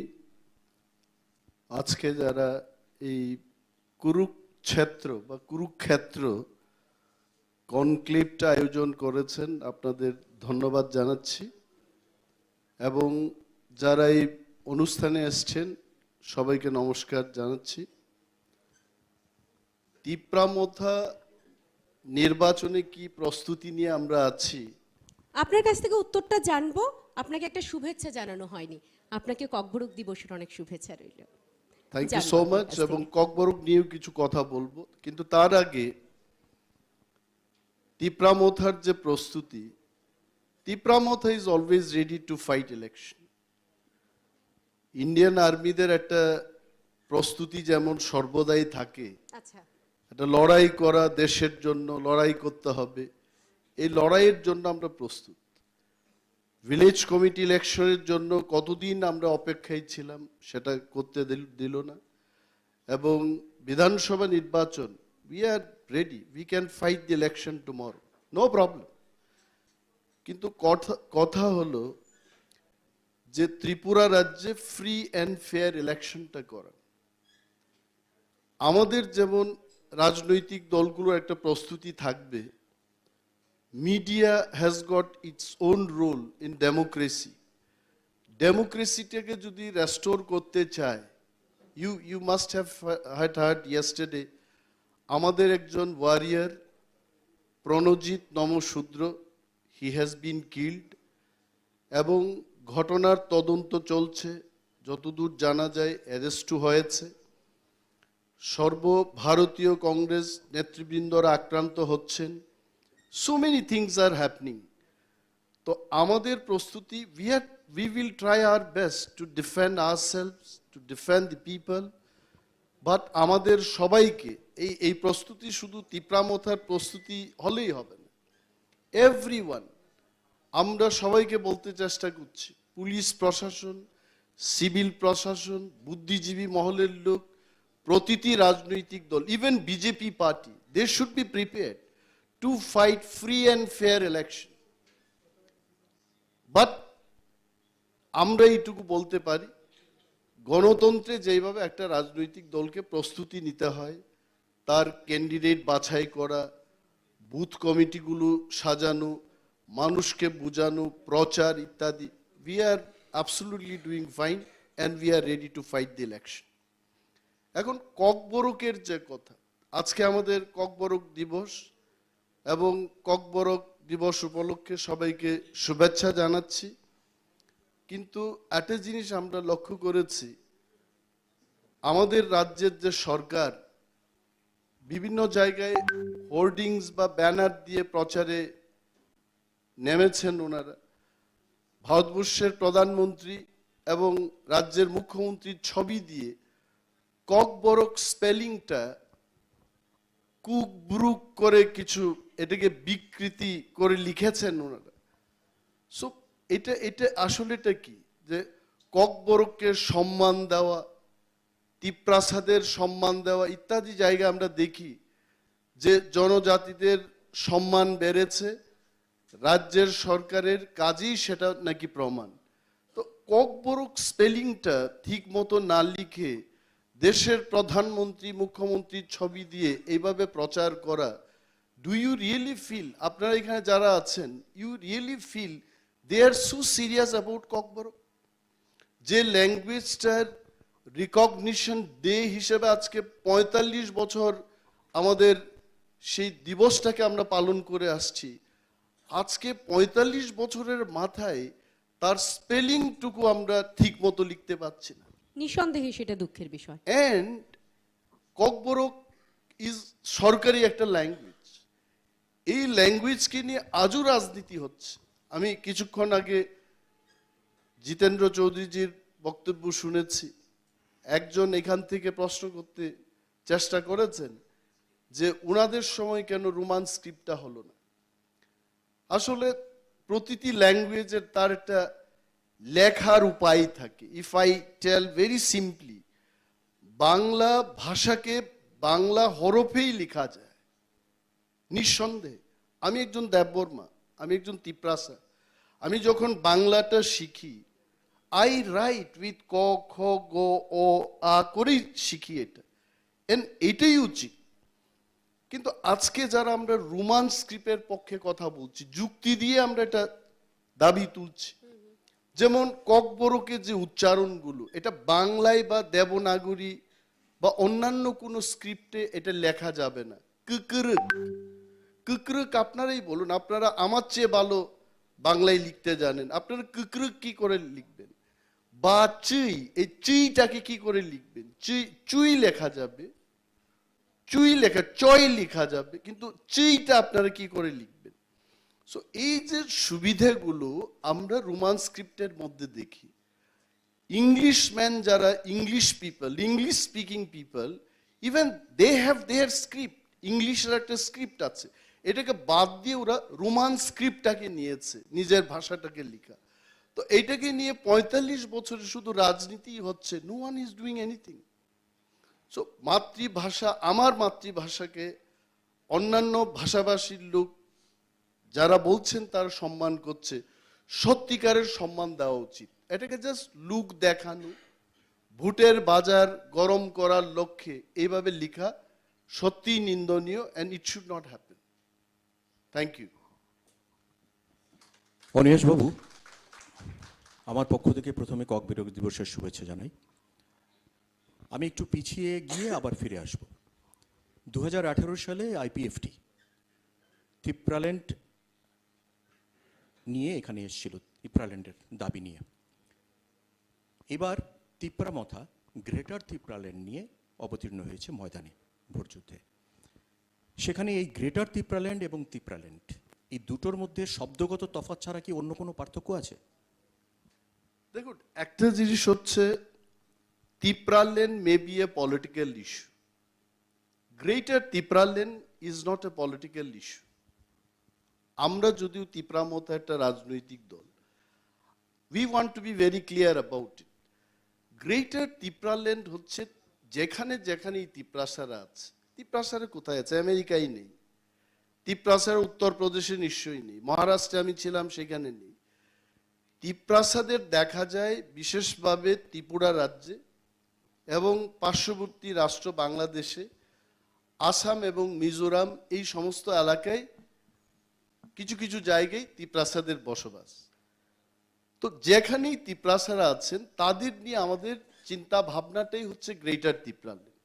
[SPEAKER 1] আজকে যারা এই কুরুক্ষেত্র কনক্লেভটা আয়োজন করেছেন আপনাদের ধন্যবাদ জানাচ্ছি, এবং যারা এই অনুষ্ঠানে এসছেন সবাইকে নমস্কার জানাচ্ছি। তিপ্রামথা নির্বাচনে কি প্রস্তুতি নিয়ে আমরা আছি,
[SPEAKER 10] আপনার কাছ থেকে উত্তরটা জানবো। আপনাকে একটা শুভেচ্ছা জানানো হয়নি, আপনাকে ককবরক দিবসের অনেক শুভেচ্ছা রইল।
[SPEAKER 1] Thank you so much. এবং ককবরক নিয়েও কিছু কথা বলবো, কিন্তু তার আগে তিপ্রামথার যে প্রস্তুতি, Tipra Motha is always ready to fight election. Indian আর্মিদের একটা প্রস্তুতি যেমন সর্বদাই থাকে, একটা লড়াই করা, দেশের জন্য লড়াই করতে হবে, এই লড়াইয়ের জন্য আমরা প্রস্তুত। ভিলেজ কমিটি ইলেকশনের জন্য কতদিন আমরা অপেক্ষায় ছিলাম, সেটা করতে দিল না। এবং বিধানসভা নির্বাচন, we are ready, we can fight the election tomorrow, no problem. কিন্তু কথা হলো যে ত্রিপুরা রাজ্যে ফ্রি অ্যান্ড ফেয়ার ইলেকশনটা করা। আমাদের যেমন রাজনৈতিক দলগুলোর একটা প্রস্তুতি থাকবে, media has got its own role in democracy. ডেমোক্রেসিটাকে যদি রেস্টোর করতে চায়, you must have heard yesterday আমাদের একজন warrior Pranajit Namasudra, he has been killed, এবং ঘটনার তদন্ত চলছে, যতদূর জানা যায় অ্যারেস্টও হয়েছে। সর্বভারতীয় কংগ্রেস নেতৃবৃন্দরা আক্রান্ত হচ্ছেন। So many things are happening. তো আমাদের প্রস্তুতি, we will try our best to defend ourselves, to defend the people, but আমাদের সবাইকে এই প্রস্তুতি শুধু তিপ্রামথার প্রস্তুতি হলেই হবে না। এভরিওয়ান, আমরা সবাইকে বলতে চেষ্টা করছি, পুলিশ প্রশাসন, সিভিল প্রশাসন, বুদ্ধিজীবী মহলের লোক, প্রতিটি রাজনৈতিক দল, even BJP party, they should be prepared to fight free and fair election. But আমরা এইটুকু বলতে পারি, গণতন্ত্রে যেভাবে একটা রাজনৈতিক দলকে প্রস্তুতি নিতে হয়, তার ক্যান্ডিডেট বাছাই করা, বুথ কমিটিগুলো সাজানো, মানুষকে বোঝানো, প্রচার ইত্যাদি, we are absolutely doing fine and we are ready to fight the election. এখন ককবরকের যে কথা, আজকে আমাদের ককবরক দিবস, এবং ককবরক দিবস উপলক্ষে সবাইকে শুভেচ্ছা জানাচ্ছি। কিন্তু একটা জিনিস আমরা লক্ষ্য করেছি, আমাদের রাজ্যের যে সরকার বিভিন্ন জায়গায় হোর্ডিংস বা ব্যানার দিয়ে প্রচারে নেমেছেন ওনারা। ভারতবর্ষের প্রধানমন্ত্রী এবং রাজ্যের মুখ্যমন্ত্রীর ছবি দিয়ে ককবরক স্পেলিংটা কুকব্রুক করে কিছু এটাকে বিকৃতি করে লিখেছেন ওনারা। সো এটা আসলেটা কি, যে ককবরককে সম্মান দেওয়া, তিপ্রাসাদের সম্মান দেওয়া ইত্যাদি জায়গা আমরা দেখি যে জনজাতিদের সম্মান বেড়েছে, রাজ্যের সরকারের কাজেই সেটা নাকি প্রমাণ। তো ককবরক স্পেলিংটা ঠিক মতো না লিখে দেশের প্রধানমন্ত্রী মুখ্যমন্ত্রীর ছবি দিয়ে এইভাবে প্রচার করা, ডু ইউ রিয়েলি ফিল, আপনারা এখানে যারা আছেন, you really feel they are so serious about Kokborok? যে ল্যাঙ্গুয়েজটার রিকগনিশন ডে হিসেবে আজকে 45 বছর আমাদের সেই দিবসটাকে আমরা পালন করে আসছি। আজকে ৪৫ বছরের মাথায় তার স্পেলিংটুকু আমরা ঠিক মতো লিখতে পারছি না।
[SPEAKER 10] নিঃসন্দেহে সেটা দুঃখের বিষয়।
[SPEAKER 1] অ্যান্ড ককবরক ইজ সরকারি একটা ল্যাঙ্গুয়েজ। এই ল্যাঙ্গুয়েজকে নিয়ে আজও রাজনীতি হচ্ছে। আমি কিছুক্ষণ আগে জিতেন্দ্র চৌধুরীজির বক্তব্য শুনেছি। একজন এখান থেকে প্রশ্ন করতে চেষ্টা করেছেন যে উনাদের সময় কেন রোমান স্ক্রিপ্টটা হলো না। আসলে প্রতিটি ল্যাঙ্গুয়েজের তার একটা লেখার উপায় থাকে। If I tell very simply, Bangla ভাষাকে বাংলা হরফেই লেখা যায় নিঃসন্দেহে। আমি একজন দেববর্মা, আমি একজন তিপ্রাসা। আমি যখন বাংলাটা শিখি, আই রাইট উইথ ক খ গ অ আ করেই শিখি এটা, এন্ড এটাই উচিত। কিন্তু আজকে যারা আমরা রোমান স্ক্রিপ্টের পক্ষে কথা বলছি, যুক্তি দিয়ে আমরা এটা দাবি তুলছি। যেমন ককবরকে যে উচ্চারণগুলো, এটা বাংলায় বা দেবনাগরী বা অন্যান্য কোনো স্ক্রিপ্টে এটা লেখা যাবে না। কুকরুক, কুকরুক আপনারাই বলুন, আপনারা আমার চেয়ে ভালো বাংলায় লিখতে জানেন, আপনারা কুকরুক কি করে লিখবেন? বা চুই, এই চুইটাকে কি করে লিখবেন? চুই লেখা যাবে, চুই লেখা, চয় লেখা যাবে, কিন্তু চুইটা আপনারা কি করে লিখবেন? সো এই যে সুবিধাগুলো আমরা রোমান স্ক্রিপ্টের মধ্যে দেখি। ইংলিশম্যান যারা English people, English speaking people, even they have their script. ইংলিশের একটা স্ক্রিপ্ট আছে, এটাকে বাদ দিয়ে ওরা রোমান স্ক্রিপ্টটাকে নিয়েছে নিজের ভাষাটাকে লেখা। তো এইটাকে নিয়ে ৪৫ বছরে শুধু রাজনীতি হচ্ছে, no one is doing anything. So মাতৃভাষা, আমার মাতৃভাষাকে অন্যান্য ভাষাভাষীর লোক যারা বলছেন তারা সম্মান করছে, সত্যিকারের সম্মান দেওয়া উচিত। এটাকে জাস্ট লুক দেখানো, ভোটের বাজার গরম করার লক্ষ্যে এইভাবে লেখা সত্যিই নিন্দনীয়, and it should not happen. Thank you.
[SPEAKER 22] Animesh babu, আমার পক্ষ থেকে প্রথমে ককবরক দিবসের শুভেচ্ছা জানাই। আমি একটু পিছিয়ে গিয়ে আবার ফিরে আসব। 2018 সালে আইপিএফটি তিপ্রাল্যান্ড নিয়ে এখানে এসেছিল, তিপ্রাল্যান্ডের দাবি নিয়ে। এবার তিপ্রামথা গ্রেটার তিপ্রাল্যান্ড নিয়ে অবতীর্ণ হয়েছে ময়দানে ভোটযুদ্ধে। সেখানে এই গ্রেটার তিপ্রাল্যান্ড এবং তিপ্রাল্যান্ড, এই দুটোর মধ্যে শব্দগত তফাৎ ছাড়া কি অন্য কোনো পার্থক্য আছে?
[SPEAKER 1] দেখুন, একটা জিনিস হচ্ছে Tipraland may B a political issue, greater Tipraland is not a political issue. আমরা যদিও তিপ্রামথা একটা রাজনৈতিক দল, we want to be very clear about it. Greater Tipraland হচ্ছে যেখানে যেখানে এই তিপ্রাসারা আছে। তিপ্রাসারা কোথায় আছে? আমেরিকায় নেই। তিপ্রাসারা উত্তরপ্রদেশে নিশ্চয়ই নেই, মহারাষ্ট্রে আমি ছিলাম সেখানে নেই। তিপ্রাসাদের দেখা যায় বিশেষভাবে ত্রিপুরা রাজ্যে এবং পার্শ্ববর্তী রাষ্ট্র বাংলাদেশে, আসাম এবং মিজোরাম, এই সমস্ত এলাকায় কিছু কিছু জায়গায় তিপ্রাসাদের বসবাস। তো যেখানেই তিপ্রাসারা আছেন তাদের নিয়ে আমাদের চিন্তা ভাবনাটাই হচ্ছে গ্রেটার তিপ্রাল্যান্ড।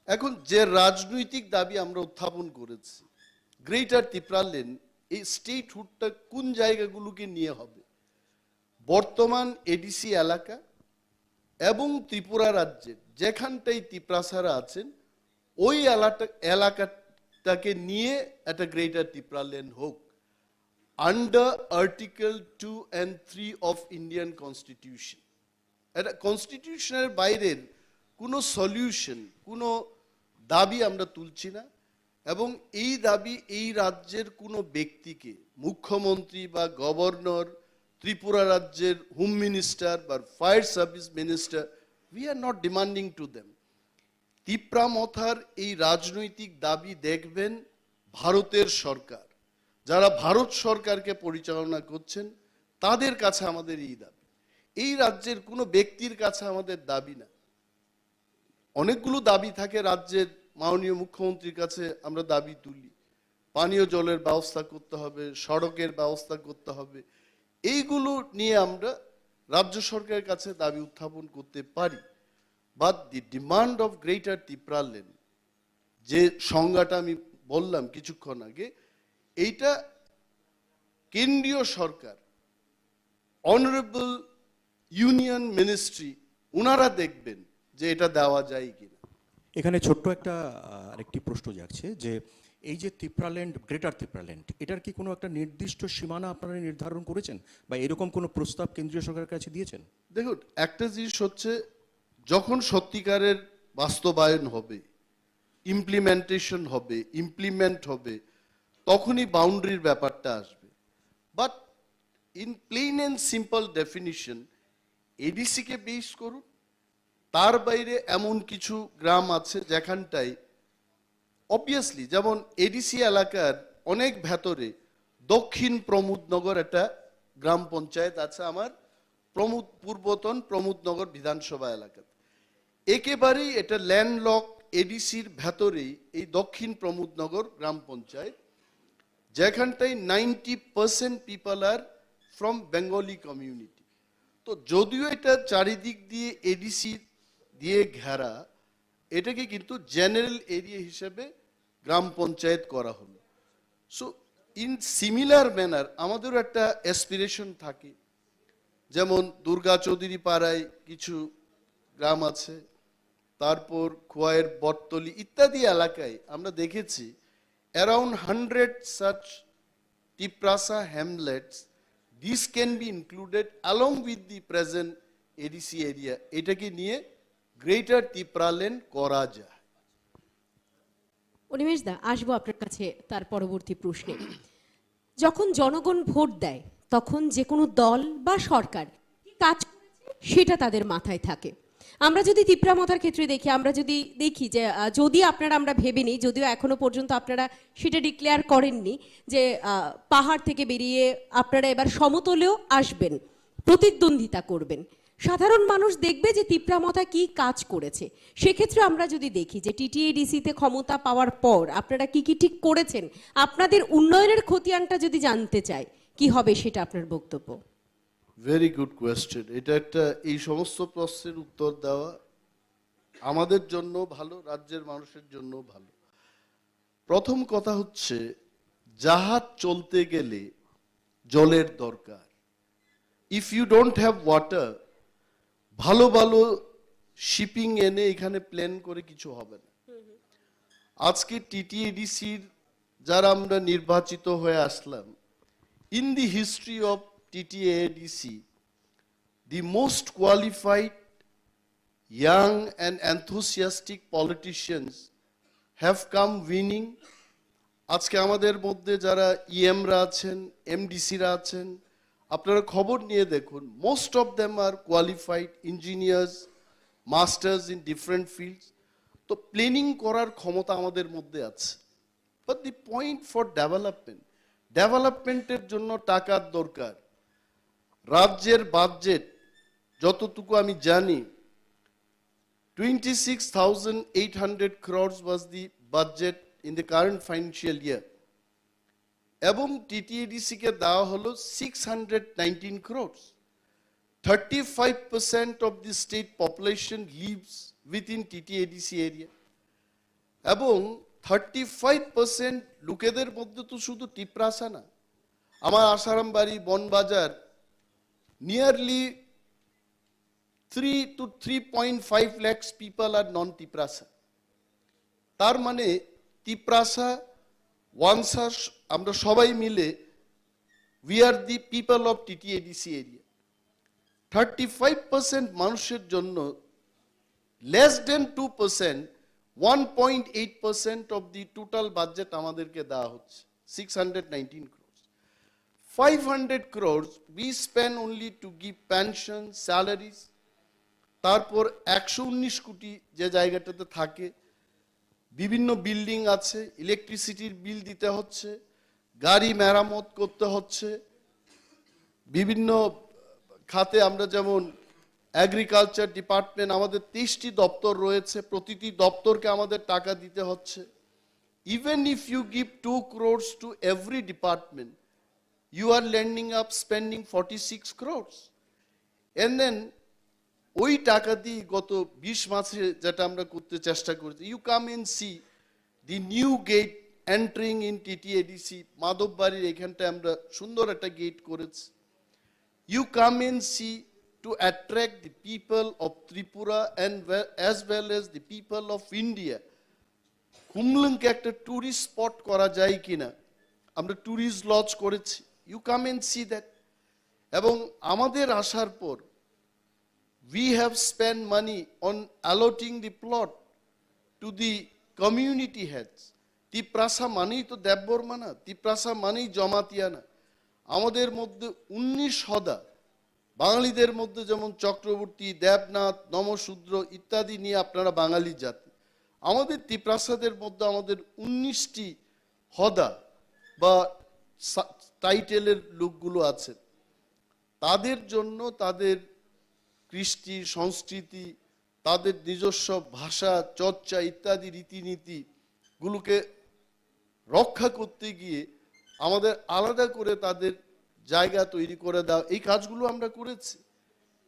[SPEAKER 1] এখন যে রাজনৈতিক দাবি আমরা উত্থাপন করেছি, গ্রেটার তিপ্রাল্যান্ড, এই স্টেটহুডটা কোন জায়গাগুলোকে নিয়ে হবে? বর্তমান এডিসি এলাকা এবং ত্রিপুরা রাজ্যের যেখানটাই তিপ্রাসারা আছেন, ওই এলাকাটাকে নিয়ে একটা গ্রেটার তিপ্রাল্যান্ড হোক, under article 2 and 3 of Indian constitution. এটা কনস্টিটিউশনের বাইরের কোনো সলিউশন, কোনো দাবি আমরা তুলছি না। এবং এই দাবি এই রাজ্যের কোনো ব্যক্তিকে, মুখ্যমন্ত্রী বা গভর্নর, ত্রিপুরা রাজ্যের হোম মিনিস্টার বা fire service minister, we are not demanding to them. তিপ্রামথার এই রাজনৈতিক দাবি দেখবেন ভারতের সরকার, যারা ভারত সরকারকে পরিচালনা করছেন, তাদের কাছে আমাদের এই দাবি। এই রাজ্যের কোনো ব্যক্তির কাছে আমাদের দাবি না। অনেকগুলো দাবি থাকে রাজ্যের, মাননীয় মুখ্যমন্ত্রীর কাছে আমরা দাবি তুলি, পানীয় জলের ব্যবস্থা করতে হবে, সড়কের ব্যবস্থা করতে হবে, এইগুলো নিয়ে আমরা রাজ্য সরকারের কাছে দাবি উত্থাপন করতে পারি। But the demand of greater Tipraland, যে সংজ্ঞাটা আমি বললাম কিছুক্ষণ আগে, এইটা কেন্দ্রীয় সরকার, অনারেবল ইউনিয়ন মিনিস্ট্রি, ওনারা দেখবেন যে এটা দেওয়া যায় কিনা।
[SPEAKER 3] এখানে ছোট্ট একটা আরেকটি প্রশ্ন জাগছে যে এই যে তিপ্রাল্যান্ড, গ্রেটার তিপ্রাল্যান্ড, এটার কি কোনো একটা নির্দিষ্ট সীমানা আপনারা নির্ধারণ করেছেন বা এরকম কোনো প্রস্তাব কেন্দ্রীয় সরকারের কাছে দিয়েছেন?
[SPEAKER 1] দেখুন, একটা জিনিস হচ্ছে, যখন সত্যিকারের বাস্তবায়ন হবে, ইমপ্লিমেন্টেশন হবে, ইমপ্লিমেন্ট হবে, তখনই বাউন্ডারির ব্যাপারটা আসবে। But in plain and simple definition, এডিসিকে বেস করুন, তার বাইরে এমন কিছু গ্রাম আছে যেখানটায় অবভিয়াসলি, যেমন এডিসি এলাকার অনেক ভেতরে দক্ষিণ প্রমোদনগর একটা গ্রাম পঞ্চায়েত আছে আমার পূর্বতন প্রমোদনগর বিধানসভা এলাকাতে। একেবারেই এটা ল্যান্ডলক এডিসির ভেতরেই এই দক্ষিণ প্রমোদনগর গ্রাম পঞ্চায়েত, যেখানটায় 90% people are from Bengali community. তো যদিও এটা চারিদিক দিয়ে এডিসি দিয়ে ঘেরা, এটাকে কিন্তু জেনারেল এরিয়া হিসেবে গ্রাম পঞ্চায়েত করা হলো। সো ইন সিমিলার ম্যানার আমাদেরও একটা অ্যাসপিরেশন থাকে, যেমন দুর্গা চৌধুরী পাড়ায় কিছু গ্রাম আছে, তারপর খোয়াইয়ের বটতলি ইত্যাদি এলাকায় আমরা দেখেছি around 100 such Tiprasa hamlets. This can be included along with the present ADC area. এটাকে নিয়ে গ্রেটার তিপ্রাল্যান্ড করা যায়।
[SPEAKER 10] অনিমেষ দা, আসবো আপনার কাছে তার পরবর্তী প্রশ্নে। যখন জনগণ ভোট দেয় তখন যে কোনো দল বা সরকার কি কাজ করেছে সেটা তাদের মাথায় থাকে। আমরা যদি তিপ্রামথার ক্ষেত্রে দেখি, আমরা যদি দেখি যে যদি আপনারা, আমরা ভেবে নিই, যদিও এখনো পর্যন্ত আপনারা সেটা ডিক্লেয়ার করেননি যে পাহাড় থেকে বেরিয়ে আপনারা এবার সমতলেও আসবেন, প্রতিদ্বন্দ্বিতা করবেন, সাধারণ মানুষ দেখবে যে তিপ্রামথা কি কাজ করেছে। সেক্ষেত্রে আমরা যদি দেখি যে টিটিএডিসিতে ক্ষমতা পাওয়ার পর আপনারা কি কি ঠিক করেছেন, আপনাদের উন্নয়নের খতিয়ানটা যদি জানতে চাই, কি হবে সেটা আপনার বক্তব্য?
[SPEAKER 1] Very good question. এটা একটা, এই সমস্ত প্রশ্নের উত্তর দেওয়া আমাদের জন্য ভালো, রাজ্যের মানুষের জন্য ভালো। প্রথম কথা হচ্ছে, জাহাজ চলতে গেলে জলের দরকার। If you don't have water, ভালো ভালো শিপিং এনে এখানে প্ল্যান করে কিছু হবে না। আজকে টিটিএডিসির যারা আমরা নির্বাচিত হয়ে আসলাম, in the history of TTADC, the most qualified, young and enthusiastic politicians have come winning. আজকে আমাদের মধ্যে যারা ইএমরা আছেন, এমডিসিরা আছেন, আপনারা খবর নিয়ে দেখুন, most of them are qualified engineers, masters in different fields. তো প্ল্যানিং করার ক্ষমতা আমাদের মধ্যে আছে। But the point for development, ডেভেলপমেন্টের জন্য টাকার দরকার। রাজ্যের বাজেট যতটুকু আমি জানি, 26,800 crores was the budget in the current financial year, এবং টিটিএডিসি কে দেওয়া হলো 619 crores. 35% of the state population lives within TTADC area, এবং 35% লোকেদের মধ্যে তো শুধু টিপ্রাসা না, আমার আসারাম বাড়ি, বনবাজার, nearly 3 to 3.5 lakhs people are non-Tiprasa. তার মানে তিপ্রাসা ওয়ানসার আমরা সবাই মিলে we are the people of TTADC area. 35% মানুষের জন্য less than 2%, 1.8% of the total budget আমাদেরকে দেওয়া হচ্ছে, 619 crores. 500 crores we spend only to give pension, salaries. তারপর 119 কোটি যে জায়গাটাতে থাকে, বিভিন্ন বিল্ডিং আছে, ইলেকট্রিসিটির বিল দিতে হচ্ছে, গাড়ি মেরামত করতে হচ্ছে, বিভিন্ন খাতে আমরা যেমন এগ্রিকালচার ডিপার্টমেন্ট, আমাদের 23টি দপ্তর রয়েছে, প্রতিটি দপ্তরকে আমাদের টাকা দিতে হচ্ছে। Even if you give 2 crores to every department, you are landing up spending 46 crores. And then ওই টাকা দিয়ে গত 20 মাসে যেটা আমরা করতে চেষ্টা করেছি, you come and see the new gate entering in TTADC, মাধববাড়ির এখানটায় আমরা সুন্দর একটা গেট করেছি। You come and see to attract the people of Tripura and as well as the people of India. খুমলুংকে একটা ট্যুরিস্ট স্পট করা যায় কিনা, আমরা ট্যুরিস্ট লজ করেছি। You come and see that. এবং আমাদের আসার পর we have spent money on allotting the plot to the community heads. Tiprasa মানেই তো দেববর্মা না, তিপ্রাসা মানেই জমাতিয়া না। আমাদের মধ্যে 19 সদা বাঙালিদের মধ্যে যেমন চক্রবর্তী, দেবনাথ, নমশূদ্র ইত্যাদি নিয়ে আপনারা বাঙালি জাতি। আমাদের তিপ্রাসাদের মধ্যে আমাদের 19টি হদা বা টাইটেলের লোকগুলো আছে। তাদের জন্য তাদের কৃষ্টি, সংস্কৃতি, তাদের নিজস্ব ভাষা চর্চা ইত্যাদি রীতিনীতিগুলোকে রক্ষা করতে গিয়ে আমাদের আলাদা করে তাদের জায়গা তৈরি করে দাও, এই কাজগুলো আমরা করেছি।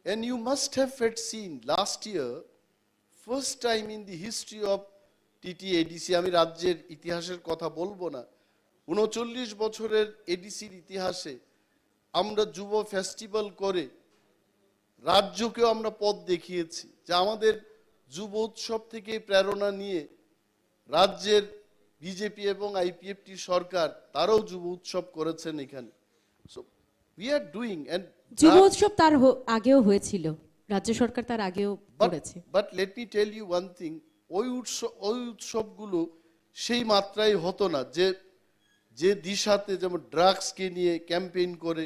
[SPEAKER 1] And you must have had seen last year, first time in the history of TTADC, আমি রাজ্যের ইতিহাসের কথা বলবো না, 39 বছরের এডিসির ইতিহাসে আমরা যুব ফেস্টিভ্যাল করে রাজ্যকেও আমরা পথ দেখিয়েছি যে আমাদের যুব উৎসব থেকে প্রেরণা নিয়ে রাজ্যের বিজেপি এবং আইপিএফটি সরকার তারাও যুব উৎসব করেছেন এখানে। So we are doing and
[SPEAKER 10] যুব উৎসব তার আগেও হয়েছিল, রাজ্য সরকার তার আগেও করেছে।
[SPEAKER 1] But let me tell you one thing, ওই উৎসবগুলো সেই মাত্রায় হতো না যে দিশাতে, যেমন ড্রাগসকে নিয়ে ক্যাম্পেইন করে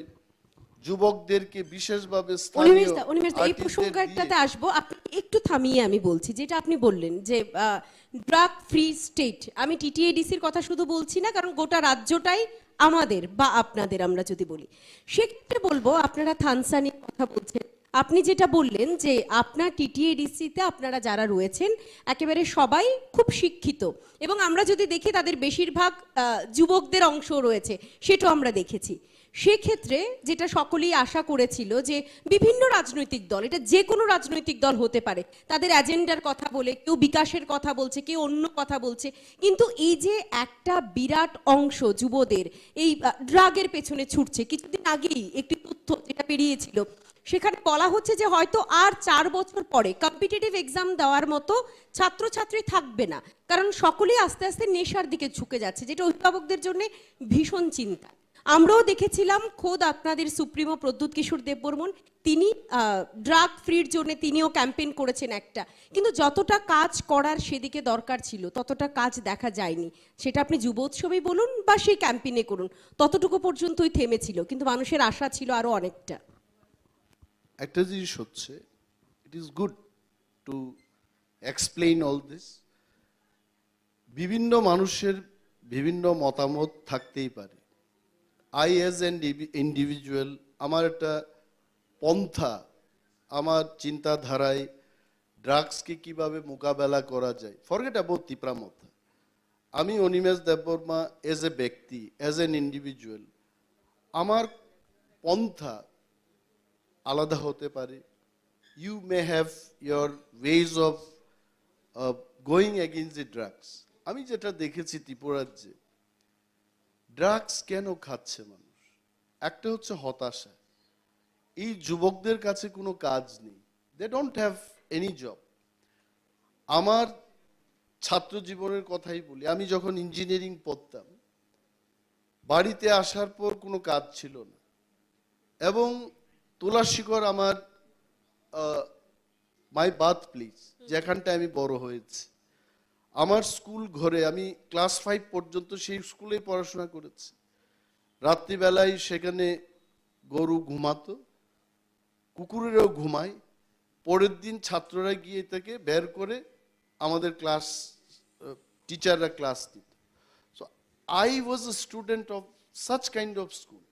[SPEAKER 1] যুবকদেরকে বিশেষভাবে
[SPEAKER 10] এই প্রসঙ্গটাতে আসবো, আপনি একটু থামিয়ে আমি বলছি যেটা আপনি বললেন যে ড্রাগ ফ্রি স্টেট। আমি টিটিএডিসির কথা শুধু বলছি না, কারণ গোটা রাজ্যটাই আমাদের বা আপনাদের আমরা যদি বলি, সেক্ষেত্রে বলবো আপনারা থানসানির কথা বলছেন, আপনি যেটা বললেন যে আপনার টিটিএডিসিতে আপনারা যারা রয়েছেন একেবারে সবাই খুব শিক্ষিত, এবং আমরা যদি দেখি তাদের বেশিরভাগ যুবকদের অংশ রয়েছে, সেটাও আমরা দেখেছি। সেক্ষেত্রে যেটা সকলেই আশা করেছিল যে বিভিন্ন রাজনৈতিক দল, এটা যে কোনো রাজনৈতিক দল হতে পারে, তাদের এজেন্ডার কথা বলে কেউ বিকাশের কথা বলছে, কেউ অন্য কথা বলছে, কিন্তু এই যে একটা বিরাট অংশ যুবদের এই ড্রাগের পেছনে ছুটছে, কিছুদিন আগেই একটি তথ্য যেটা বেরিয়েছিল সেখানে বলা হচ্ছে যে হয়তো আর 4 বছর পরে কম্পিটিটিভ এক্সাম দেওয়ার মতো ছাত্রছাত্রী থাকবে না, কারণ সকলেই আস্তে আস্তে নেশার দিকে ঝুঁকে যাচ্ছে, যেটা অভিভাবকদের জন্য ভীষণ চিন্তা। আমরাও দেখেছিলাম খোদ আপনাদের সুপ্রিমো প্রদ্যুৎ কিশোর দেববর্মন, তিনি ড্রাগ ফ্রির জন্য তিনিও ক্যাম্পেইন করেছেন একটা, কিন্তু যতটা কাজ করার সেদিকে দরকার ছিল ততটা কাজ দেখা যায়নি। সেটা আপনি যুব উৎসবেই বলুন বা সেই ক্যাম্পেইনে করুন, ততটুকু পর্যন্তই থেমেছিল, কিন্তু মানুষের আশা ছিল আরো অনেকটা।
[SPEAKER 1] একটা জিনিস হচ্ছে, it is good to explain all this. বিভিন্ন মানুষের বিভিন্ন মতামত থাকতেই পারে। আই অ্যাজ অ্যান ইন্ডিভিজুয়াল, আমার একটা পন্থা, আমার চিন্তাধারায় ড্রাগসকে কিভাবে মোকাবেলা করা যায়, ফরগেট অ্যাবাউট তিপ্রামথা। আমি অনিমেষ দেববর্মা এজ এ ব্যক্তি, অ্যাজ অ্যান ইন্ডিভিজুয়াল, আমার পন্থা আলাদা হতে পারে। You may have your ways of going against the drugs. আমি যেটা দেখেছি ত্রিপুরাজ্যে, ড্রাগস কেন খাচ্ছে মানুষ, একটা হচ্ছে হতাশা। এই যুবকদের কাছে কোনো কাজ নেই, they don't have any job. আমার ছাত্র জীবনের কথাই বলি, আমি যখন ইঞ্জিনিয়ারিং পড়তাম, বাড়িতে আসার পর কোনো কাজ ছিল না, এবং তুলাশিকর আমার মাই বার্থ প্লেস, যেখানটায় আমি বড় হয়েছি। আমার স্কুল ঘরে আমি ক্লাস 5 পর্যন্ত সেই স্কুলেই পড়াশোনা করেছি। রাত্রিবেলায় সেখানে গরু ঘুমাতো, কুকুরেরও ঘুমায়, পরের দিন ছাত্ররা গিয়ে থেকে বের করে আমাদের ক্লাস, টিচাররা ক্লাস দিত। So I was a student of such kind of school.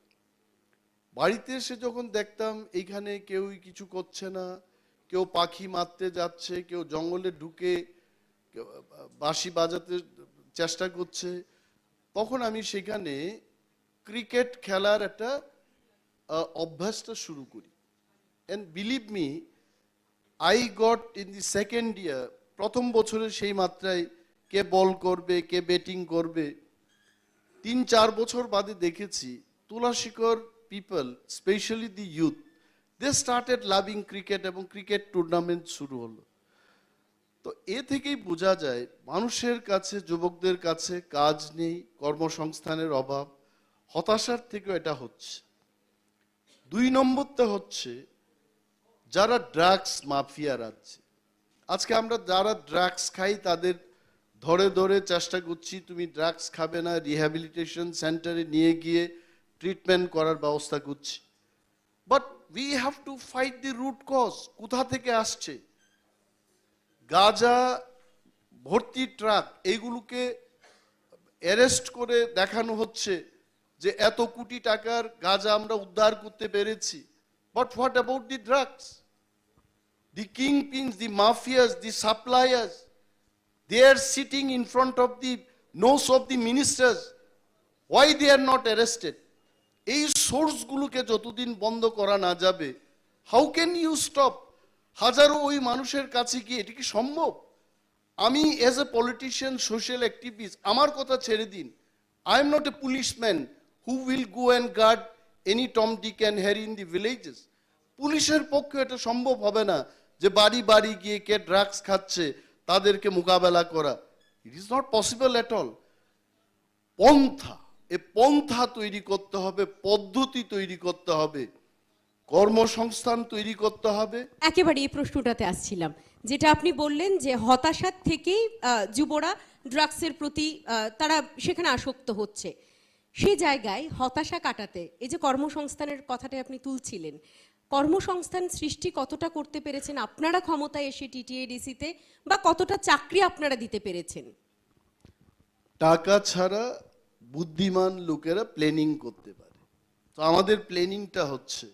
[SPEAKER 1] বাড়িতে এসে যখন দেখতাম এইখানে কেউই কিছু করছে না, কেউ পাখি মারতে যাচ্ছে, কেউ জঙ্গলে ঢুকে বাঁশি বাজাতে চেষ্টা করছে, তখন আমি সেখানে ক্রিকেট খেলার একটা অভ্যাসটা শুরু করি। And believe me, I got in the second year, প্রথম বছরে সেই মাত্রায় কে বল করবে, কে ব্যাটিং করবে, 3-4 বছর বাদে দেখেছি Tulashikar people, specially the youth, they started loving cricket এবং ক্রিকেট টুর্নামেন্ট শুরু হলো। তো এ থেকেই বোঝা যায় মানুষের কাছে, যুবকদের কাছে কাজ নেই, কর্মসংস্থানের অভাব, হতাশার থেকেও এটা হচ্ছে। 2 নম্বরটা হচ্ছে যারা ড্রাগস মাফিয়া রাজ্যে, আজকে আমরা যারা ড্রাগস খাই তাদের ধরে ধরে চেষ্টা করছি তুমি ড্রাগস খাবে না, রিহ্যাবিলিটেশন সেন্টারে নিয়ে গিয়ে ট্রিটমেন্ট করার ব্যবস্থা করছি। But we have to fight the root cause. কোথা থেকে আসছে গাঁজা ভর্তি ট্রাক, এইগুলোকে অ্যারেস্ট করে দেখানো হচ্ছে যে এত কোটি টাকার গাঁজা আমরা উদ্ধার করতে পেরেছি। But what about the drugs? The kingpins, the mafias, the suppliers, they are sitting in front of the nose of the ministers. Why they are not arrested? এই সোর্সগুলোকে যতদিন বন্ধ করা না যাবে, হাউ ক্যান ইউ স্টপ? হাজারো ওই মানুষের কাছে কি এটা কি সম্ভব? আমি as a politician, social activist, আমার কথা ছেড়ে দিন, I am not a policeman who will go and guard any Tom Dick and Harry in the villages. পুলিশের পক্ষে এটা সম্ভব হবে না যে বাড়ি বাড়ি গিয়ে কে ড্রাগস খাচ্ছে তাদেরকে মোকাবেলা করা। ইট is not possible at all. পন্থা, এ পন্থা তৈরি করতে হবে, পদ্ধতি তৈরি করতে হবে, কর্মসংস্থান তৈরি করতে হবে।
[SPEAKER 10] একেবারে এই প্রশ্নটাতে আসছিলাম, যেটা আপনি বললেন যে হতাশার থেকেই যুবরা ড্রাগসের প্রতি তারা সেখানে আসক্ত হচ্ছে। সেই জায়গায় হতাশা কাটাতে এই যে কর্মসংস্থানের কথাটা আপনি তুলছিলেন, কর্মসংস্থান সৃষ্টি কতটা করতে পেরেছেন আপনারা ক্ষমতায় এসে টিটিএডিসিতে, বা কতটা চাকরি আপনারা দিতে পেরেছেন?
[SPEAKER 1] টাকা ছাড়া বুদ্ধিমান লোকেরা প্ল্যানিং করতে পারে। তো আমাদের প্ল্যানিংটা হচ্ছে,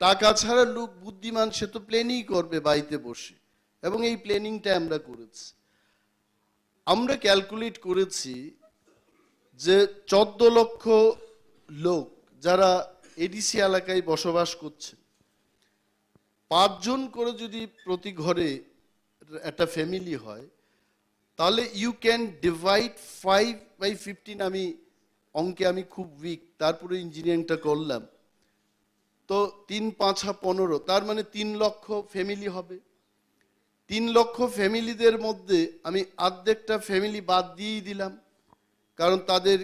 [SPEAKER 1] টাকা ছাড়া লোক বুদ্ধিমান সে তো প্ল্যানিং করবে বাড়িতে বসে, এবং এই প্ল্যানিংটা আমরা করেছি। আমরা ক্যালকুলেট করেছি যে 14 লক্ষ লোক যারা এডিসি এলাকায় বসবাস করছে, 5 জন করে যদি প্রতি ঘরে একটা ফ্যামিলি হয়, তাহলে ইউ ক্যান ডিভাইড 5/15। আমি অঙ্কে আমি খুব উইক, তারপরে ইঞ্জিনিয়ারিংটা করলাম। তো 3 5 15, তার মানে 3 লক্ষ ফ্যামিলি হবে। 3 লক্ষ ফ্যামিলিদের মধ্যে আমি অর্ধেকটা ফ্যামিলি বাদ দিয়েই দিলাম, কারণ তাদের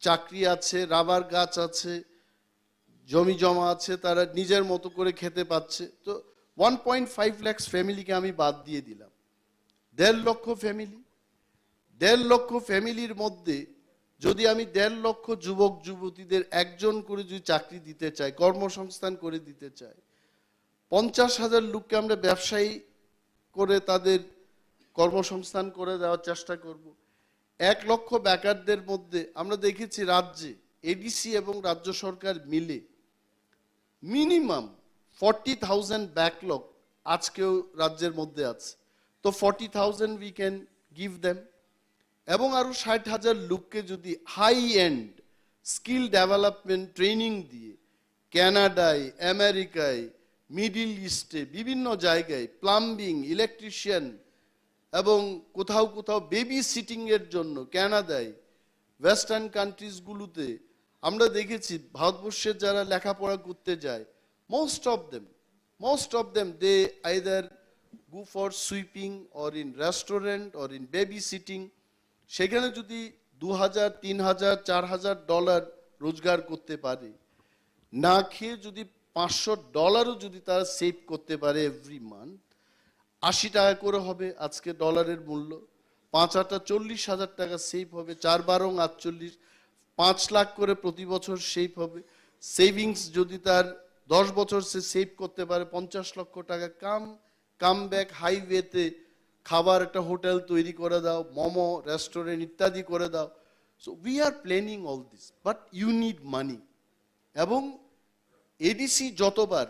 [SPEAKER 1] চাকরি আছে, রাবার গাছ আছে, জমি জমা আছে, তারা নিজের মতো করে খেতে পাচ্ছে। তো 1.5 লাখ ফ্যামিলিকে আমি বাদ দিয়ে দিলাম। 1.5 লক্ষ ফ্যামিলি, 1.5 লক্ষ ফ্যামিলির মধ্যে যদি আমি 1.5 লক্ষ যুবক যুবতীদের একজন করে যদি চাকরি দিতে চাই, কর্মসংস্থান করে দিতে চাই, 50,000 লোককে আমরা ব্যবসায়ী করে তাদের কর্মসংস্থান করে দেওয়ার চেষ্টা করব। 1 লক্ষ বেকারদের মধ্যে আমরা দেখেছি রাজ্যে এডিসি এবং রাজ্য সরকার মিলে মিনিমাম 40,000 ব্যাকলগ আজকেও রাজ্যের মধ্যে আছে। তো 40,000 উই ক্যান গিভ দেম, এবং আরো 60,000 লোককে যদি high end skill development training দিয়ে কানাডায়, আমেরিকায়, মিডল ইস্টে, বিভিন্ন জায়গায় প্লাম্বিং, ইলেকট্রিশিয়ান এবং কোথাও কোথাও বেবি সিটিং এর জন্য কানাডায়, ওয়েস্টার্ন কান্ট্রিজগুলোতে আমরা দেখেছি ভারতবর্ষের যারা লেখাপড়া করতে যায়, most of them they either go for sweeping or in restaurant or in babysitting. সেখানে যদি $2,000, $3,000, $4,000 রোজগার করতে পারে, না খেয়ে যদি $500 যদি তারা সেভ করতে পারে এভরি মান্থ, 80 টাকা করে হবে আজকে ডলারের মূল্য, 5 8 40,000 টাকা সেভ হবে, 4 12 48, 5 লাখ করে প্রতি বছর সেভ হবে। সেভিংস যদি তার 10 বছর সে সেভ করতে পারে, 50 লক্ষ টাকা কাম ব্যাক হাইওয়েতে খাবার একটা হোটেল তৈরি করে দাও, মোমো রেস্টুরেন্ট ইত্যাদি করে দাও। So we are planning all this, but you need money. এবং এডিসি যতবার,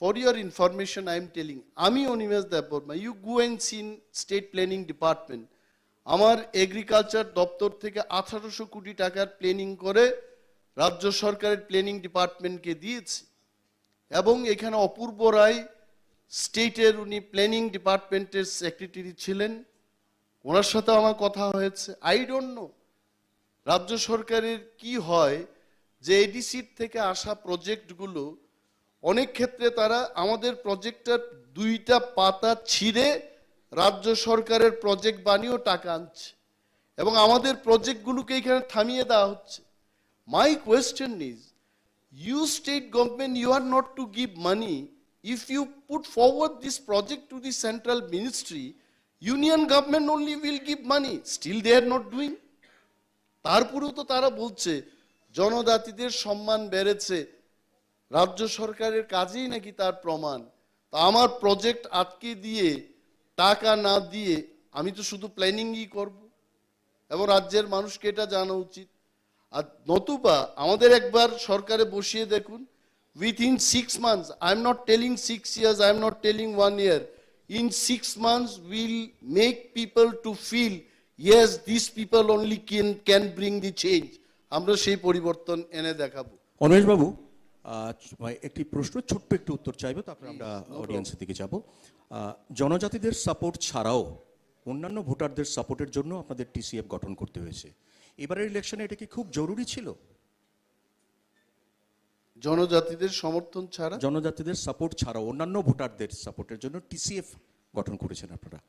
[SPEAKER 1] for your information I am telling, আমি Animesh Debbarma, you go and seen state planning department, আমার এগ্রিকালচার দপ্তর থেকে 1800 কোটি টাকার প্ল্যানিং করে রাজ্য সরকারের প্ল্যানিং ডিপার্টমেন্টকে দিয়েছি। এবং এখানে অপূর্ব রায় স্টেটের, উনি প্ল্যানিং ডিপার্টমেন্টের সেক্রেটারি ছিলেন, ওনার সাথে আমার কথা হয়েছে। আই ডোন্ট নো রাজ্য সরকারের কি হয় যে এডিসির থেকে আসা প্রজেক্টগুলো অনেক ক্ষেত্রে তারা আমাদের প্রজেক্টটার 2টা পাতা ছিঁড়ে রাজ্য সরকারের প্রজেক্ট বানিয়েও টাকা আনছে এবং আমাদের প্রজেক্টগুলোকে এখানে থামিয়ে দেওয়া হচ্ছে। My question is, you state government, you are not to give money. If you put forward this project to the central ministry, union government only will give money. Still they are not doing. তারপরেও তো তারা বলছে জনজাতিদের সম্মান বেড়েছে, রাজ্য সরকারের কাজেই নাকি তার প্রমাণ। তা আমার প্রজেক্ট আটকে দিয়ে টাকা না দিয়ে আমি তো শুধু প্ল্যানিংই করব, এবং রাজ্যের মানুষকে এটা জানা উচিত। আর নতুবা আমাদের একবার সরকারে বসিয়ে দেখুন, within 6 months, I am not telling 6 years, I am not telling 1 year, in 6 months we'll make people to feel, yes, these people only can bring the change. আমরা সেই পরিবর্তন এনে দেখাবো।
[SPEAKER 8] অনিমেষ বাবু, একটি প্রশ্ন, ছোট্ট একটু উত্তর চাইবো, তারপর আমরা অডিয়েন্সের দিকে যাব। জনজাতিদের সাপোর্ট ছাড়াও অন্যান্য ভোটারদের সাপোর্টের জন্য আপনাদের টিসিএফ গঠন করতে হয়েছে। এবারের ইলেকশনে এটা কি খুব জরুরি ছিল?
[SPEAKER 1] জনজাতিদের সমর্থন ছাড়া,
[SPEAKER 8] জনজাতিদের সাপোর্ট ছাড়াও অন্যান্য ভোটারদের সাপোর্টের জন্য টিসিএফ গঠন করেছেন আপনারা।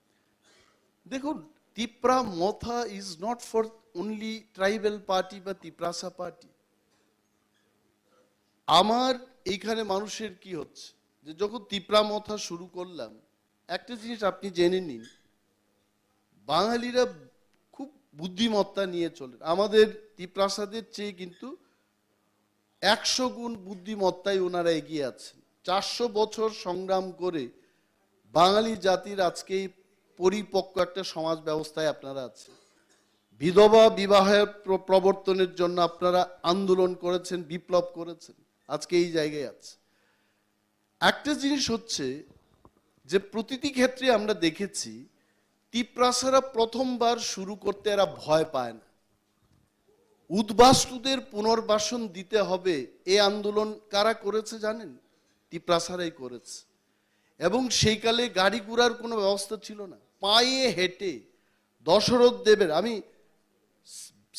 [SPEAKER 1] দেখুন, Tipra Motha is not for only tribal party বা তিপ্রাসা পার্টি। আমার এইখানে মানুষের কি হচ্ছে যে যখন তিপ্রা মথা শুরু করলাম, একটা জিনিস আপনি জেনে নিন, বাঙালিরা খুব বুদ্ধিমত্তা নিয়ে চলে। আমাদের তিপ্রাসাদের চেয়ে কিন্তু 100 গুণ বুদ্ধিমত্তায় ওনারা এগিয়ে আছেন। 400 বছর সংগ্রাম করে বাঙালি জাতির আজকে পরিপক্ক একটা সমাজ ব্যবস্থায় আপনারা আছেন। বিধবা বিবাহের প্রবর্তনের জন্য আপনারা আন্দোলন করেছেন, বিপ্লব করেছেন, আজকে এই জায়গায় আছে। একটা জিনিস হচ্ছে যে প্রতিটি ক্ষেত্রে আমরা দেখেছি তিপ্রাসারা প্রথমবার শুরু করতে এরা ভয় পায় না। উদ্বাস্তুদের পুনর্বাসন দিতে হবে, এই আন্দোলন কারা করেছে জানেন? তিপ্রাসারাই করেছে। এবং সেই কালে গাড়ি ঘোড়ার কোনো ব্যবস্থা ছিল না, পায়ে হেঁটে দশরথ দেবের, আমি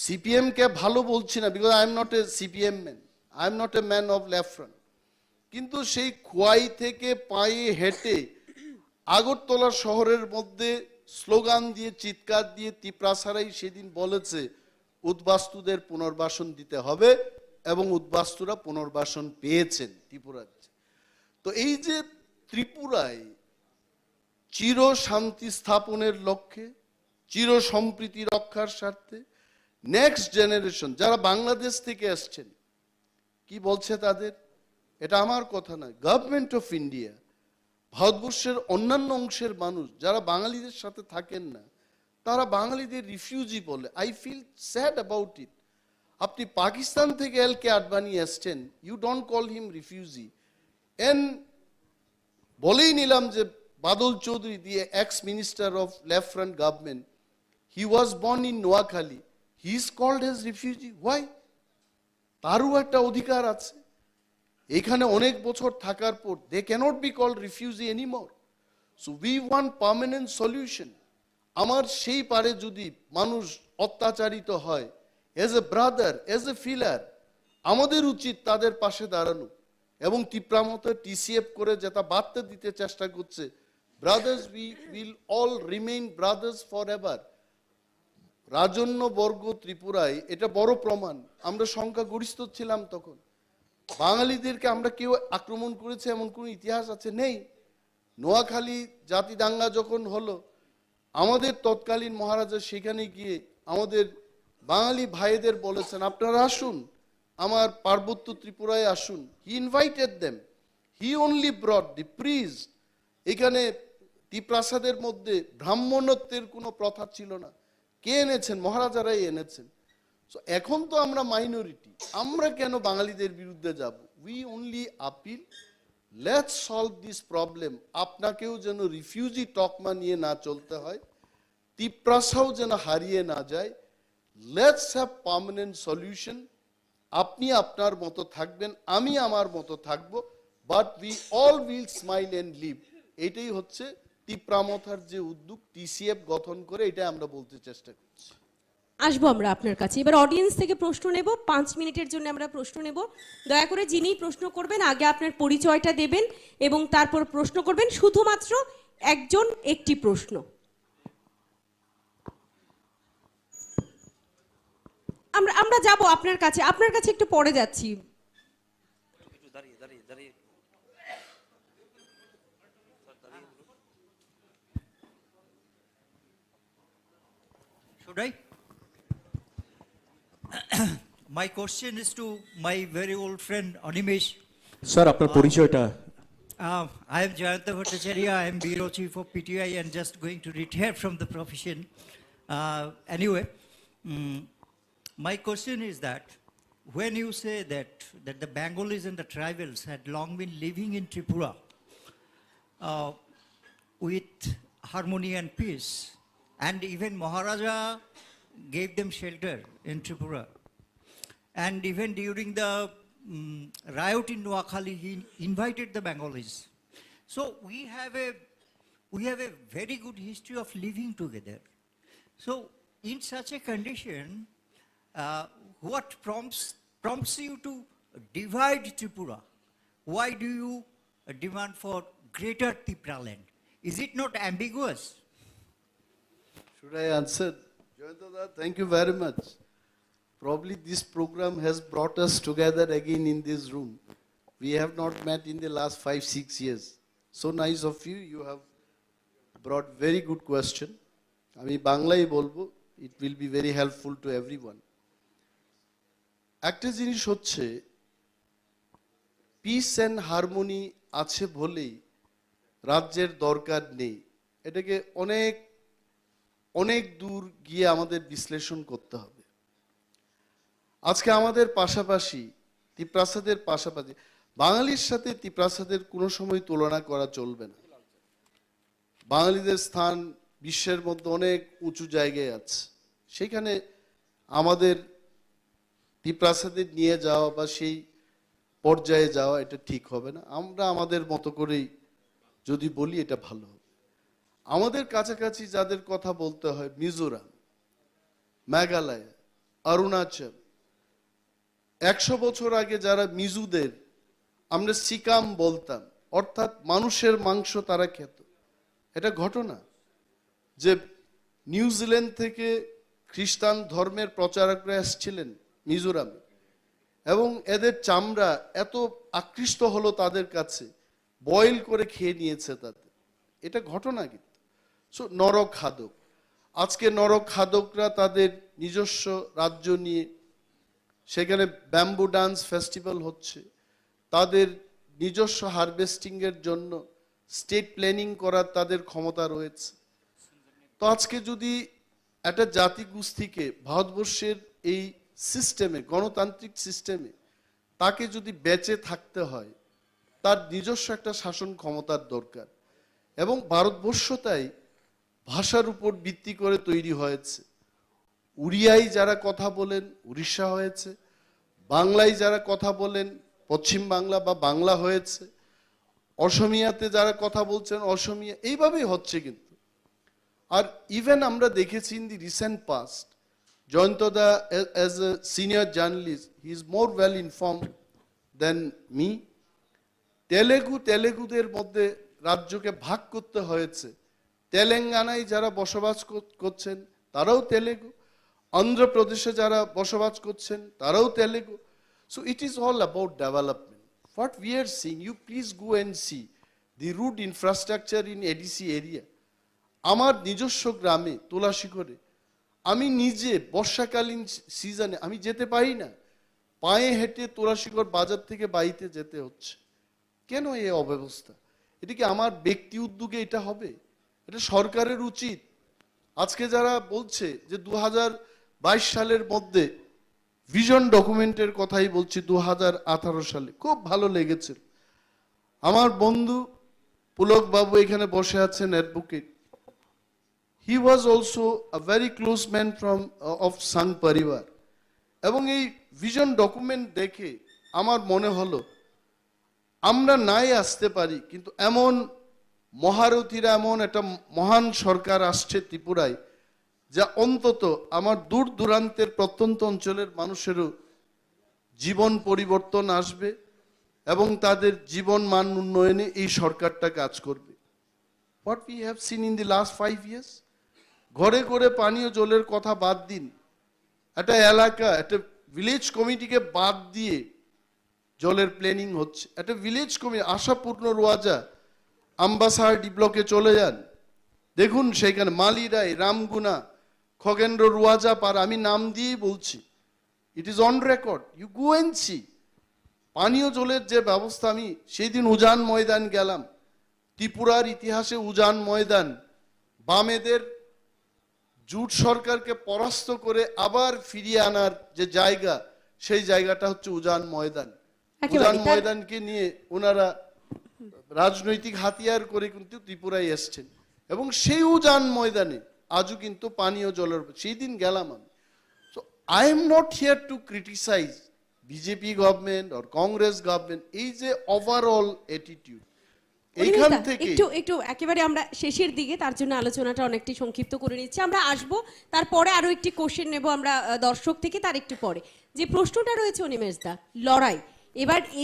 [SPEAKER 1] সিপিএম কে ভালো বলছি না, because I am not A CPM man, I am not a man of left front, কিন্তু সেই খোয়াই থেকে পায়ে হেঁটে আগরতলা শহরের মধ্যে স্লোগান দিয়ে চিৎকার দিয়ে তিপ্রাসারাই সেদিন বলেছে উদ্বাস্তুদের পুনর্বাসন দিতে হবে, এবং উদ্বাস্তুরা পুনর্বাসন পেয়েছেন ত্রিপুরার। তো এই যে ত্রিপুরায় চির শান্তি স্থাপনের লক্ষ্যে, চির সম্প্রীতি রক্ষার স্বার্থে নেক্সট জেনারেশন যারা বাংলাদেশ থেকে আসছেন, কি বলছে তাদের, এটা আমার কথা নয়, গভর্নমেন্ট অফ ইন্ডিয়া, ভারতবর্ষের অন্যান্য অংশের মানুষ যারা বাঙালিদের সাথে থাকেন না, তারা বাঙালিদের রিফিউজি বলে। I feel sad about it. আপনি পাকিস্তান থেকে এলকে আডবাণী আসছেন, you don't call him refugee. And বলেই নিলাম যে Badal Choudhury, the ex minister of left front government, he was born in Noakhali, he is called as refugee. Why? তারও একটা অধিকার আছে। এখানে অনেক বছর থাকার পর they cannot be called refugee anymore. So we want permanent solution. আমার সেই পারে যদি মানুষ অত্যাচারিত হয়, as a brother, as a feeler, আমাদের উচিত তাদের পাশে দাঁড়ানো। এবং তীব্রামত টিসিএফ করে যেটা বার্তা দিতে চেষ্টা করছে, brothers, we will all remain brothers forever. রাজন্য বর্গ ত্রিপুরায় এটা বড় প্রমাণ। আমরা সংখ্যাগরিষ্ঠ ছিলাম তখন, বাঙালিদেরকে আমরা কেউ আক্রমণ করেছে এমন কোনো ইতিহাস আছে? নেই। নোয়াখালী জাতি দাঙ্গা যখন হলো, আমাদের তৎকালীন মহারাজা সেখানে গিয়ে আমাদের বাঙালি ভাইদের বলেছেন আপনারা আসুন, আমার পার্বত্য ত্রিপুরায় আসুন। He invited them, he only brought the priest. এখানে ত্রিপ্রাসাদের মধ্যে ব্রাহ্মণত্বের কোনো প্রথা ছিল না। কে এনেছেন? মহারাজারাই এনেছেন। সো এখন তো আমরা মাইনরিটি, আমরা কেন বাঙালিদের বিরুদ্ধে যাব? We only appeal, let's solve this problem. আপনাকেও যেন রিফিউজি টকমা নিয়ে না চলতে হয়, তিপ্রাসাও যেন হারিয়ে না যায়। Let's have permanent solution. আপনি আপনার মতো থাকবেন, আমি আমার মতো থাকবো, but we all will smile and live. এটাই হচ্ছে তিপ্রামথার যে উদ্যোগ, টিসিএফ গঠন করে, এটা আমরা বলতে চেষ্টা করছি।
[SPEAKER 10] আসবো আমরা আপনার কাছে। এবার অডিয়েন্স থেকে প্রশ্ন নেব, 5 মিনিটের জন্য আমরা প্রশ্ন নেব। দয়া করে যিনি প্রশ্ন করবেন আগে আপনার পরিচয়টা দেবেন এবং তারপর প্রশ্ন করবেন, শুধুমাত্র একজন একটি প্রশ্ন। আমরা যাব আপনার কাছে একটু পরে যাচ্ছি।
[SPEAKER 9] Should I? My question is to my very old friend Animesh.
[SPEAKER 8] Sir আপনার পরিচয়টা।
[SPEAKER 9] I am Jayanta Bhattacharya. I am Bureau Chief of PTI and just going to retire from the profession. Anyway, my question is that when you say that the Bengalis and the tribals had long been living in Tripura with harmony and peace, and even Maharaja gave them shelter in Tripura, and even during the riot in Noakhali, he invited the Bengalis. So we have a very good history of living together. So in such a condition, what prompts you to divide Tripura? Why do you demand for greater Tripura land? Is it not ambiguous?
[SPEAKER 1] Should I answer? Jayanta, thank you very much. Probably this program has brought us together again in this room. We have not met in the last 5-6 years. So nice of you. You have brought very good question. আমি বাংলাই বলবো, it will be very helpful to everyone. একটা জিনিস হচ্ছে piece and harmony আছে বলেই রাজ্যের দরকার নেই। এটাকে অনেক অনেক দূর গিয়ে আমাদের বিশ্লেষণ করতে হবে। আজকে আমাদের পাশাপাশি তিপ্রাসাদের পাশাপাশি বাঙালির সাথে তিপ্রাসাদের কোনো সময় তুলনা করা চলবে না। বাঙালিদের স্থান বিশ্বের মধ্যে অনেক উঁচু জায়গায় আছে, সেখানে আমাদের তিপ্রাসাদের নিয়ে যাওয়া বা সেই পর্যায়ে যাওয়া এটা ঠিক হবে না। আমরা আমাদের মতো করেই যদি বলি এটা ভালো হবে। আমাদের কাছাকাছি যাদের কথা বলতে হয়, মিজোরাম, মেঘালয়, অরুণাচল, 100 বছর আগে যারা মিজুদের আমরা সিকাম বলতাম, অর্থাৎ মানুষের মাংস তারা খেত। এটা ঘটনা যে নিউজিল্যান্ড থেকে খ্রিস্টান ধর্মের প্রচারকরা এসেছিলেন মিজোরামে এবং এদের চামড়া এত আকৃষ্ট হলো তাদের কাছে, বয়েল করে খেয়ে নিয়েছে তাদের। এটা ঘটনা কিন্তু। সো নরক খাদক, আজকে নরক খাদকরা তাদের নিজস্ব রাজ্য নিয়ে সেখানে ব্যাম্বু ডান্স ফেস্টিভ্যাল হচ্ছে, তাদের নিজস্ব হারভেস্টিংয়ের জন্য স্টেট প্ল্যানিং করার তাদের ক্ষমতা রয়েছে। তো আজকে যদি একটা জাতিগোষ্ঠীকে ভারতবর্ষের এই সিস্টেমে, গণতান্ত্রিক সিস্টেমে তাকে যদি বেঁচে থাকতে হয়, তার নিজস্ব একটা শাসন ক্ষমতার দরকার। এবং ভারতবর্ষ তাই ভাষার উপর ভিত্তি করে তৈরি হয়েছে। উড়িয়ায় যারা কথা বলেন উড়িষ্যা হয়েছে, বাংলায় যারা কথা বলেন পশ্চিম বাংলা বা বাংলা হয়েছে, অসমিয়াতে যারা কথা বলছেন অসমিয়া, এইভাবেই হচ্ছে কিন্তু। আর ইভেন আমরা দেখেছি ইন দি রিসেন্ট পাস্ট, জয়ন্তদা as a senior journalist, he is more well informed than me. তেলেগুদের মধ্যে রাজ্যকে ভাগ করতে হয়েছে। তেলেঙ্গানায় যারা বসবাস করছেন তারাও তেলেগু, অন্ধ্রপ্রদেশে যারা বসবাস করছেন তারাও Telugu. So it is all about development. What we are seeing, you please go and see the route infrastructure in ADC area. আমার নিজস্ব গ্রামে তুলাশিখরে আমি নিজে বর্ষাকালীন সিজনে আমি যেতে পারি না, পায়ে হেঁটে তুলাশিখর বাজার থেকে বাড়িতে যেতে হচ্ছে। কেন এই অব্যবস্থা? এটা কি আমার ব্যক্তি উদ্যোগে এটা হবে? এটা সরকারের উচিত। আজকে যারা বলছে যে 2022 সালের মধ্যে ভিশন ডকুমেন্টের কথাই বলছি, 2018 সালে খুব ভালো লেগেছে। আমার বন্ধু পুলক বাবু এখানে বসে আছেন, advocate. He was also a very close man from of সাং পরিবার। এবং এই ভিশন ডকুমেন্ট দেখে আমার মনে হলো আমরা নাই আসতে পারি, কিন্তু এমন মহারথীরা, এমন একটা মহান সরকার আসছে ত্রিপুরায় যা অন্তত আমার দূর দূরান্তের প্রত্যন্ত অঞ্চলের মানুষেরও জীবন পরিবর্তন আসবে এবং তাদের জীবন মান উন্নয়নে এই সরকারটা কাজ করবে। What we have seen in the last 5 years, ঘরে ঘরে পানীয় জলের কথা বাদ দিন, একটা এলাকা একটা ভিলেজ কমিটিকে বাদ দিয়ে জলের প্ল্যানিং হচ্ছে। একটা ভিলেজ কমিটি আশাপূর্ণ রোয়াজা আম্বাসার ডি ব্লকে চলে যান, দেখুন সেখানে মালিরাই, রামগুনা, খগেন্দ্র রুয়াজা পার, আমি নাম দিয়েই বলছি, it is on record, you go and see পানীয় জলের যে ব্যবস্থা। আমি সেই দিন উজান ময়দান গেলাম, ত্রিপুরার ইতিহাসে উজান ময়দান বামেদের জুট সরকারকে পরাস্ত করে আবার ফিরিয়ে আনার যে জায়গা, সেই জায়গাটা হচ্ছে উজান ময়দান। উজান ময়দানকে নিয়ে ওনারা রাজনৈতিক হাতিয়ার করে কিন্তু ত্রিপুরায় এসছেন এবং সেই উজান ময়দানে আজও কিন্তু পানীয় জলের, সেই দিন গেলাম আমি। So I am not here to criticize BJP government or Congress government, এই যে ওভারঅল অ্যাটিটিউড এইখান থেকে
[SPEAKER 10] একটু একেবারে আমরা শেষের দিকে, তার জন্য আলোচনাটা অনেকটি সংক্ষিপ্ত করে নিচ্ছি। আমরা আসবো তারপরে আরো একটি কোশ্চেন নেব আমরা দর্শক থেকে, তার একটু পরে। যে প্রশ্নটা রয়েছে অনিমেষ দা, লড়াই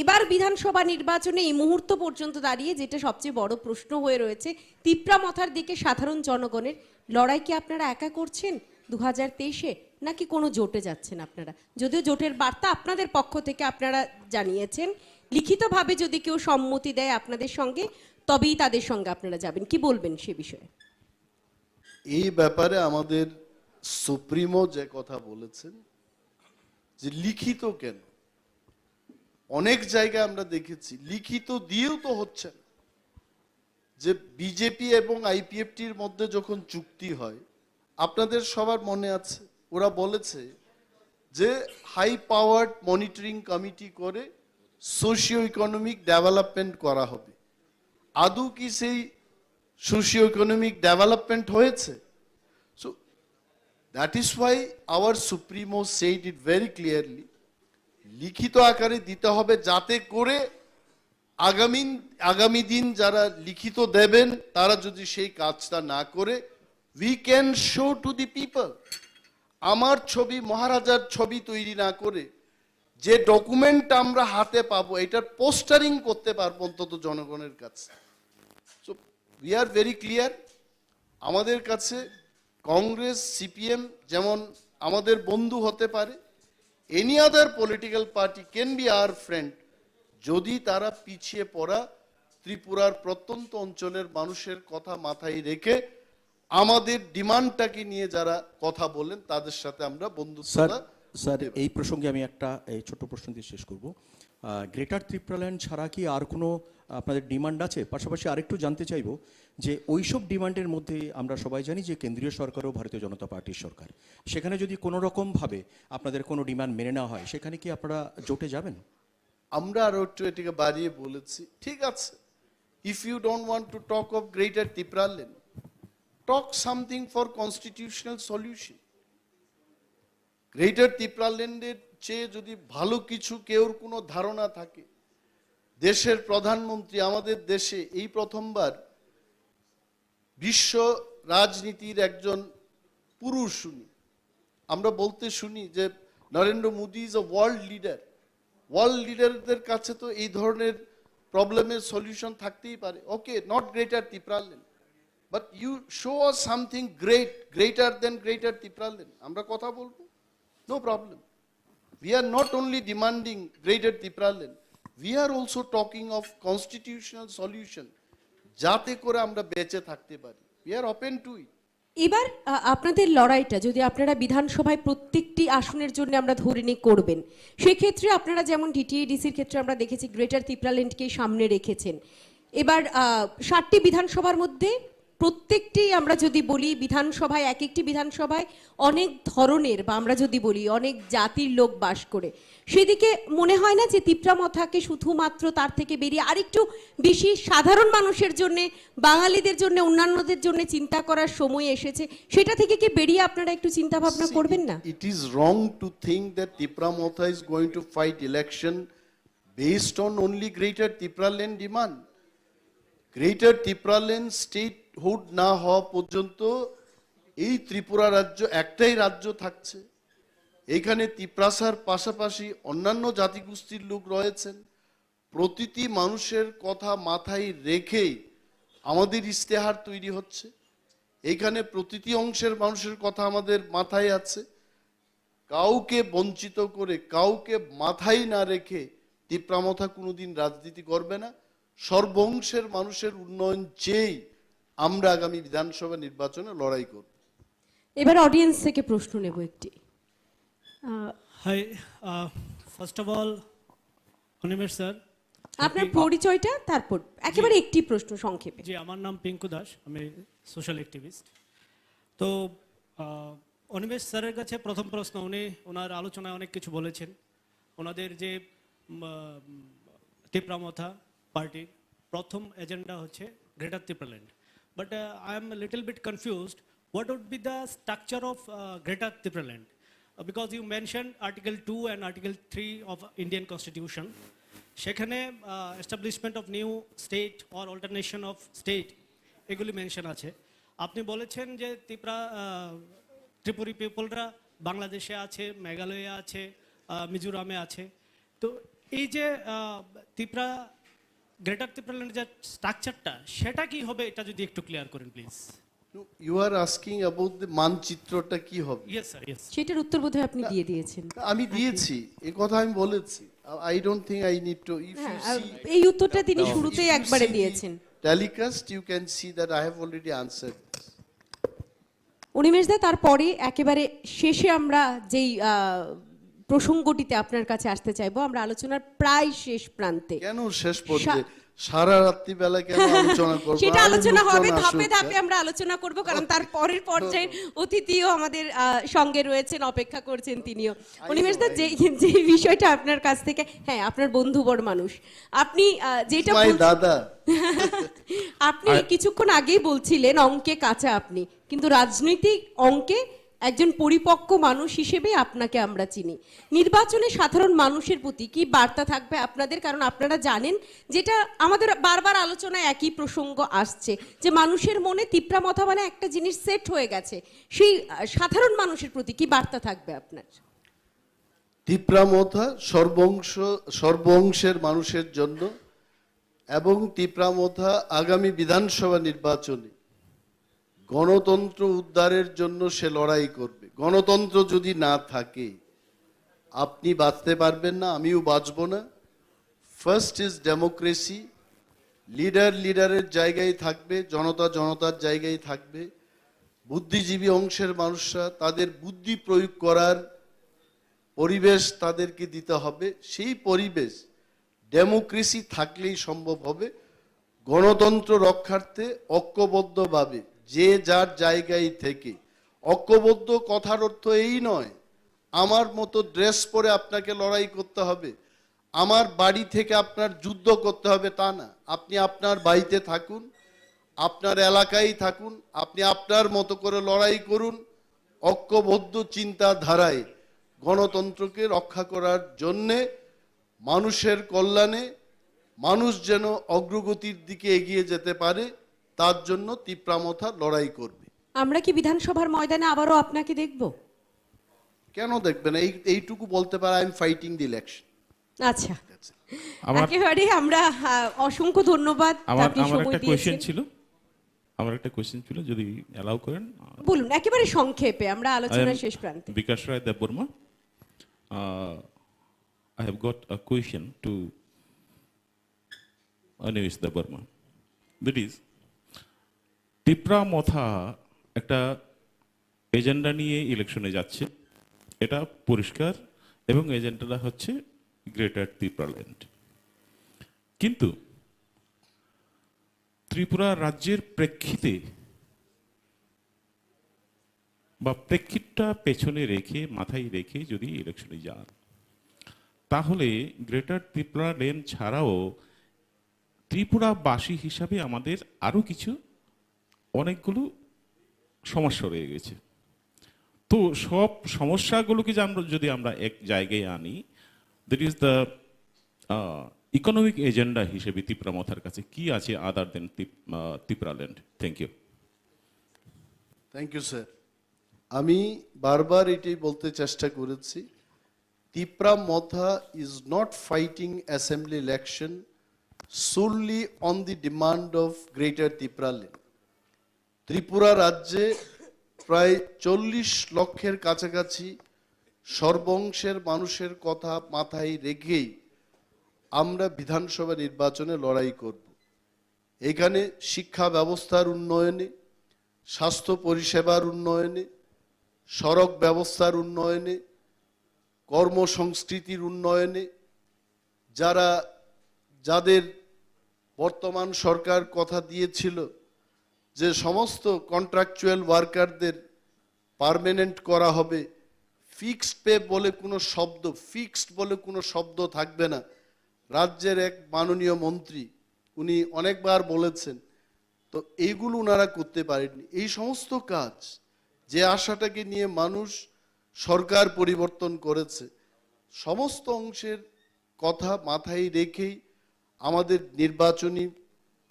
[SPEAKER 10] এবার বিধানসভা নির্বাচনে এই মুহূর্ত পর্যন্ত দাঁড়িয়ে যেটা সবচেয়ে বড় প্রশ্ন হয়ে রয়েছে, তিপ্রামথার দিকে সাধারণ জনগণের লড়াই কি আপনারা একা করছেন 2023-এ, নাকি কোনো জোটে যাচ্ছেন আপনারা? যদিও জোটের বার্তা আপনাদের পক্ষ থেকে আপনারা জানিয়েছেন, লিখিতভাবে যদি কেউ সম্মতি দেয় আপনাদের সঙ্গে তবেই তাদের সঙ্গে আপনারা যাবেন, কি বলবেন সে বিষয়ে?
[SPEAKER 1] এই ব্যাপারে আমাদের সুপ্রিমো যে কথা বলেছেন যে লিখিত কেন, অনেক জায়গায় আমরা দেখেছি লিখিত দিয়েও তো হচ্ছে না। যে বিজেপি এবং আইপিএফটির মধ্যে যখন চুক্তি হয়, আপনাদের সবার মনে আছে, ওরা বলেছে যে হাই পাওয়ার্ড মনিটরিং কমিটি করে সোশিও ইকোনমিক ডেভেলপমেন্ট করা হবে। আদৌ কি সেই সোশিও ইকোনমিক ডেভেলপমেন্ট হয়েছে? So that is Y hour supremo said it very clearly, লিখিত আকারে দিতে হবে, যাতে করে আগামী দিন যারা লিখিত দেবেন তারা যদি সেই কাজটা না করে, we can show to the people. আমার ছবি, মহারাজার ছবি তৈরি না করে যে ডকুমেন্ট আমরা হাতে পাবো, এটার পোস্টারিং করতে পারবো অন্তত জনগণের কাছে। So we are very clear, আমাদের কাছে কংগ্রেস সিপিএম যেমন আমাদের বন্ধু হতে পারে, any other political party can be our friend, যদি তারা পিছিয়ে পড়া ত্রিপুরার প্রত্যন্ত অঞ্চলের মানুষের কথা মাথায় রেখে আমাদের ডিমান্ডটাকে নিয়ে যারা কথা বলেন তাদের সাথে আমরা বন্ধুত্বতা।
[SPEAKER 8] স্যার এই প্রসঙ্গে আমি একটা ছোট প্রশ্ন দিয়ে শেষ করব। গ্রেটার ত্রিপুরাল্যান্ড ছাড়া কি আর কোনো আপনাদের ডিমান্ড আছে? পাশাপাশি আরেকটু জানতে চাইব যে ওইসব ডিমান্ডের মধ্যে আমরা সবাই জানি যে কেন্দ্রীয় সরকারও ভারতীয় জনতা পার্টির সরকার, সেখানে যদি কোনো রকমভাবে আপনাদের কোনো ডিমান্ড মেনে নেওয়া হয়, সেখানে কি আপনারা জোটে যাবেন?
[SPEAKER 1] আমরা আরো একটু এটাকে বাড়িয়ে বলেছি, ঠিক আছে, if you don't want to talk of greater Tripuraland, talk something for constitutional solution. Greater ত্রিপুরাল্যান্ডের চেয়ে যদি ভালো কিছু কেউর কোনো ধারণা থাকে, দেশের প্রধানমন্ত্রী আমাদের দেশে এই প্রথমবার বিশ্ব রাজনীতির একজন পুরুষ শুনি, আমরা বলতে শুনি যে Narendra Modi is a world leader. World লিডারদের কাছে তো এই ধরনের প্রবলেমের সলিউশন থাকতেই পারে। Okay, not greater Tripuraland, but you show us something greater than greater Tripuraland, আমরা কথা বলবো, no problem. We are not only demanding greater Tipraland, we are also talking of constitutional solution, যাতে করে আমরা বেঁচে থাকতে পারি। We are open to it.
[SPEAKER 10] এবার আপনাদের লড়াইটা যদি আপনারা বিধানসভায় প্রত্যেকটি আসনের জন্য আমরা ধরে নিয়ে করবেন, সেক্ষেত্রে আপনারা যেমন ডিটিএডিসির ক্ষেত্রে আমরা দেখেছি গ্রেটার ত্রিপুরাল্যান্ডকে সামনে রেখেছেন। এবার 7টি বিধানসভার মধ্যে প্রত্যেকটি আমরা যদি বলি বিধানসভায়, এক একটি বিধানসভায় অনেক ধরনের বা আমরা যদি বলি অনেক জাতির লোক বাস করে, সেদিকে মনে হয় না যে তিপ্রামথাকে শুধুমাত্র তার থেকে বেরিয়ে আরেকটু বেশি সাধারণ মানুষের জন্য, বাঙালিদের জন্য, অন্যান্যদের জন্য চিন্তা করার সময় এসেছে, সেটা থেকে কি বেরিয়ে আপনারা একটু চিন্তা ভাবনা করবেন না?
[SPEAKER 1] It is wrong to think that Tipramotha is going to fight election based on only greater Tipraland demand. Greater Tipraland statehood না হওয়া পর্যন্ত এই ত্রিপুরা রাজ্য একটাই রাজ্য থাকছে, এখানে তিপ্রাসার পাশাপাশি অন্যান্য জাতিগোষ্ঠীর লোক রয়েছেন। প্রতিটি মানুষের কথা মাথায় রেখেই আমাদের ইশতেহার তৈরি হচ্ছে। এখানে প্রতিটি অংশের মানুষের কথা আমাদের মাথায় আছে। কাউকে বঞ্চিত করে, কাউকে মাথায় না রেখে তিপ্রামথা কোনোদিন রাজনীতি করবে না। সর্বংশের মানুষের উন্নয়ন চেয়েই আমরা আগামী বিধানসভা নির্বাচনে লড়াই করব।
[SPEAKER 10] এবার অডিয়েন্স থেকে প্রশ্ন নেব একটি।
[SPEAKER 13] Hi, first of all Animesh sir,
[SPEAKER 10] আপনার পরিচয়টা, তারপর একেবারে একটি প্রশ্ন সংক্ষেপে।
[SPEAKER 13] জি, আমার নাম পিঙ্কু দাস, আমি সোশ্যাল অ্যাক্টিভিস্ট। তো অনিমেষ স্যারের কাছে প্রথম প্রশ্ন, উনি ওনার আলোচনায় অনেক কিছু বলেছেন। ওনাদের যে তিপ্রামথা পার্টির প্রথম এজেন্ডা হচ্ছে greater Tripuraland, but I am little bit confused what would be the structure of Greater Triplaland? Because you mentioned Article 2 and Article 3 of Indian Constitution. সেখানে establishment of new state or alternation of state এগুলি mention আছে। আপনি বলেছেন যে ত্রিপুরি পিপলরা বাংলাদেশে আছে, মেঘালয়ে আছে, মিজোরামে আছে। তো এই যে ত্রিপুরা গ্রেটার ত্রিপুরাল্যান্ড যে স্ট্রাকচারটা, সেটা কি হবে, এটা যদি একটু ক্লিয়ার করেন please.
[SPEAKER 1] You are asking about the মানচিত্রটা কি হবে?
[SPEAKER 13] Yes sir, yes.
[SPEAKER 10] সেটার উত্তর বোধহয় আপনি দিয়ে দিয়েছেন।
[SPEAKER 1] আমি দিয়েছি, এই কথা আমি বলেছি। I don't think I need to, if you see
[SPEAKER 10] এই উত্তরটা তিনি শুরুতেই একবারে দিয়েছেন।
[SPEAKER 1] Telecast you can see that I have already answered.
[SPEAKER 10] Animesh da, তারপরে একেবারে শেষে আমরা যেই প্রসঙ্গটিতে আপনার কাছে আসতে চাইবো, আমরা আলোচনার প্রায় শেষ প্রান্তে।
[SPEAKER 1] কেন শেষ পর্যায়ে? সারা রাত্রি বেলা কেন আলোচনা করব?
[SPEAKER 10] সেটা আলোচনা হবে, ধাপে ধাপে আমরা আলোচনা করব, কারণ তার পরের পর্যায়ে অতিথিও আমাদের সঙ্গে রয়েছেন, অপেক্ষা করছেন তিনিও। অনিমেষ দা, যে বিষয়টা আপনার কাছ থেকে, হ্যাঁ আপনার বন্ধুবর মানুষ, আপনি যেটা
[SPEAKER 1] দাদা
[SPEAKER 10] আপনি কিছুক্ষণ আগেই বলছিলেন অঙ্কে কাঁচা আপনি, কিন্তু রাজনৈতিক অঙ্কে একজন পরিপক্ক মানুষ হিসেবে আপনাকে আমরা চিনি। নির্বাচনে সাধারণ মানুষের প্রতি কি বার্তা থাকবে আপনাদের? কারণ আপনারা জানেন, যেটা আমাদের বারবার আলোচনায় একই প্রসঙ্গ আসছে, যে মানুষের মনে তিপ্রামথা মানে একটা জিনিস সেট হয়ে গেছে। সেই সাধারণ মানুষের প্রতি কি বার্তা থাকবে আপনার?
[SPEAKER 1] তিপ্রামথা সর্বংশের মানুষের জন্য, এবং তিপ্রামথা আগামী বিধানসভা নির্বাচনে গণতন্ত্র উদ্ধারের জন্য সে লড়াই করবে। গণতন্ত্র যদি না থাকে আপনি বাঁচতে পারবেন না, আমিও বাঁচব না। First is democracy. লিডারের জায়গায় থাকবে, জনতার জায়গায় থাকবে। বুদ্ধিজীবী অংশের মানুষরা তাদের বুদ্ধি প্রয়োগ করার পরিবেশ তাদেরকে দিতে হবে। সেই পরিবেশ ডেমোক্রেসি থাকলেই সম্ভব হবে। গণতন্ত্র রক্ষার্থে ঐক্যবদ্ধভাবে যে যার জায়গায় থেকে, ঐক্যবদ্ধ কথার অর্থ এই নয় আমার মতো ড্রেস পরে আপনাকে লড়াই করতে হবে, আমার বাড়ি থেকে আপনার যুদ্ধ করতে হবে, তা না। আপনি আপনার বাড়িতে থাকুন, আপনার এলাকায় থাকুন, আপনি আপনার মতো করে লড়াই করুন। ঐক্যবদ্ধ চিন্তাধারায় গণতন্ত্রকে রক্ষা করার জন্যে, মানুষের কল্যাণে, মানুষ যেন অগ্রগতির দিকে এগিয়ে যেতে পারে, তার জন্য তিপ্রামথা লড়াই করবে।
[SPEAKER 10] আমরা কি বিধানসভার ময়দানে আবারও আপনাকে দেখব?
[SPEAKER 1] কেন দেখবেন? এইটুকু বলতে পারে, I am fighting the election.
[SPEAKER 10] আচ্ছা, একেবারে আমরা অসংখ্য ধন্যবাদ। আপনি সময় দিয়েছেন।
[SPEAKER 19] আমার একটা কোশ্চেন ছিল, যদি অ্যালাউ করেন
[SPEAKER 10] বলুন, একেবারে সংক্ষেপে, আমরা আলোচনার শেষ প্রান্তে।
[SPEAKER 19] বিকাশ রায় Debbarma, I have got a question to Anish Debarma. That is, Tipra Motha একটা এজেন্ডা নিয়ে ইলেকশনে যাচ্ছে, এটা পরিষ্কার, এবং এজেন্ডাটা হচ্ছে গ্রেটার ত্রিপুরাল্যান্ড। কিন্তু ত্রিপুরা রাজ্যের প্রেক্ষিতে বা প্রেক্ষিতটা পেছনে রেখে, মাথায় রেখে যদি ইলেকশনে যান, তাহলে গ্রেটার ত্রিপুরাল্যান্ড ছাড়াও ত্রিপুরাবাসী হিসাবে আমাদের আরও কিছু অনেকগুলো সমস্যা রয়ে গেছে। তো সব সমস্যাগুলোকে যদি আমরা এক জায়গায় আনি, that is the economic agenda হিসেবে তিপ্রামথার কাছে কি আছে other than Tripuraland? Thank you.
[SPEAKER 1] Thank you sir. আমি বারবার এটাই বলতে চেষ্টা করেছি, Tipra Motha is not fighting assembly election solely on the demand of Greater Tipraland. Tripura রাজ্যে প্রায় 40 লক্ষের কাছাকাছি সর্বংশের মানুষের কথা মাথায় রেখেই আমরা বিধানসভা নির্বাচনে লড়াই করব। এখানে শিক্ষা ব্যবস্থার উন্নয়নে, স্বাস্থ্য পরিষেবার উন্নয়নে, সড়ক ব্যবস্থার উন্নয়নে, কর্মসংস্কৃতির উন্নয়নে, যাদের বর্তমান সরকার কথা দিয়েছিল যে সমস্ত কন্ট্রাকচুয়াল ওয়ার্কারদের পার্মানেন্ট করা হবে, ফিক্সড বলে কোনো শব্দ থাকবে না। রাজ্যের এক মাননীয় মন্ত্রী উনি অনেকবার বলেছেন, তো এইগুলো ওনারা করতে পারেননি। এই সমস্ত কাজ, যে আশাটাকে নিয়ে মানুষ সরকার পরিবর্তন করেছে, সমস্ত অংশের কথা মাথায় রেখেই আমাদের নির্বাচনী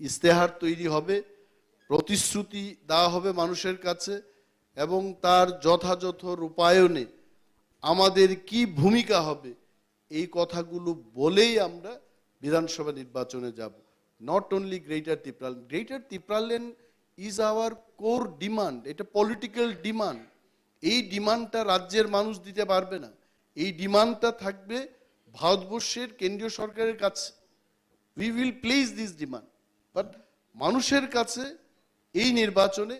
[SPEAKER 1] ইস্তেহার তৈরি হবে, প্রতিশ্রুতি দেওয়া হবে মানুষের কাছে, এবং তার যথাযথ রূপায়ণে আমাদের কি ভূমিকা হবে এই কথাগুলো বলেই আমরা বিধানসভা নির্বাচনে যাব। Not only greater Tripuraland, greater Tripuraland is our core demand, এটা পলিটিক্যাল ডিমান্ড। এই ডিমান্ডটা রাজ্যের মানুষ দিতে পারবে না, এই ডিমান্ডটা থাকবে ভারতবর্ষের কেন্দ্রীয় সরকারের কাছে। We will place this demand, but মানুষের কাছে এই নির্বাচনে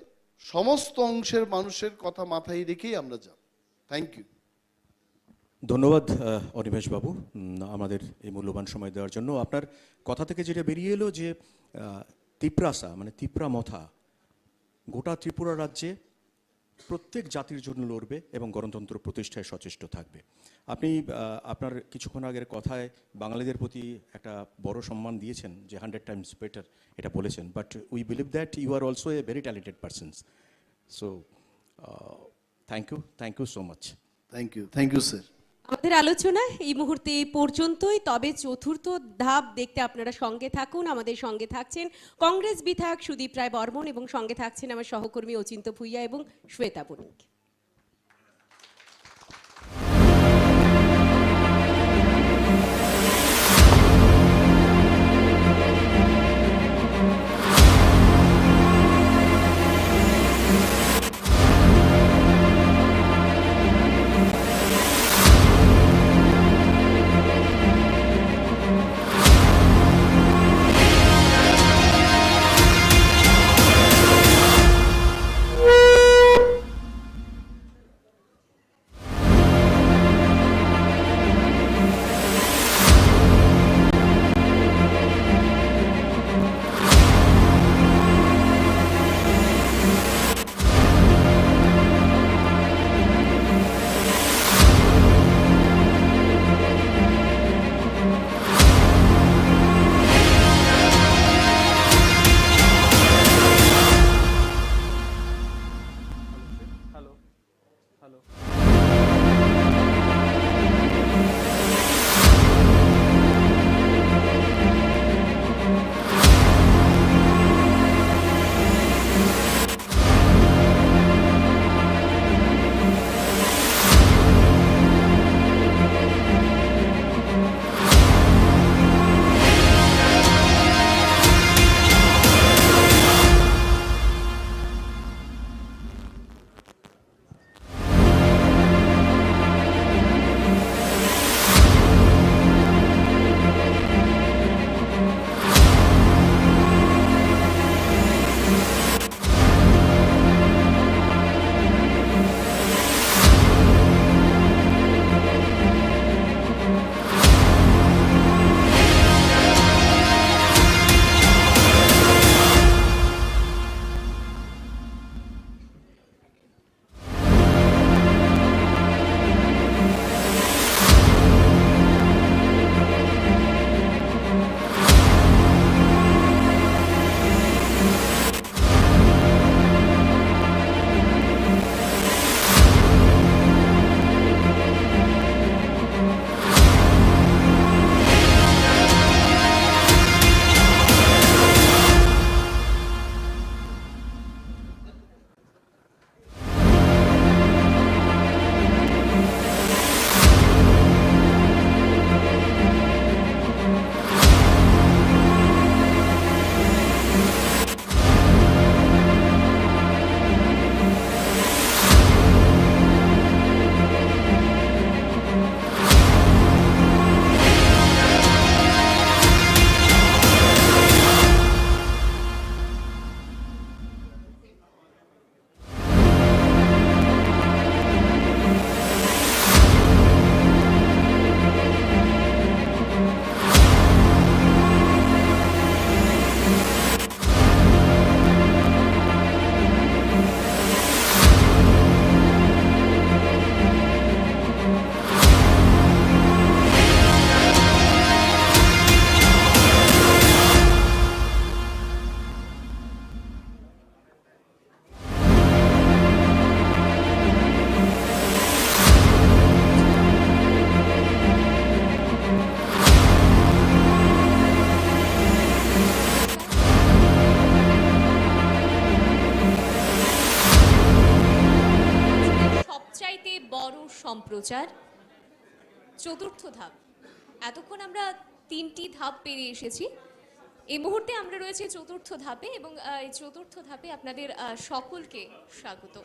[SPEAKER 1] সমস্ত অংশের মানুষের কথা মাথায় রেখেই আমরা যাব। Thank you.
[SPEAKER 8] ধন্যবাদ অনিমেষ বাবু আমাদের এই মূল্যবান সময় দেওয়ার জন্য। আপনার কথা থেকে যেটা বেরিয়ে এলো যে তিপ্রাসা মানে তিপ্রা মথা গোটা ত্রিপুরা রাজ্যে প্রত্যেক জাতির জন্য লড়বে এবং গণতন্ত্র প্রতিষ্ঠায় সচেষ্ট থাকবে। আপনি আপনার কিছুক্ষণ আগের কথায় বাঙালিদের প্রতি একটা বড় সম্মান দিয়েছেন, যে 100 times better এটা বলেছেন, but we believe that you are also a very talented persons. So thank you so much.
[SPEAKER 1] Thank you sir.
[SPEAKER 10] আমাদের আলোচনা এই মুহূর্তে এই পর্যন্তই। তবে চতুর্থ ধাপ দেখতে আপনারা সঙ্গে থাকুন। আমাদের সঙ্গে থাকছেন কংগ্রেস বিধায়ক সুদীপ রায় বর্মন এবং সঙ্গে থাকছেন আমার সহকর্মী অচিন্ত ভুইয়া এবং শ্বেতা বণিক।
[SPEAKER 11] সম্প্রচার চতুর্থ ধাপ। এতক্ষণ আমরা 3টি ধাপ পেরিয়ে এসেছি। এই মুহূর্তে আমরা রয়েছে চতুর্থ ধাপে এবং এই চতুর্থ ধাপে আপনাদের সকলকে স্বাগত।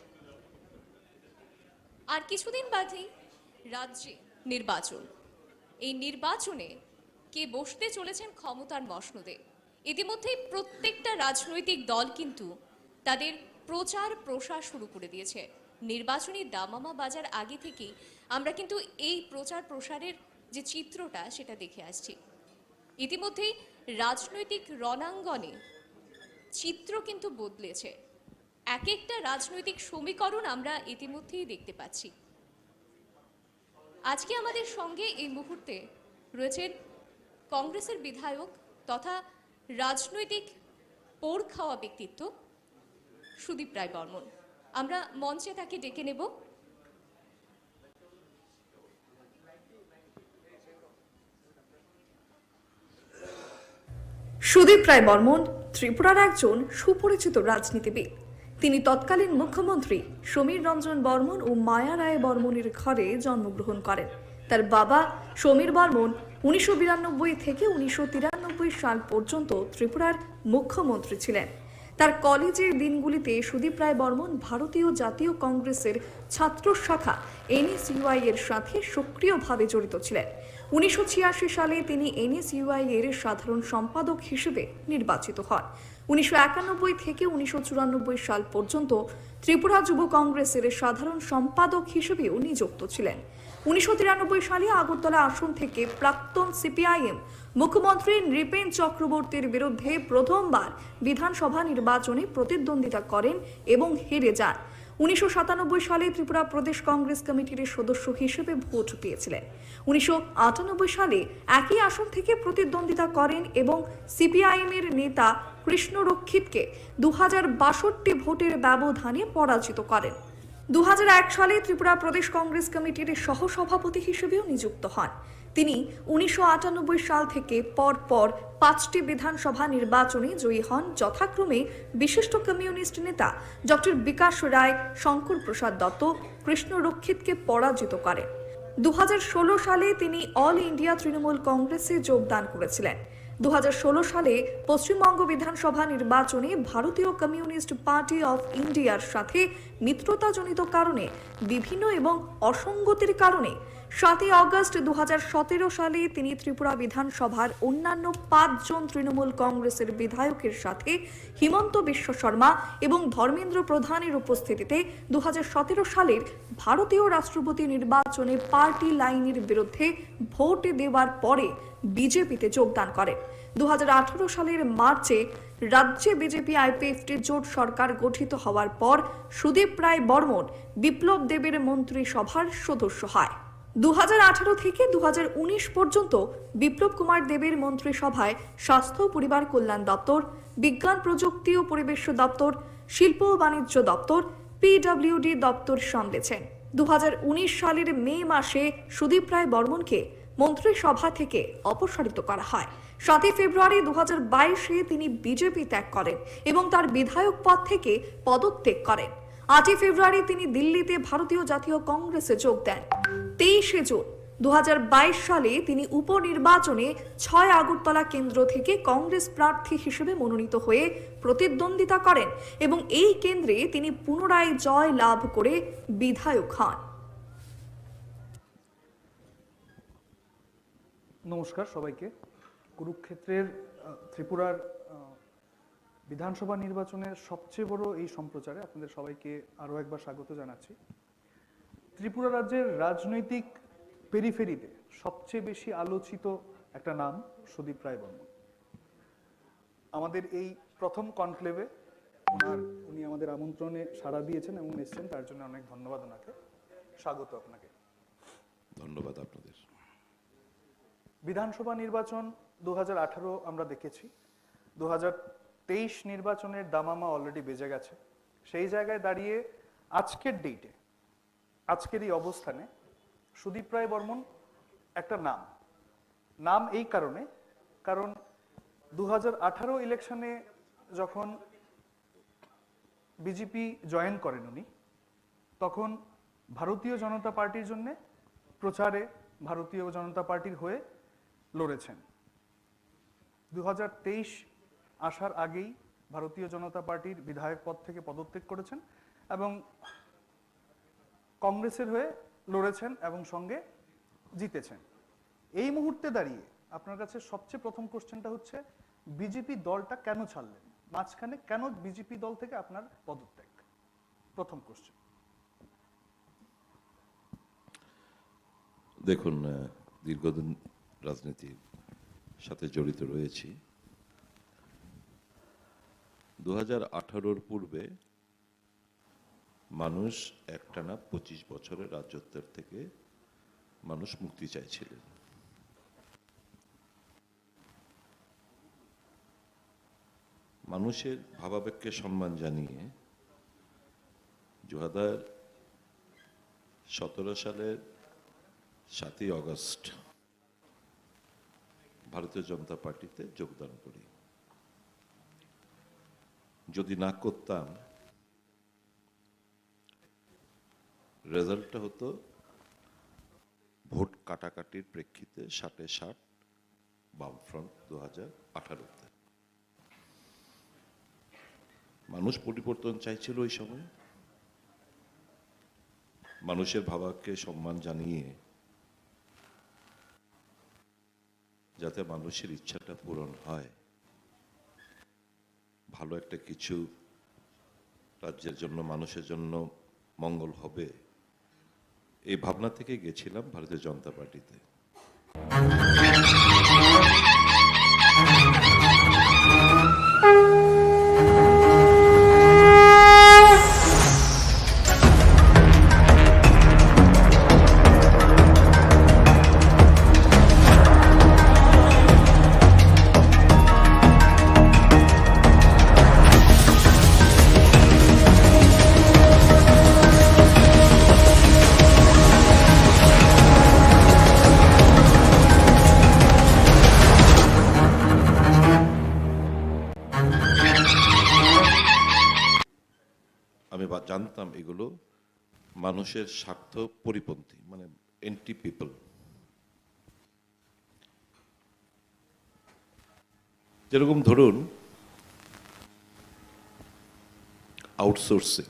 [SPEAKER 11] আর কিছুদিন বাদেই রাজ্যে নির্বাচন। এই নির্বাচনে কে বসতে চলেছেন ক্ষমতার মসনদে। ইতিমধ্যেই প্রত্যেকটা রাজনৈতিক দল কিন্তু তাদের প্রচার প্রসার শুরু করে দিয়েছে। নির্বাচনী দামামা বাজার আগে থেকেই আমরা কিন্তু এই প্রচার প্রসারের যে চিত্রটা সেটা দেখে আসছি। ইতিমধ্যেই রাজনৈতিক রণাঙ্গনে চিত্র কিন্তু বদলেছে। এক একটা রাজনৈতিক সমীকরণ আমরা ইতিমধ্যেই দেখতে পাচ্ছি। আজকে আমাদের সঙ্গে এই মুহূর্তে রয়েছেন কংগ্রেসের বিধায়ক তথা রাজনৈতিক পোড় খাওয়া ব্যক্তিত্ব সুদীপ রায় বর্মন। আমরা মঞ্চে তাকে ডেকে নেব।
[SPEAKER 4] সুদীপ রায় বর্মন ত্রিপুরার একজন সুপরিচিত রাজনীতিবিদ। তিনি তৎকালীন মুখ্যমন্ত্রী সমীর রঞ্জন বর্মন ও মায়া রায় বর্মনের ঘরে জন্মগ্রহণ করেন। তার বাবা সমীর বর্মন 1992 থেকে 1993 সাল পর্যন্ত ত্রিপুরার মুখ্যমন্ত্রী ছিলেন। তার কলেজের দিনগুলিতে সুদীপ রায় বর্মন ভারতীয় জাতীয় কংগ্রেসের ছাত্র শাখা NSUI এর সাথে সক্রিয়ভাবে জড়িত ছিলেন। 1986 সালে তিনি NSUI এর সাধারণ সম্পাদক হিসেবে নির্বাচিত হন। 1991 থেকে 1994 সাল পর্যন্ত ত্রিপুরা যুব কংগ্রেসের সাধারণ সম্পাদক হিসেবেও নিযুক্ত ছিলেন। 1993 সালে আগরতলা আসন থেকে প্রাক্তন CPIM মুখ্যমন্ত্রী নৃপেন চক্রবর্তীর বিরুদ্ধে প্রথমবার বিধানসভা নির্বাচনে প্রতিদ্বন্দ্বিতা করেন এবং হেরে যান। 1997 সালে ত্রিপুরা প্রদেশ কংগ্রেস কমিটির সদস্য হিসেবে ভোট পেয়েছিলেন। 1998 সালে একই আসন থেকে প্রতিদ্বন্দ্বিতা করেন এবং CPIM এর নেতা কৃষ্ণ রক্ষিতকে 2062 ভোটের ব্যবধানে পরাজিত করেন। 2001 সালে ত্রিপুরা প্রদেশ কংগ্রেস কমিটির সহসভাপতি হিসেবেও নিযুক্ত হন। তিনি 1998 সাল থেকে পরপর 5টি বিধানসভা নির্বাচনে জয়ী হন, যথাক্রমে বিশিষ্ট কমিউনিস্ট নেতা ডক্টর বিকাশ রায়, শঙ্কর প্রসাদ দত্ত, কৃষ্ণ রক্ষিতকে পরাজিত করেন। 2016 সালে তিনি অল ইন্ডিয়া তৃণমূল কংগ্রেসে যোগদান করেছিলেন। 2016 সালে পশ্চিমবঙ্গ বিধানসভা নির্বাচনে ভারতীয় কমিউনিস্ট পার্টি অফ ইন্ডিয়ার সাথে মিত্রতাজনিত কারণে বিভিন্ন এবং অসঙ্গতির কারণে 7 আগস্ট 2017 সালে তিনি ত্রিপুরা বিধানসভার অন্যান্য 5 জন তৃণমূল কংগ্রেসের বিধায়কের সাথে হিমন্ত বিশ্ব শর্মা এবং ধর্মেন্দ্র প্রধানের উপস্থিতিতে 2017 সালের ভারতীয় রাষ্ট্রপতি নির্বাচনে পার্টি লাইনের বিরুদ্ধে ভোট দেওয়ার পরে বিজেপিতে যোগদান করেন। 2018 সালের মার্চে রাজ্যে বিজেপি IPFT জোট সরকার গঠিত হওয়ার পর সুদীপ রায় বর্মন বিপ্লব দেবের মন্ত্রিসভার সদস্য হয়। 2018 থেকে 2019 পর্যন্ত বিপ্লব কুমার দেবের মন্ত্রিসভায় স্বাস্থ্য ও পরিবার কল্যাণ দপ্তর, বিজ্ঞান প্রযুক্তি ও পরিবেশ দপ্তর, শিল্প ও বাণিজ্য দপ্তর, PWD দপ্তর সামলেছেন। 2019 সালের মে মাসে সুদীপ রায় বর্মনকে মন্ত্রিসভা থেকে অপসারিত করা হয়। 7 ফেব্রুয়ারি 2022-এ তিনি বিজেপি ত্যাগ করেন এবং তার বিধায়ক পদ থেকে পদত্যাগ করেন। 8 ফেব্রুয়ারি তিনি দিল্লিতে ভারতীয় জাতীয় কংগ্রেসে যোগ দেন। 23 জুন 2022 সালে তিনি উপনির্বাচনে 6 আগরতলা কেন্দ্র থেকে কংগ্রেস প্রার্থী হিসেবে মনোনীত হয়ে প্রতিদ্বন্দ্বিতা করেন এবং এই কেন্দ্রে তিনি পুনরায় জয় লাভ করে বিধায়ক হন।
[SPEAKER 15] নমস্কার সবাইকে। কুরুক্ষেত্রের ত্রিপুরার বিধানসভা নির্বাচনের সবচেয়ে বড় এই সম্প্রচারে আপনাদের সবাইকে আরও একবার স্বাগত জানাচ্ছি। ত্রিপুরা রাজ্যের রাজনৈতিক পেরিফেরিতে সবচেয়ে বেশি আলোচিত একটা নাম সুদীপ রায় বর্মন। আমাদের এই প্রথম কনক্লেভে উনি আমাদের আমন্ত্রণে সাড়া দিয়েছেন এবং এসেছেন, তার জন্য অনেক ধন্যবাদ ওনাকে। স্বাগত আপনাকে।
[SPEAKER 16] ধন্যবাদ আপনাদের।
[SPEAKER 15] বিধানসভা নির্বাচন 2018 আমরা দেখেছি। 2023 নির্বাচনের দামামা অলরেডি বেজে গেছে। সেই জায়গায় দাঁড়িয়ে আজকের ডেটে, আজকের এই অবস্থানে সুদীপ রায় বর্মন একটা নাম এই কারণ 2018 ইলেকশনে যখন বিজেপি জয়েন করেন উনি, তখন ভারতীয় জনতা পার্টির জন্য প্রচারে ভারতীয় জনতা পার্টির হয়ে লড়েছেন। 2023 আসার আগেই ভারতীয় জনতা পার্টির বিধায়ক পদ থেকে পদত্যাগ করেছেন এবং কংগ্রেসের হয়ে লড়েছেন এবং সঙ্গে জিতেছেন। এই মুহূর্তে দাঁড়িয়ে আপনার কাছে সবচেয়ে প্রথম কোশ্চেনটা হচ্ছে, বিজেপি দলটা কেন ছাড়লেন? মাঝখানে কেন বিজেপি দল থেকে আপনার পদত্যাগ? প্রথম কোশ্চেন।
[SPEAKER 16] দেখুন, দীর্ঘদিন রাজনীতির সাথে জড়িত রয়েছি। 2018-র পূর্বে মানুষ একটানা 25 বছরের রাজত্বের থেকে মানুষ মুক্তি চাইছিলেন। মানুষের ভাবাবেগকে সম্মান জানিয়ে 2017 সালের 7ই আগস্ট ভারতীয় জনতা পার্টিতে যোগদান করি। যদি না করতাম, রেজাল্টটা হতো ভোট কাটাকাটির প্রেক্ষিতে 60-60 বামফ্রন্ট 2018-তে। মানুষ পরিবর্তন চাইছিল ওই সময়। মানুষের ভাবাকে সম্মান জানিয়ে যাতে মানুষের ইচ্ছাটা পূরণ হয়, ভালো একটা কিছু রাজ্যের জন্য, মানুষের জন্য মঙ্গল হবে, এই ভাবনা থেকে গেছিলাম ভারতীয় জনতা পার্টিতে। আমি জানতাম এগুলো মানুষের স্বার্থ পরিপন্থী, মানে এন্টি পিপল। যেরকম ধরুন আউটসোর্সিং,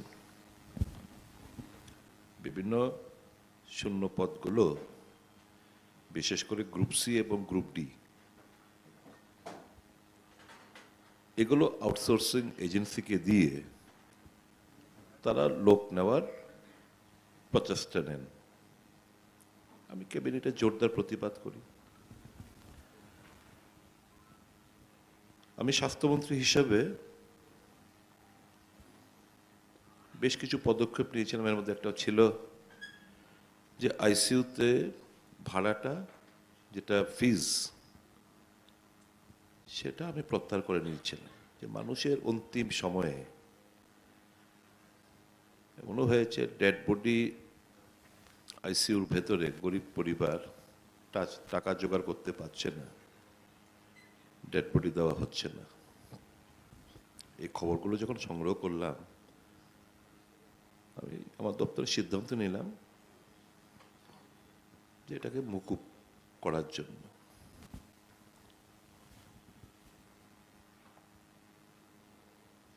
[SPEAKER 16] বিভিন্ন শূন্য পদগুলো বিশেষ করে গ্রুপ সি এবং গ্রুপ ডি, এগুলো আউটসোর্সিং এজেন্সিকে দিয়ে তারা লোক নেওয়ার প্রচেষ্টা নেন। আমি ক্যাবিনেটে জোরদার প্রতিবাদ করি। আমি স্বাস্থ্যমন্ত্রী হিসেবে বেশ কিছু পদক্ষেপ নিয়েছিলাম। এর মধ্যে একটা ছিল যে আইসিইউতে ভাড়াটা, যেটা ফিজ, সেটা আমি প্রত্যাহার করে নিয়েছিলাম। যে মানুষের অন্তিম সময়ে এমনও হয়েছে ডেড বডি আইসিইউর ভেতরে, গরিব পরিবার টাকা জোগাড় করতে পারছে না, ডেড বডি দেওয়া হচ্ছে না। এই খবরগুলো যখন সংগ্রহ করলাম, আমি আমার দপ্তরে সিদ্ধান্ত নিলাম যে এটাকে মকুব করার জন্য।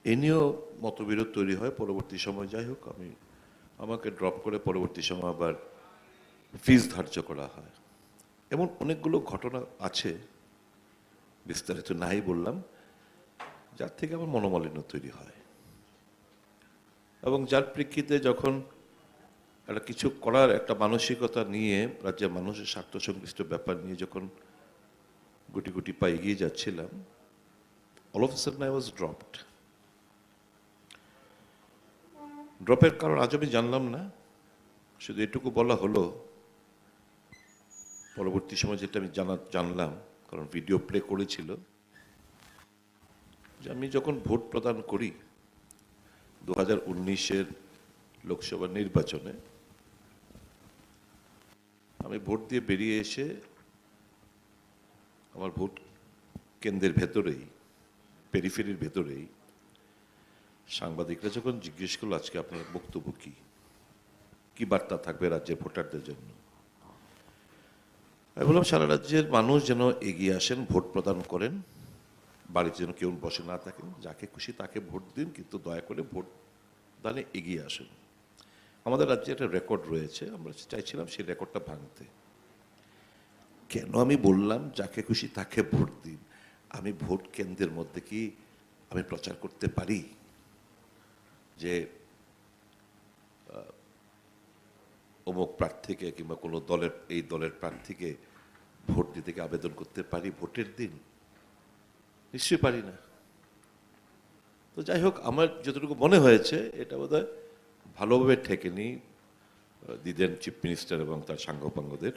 [SPEAKER 16] এ নিয়েও মতবিরোধ তৈরি হয় পরবর্তী সময়। যাই হোক, আমাকে ড্রপ করে পরবর্তী সময় আবার ফিজ ধার্য করা হয়। এমন অনেকগুলো ঘটনা আছে, বিস্তারিত নাই বললাম, যার থেকে আমার মনোমালিন্য তৈরি হয় এবং যার প্রেক্ষিতে যখন একটা কিছু করার একটা মানসিকতা নিয়ে রাজ্যের মানুষের স্বার্থ সংশ্লিষ্ট ব্যাপার নিয়ে যখন গুটি গুটি পা এগিয়ে যাচ্ছিলাম, all of a sudden I was dropped. ড্রপের কারণ আজ আমি জানলাম না, শুধু এটুকু বলা হলো পরবর্তী সময় যেটা আমি জানলাম, কারণ ভিডিও প্লে করেছিল, যে আমি যখন ভোট প্রদান করি 2019-এর লোকসভা নির্বাচনে, আমি ভোট দিয়ে বেরিয়ে এসে আমার ভোট কেন্দ্রের ভেতরেই, পেরিফেরির ভেতরেই সাংবাদিকরা যখন জিজ্ঞেস করলো আজকে আপনার বক্তব্য কি, কি বার্তা থাকবে রাজ্যের ভোটারদের জন্য? আমি বললাম সারা রাজ্যের মানুষ যেন এগিয়ে আসেন, ভোট প্রদান করেন, বাড়িতে যেন কেউ বসে না থাকেন, যাকে খুশি তাকে ভোট দিন, কিন্তু দয়া করে ভোট দানে এগিয়ে আসেন। আমাদের রাজ্যে একটা রেকর্ড রয়েছে, আমরা চাইছিলাম সেই রেকর্ডটা ভাঙতে। কেন আমি বললাম যাকে খুশি তাকে ভোট দিন? আমি ভোট কেন্দ্রের মধ্যে কি আমি প্রচার করতে পারি যে অমুক প্রার্থীকে কিংবা কোনো দলের এই দলের প্রার্থীকে ভোট দিতে কি আবেদন করতে পারি ভোটের দিন? নিশ্চয়ই পারি না। তো যাই হোক, আমার যতটুকু মনে হয়েছে এটা বোধহয় ভালোভাবে ঠেকেনি দিদেন চিফ মিনিস্টার এবং তার সাঙ্গপাঙ্গদের।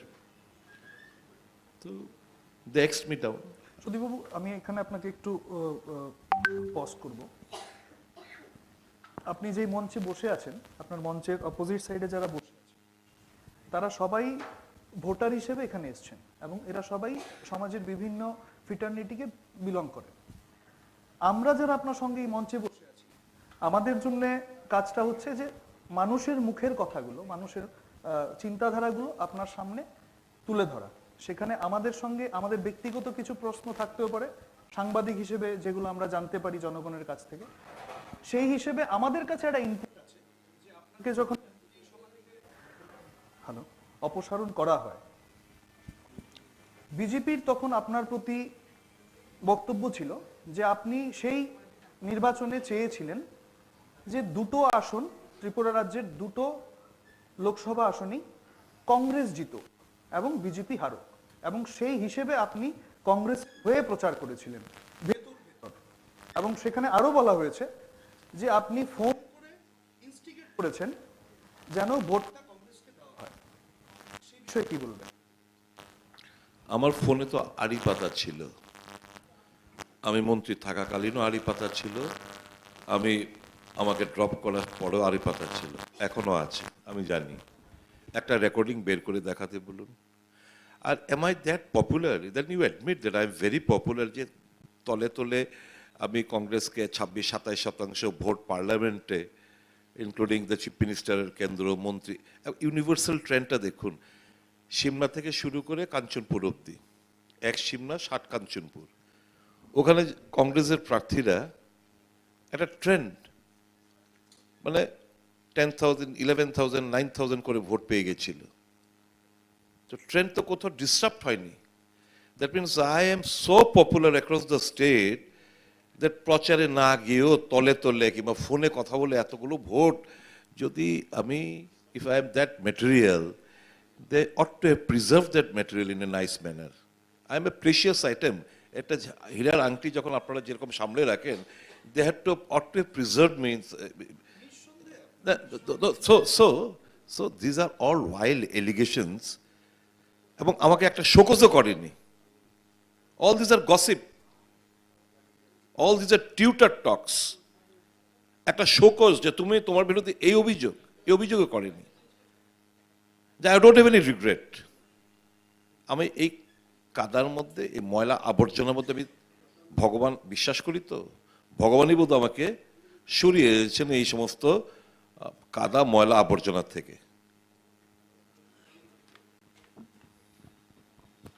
[SPEAKER 16] তো দে এক্সড মি ডাউন।
[SPEAKER 15] সুদীপবাবু, আমি এখানে আপনাকে একটু পজ করব। আপনি যেই মঞ্চে বসে আছেন, আপনার মঞ্চের অপোজিট সাইডে যারা বসে আছেন তারা সবাই ভোটার হিসেবে এখানে এসছেন এবং এরা সবাই সমাজের বিভিন্ন ফিটার্নিটিকে বিলং করে। আমরা যারা আপনার সঙ্গে এই মঞ্চে বসে আছি, আমাদের জন্য কাজটা হচ্ছে যে মানুষের মুখের কথাগুলো, মানুষের চিন্তাধারাগুলো আপনার সামনে তুলে ধরা। সেখানে আমাদের সঙ্গে আমাদের ব্যক্তিগত কিছু প্রশ্ন থাকতেও পারে, সাংবাদিক হিসেবে যেগুলো আমরা জানতে পারি জনগণের কাছ থেকে, সেই হিসেবে আমাদের কাছে একটা ইনপুট আছে যে আপনাকে যখন অপসারণ করা হয়, বিজেপির তখন আপনার প্রতি বক্তব্য ছিল যে আপনি সেই নির্বাচনে চেয়েছিলেন যে দুটো আসন, ত্রিপুরা রাজ্যের দুটো লোকসভা আসনই কংগ্রেস জিতুক এবং বিজেপি হারুক, এবং সেই হিসেবে আপনি কংগ্রেস হয়ে প্রচার করেছিলেন ভেতর ভেতর। এবং সেখানে আরো বলা হয়েছে যে আপনি ফোন করে ইনস্টিগেট করেছেন যেন ভোটটা কংগ্রেসকে দেওয়া হয়। সেই বিষয়ে কি বলবেন?
[SPEAKER 16] আমার ফোনে তো আড়ি পাতা ছিল, আমি মন্ত্রী থাকাকালীনও আড়ি পাতা ছিল, আমাকে ড্রপ করার পরেও আড়ি পাতা ছিল, এখনো আছে, আমি জানি। একটা রেকর্ডিং বের করে দেখাতে বলুন। আর am I that popular? Then you admit that I am very popular, যে তলে তলে আমি কংগ্রেসকে 26-27% ভোট পার্লামেন্টে, ইনক্লুডিং দ্য চিফ মিনিস্টারের কেন্দ্র মন্ত্রী। ইউনিভার্সাল ট্রেন্ডটা দেখুন, সিমলা থেকে শুরু করে কাঞ্চনপুর অব্দি, এক সিমলা 60 কাঞ্চনপুর, ওখানে কংগ্রেসের প্রার্থীরা একটা ট্রেন্ড, মানে 10,000, 11,000, 9,000 করে ভোট পেয়ে গেছিল। তো ট্রেন্ড তো কোথাও ডিস্টার্ব হয়নি। That means I am so popular across the state that প্রচারে না গিয়েও তলে তলে কিংবা ফোনে কথা বলে এতগুলো ভোট যদি আমি, if I am that material, they ought to have preserved that material in a nice manner. I am a precious item. একটা হীরার আংটি যখন আপনারা যেরকম সামলে রাখেন, they had to ought to have preserved means. So these are all wild allegations. এবং আমাকে একটা শোকজও করেনি। All these are gossip. All these are tutor talks. একটা শোকজ যে তুমি তোমার বিরুদ্ধে এই অভিযোগও করেনি। I don't have any regret. আমি এই কাদার মধ্যে, এই ময়লা আবর্জনার মধ্যে আমি ভগবান বিশ্বাস করি, তো ভগবানই বোধ আমাকে সরিয়ে এনেছেন এই সমস্ত কাদা ময়লা আবর্জনা থেকে।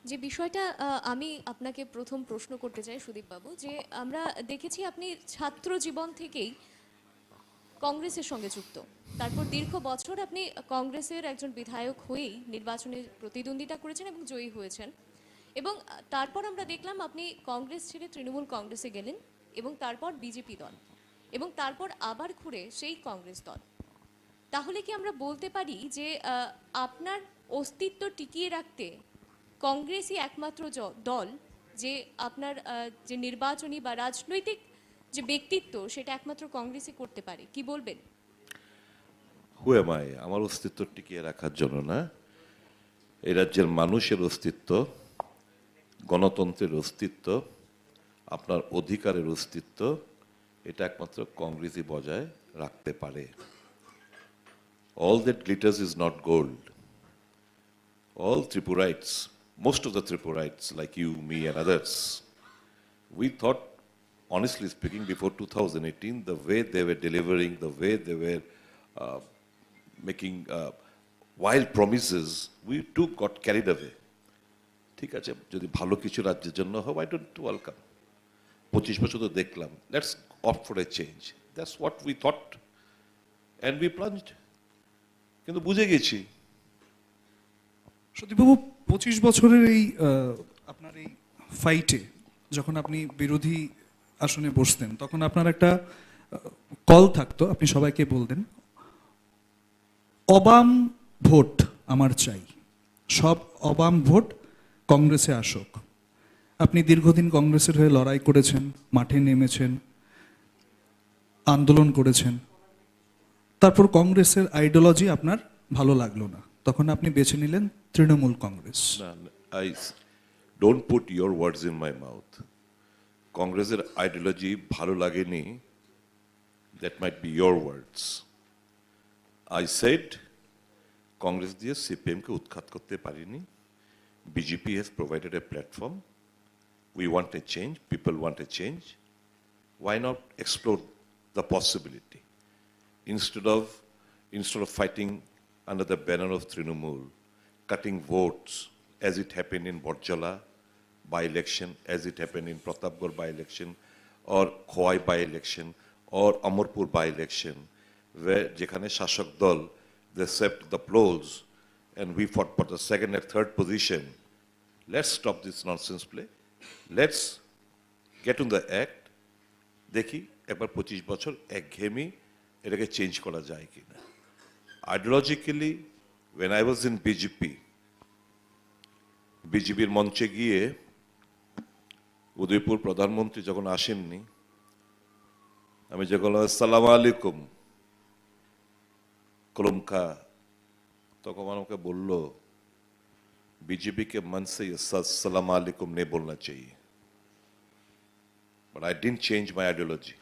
[SPEAKER 11] যে বিষয়টা আমি আপনাকে প্রথম প্রশ্ন করতে চাই সুদীপ বাবু, যে আমরা দেখেছি আপনি ছাত্র জীবন থেকেই কংগ্রেসের সঙ্গে যুক্ত, তারপর দীর্ঘ বছর আপনি কংগ্রেসের একজন বিধায়ক হয়েই নির্বাচনে প্রতিদ্বন্দ্বিতা করেছেন এবং জয়ী হয়েছেন, এবং তারপর আমরা দেখলাম আপনি কংগ্রেস ছেড়ে তৃণমূল কংগ্রেসে গেলেন এবং তারপর বিজেপি দল, এবং তারপর আবার ঘুরে সেই কংগ্রেস দল। তাহলে কি আমরা বলতে পারি যে আপনার অস্তিত্ব টিকিয়ে রাখতে কংগ্রেসই একমাত্র দল যে আপনার যে নির্বাচনী বা রাজনৈতিক যে ব্যক্তিত্ব সেটা একমাত্র কংগ্রেসই করতে পারে? কি বলবেন?
[SPEAKER 16] হু এম আই আমার অস্তিত্ব টিকিয়ে রাখার জন্য না, এই রাজ্যের মানুষের অস্তিত্ব, গণতন্ত্রের অস্তিত্ব, আপনার অধিকারের অস্তিত্ব, এটা একমাত্র কংগ্রেসই বজায় রাখতে পারে। All that glitters is not gold. All Tripuraites, most of the Tripuraites like you, me and others, we thought, honestly speaking, before 2018, the way they were delivering, the way they were making wild promises, we too got carried away. ঠিক আছে, যদি ভালো কিছু রাজ্যের জন্য হয়, why don't you welcome? 25 বছর তো দেখলাম, let's opt for a change. That's what we thought, and we plunged. কিন্তু বুঝে গেছি।
[SPEAKER 15] সতীবাবু, 25 বছরের এই আপনার এই ফাইটে যখন আপনি বিরোধী আসনে বসতেন, তখন আপনার একটা কল থাকতো, আপনি সবাইকে বলতেন অবাম ভোট আমার চাই, সব অবাম ভোট কংগ্রেসে আসুক। আপনি দীর্ঘদিন কংগ্রেসের হয়ে লড়াই করেছেন, মাঠে নেমেছেন, আন্দোলন করেছেন, তারপর কংগ্রেসের আইডিওলজি আপনার ভালো লাগলো না, তখন আপনি বেছে নিলেন Trinamool Congress.
[SPEAKER 16] I don't put your words in my mouth. কংগ্রেসের আইডিওলজি ভালো লাগেনি, that might be your words. I said Congress দিয়ে সিপিএম কে উৎখাত করতে পারিনি। BJP has provided a platform. We want a change, people want a change. Why not explore the possibility? Instead of fighting under the banner of Trinamool, cutting votes as it happened in Borjala by-election, as it happened in Pratapgarh by-election, or Khumpui by-election, or Amarpur by-election, where যেখানে শাসক দল, they swept the polls, and we fought for the second and third position. Let's stop this nonsense play. Let's get on the act. দেখি একবার 25 বছর একঘেয়েমি এটাকে change করা যায় কিনা। Ideologically, when I was in বিজেপির মঞ্চে গিয়ে উদয়পুর প্রধানমন্ত্রী যখন আসেননি, আমি যখন আসসালামু আলাইকুম কলমকা, তখন আমাকে বলল बीजेपी के मन से ये सलाम अलैकुम नहीं बोलना चाहिए। But I didn't change my ideology.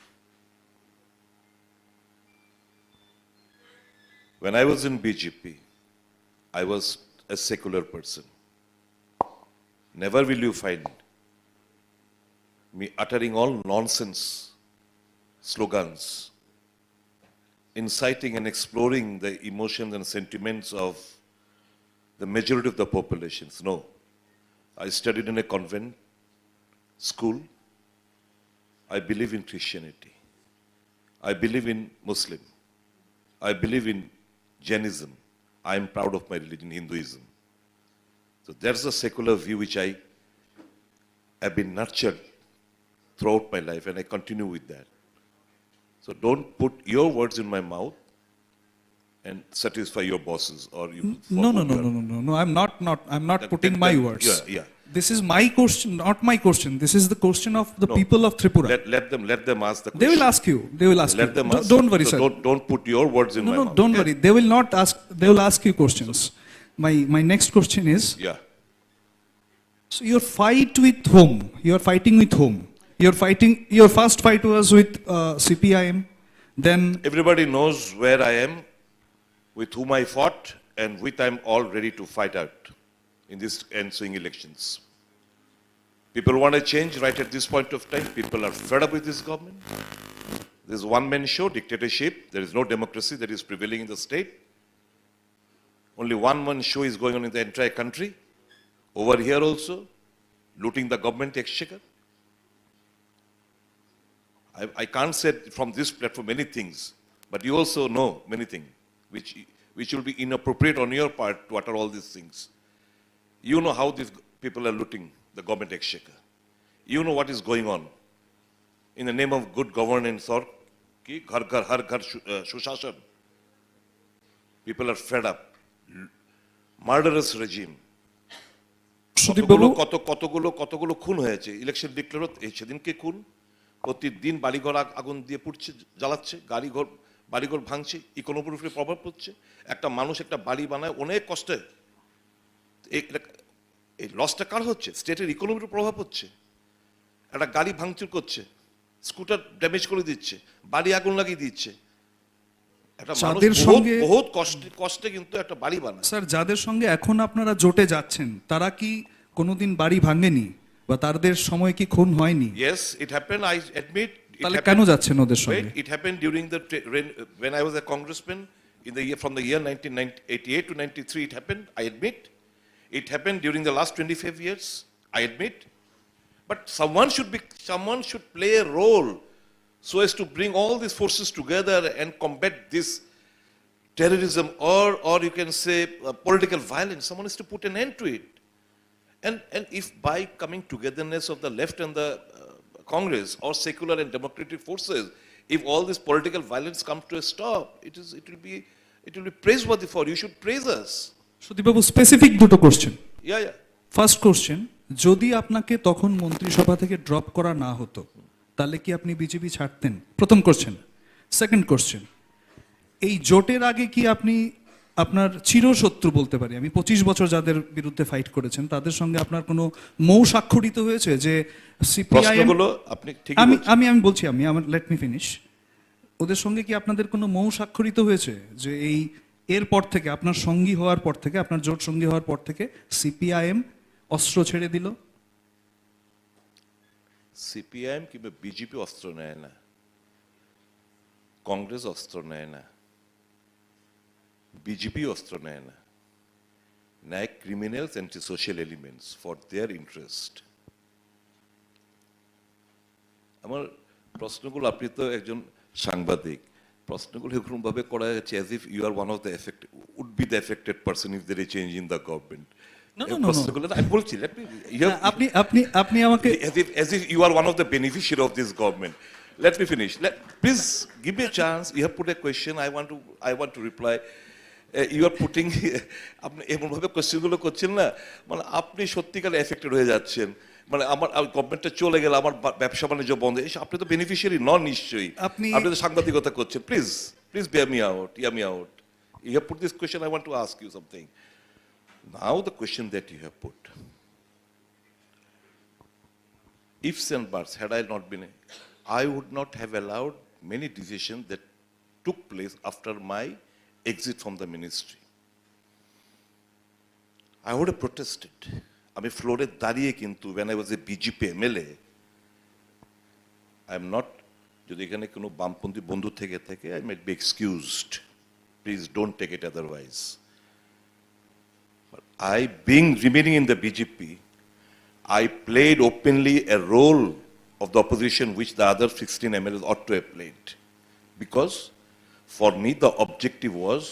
[SPEAKER 16] When I was in BJP, I was a secular person. Never will you find me uttering all nonsense slogans, inciting and exploring the emotions and sentiments of the majority of the populations. No. I studied in a convent school. I believe in Christianity. I believe in Muslim. I believe in Jainism. I am proud of my religion, Hinduism. So that's a secular view which I have been nurtured throughout my life, and I continue with that. So don't put your words in my mouth and satisfy your bosses, or you.
[SPEAKER 15] No. I'm not putting my words.
[SPEAKER 16] Yeah.
[SPEAKER 15] This is my question, not my question. This is the question of the people of Tripura.
[SPEAKER 16] Let them ask the question.
[SPEAKER 15] They will ask you.
[SPEAKER 16] Let them ask.
[SPEAKER 15] Don't worry,
[SPEAKER 16] so
[SPEAKER 15] sir.
[SPEAKER 16] Don't put your words in my mouth.
[SPEAKER 15] Don't worry. They will not ask. They will ask you questions. My next question is.
[SPEAKER 16] Yeah.
[SPEAKER 15] So your fight with whom? You are fighting with whom? Your first fight was with CPIM. Then
[SPEAKER 16] everybody knows where I am, with whom I fought, and with I'm all ready to fight out in this ensuing elections. People want a change right at this point of time. People are fed up with this government. There's one-man show, dictatorship. There is no democracy that is prevailing in the state. Only one-man show is going on in the entire country. Over here also, looting the government exchequer. I can't say from this platform many things, but you also know many things which will be inappropriate on your part to utter all these things. You know how these people are looting the government exchequer. You know what is going on. In the name of good governance or har ghar shushashan. People are fed up. Murderous regime. কতগুলো খুন হয়েছে, election declare সেদিনকে খুন, প্রতিদিন বাড়িঘর আগুন দিয়ে পুড়ছে, জ্বালাচ্ছে, বাড়িঘর ভাঙছে, ইকোনমির উপরে প্রভাব পড়ছে। একটা মানুষ একটা বাড়ি বানায় অনেক কষ্টে, এই লসটা কার হচ্ছে? স্টেটের ইকোনমির উপর প্রভাব হচ্ছে। একটা গাড়ি ভাঙচুর করছে, স্কুটার ড্যামেজ করে দিচ্ছে, বাড়ি আগুন লাগিয়ে দিচ্ছে। একটা মানুষ বহুত কষ্টে কিন্তু একটা বাড়ি বানায়।
[SPEAKER 15] স্যার, যাদের সঙ্গে এখন আপনারা জোটে যাচ্ছেন, তারা কি কোনোদিন বাড়ি ভাঙেনি বা তাদের সময় কি খুন হয়নি?
[SPEAKER 16] Yes, it happened. I admit.
[SPEAKER 15] তাহলে কেন যাচ্ছেন ওদের সঙ্গে?
[SPEAKER 16] It happened during the when I was a congressman. in the year, from the year 1988 to 93, it happened, I admit. It happened during the last 25 years, I admit. But someone should play a role so as to bring all these forces together and combat this terrorism, or you can say political violence. Someone has to put an end to it. And if by coming togetherness of the left and the Congress or secular and democratic forces, if all this political violence comes to a stop, it will be praiseworthy for you. You should praise us.
[SPEAKER 15] সুদীপবাবু specific দুটো question.
[SPEAKER 16] Yeah, yeah.
[SPEAKER 15] First question, যদি আপনাকে তখন মন্ত্রিসভা থেকে drop করা না হতো তাহলে কি আপনি বিজেপি ছাড়তেন? প্রথম কোশ্চেন। সেকেন্ড কোশ্চেন, এই জোটের আগে কি আপনি আপনার চিরশত্রু বলতে পারি আমি 25 বছর যাদের বিরুদ্ধে ফাইট করেছেন তাদের সঙ্গে আপনার কোনো মৌ স্বাক্ষরিত হয়েছে যে সিপিআইএম? আমি বলছি, আমার লেট মি ফিনিশ। ওদের সঙ্গে কি আপনাদের কোনো মৌ স্বাক্ষরিত হয়েছে যে এরপর থেকে আপনার সঙ্গী হওয়ার পর থেকে, আপনার জোট সঙ্গী হওয়ার পর থেকে সিপিআইএম অস্ত্র ছেড়ে দিল?
[SPEAKER 16] সিপিআইএম কিংবা বিজেপি অস্ত্র নেয় না, কংগ্রেস অস্ত্র নেয় না, বিজেপি অস্ত্র নেয় না, নেয় criminals anti social elements for their interest. আমার প্রশ্নগুলো, আপনি তো একজন সাংবাদিক, প্রশ্নগুলো এরকম ভাবে করা যাচ্ছে as if you are one of the would be the affected person if there is change in the government. প্রশ্নগুলো আমি বলছি,
[SPEAKER 15] আপনি আমাকে
[SPEAKER 16] as if you are one of the beneficiary of this government. Let me finish. Please give me a chance. You have put a question. I want to reply. You are putting আপনি এমন ভাবে কোশ্চেনগুলো করছেন না, মানে আপনি সত্যিকারে affected হয়ে যাচ্ছেন। মানে আমার গভর্নমেন্টটা চলে গেলে আমার ব্যবসা বাণিজ্য বন্ধ, আপনি তো বেনিফিশিয়ারি নন নিশ্চয়ই, আপনি তো সাংবাদিকতা করছেন। Please bear me out. You have put this question, I want to ask you something. Now the question that you have put, ifs and buts, had I not been, I would not have allowed many decisions that took place after my exit from the ministry. I would have protested. আমি ফ্লোরে দাঁড়িয়ে কিন্তু when I was a BJP MLA, I am not, যদি এখানে কোনো বামপন্থী বন্ধু থেকে I might be excused. Please don't take it otherwise. But remaining in the BJP, I played openly a role of the opposition which the other 16 MLAs ought to have played. Because for me the objective was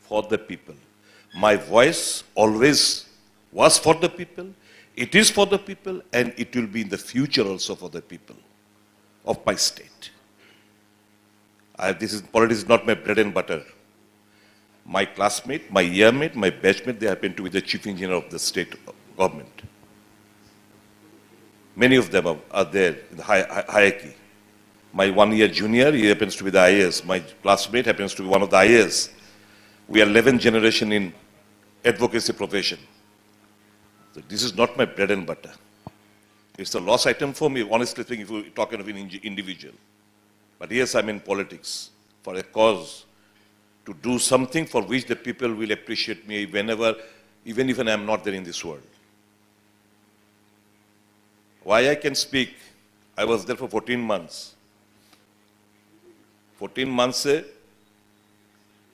[SPEAKER 16] for the people. My voice always was for the people, it is for the people, and it will be in the future also for the people of my state. Politics is not my bread and butter. My classmate, my yearmate, my batchmate, they happen to be the chief engineer of the state government. Many of them are there in the hierarchy. My 1-year junior, he happens to be the IAS. My classmate happens to be one of the IAS. We are 11th generation in advocacy profession. So this is not my bread and butter. It's a loss item for me, honestly speaking, if you're talking of an individual. But yes, I'm in politics for a cause, to do something for which the people will appreciate me even if I'm not there in this world. Why I can speak, I was there for 14 months. 14 months se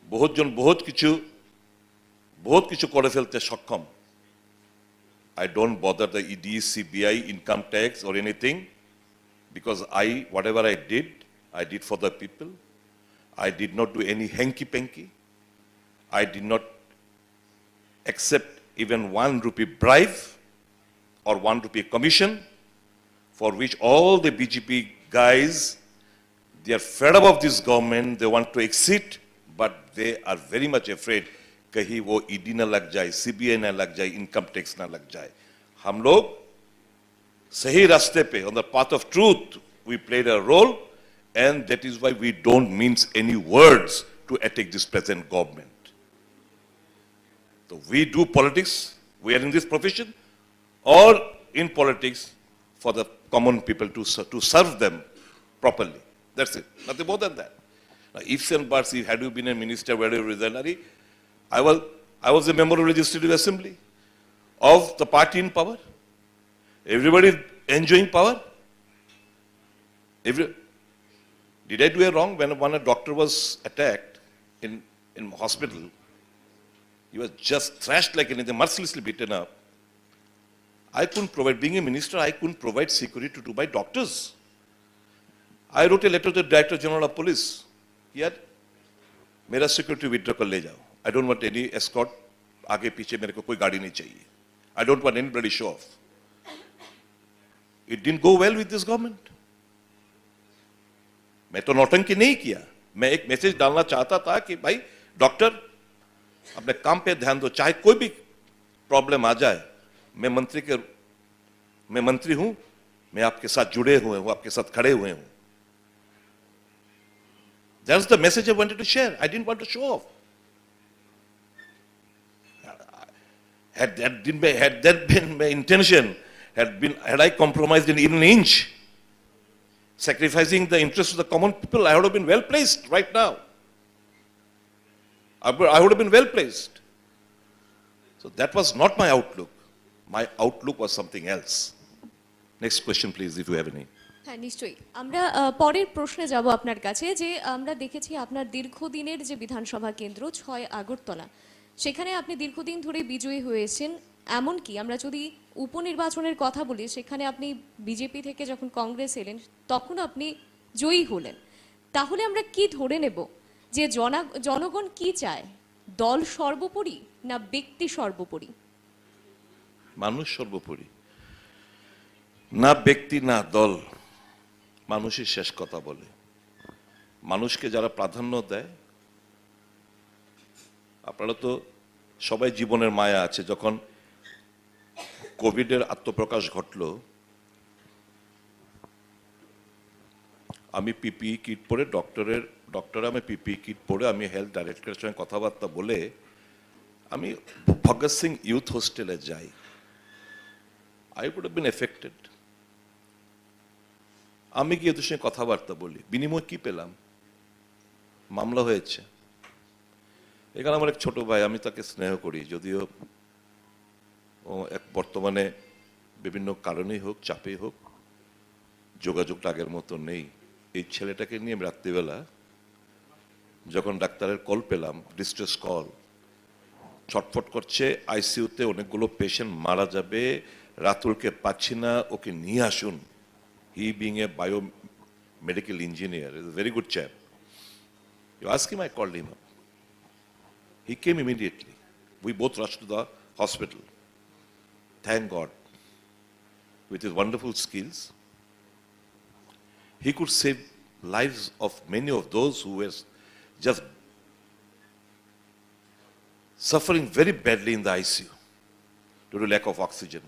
[SPEAKER 16] বহুত কিছু করে ফেলতে সক্ষম। I don't bother the ED, CBI, income tax or anything, because whatever I did for the people. I did not do any hanky-panky. I did not accept even 1 rupee bribe or 1 rupee commission, for which all the BJP guys, they are fed up of this government, they want to exit, but they are very much afraid कहीं वो ED ना लग जाए, CBI ना लग जाए, income tax ना लग जाए। हम लोग सही रास्ते पे, on the path of truth, we played a role, and that is why we don't mince any words to attack this present government. So we do politics, we are in this profession, or in politics for the common people to serve them properly. That's it, nothing more than that. Now, ifs and buts, had you been a minister, where you resigned, I was a member of Legislative Assembly of the party in power. Everybody enjoying power. Did I do a wrong when a doctor was attacked in in hospital. He was just thrashed like anything, mercilessly beaten up. I couldn't provide, being a minister, I couldn't provide security to my doctors. I wrote a letter to the Director General of Police. Here, मेरा security withdraw कर ले जाओ. I don't want any escort. आगे पीछे मेरे को कोई गाड़ी नहीं चाहिए. I don't want anybody show off. It didn't go well with this government. मैं तो नौटंकी नहीं किया. मैं एक मैसेज डालना चाहता था कि भाई डॉक्टर अपने काम पे ध्यान दो, चाहे कोई भी प्रॉब्लम आ जाए. मैं मंत्री हूं, मैं आपके साथ जुड़े हुए हूं, आपके साथ खड़े हुए हूं. That's the message I wanted to share. I didn't want to show off. Had that been my intention, had I compromised in even an inch, sacrificing the interests of the common people, I would have been well placed right now. I would have been well placed. So that was not my outlook. My outlook was something else. Next question, please, if you have any.
[SPEAKER 11] হ্যাঁ নিশ্চয়ই আমরা পরের প্রশ্নে যাব আপনার কাছে যে আমরা দেখেছি আপনার দীর্ঘদিনের যে বিধানসভা কেন্দ্র 6 আগরতলা সেখানে আপনি দীর্ঘদিন ধরে বিজয়ী হয়েছেন এমনকি আমরা যদি উপনির্বাচনের কথা বলি সেখানে আপনি বিজেপি থেকে যখন কংগ্রেস এলেন তখন আপনি জয়ী হলেন তাহলে আমরা কি ধরে নেব যে জনগণ কি চায় দল সর্বোপরি না ব্যক্তি সর্বোপরি
[SPEAKER 16] মানুষ সর্বোপরি না ব্যক্তি না দল মানুষের শেষ কথা বলে মানুষকে যারা প্রাধান্য দেয় আপনারা তো সবাই জীবনের মায়া আছে যখন কোভিডের আত্মপ্রকাশ ঘটলো আমি পিপিই কিট পরে ডক্টর আমি পিপিই কিট পরে আমি হেলথ ডাইরেক্টরের সঙ্গে কথাবার্তা বলে আমি ভগৎ সিং ইউথ হোস্টেলে যাই I would have been affected. আমি গিয়ে ওদের সঙ্গে কথাবার্তা বলি বিনিময় কি পেলাম মামলা হয়েছে এখানে আমার এক ছোট ভাই আমি তাকে স্নেহ করি যদিও ও এক বর্তমানে বিভিন্ন কারণেই হোক চাপেই হোক যোগাযোগটা আগের মতো নেই এই ছেলেটাকে নিয়ে আমি রাত্রিবেলা যখন ডাক্তারের কল পেলাম ডিস্ট্রেস কল ছটফট করছে আইসিইউতে অনেকগুলো পেশেন্ট মারা যাবে রাতুলকে পাচ্ছি না ওকে নিয়ে আসুন he being a biomedical engineer is a very good chap you ask him I called him up he came immediately we both rushed to the hospital thank God with his wonderful skills he could save lives of many of those who were just suffering very badly in the ICU due to lack of oxygen.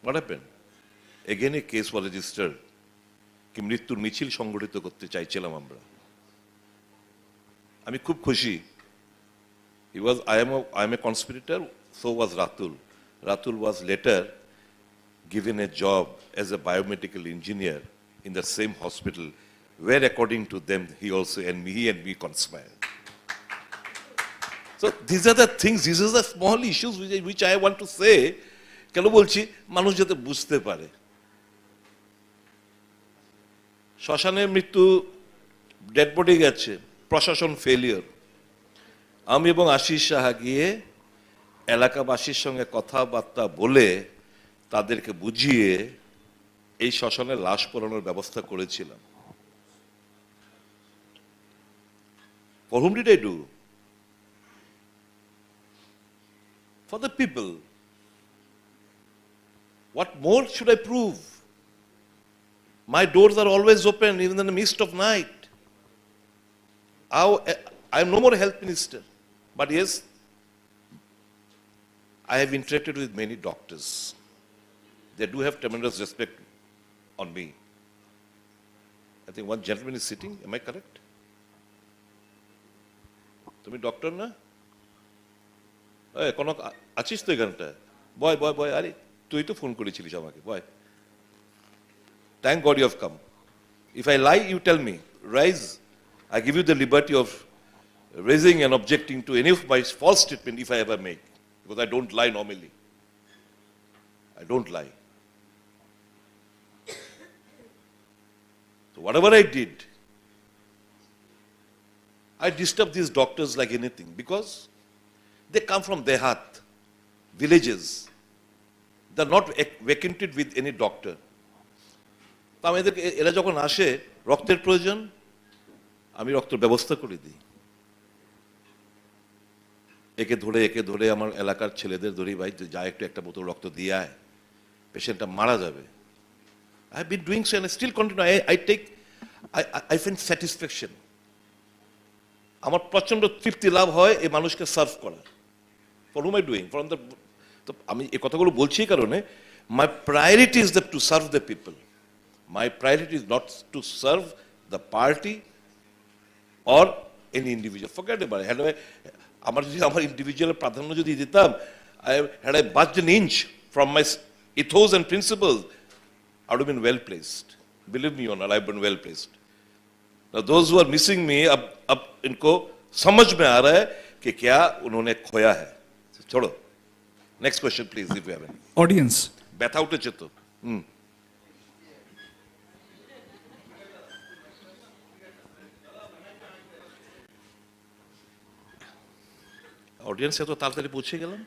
[SPEAKER 16] What happened? Again a case was registered কি মৃত্যুর মিছিল সংগঠিত করতে চাইছিলাম আমরা আমি খুব খুশি I am a conspirator so was Ratul was later given a job as a biomedical engineer in the same hospital where according to them he and me conspired. So these are the things, these are the small issues which I want to say. কেন বলছি মানুষ যাতে বুঝতে পারে শ্মশানে মৃত্যু dead body গেছে প্রশাসন ফেলিয়র আমি এবং আশিস সাহা গিয়ে এলাকাবাসীর সঙ্গে কথাবার্তা বলে তাদেরকে বুঝিয়ে এই শ্মশানে লাশ পোড়ানোর ব্যবস্থা করেছিলাম For whom did I do? For the people. What more should I prove? My doors are always open, even in the midst of night. I am no more a health minister. But yes, I have interacted with many doctors. They do have tremendous respect on me. I think one gentleman is sitting, am I correct? তুমি doctor না কোনো আছিস তো এখানটায় বয় আরে তুই তো phone করেছিলিস আমাকে boy thank God you have come if I lie you tell me rise I give you the liberty of raising and objecting to any of my false statement if I ever make because I don't lie normally I don't lie so whatever I did I I disturb these doctors like anything because they come from Dehat, villages. They're not acquainted with any doctor. তো আমি এরা যখন আসে রক্তের প্রয়োজন, আমি রক্তের ব্যবস্থা করে দিই। একে ধরে আমার এলাকার ছেলেদের ধরি, ভাই যা একটু একটা বোতল রক্ত দিয়ে আয়, পেশেন্টটা মারা যাবে। I have been doing so and I still continue. I find satisfaction. আমার প্রচন্ড তৃপ্তি লাভ হয় এই মানুষকে সার্ভ করা। For whom I doing? From the, তো আমি এই কথাগুলো বলছি এই কারণে, my priority is to serve the people. My priority is not to serve the party or any individual. Forget about it. আমার যদি আমার ইন্ডিভিজুয়ালের প্রাধান্য যদি দিতাম, had I budged an inch from my ethos and principles, I would have been well placed. Believe me or not, I've been well placed. Now those who are missing me, अब इनको समझ में आ रहा है कि क्या उन्होंने खोया है। छोड़ो। Next question, please, if you have any.
[SPEAKER 15] Audience.
[SPEAKER 16] ব্যথা উঠেছে তো। অডিয়েন্স এত তাড়াতাড়ি পৌঁছে গেলাম।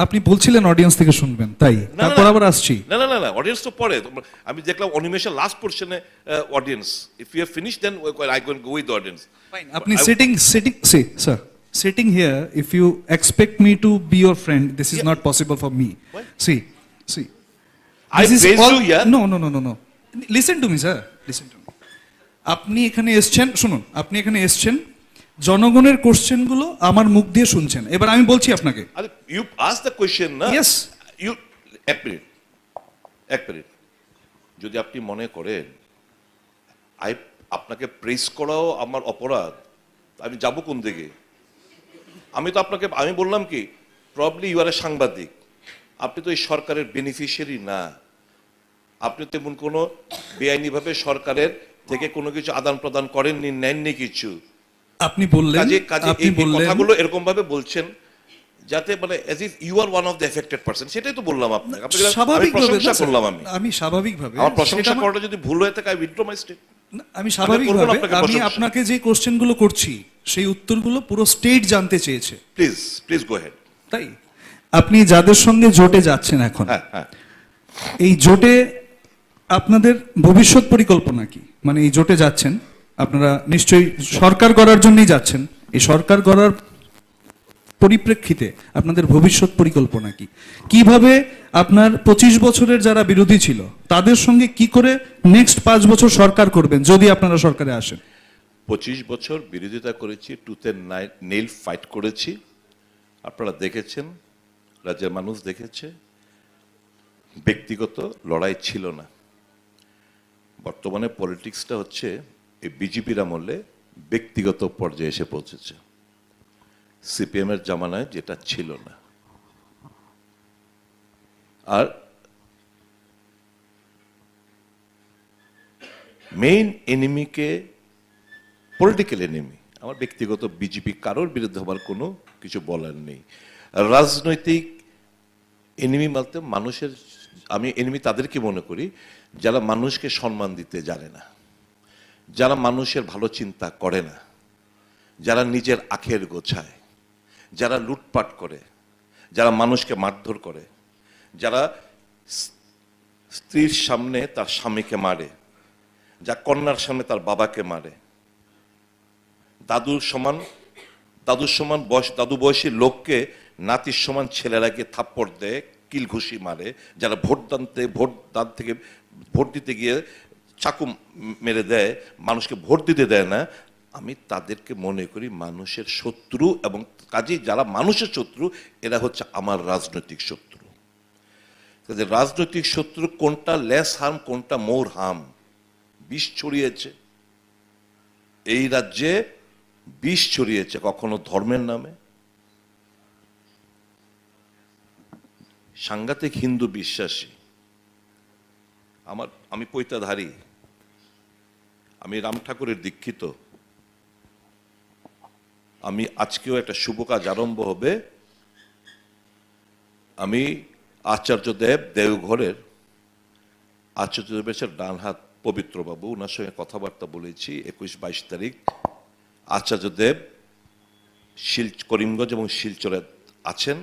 [SPEAKER 15] আপনি বলছিলেন অডিয়েন্স থেকে শুনবেন, তাই তারপর আবার আসছি।
[SPEAKER 16] না না না না, অডিয়েন্স তো পরে। আমি দেখলাম অনিমেষের লাস্ট পোরশনে audience. If you have finished then I can go with the audience.
[SPEAKER 15] Fine, আপনি sitting see sir, sitting here, if you expect me to be your friend, this is not possible for me. See,
[SPEAKER 16] I praise you, yeah.
[SPEAKER 15] No. Listen to me, sir. Listen to me. আপনি এখানে এসেছেন, শুনুন, আপনি এখানে এসেছেন, জনগণের কোশ্চেনগুলো আমার মুখ দিয়ে শুনছেন। এবার আমি বলছি আপনাকে,
[SPEAKER 16] you ask the question না?
[SPEAKER 15] Yes.
[SPEAKER 16] You এক মিনিট যদি আপনি মনে করেন আপনাকে প্রেস করাও আমার অপরাধ, আমি যাব কোন দিকে? আমি বললাম কি, প্রবলি ইউ আর এ সাংবাদিক, আপনি তো এই সরকারের বেনিফিশিয়ারি না, আপনি তো এমন কোনো বেআইনিভাবে সরকারের থেকে কোনো কিছু আদান প্রদান করেননি, নেননি কিছু।
[SPEAKER 15] আপনি বললেন,
[SPEAKER 16] এই কথাগুলো এরকম ভাবে বলছেন যাতে মানে as if you are one of the affected person, সেটাই তো বললাম আপনাকে। আমি প্রশংসা করলাম, আমি
[SPEAKER 15] স্বাভাবিকভাবে
[SPEAKER 16] আমার প্রশংসা করাটা যদি ভুল হয়ে থাকে, I withdraw my statement.
[SPEAKER 15] আমি স্বাভাবিকভাবে আমি আপনাকে যে কোশ্চেনগুলো করছি সেই উত্তরগুলো পুরো স্টেট জানতে চেয়েছে।
[SPEAKER 16] Please go head.
[SPEAKER 15] তাই আপনি যাদের সঙ্গে জোটে যাচ্ছেন এখন, এই জোটে আপনাদের ভবিষ্যৎ পরিকল্পনা কি? মানে এই জোটে যাচ্ছেন আপনারা নিশ্চয়ই সরকার গড়ার জন্যই যাচ্ছেন, এই সরকার গড়ার পরিপ্রেক্ষিতে আপনাদের ভবিষ্যৎ পরিকল্পনা কি? কিভাবে আপনার 25 বছরের যারা বিরোধী ছিল তাদের সঙ্গে কি করে নেক্সট 5 বছর সরকার করবেন যদি আপনারা সরকারে আসেন?
[SPEAKER 16] 25 বছর বিরোধিতা করেছি, টুথ এন্ড নেইল ফাইট করেছি, আপনারা দেখেছেন, রাজ্যের মানুষ দেখেছে, ব্যক্তিগত লড়াই ছিল না। বর্তমানে পলিটিক্সটা হচ্ছে এই বিজেপির আমলে ব্যক্তিগত পর্যায়ে এসে পৌঁছেছে, সিপিএম এর জামানায় যেটা ছিল না। আর মেইন এনিমিকে পলিটিক্যাল এনিমি, আমার ব্যক্তিগত বিজেপি কারোর বিরুদ্ধে আমার কোনো কিছু বলার নেই। রাজনৈতিক এনিমি বলতে মানুষের, আমি এনিমি তাদেরকে মনে করি যারা মানুষকে সম্মান দিতে জানে না, যারা মানুষের ভালো চিন্তা করে না, যারা নিজের আখের গোছায়, যারা লুটপাট করে, যারা মানুষকে মারধর করে, যারা স্ত্রীর সামনে তার স্বামীকে মারে, যা কন্যার সামনে তার বাবাকে মারে, দাদু বয়সী লোককে নাতির সমান ছেলেরাকে থাপ্পড় দেয়, কিল ঘুষি মারে, যারা ভোট দিতে গিয়ে চাকু মেরে দেয়, মানুষকে ভোট দিতে দেয় না, আমি তাদেরকে মনে করি মানুষের শত্রু। এবং কাজেই যারা মানুষের শত্রু এরা হচ্ছে আমার রাজনৈতিক শত্রু। রাজনৈতিক শত্রু কোনটা লেস হার্ম, কোনটা মোর হার্ম, বিষ ছড়িয়েছে এই রাজ্যে, বিষ ছড়িয়েছে কখনো ধর্মের নামে, সাংঘাতিক হিন্দু বিশ্বাসী। আমি পৈতাধারী, আমি রাম ঠাকুরের দীক্ষিত, আমি আজকেও একটা শুভ কাজ আরম্ভ হবে, আমি আচার্যদেব দেওঘরের আচার্যদেবের ডান হাত পবিত্র বাবু, ওনার সঙ্গে কথাবার্তা বলেছি 21-22 তারিখ আচার্যদেব করিমগঞ্জ এবং শিলচরে আছেন।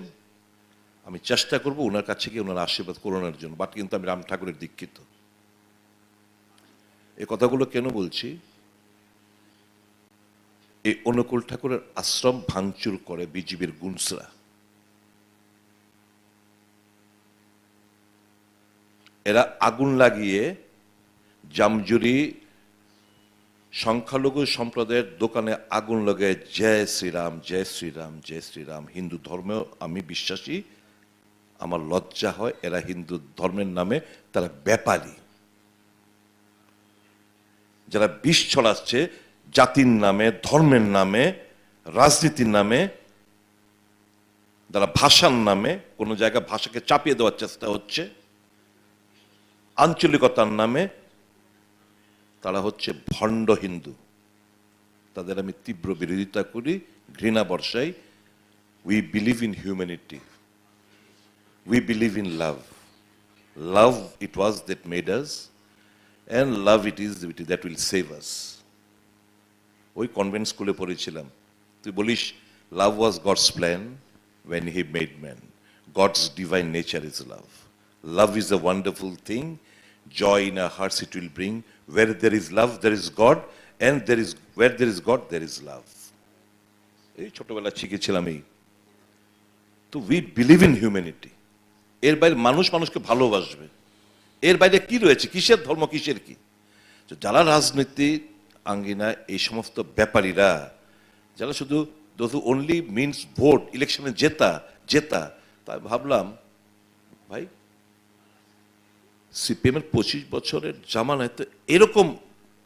[SPEAKER 16] আমি চেষ্টা করব ওনার কাছে গিয়ে ওনার আশীর্বাদ করোনার জন্য, বাট কিন্তু আমি রাম ঠাকুরের দীক্ষিত। এই কথাগুলো কেন বলছি? এই অনুকূল ঠাকুরের আশ্রম ভাঙচুর করে বিজিবির গুন্সরা। এরা আগুন লাগিয়ে জামজুরি সংখ্যালঘু সম্প্রদায়ের দোকানে আগুন লাগায় জয় শ্রীরাম, জয় শ্রীরাম, জয় শ্রীরাম। হিন্দু ধর্মেও আমি বিশ্বাসী, আমার লজ্জা হয় এরা হিন্দু ধর্মের নামে তারা ব্যাপারী, যারা বিষ ছড়াচ্ছে জাতির নামে, ধর্মের নামে, রাজনীতির নামে, যারা ভাষার নামে, কোনো জায়গায় ভাষাকে চাপিয়ে দেওয়ার চেষ্টা হচ্ছে, আঞ্চলিকতার নামে, তারা হচ্ছে ভণ্ড হিন্দু। তাদের আমি তীব্র বিরোধিতা করি, ঘৃণা বর্ষাই। We believe in humanity, we believe in love. Love it was that made us, and love it is that will save us. ওই কনভেন্ট স্কুলে পড়েছিলাম। তুই বলিস love was God's plan when he made man. God's divine nature is love. Love is a wonderful thing. Joy in our hearts it will bring. Where there is love, there is God, and where there is God, there is love. এই ছোটবেলা শিখেছিলাম এই। তো we believe in humanity. এর বাইরে মানুষ মানুষকে ভালোবাসবে। এর বাইরে কি রয়েছে? কিসের ধর্ম, কিসের কি? যারা রাজনীতি আঙ্গিনা, এই সমস্ত ব্যাপারীরা যারা শুধু ওনলি মিনস ভোট, ইলেকশনে জেতা, তাই ভাবলাম ভাই সিপিএমের 25 বছরের জামানায় তো এরকম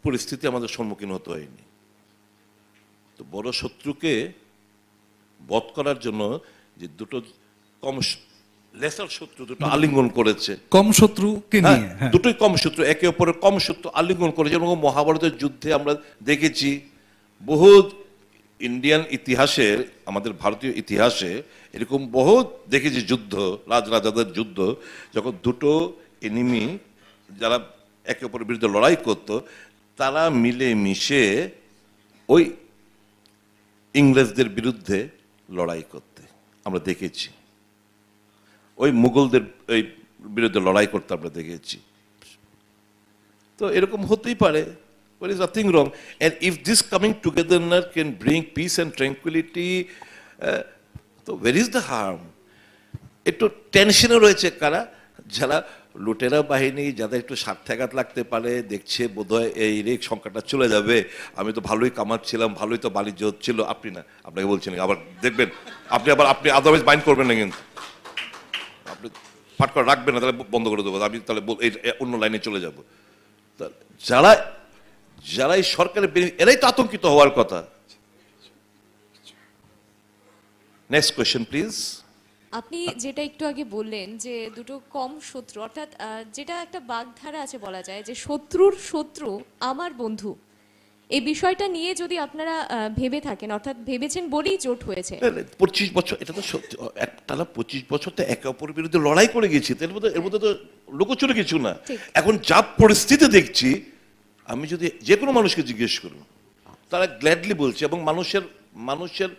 [SPEAKER 16] পরিস্থিতি আমাদের সম্মুখীন হতে হয়নি। তো বড় শত্রুকে বধ করার জন্য যে দুটো কম লেসার শত্রু দুটো আলিঙ্গন করেছে,
[SPEAKER 15] কম শত্রুকে নিয়ে,
[SPEAKER 16] দুটোই কম শত্রু, একে অপরের কম শত্রু আলিঙ্গন করেছে। এবং মহাভারতের যুদ্ধে আমরা দেখেছি, বহু ইন্ডিয়ান ইতিহাসের, আমাদের ভারতীয় ইতিহাসে এরকম বহু দেখেছি যুদ্ধ, রাজরাজাদের যুদ্ধ, যখন দুটো এনিমি যারা একে অপরের বিরুদ্ধে লড়াই করত, তারা মিলে মিশে ওই ইংরেজদের বিরুদ্ধে লড়াই করতে আমরা দেখেছি। ওই মুঘলদের এই বিরুদ্ধে লড়াই করতে আমরা দেখেছি। তো এরকম হতেই পারে, there is nothing wrong, and if this coming togetherness can bring peace and tranquility, তো where is the harm? একটু টেনশনে রয়েছে কারা? যারা লুটেরা বাহিনী, যাদের একটু স্বার্থাঘাত লাগতে পারে, দেখছে বোধহয় এই রেক সংখ্যাটা চলে যাবে, আমি তো ভালোই কামাচ্ছিলাম, ভালোই তো বাণিজ্য হচ্ছিল। আপনি না, আপনাকে বলছেন আবার দেখবেন, আপনি আদারওয়াইজ মাইন্ড করবেন না, কিন্তু আপনি ফাট করে রাখবেন না, তাহলে বন্ধ করে দেবো, আমি তাহলে অন্য লাইনে চলে যাব। যারা এই সরকারের এরাই তো আতঙ্কিত হওয়ার কথা। Next question please.
[SPEAKER 11] আপনি যেটা একটু আগে বললেন যে দুটো কম শত্রু, অর্থাৎ যেটা একটা বাগধারা আছে বলা যায় যে শত্রুর শত্রু আমার বন্ধু, এই বিষয়টা নিয়ে যদি আপনারা ভেবে থাকেন, অর্থাৎ ভেবেছেন বলেই জোট হয়েছে।
[SPEAKER 16] 25 বছর, এটা তো সত্যি, টানা 25 বছর তো একে অপরের বিরুদ্ধে লড়াই করে গেছি, এর মধ্যে তো লুকোচুরি কিছু না। এখন যা পরিস্থিতি দেখছি, আমি যদি যে কোনো মানুষকে জিজ্ঞেস করব, তারা গ্ল্যাডলি বলছে, এবং মানুষের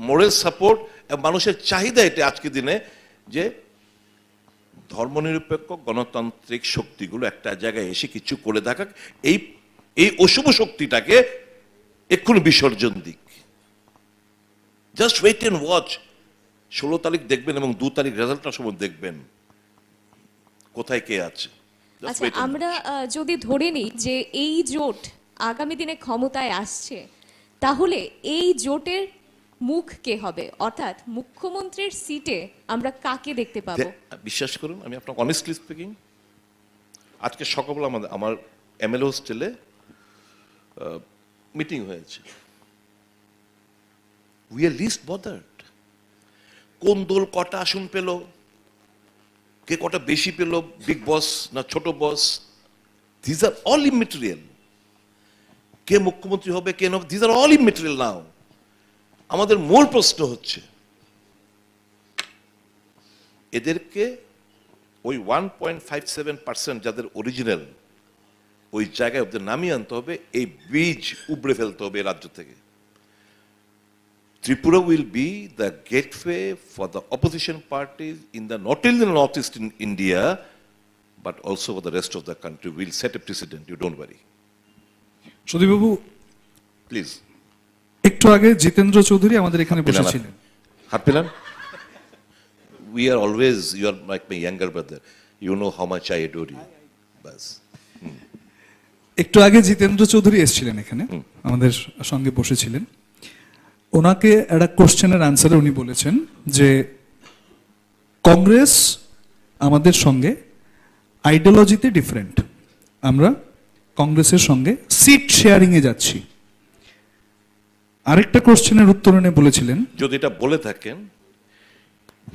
[SPEAKER 16] মোরাল সাপোর্ট এবং মানুষের চাহিদা এটা আজকের দিনে, যে ধর্মনিরপেক্ষ গণতান্ত্রিক শক্তিগুলো একটা জায়গায় এসে কিছু করে দেখাক, এই অশুভ শক্তিটাকে এক্ষুনি বিসর্জন দিক। Just wait and watch. 16 তারিখ দেখবেন এবং 2 তারিখ রেজাল্টটার সময় দেখবেন কোথায় কে আছে।
[SPEAKER 11] আচ্ছা, আমরা যদি ধরে নিই যে এই জোট আগামী দিনে ক্ষমতায় আসছে, তাহলে এই জোটের মুখ কে হবে? অর্থাৎ মুখ্যমন্ত্রীর সিটে আমরা কাকে দেখতে পাবো?
[SPEAKER 16] বিশ্বাস করুন, আমি আপনাকে অনেস্টলি স্পিকিং, আজকে সকালবেলা আমার এমএলএ হোস্টেলে মিটিং হয়েছে। We are least bothered. কোন দল কটা আসন পেল, কে কটা বেশি পেল, বিগ বস না ছোট বস, দিস আর অল ইমেটেরিয়াল। কে মুখ্যমন্ত্রী হবে, কে না, দিস আর অল ইমেটেরিয়াল নাও। আমাদের মূল প্রশ্ন হচ্ছে এদেরকে ওই 1.57% যাদের অরিজিনাল, ওই জায়গায় ওদের নামিয়ে আনতে হবে, এই বীজ উপড়ে ফেলতে হবে রাজ্য থেকে। Tripura will be the gateway for the opposition parties in the not only the northeastern India, but also for the rest of the country. We'll set a precedent. You don't worry.
[SPEAKER 12] সুদীপবাবু,
[SPEAKER 16] Please.
[SPEAKER 12] একটু আগে জিতেন্দ্র চৌধুরী আমাদের এখানে বসেছিলেন।
[SPEAKER 16] হাত plane? We are always, you are like my younger brother. You know how much I adore you. Bas.
[SPEAKER 12] একটু আগে জিতেন্দ্র চৌধুরী এসেছিলেন এখানে, আমাদের সঙ্গে বসেছিলেন। ওনাকে একটা কোশ্চেনের আনসারে উনি বলেছেন যে কংগ্রেস আমাদের সঙ্গে আইডিওলজিতে ডিফারেন্ট, আমরা কংগ্রেসের সঙ্গে সিট শেয়ারিংয়ে যাচ্ছি। আরেকটা কোশ্চেনের উত্তর উনি বলেছিলেন,
[SPEAKER 16] যদি এটা বলে থাকেন,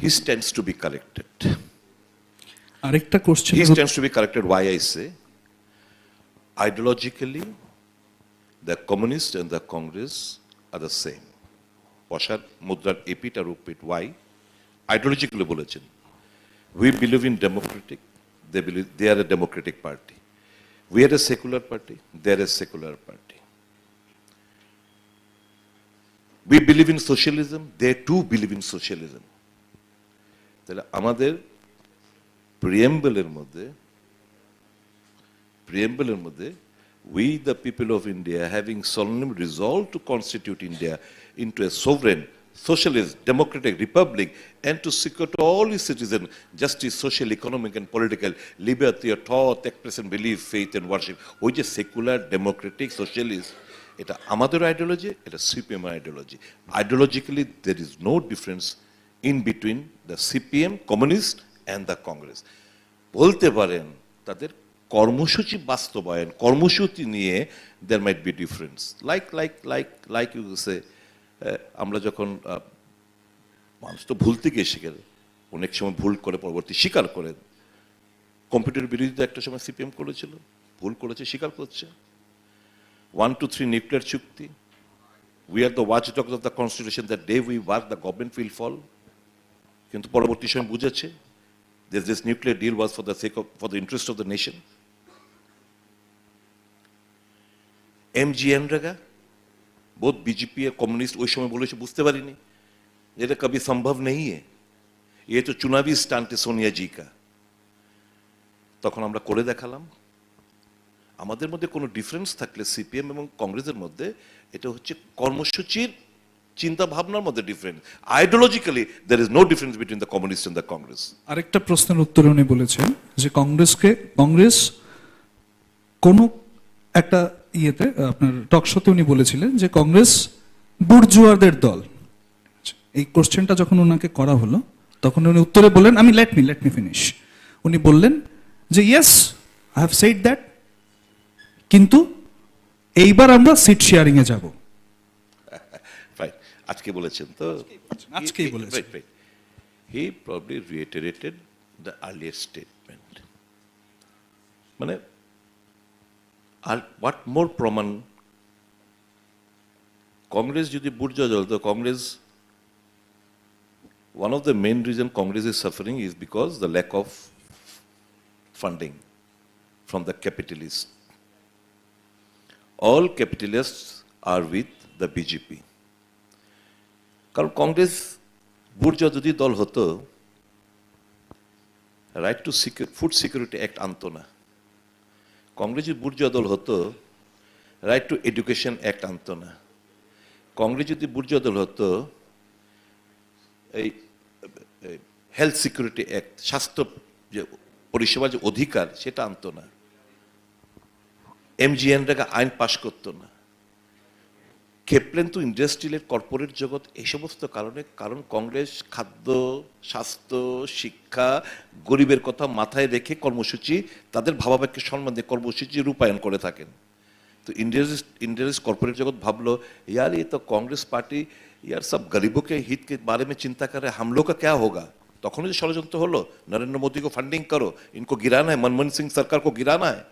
[SPEAKER 16] he stands to be corrected.
[SPEAKER 12] আরেকটা question,
[SPEAKER 16] He stands to be corrected. Why I say? Ideologically, the communist and the Congress are the same. Pashar Mudrar Epit or Upit. Why? Ideologically বলেছেন. We believe in democratic. They are a democratic party. We are a secular party. They are a secular party. We believe in socialism. They too believe in socialism. তাহলে আমাদের প্রিয়েম্বলের মধ্যে we the people of India having solemnly resolved to constitute India into a sovereign socialist democratic republic and to secure to all its citizens justice, social, economic and political liberty of thought, expression, belief, faith and worship. ওই যে secular democratic socialist, এটা আমাদের ideology, এটা CPM ideology. Ideologically there is no difference in between the CPM, communist and the Congress. বলতে পারেন তাদের কর্মসূচি বাস্তবায়ন, কর্মসূচি নিয়ে there might be difference. Like you say, আমরা যখন মানুষ তো ভুল থেকে শিখে, অনেক সময় ভুল করে পরবর্তী স্বীকার করে। কম্পিউটার বিরোধিতা একটা সময় সিপিএম করেছিল, ভুল করেছে, স্বীকার করছে। 1, 2, 3 নিউক্লিয়ার চুক্তি, we are the watchdogs of the constitution, that day we work the government will fall. কিন্তু পরবর্তী সময় বুঝেছে this nuclear deal was for the sake of, for the interest of the nation. MGN REGA both BJP और communist ওই সময় বলেছে বুঝতে পারিনি, এটা कभी संभव नहीं है, ये तो चुनावी स्टंट है सोनिया जी का। তখন আমরা করে দেখালাম। আমাদের মধ্যে কোনো ডিফারেন্স থাকলে সিপিএম এবং কংগ্রেসের মধ্যে, এটা হচ্ছে কর্মসূচির চিন্তা ভাবনার মধ্যে difference. Ideologically there is no difference between the communist and the Congress.
[SPEAKER 12] আরেকটা প্রশ্নের উত্তরে উনি বলেছেন যে কংগ্রেস কোন একটা ইয়েতে আপনার টক শোতে উনি বলেছিলেন যে কংগ্রেস বুর্জুয়াদের দল। এই কোশ্চেনটা যখন ওনাকে করা হলো তখন উনি উত্তরে বললেন, আমি লেট মি ফিনিশ। উনি বললেন যে yes I have said that, কিন্তু এইবার আমরা সিট শেয়ারিং এ যাব।
[SPEAKER 16] আজকে বলেছেন তো,
[SPEAKER 12] আজকেই বলেছেন।
[SPEAKER 16] He probably reiterated the earlier statement. মানে আর what more প্রমাণ? কংগ্রেস যদি বুর্জোয়া দল, তো Congress, one of the main reason Congress is suffering is because the lack of funding from the capitalists. All capitalists are with the BJP. কারণ Congress bourgeois যদি দল হতো, right to food security act আনতো না। কংগ্রেস যদি বুর্জোয়া দল হতো, রাইট টু এডুকেশন অ্যাক্ট আনতো না। কংগ্রেস যদি বুর্জোয়া দল হতো, এই হেলথ সিকিউরিটি অ্যাক্ট, স্বাস্থ্য যে পরিষেবার যে অধিকার, সেটা আনতো না। এমজিএনরেগা আইন পাশ করতো না। খেপলেন তো ইন্ডাস্ট্রিয়াল কর্পোরেট জগৎ, এই সমস্ত কারণে। কারণ কংগ্রেস খাদ্য, স্বাস্থ্য, শিক্ষা, গরিবের কথা মাথায় রেখে কর্মসূচি, তাদের ভাবাবেগকে সম্মান দিয়ে কর্মসূচি রূপায়ণ করে থাকেন। তো इंडस्ट्रियल कॉर्पोरेट जगत भावलो यार ये तो कांग्रेस पार्टी यार सब गरीबों के हित के बारे में चिंता कर रहे हैं, हम लोग का क्या होगा? तखन जो षड़यंत्र हलो, नरेंद्र मोदी को फंडिंग करो, इनको गिराना है, मनमोहन सिंह सरकार को गिराना है,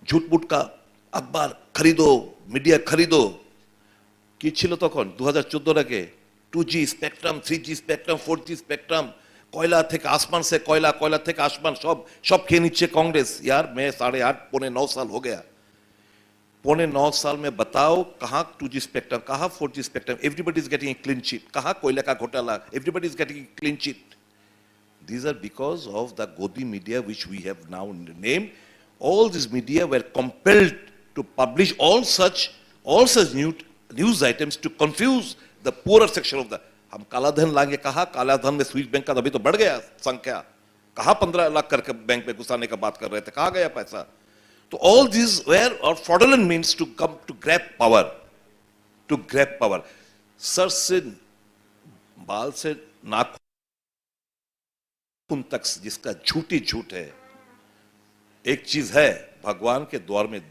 [SPEAKER 16] झूठ मूठ का अखबार खरीदो, मीडिया खरीदो। कि छिलो तखन 2014 आगे 2G spectrum, 3G spectrum, 4G spectrum, कोयला থেকে आसमान से कोयला, कोयला থেকে आसमान, सब सब খেয়ে নিচ্ছে कांग्रेस। यार मैं 8.5 पौने 9 साल हो गया। 9 साल में बताओ कहाँ 2G स्पेक्ट्रम, कहाँ 4G spectrum, everybody is getting a clean chit, कहाँ कोयला का घोटाला, everybody is getting a clean chit. These are because of the Godi media which we have now named. All these media were compelled to publish all such news items to confuse the poorer section of the. हम काला धन लाएंगे, कहा काला धन में Swiss bank का अभी तो बढ़ गया संख्या, कहा 15 लाख करके बैंक में घुसाने का बात कर रहे थे, कहा गया पैसा. तो all these were or fraudulent means to come to grab power, sir से बाल से नाक तक जिसका झूठी झूठ है. एक चीज है, भगवान के द्वार में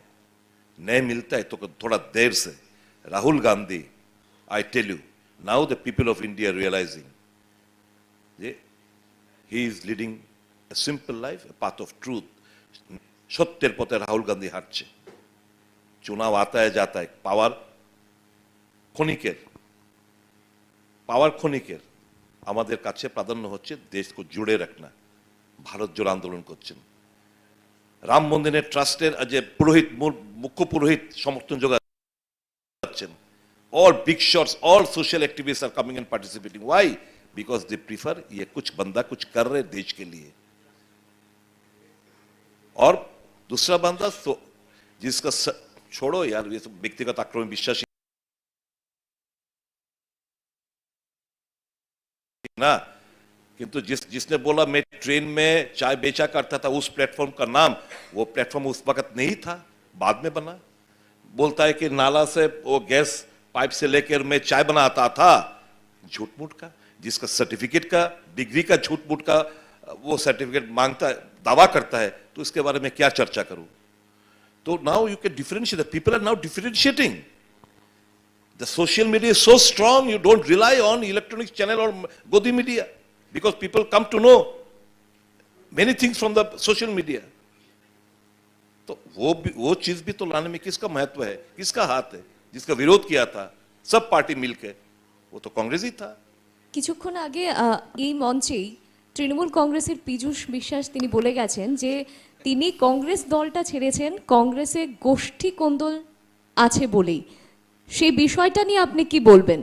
[SPEAKER 16] नहीं मिलता है तो थोड़ा देर से. Rahul Gandhi, I tell you, now the people of India realising he is leading a simple life, a path of truth. সত্যের পথে রাহুল গান্ধী হাঁটছে. চুনাव आता है जाता है, পাওয়ার ক্ষণিকের আমাদের কাছে প্রাধান্য হচ্ছে দেশকে জুড়ে রাখনা. ভারত জোড় আন্দোলন করছেন, রাম মন্দিরের ট্রাস্টের যে পুরোহিত, মুখ্য পুরোহিত সমর্থন যোগাচ্ছেন. all big shots, all social activists are coming and participating. Why? Because they prefer ये कुछ बंदा कुछ कर रहे देश के लिए. और दूसरा बंदा तो जिसका छोड़ो यार, ये सब व्यक्तिगत आक्रमण विश्वासी ना, किंतु जिसने बोला मैं ट्रेन में चाय बेचा करता था, उस प्लेटफॉर्म का नाम, वो प्लेटफॉर्म उस वक्त नहीं था, बाद में बना. बोलता है कि नाला से वो गैस पाइप से लेकर मैं चाय बनाता था. झूठ मूठ का, जिसका सर्टिफिकेट का, डिग्री का झूठ मूठ का वो सर्टिफिकेट मांगता है, दावा करता है, तो इसके बारे में क्या चर्चा करूं. तो now you can differentiate, the people are now differentiating. The social media is so strong, you don't rely on electronic channel or Godi media, because people come to know many things from the social media. तो वो चीज भी तो लाने में किसका महत्व है, किसका हाथ है? जिसका विरोध किया था सब पार्टी मिलकर, वो तो कांग्रेस ही था.
[SPEAKER 11] কিছুক্ষণ আগে এই মঞ্চেই তৃণমূল কংগ্রেসের পীযূষ বিশ্বাস তিনি বলে গেছেন যে তিনি কংগ্রেস দলটা ছেড়েছেন কংগ্রেসে গোষ্ঠী কোন্দল আছে বলেই. সেই বিষয়টা নিয়ে আপনি কি বলবেন?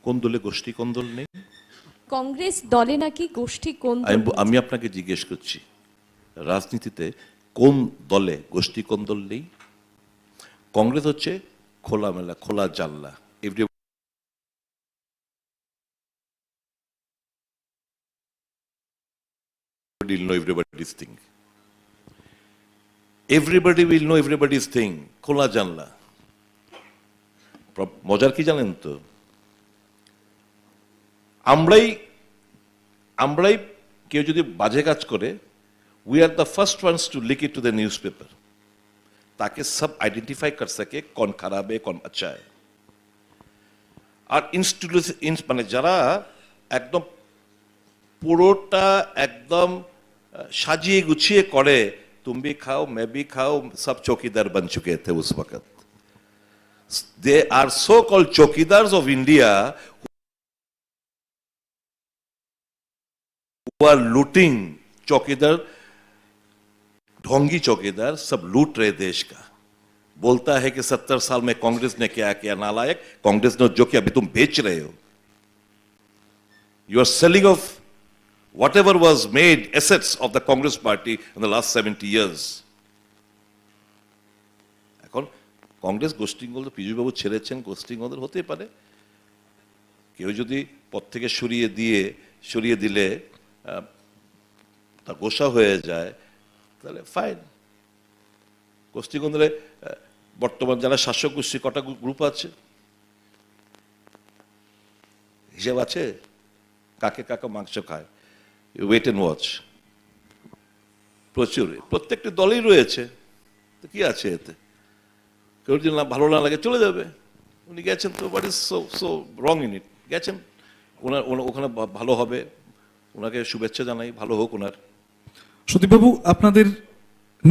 [SPEAKER 16] কোন দলে গোষ্ঠী কোন্দল নেই?
[SPEAKER 11] কংগ্রেস দলে নাকি গোষ্ঠী কোন্দল.
[SPEAKER 16] আমি আপনাকে জিজ্ঞেস করছি, রাজনীতিতে কোন দলে গোষ্ঠী কোন্দল নেই? কংগ্রেস হচ্ছে খোলামেলা, খোলা জানলা. Everybody will know everybody's thing. Everybody will know everybody's thing. খোলা জানলা. মজার কি জানেন তো, আমরাই কেউ যদি বাজে কাজ করে, we are the first ones to leak it to the newspaper, ताकि सब आइडेंटिफाई कर सके कौन खराब है कौन अच्छा है. আর ইনস্টিটিউশন মানে যারা একদম পুরোটা একদম সাজিয়ে গুছিয়ে করে, तुम भी खाओ मैं भी खाओ, सब चौकीदार बन चुके थे उस वक्त. They are so called chowkidars of India who are looting. चौकीदार, ढोंगी चौकीदार सब लूट रहे देश का. बोलता है कि 70 साल में कांग्रेस ने क्या किया. नालायक, कांग्रेस ने जो किया अभी तुम बेच रहे हो. You are selling off whatever was made assets of the Congress party in the last 70 years. এখন কংগ্রেস গোষ্ঠীঙ্গল পীযূষ বাবু ছেড়েছেন, গোষ্ঠীঙ্গল হতে পারে. কেউ যদি পদ থেকে সরিয়ে দিলে তা গোসা হয়ে যায়, তাহলে ফাইন. গোষ্ঠীঙ্গলে বর্তমান যারা শাসক গোষ্ঠী কটা গ্রুপ আছে হিসাব আছে, কাকে কাকে মাংস খায়. ওয়েট এন্ড ওয়াচ প্রচুর, প্রত্যেকটি দলেই রয়েছে. তো কি আছে এতে? কেউ যদি ভালো না লাগে চলে যাবে. উনি গেছেন তো, what is so wrong in it? গেছেন, ওখানে ভালো হবে, ওনাকে শুভেচ্ছা জানাই, ভালো হোক ওনার.
[SPEAKER 12] সতীবাবু, আপনাদের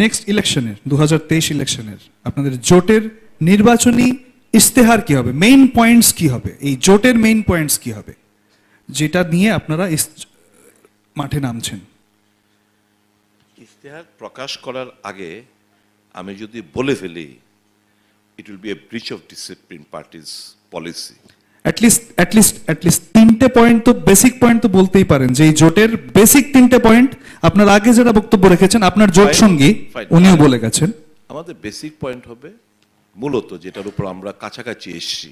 [SPEAKER 12] নেক্সট ইলেকশনের 2023 ইলেকশনের আপনাদের জোটের নির্বাচনী ইস্তেহার কি হবে, মেইন পয়েন্টস কি হবে, এই জোটের মেইন পয়েন্টস কি হবে, যেটা নিয়ে আপনারা মাঠে নামছেন?
[SPEAKER 16] ইশতেহার প্রকাশ করার আগে আমি যদি বলে ফেলি, it will B A breach of discipline parties policy.
[SPEAKER 12] At least 3টে পয়েন্ট তো, বেসিক পয়েন্ট তো বলতেই পারেন যে এই জোটের বেসিক 3টে পয়েন্ট আপনার আগে যারা বক্তব্য রেখেছেন আপনার জোট সঙ্গী উনিও বলে গেছেন।
[SPEAKER 16] আমাদের বেসিক পয়েন্ট হবে মূলত যেটার উপর আমরা কাছাকাছি এসছি,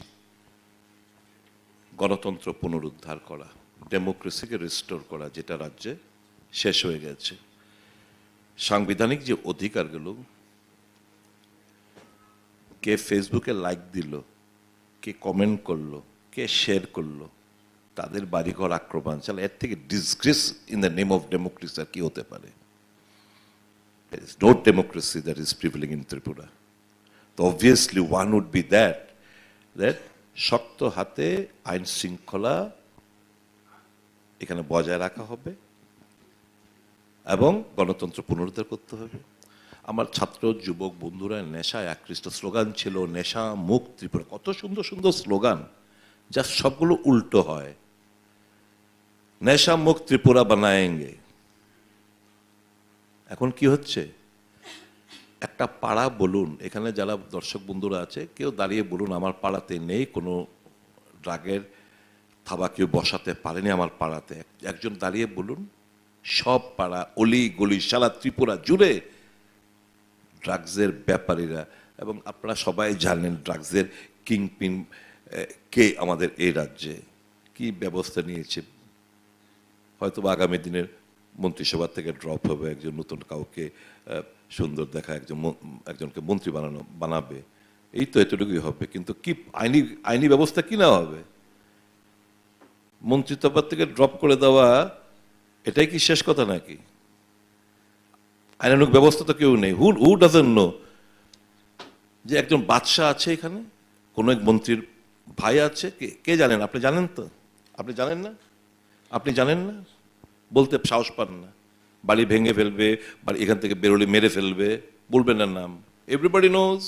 [SPEAKER 16] গণতন্ত্র পুনরুদ্ধার করা, ডেমোক্রেসিকে রিস্টোর করা, যেটা রাজ্যে শেষ হয়ে গেছে। সাংবিধানিক যে অধিকারগুলো, কে ফেসবুকে লাইক দিল, কে কমেন্ট করলো, কে শেয়ার করলো, তাদের বাড়িঘর আক্রমণ চালা, এর থেকে disgrace in the name of democracy আর কি হতে পারে? There is no democracy that is prevailing in Tripura. So obviously one would be that শক্ত হাতে আইন শৃঙ্খলা এখানে বজায় রাখা হবে এবং গণতন্ত্র পুনরুদ্ধার করতে হবে। আমার ছাত্র যুবক বন্ধুরা নেশায় আকৃষ্ট, স্লোগান ছিল নেশা মুক্ত ত্রিপুরা, কত সুন্দর সুন্দর স্লোগান, যা সবগুলো উল্টো হয়। নেশা মুক্ত ত্রিপুরা বানায়েঙ্গে, এখন কি হচ্ছে? একটা পাড়া বলুন, এখানে যারা দর্শক বন্ধুরা আছে কেউ দাঁড়িয়ে বলুন আমার পাড়াতে নেই কোনো ড্রাগের থাবা, কেউ বসাতে পারেনি আমার পাড়াতে। একজন দাঁড়িয়ে বলুন সব পাড়া অলি গলি সারা ত্রিপুরা জুড়ে ড্রাগসের ব্যাপারীরা, এবং আপনারা সবাই জানেন ড্রাগসের কিংপিন কে আমাদের এই রাজ্যে, কি ব্যবস্থা নিয়েছে। হয়তো আগামী দিনের মন্ত্রিসভা থেকে ড্রপ হবে, একজন নতুন কাউকে সুন্দর দেখা একজনকে মন্ত্রী বানাবে, এই তো এতটুকুই হবে। কিন্তু কি আইনি ব্যবস্থা কি না হবে? মন্ত্রিত্ব থেকে ড্রপ করে দেওয়া এটাই কি শেষ কথা নাকি? আইনানুগ ব্যবস্থা তো কেউ নেই। হু ডাজন্ট নো যে একজন বাদশাহ আছে এখানে, কোনো এক মন্ত্রীর ভাই আছে? কে জানেন? আপনি জানেন তো? আপনি জানেন না? আপনি জানেন না? বলতে সাহস পান না। বাড়ি ভেঙে ফেলবে, বাড়ি এখান থেকে বেরোলে মেরে ফেলবে, বলবেন না নাম। এভরিবডি নোজ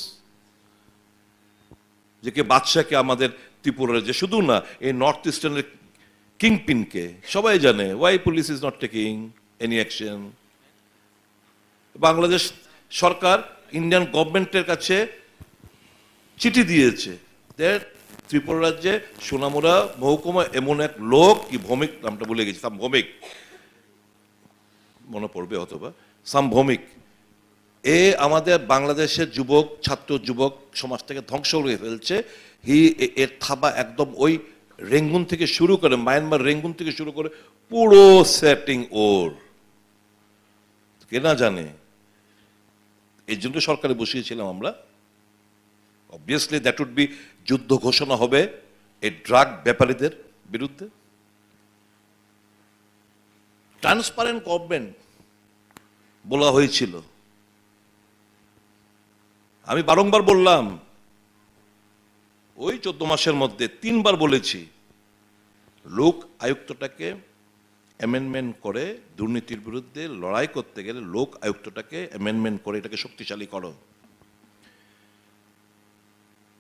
[SPEAKER 16] যে কে বাদশাহকে আমাদের ত্রিপুরার, যে শুধু না এই নর্থ ইস্টার্নের কিংপিনকে সবাই জানে। Why police is not taking any action? Bangladesh সরকার ইন্ডিয়ান গভর্নমেন্টের কাছে চিঠি দিয়েছে ত্রিপুরা রাজ্যে সোনামুড়া মহকুমা এমন এক লোক, কি ভৌমিক নামটা ভুলে গেছি, ভৌমিক মনে পড়বে অথবা ভৌমিক, এ আমাদের বাংলাদেশের যুবক ছাত্র যুবক সমাজটাকে ধ্বংস করে ফেলছে। এর থাবা একদম ওই রেঙ্গুন থেকে শুরু করে, মায়ানমার রেঙ্গুন থেকে শুরু করে পুরো সেটিং ওর, কে না জানে? এই জন্য সরকারে বসিয়েছিলাম আমরা। অবভিয়াসলি দ্যাট উড বি যুদ্ধ ঘোষণা হবে এই ড্রাগ ব্যাপারীদের বিরুদ্ধে। ট্রান্সপারেন্ট গভর্নমেন্ট বলা হয়েছিল, আমি বারংবার বললাম, ওই 14 মাসের মধ্যে 3 বার বলেছি লোক আয়ুক্তটাকে অ্যামেন্ডমেন্ট করে, দুর্নীতির বিরুদ্ধে লড়াই করতে গেলে লোক আয়ুক্তটাকে অ্যামেন্ডমেন্ট করে এটাকে শক্তিশালী করো।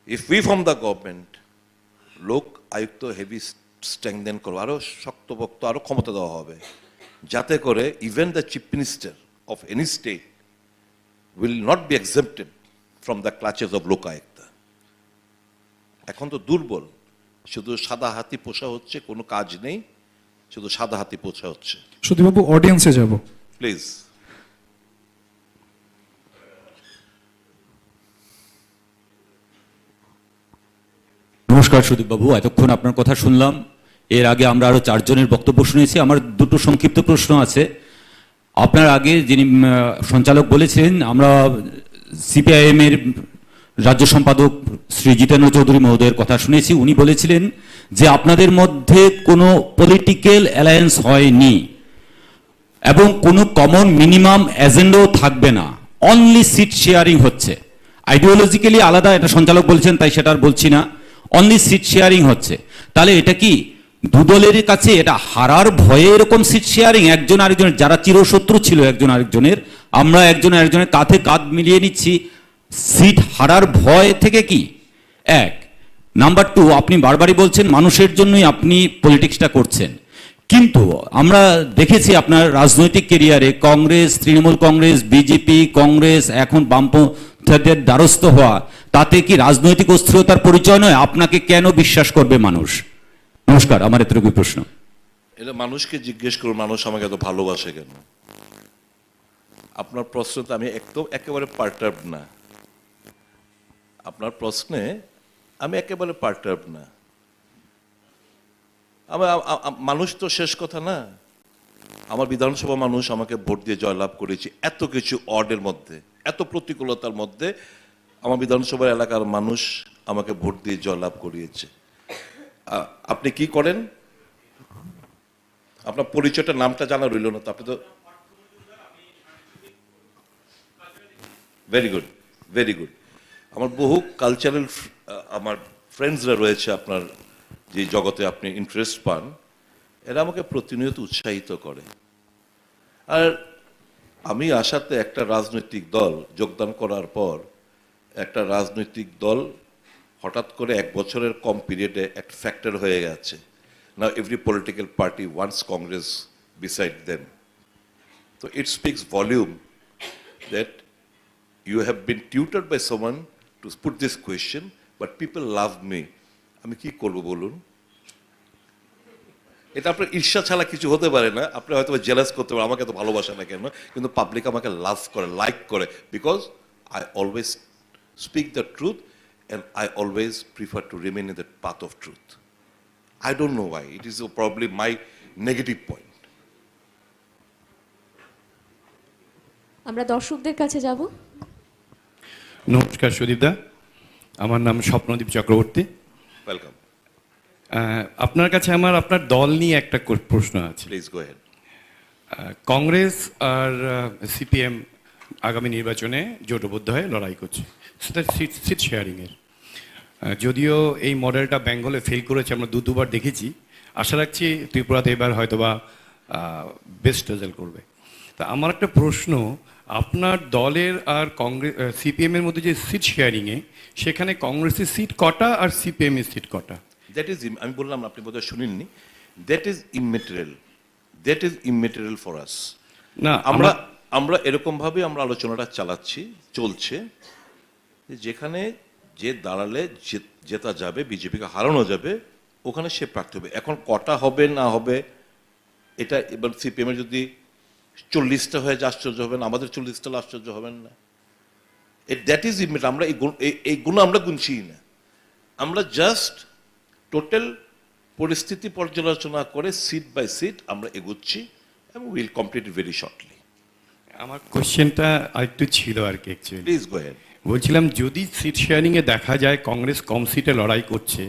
[SPEAKER 16] If we from the government, লোক আয়ুক্ত হেভি স্ট্রেংথেন করো, আরো শক্তপোক্ত, আরো ক্ষমতা দেওয়া হবে, যাতে করে even the chief minister of any state will not be excepted from the clutches of Lokayukta. এখন তো দুর্বল, শুধু সাদা হাতি পোষা হচ্ছে, কোনো কাজ নেই, শুধু সাদা হাতি পোষা হচ্ছে।
[SPEAKER 12] সুদীপবাবু, অডিয়েন্সে যাব
[SPEAKER 16] প্লিজ।
[SPEAKER 14] নমস্কার সুদীপবাবু, এতক্ষণ আপনার কথা শুনলাম। এর আগে আমরা আরো 4 জনের বক্তব্য শুনেছি। আমার 2টো সংক্ষিপ্ত প্রশ্ন আছে। আপনার আগে যিনি সঞ্চালক বলেছিলেন, আমরা সিপিআইএম এর রাজ্য সম্পাদক শ্রী জিতেন্দ্র চৌধুরী মহোদয়ের কথা শুনেছি। উনি বলেছিলেন যে আপনাদের মধ্যে কোনো পলিটিক্যাল অ্যালায়েন্স হয়নি এবং কোনো কমন মিনিমাম এজেন্ডাও থাকবে না, অনলি সিট শেয়ারিং হচ্ছে। আইডিওলজিক্যালি আলাদা, এটা সঞ্চালক বলছেন, তাই সেটা আর বলছি না, অনলি সিট শেয়ারিং হচ্ছে। তাহলে এটা কি দুদলের কাছে এটা হারার ভয়ে এরকম সিট শেয়ারিং? একজন আরেকজনের, যারা চিরশত্রু ছিল একজন আরেকজনের, আমরা একজন আরেকজনের কাঁধে কাঁধ মিলিয়ে নিচ্ছি সিট হারার ভয় থেকে কি? এক। নাম্বার 2, আপনি বারবারই বলছেন মানুষের জন্যই আপনি পলিটিক্সটা করছেন। কিন্তু আমরা দেখেছি আপনার রাজনৈতিক কেরিয়ারে কংগ্রেস, তৃণমূল কংগ্রেস, বিজেপি, কংগ্রেস, এখন বামপন্থীদের দ্বারস্থ হওয়া, তাতে কি রাজনৈতিক অস্থিরতার পরিচয় নয়? আপনাকে কেন বিশ্বাস করবে মানুষ? নমস্কার, আমার এতটুকু প্রশ্ন।
[SPEAKER 16] এটা মানুষকে জিজ্ঞেস করুন, মানুষ আমাকে এত ভালোবাসে কেন। আপনার প্রশ্নতে আমি একদম একেবারে পার্টার্ব না। আপনার প্রশ্নে আমি একেবারে পার্টার্ব না। মানুষ তো শেষ কথা না। আমার বিধানসভা মানুষ আমাকে ভোট দিয়ে জয়লাভ করেছে, এত কিছু অর্ডের মধ্যে, এত প্রতিকূলতার মধ্যে আমার বিধানসভার এলাকার মানুষ আমাকে ভোট দিয়ে জয়লাভ করিয়েছে। আপনি কি করেন? আপনার পরিচয়টা, নামটা জানা রইল না তো। আপনি তো ভেরি গুড, ভেরি গুড। আমার বহু কালচারাল আমার ফ্রেন্ডসরা রয়েছে আপনার যে জগতে আপনি ইন্টারেস্ট পান, এরা আমাকে প্রতিনিয়ত উৎসাহিত করে। আর আমি আশাতে একটা রাজনৈতিক দল যোগদান করার পর, একটা রাজনৈতিক দল হঠাৎ করে 1 বছরের কম পিরিয়ডে একটা ফ্যাক্টর হয়ে গেছে। Now every political party wants Congress beside them. So it speaks volume that you have been tutored by someone to put this question, but people love me. আমি কি করব বলুন? এটা আপনার ঈর্ষা ছাড়া কিছু হতে পারে না। আপনি হয়তো জেলাস করতে পারেন, আমাকে তো ভালোবাসে না কেন, কিন্তু পাবলিক আমাকে লাভ করে, লাইক করে, because I always speak the truth and I always prefer to remain in the path of truth. I don't know why. It is probably my negative point.
[SPEAKER 11] আমরা দর্শকদের কাছে যাব।
[SPEAKER 5] নমস্কার সুদীপদা, আমার নাম স্বপ্নদীপ চক্রবর্তী।
[SPEAKER 16] ওয়েলকাম।
[SPEAKER 5] আপনার কাছে আমার আপনার দল নিয়ে একটা প্রশ্ন আছে।
[SPEAKER 16] Please go head.
[SPEAKER 5] কংগ্রেস আর সিপিএম আগামী নির্বাচনে জোটবদ্ধ হয়ে লড়াই করছে, সেটা সিট শেয়ারিংয়ের। যদিও এই মডেলটা বেঙ্গলে ফেল করেছে, আমরা দুবার দেখেছি। আশা রাখছি ত্রিপুরাতে এবার হয়তোবা বেস্ট রেজাল্ট করবে। তা আমার একটা প্রশ্ন, আপনার দলের আর কংগ্রেস সিপিএমের মধ্যে যে সিট শেয়ারিংয়ে, সেখানে কংগ্রেসের সিট কটা আর সিপিএমের সিট কটা?
[SPEAKER 16] দ্যাট ইজ, আমি বললাম আপনি বোধহয় শুনেননি, that is immaterial, that is immaterial for us.
[SPEAKER 5] না,
[SPEAKER 16] আমরা এরকমভাবে আমরা আলোচনাটা চালাচ্ছি, চলছে, যেখানে যে দাঁড়ালে জেতা যাবে, বিজেপিকে হারানো যাবে, ওখানে সে প্রার্থী হবে। এখন কটা হবে না হবে এটা, এবার সিপিএমের যদি 40টা হয়ে যায় আশ্চর্য হবেন, আমাদের 40টা আশ্চর্য হবেন না। That is immaterial. আমরা এই গুণ আমরা গুনছি না, আমরা জাস্ট টোটাল পরিস্থিতি পর্যালোচনা করে সিট বাই সিট আমরা এগোচ্ছি এবং উইল কমপ্লিট ভেরি শর্টলি।
[SPEAKER 5] আমার কোশ্চেনটা আরেকটু ছিল আর কি অ্যাকচুয়ালি।
[SPEAKER 16] Please go head.
[SPEAKER 5] বলছিলাম, যদি সিট শেয়ারিংয়ে দেখা যায় কংগ্রেস কম সিটে লড়াই করছে,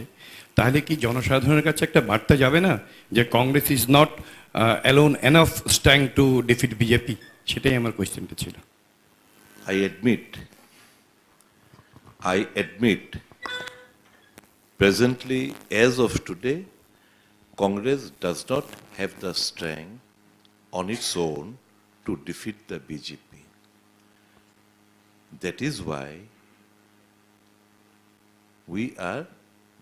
[SPEAKER 5] তাহলে কি জনসাধারণের কাছে একটা বার্তা যাবে না যে Congress is not alone enough strong to defeat BJP? সেটাই আমার কোয়েশ্চেনটা ছিল।
[SPEAKER 16] I admit, presently, as of today, Congress does not have the strength on its own to defeat the BJP. That is why we are,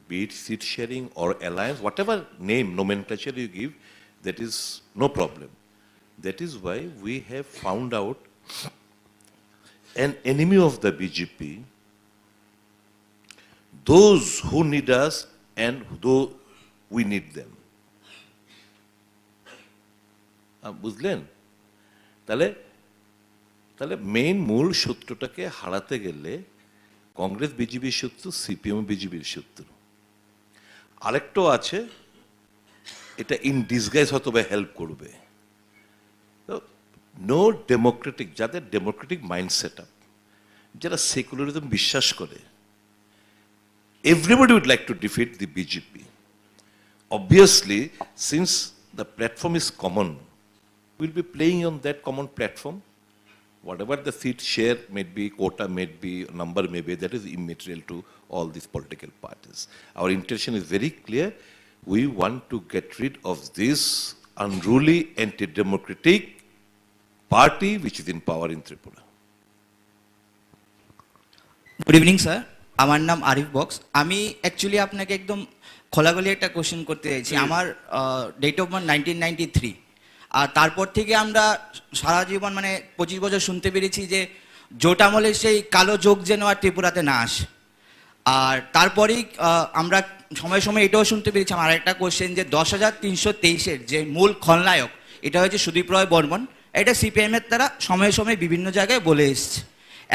[SPEAKER 16] be it seat sharing or alliance, whatever name, nomenclature you give, that is no problem. That is why we have found out an enemy of the BJP, those who need us and though we need them. বুঝলেন? তাহলে main মূল শত্রুটাকে হারাতে গেলে কংগ্রেস বিজেপির শত্রু, CPM বিজেপির শত্রু। আরেকটাও আছে, এটা ইন ডিসগাইজ হয়তো বা হেল্প করবে। নো ডেমোক্রেটিক, যাদের ডেমোক্রেটিক মাইন্ড সেট আপ, যারা সেকুলারিজম বিশ্বাস করে, everybody would like to defeat the BJP. Obviously, since the platform is common, we'll be playing on that common platform. Whatever the seat share may be, quota may be, number may be, that is immaterial to all these political parties. Our intention is very clear. We want to get rid of this unruly, anti-democratic party which is in power in Tripura.
[SPEAKER 17] Good evening, sir.
[SPEAKER 6] আমার নাম Arif box. আমি actually আপনাকে একদম খোলাখুলি একটা question করতে চাইছি। আমার ডেট অফ বার্থ 1993, আর তারপর থেকে আমরা সারা জীবন মানে 25 বছর শুনতে পেরেছি যে জোট আমলের সেই কালো যোগ যেন আর ত্রিপুরাতে না আসে। আর তারপরেই আমরা সময় সময় এটাও শুনতে পেরেছি, আমার একটা কোশ্চেন, যে 10,323-এর যে মূল খলনায়ক এটা হচ্ছে সুদীপ রায় বর্মন। এটা সিপিএমের দ্বারা সময়ে সময়ে বিভিন্ন জায়গায় বলে এসছে।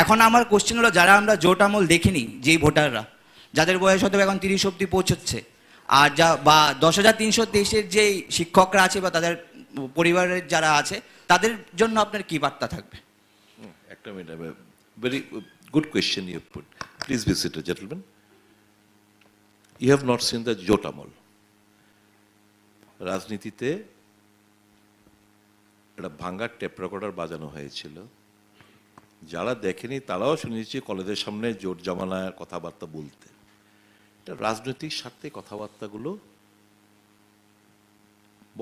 [SPEAKER 6] এখন আমার কোশ্চেন হলো, যারা আমরা জোট আমল দেখিনি, যেই ভোটাররা যাদের বয়স হয়তো এখন 30 অব্দি পৌঁছচ্ছে, আর যা বা 10,323-এর যে শিক্ষকরা আছে বা তাদের পরিবারের যারা আছে, তাদের জন্য আপনার কি বার্তা থাকবে?
[SPEAKER 16] একটা minute, very good question you put. Please be seated gentleman. You have not seen the জোট আমল। রাজনীতিতে একটা ভাঙ্গার টেপ রেকর্ডার বাজানো হয়েছিল, যারা দেখেনি তারাও শুনেছি কলেজের সামনে জোট জমানার কথাবার্তা বলতে। এটা রাজনৈতিক স্বার্থে কথাবার্তাগুলো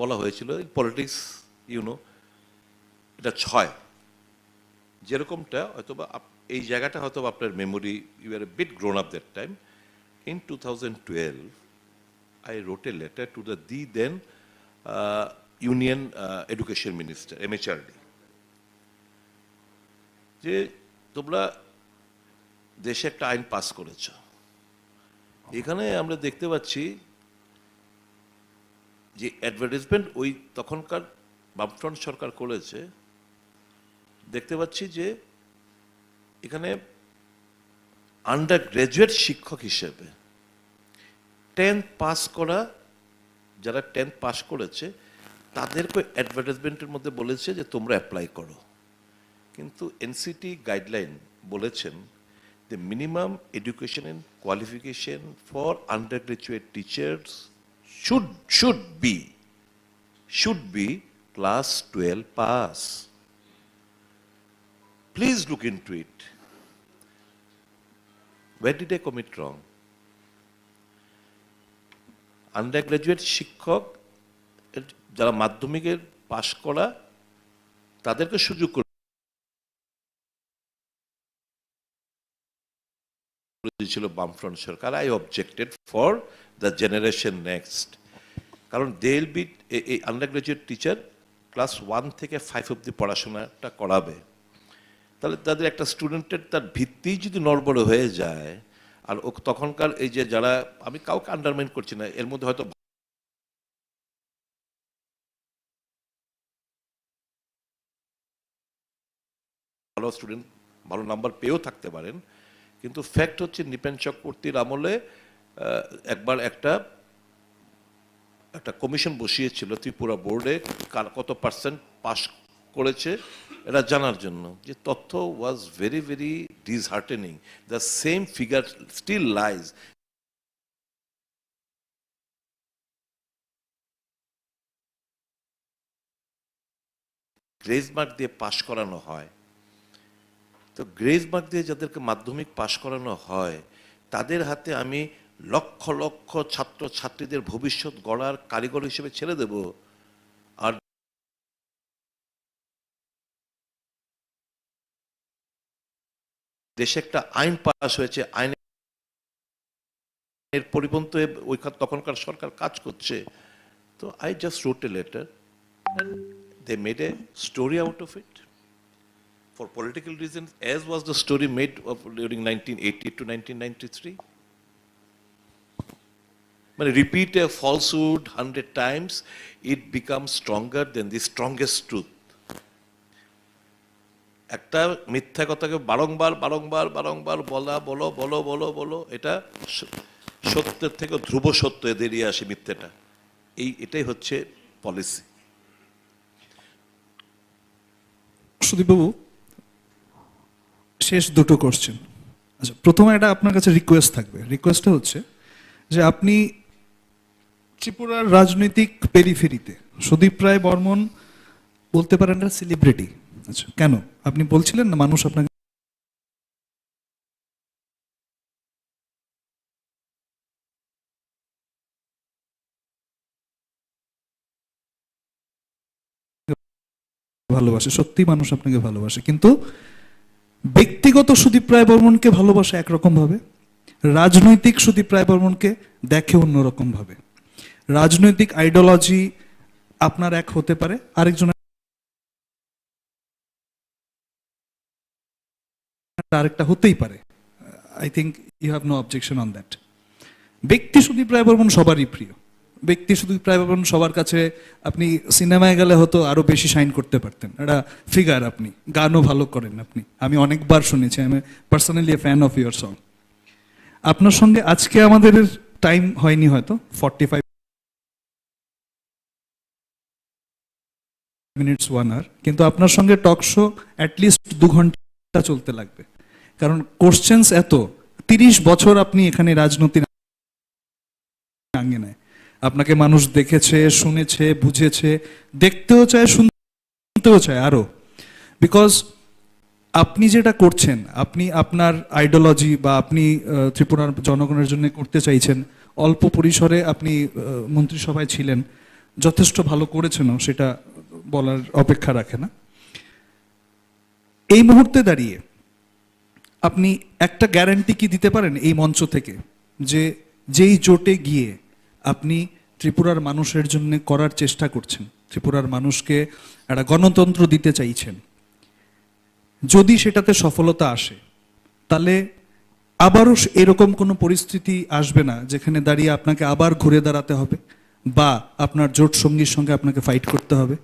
[SPEAKER 16] বলা হয়েছিল। পলিটিক্স ইউনো এটা ছয়, যেরকমটা হয়তোবা এই জায়গাটা হয়তো আপনার memory, you are a bit grown up that time. In 2012 I wrote a letter to the then Union Education Minister, MHRD, যে তোমরা দেশে একটা আইন পাস করেছ, এখানে আমরা দেখতে পাচ্ছি যে অ্যাডভার্টাইজমেন্ট ওই তখনকার বামফ্রন্ট সরকার করেছে। দেখতে পাচ্ছি যে এখানে আন্ডার গ্রাজুয়েট শিক্ষক হিসেবে 10th পাস করা, যারা 10th পাস করেছে তাদেরকে অ্যাডভার্টাইজমেন্টের মধ্যে বলেছে যে তোমরা অ্যাপ্লাই করো। কিন্তু এনসিটি গাইডলাইন বলেছেন the minimum education and qualification for undergraduate teachers should be class 12 pass. Please look into it. Where did I commit wrong? Undergraduate শিক্ষক যারা মাধ্যমিকের পাশ করা তাদেরকে সুযোগ ছিল বামফ্রন্ট সরকার। I objected for the generation next, কারণ দে উইল বি এই আন্ডারগ্রাজুয়েট টিচার ক্লাস 1 থেকে 5 অব্দি পড়াশোনাটা করাবে। তাহলে তাদের একটা স্টুডেন্টের তার ভিত্তি যদি নড়বড় হয়ে যায়, আর তখনকার এই যে যারা, আমি কাউকে আন্ডারমাইন করছি না, এর মধ্যে হয়তো ভালো স্টুডেন্ট ভালো নাম্বার পেয়েও থাকতে পারেন, কিন্তু ফ্যাক্ট হচ্ছে নৃপেন চক্রবর্তীর আমলে একবার একটা কমিশন বসিয়েছিল ত্রিপুরা বোর্ডে কত পার্সেন্ট পাস করেছে এটা জানার জন্য, যে তথ্য was very very disheartening. The same figure still lies. Grace mark দিয়ে পাস করানো হয়, তো গ্রেজ মার্ক দিয়ে যাদেরকে মাধ্যমিক পাশ করানো হয় তাদের হাতে আমি লক্ষ লক্ষ ছাত্র ছাত্রীদের ভবিষ্যৎ গড়ার কারিগর হিসেবে ছেড়ে দেব। আর দেশে একটা আইন পাস হয়েছে, আইনের পরিপন্থী ওইখান তখনকার সরকার কাজ করছে। তো I just wrote a letter and they made a story out of it for political reasons, as was the story made of during 1980 to 1993. When you repeat a falsehood 100 times, it becomes stronger than the strongest truth. একটা মিথ্যা কথাকে বারংবার বারংবার বারংবার বলো, এটা সত্যের থেকে ধ্রুব সত্য বেরিয়ে আসে মিথ্যাটা। এটাই হচ্ছে পলিসি।
[SPEAKER 12] সুদীপবাবু, শেষ দুটো কোশ্চেন। আচ্ছা, প্রথমে একটা আপনার কাছে রিকোয়েস্ট থাকবে। রিকোয়েস্টটা হচ্ছে যে আপনি ত্রিপুরার রাজনৈতিক পেরিফেরিতে সুদীপ রায় বর্মন বলতে পারেন না সেলিব্রিটি। আচ্ছা, কেন? আপনি বলছিলেন না মানুষ আপনাকে ভালোবাসে, সত্যি মানুষ আপনাকে ভালোবাসে, কিন্তু ব্যক্তিগত সুদীপ রায় বর্মনকে ভালোবাসে একরকম ভাবে, রাজনৈতিক সুদীপ রায় বর্মনকে দেখে অন্যরকম ভাবে। রাজনৈতিক আইডিওলজি আপনার এক হতে পারে, আরেকজনের আরেকটা হতেই পারে। I think you have no objection on that. ব্যক্তি সুদীপ রায় বর্মন সবারই প্রিয়। ব্যক্তি সুদীপ রায় বর্মন সবার কাছে, আপনি সিনেমায় গেলে হয়তো আরো বেশি শাইন করতে পারতেন। একটা ফিগার, আপনি গানও ভালো করেন, আমি অনেকবার শুনেছি। আমি personally A fan of your song. আপনার সঙ্গে আজকে আমাদের টাইম হয়নি হয়তো 45 মিনিটস 1 আওয়ার, কিন্তু আপনার সঙ্গে টক শো অ্যাটলিস্ট 2 ঘন্টা চলতে লাগবে, কারণ কোশ্চেন্স এত। 30 বছর আপনি এখানে রাজনীতির আঙ্গিনায়, আপনাকে মানুষ দেখেছে, শুনেছে, বুঝেছে, দেখতেও চায়, শুনতেও চায় আরো। বিকজ আপনি যেটা করছেন, আপনি আপনার আইডিওলজি বা আপনি ত্রিপুরার জনগণের জন্য করতে চাইছেন, অল্প পরিসরে আপনি মন্ত্রিসভায় ছিলেন, যথেষ্ট ভালো করেছেনও, সেটা বলার অপেক্ষা রাখে না। এই মুহূর্তে দাঁড়িয়ে আপনি একটা গ্যারান্টি কি দিতে পারেন এই মঞ্চ থেকে, যে যেই জোটে গিয়ে আপনি ত্রিপুরার মানুষের জন্য করার চেষ্টা করছেন, ত্রিপুরার মানুষকে একটা গণতন্ত্র দিতে চাইছেন, যদি সেটাতে সফলতা আসে, তাহলে আবারও এরকম কোনো পরিস্থিতি আসবে না যেখানে দাঁড়িয়ে আপনাকে আবার ঘুরে দাঁড়াতে হবে বা আপনার জোট সঙ্গীর সঙ্গে আপনাকে ফাইট করতে হবে?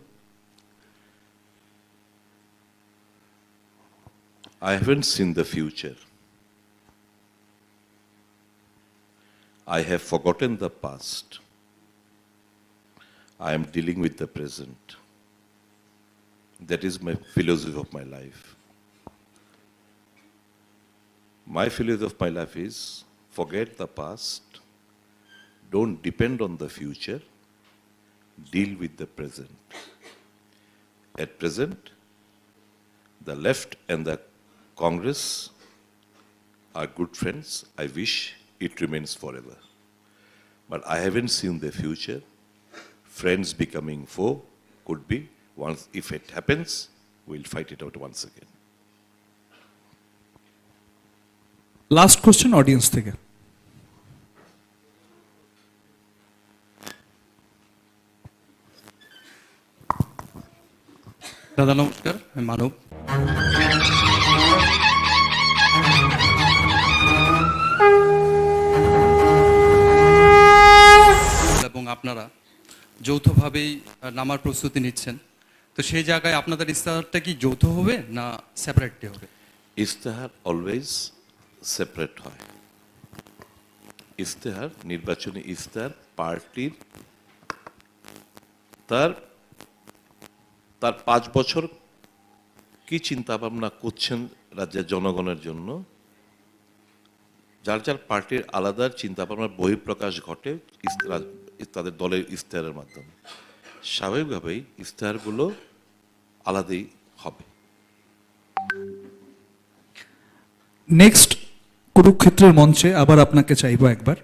[SPEAKER 16] I haven't seen the future. I have forgotten the past. I am dealing with the present. That is my philosophy of my life. My philosophy of my life is forget the past, don't depend on the future, deal with the present. At present, the left and the Congress are good friends. I wish it remains forever. But I haven't seen the future. Friends becoming foe could be. Once, if it happens, we'll fight it out once again.
[SPEAKER 12] Last question audience থেকে।
[SPEAKER 2] দাদা নমস্কার, আমি মানব। এবং আপনারা যৌথভাবেই নামার প্রস্তুতি নিচ্ছেন, তো সেই জায়গায় আপনাদের ইস্তাহারটা কি যৌথ হবে না সেপারেটলি হবে?
[SPEAKER 16] ইস্তেহার অলওয়েজ সেপারেট হয়। ইস্তেহার, নির্বাচনী ইস্তেহার পার্টির তার 5 বছর কি চিন্তা ভাবনা করছেন রাজ্যের জনগণের জন্য, যার যার পার্টির আলাদা চিন্তা ভাবনার বহিঃপ্রকাশ ঘটে তাদের দলের ইস্তেহারের মাধ্যমে। স্বাভাবিকভাবেই ইস্তেহারগুলো আলাদাই হবে।
[SPEAKER 12] নেক্সট কুরুক্ষেত্রের মঞ্চে আবার আপনাকে চাইবো একবার,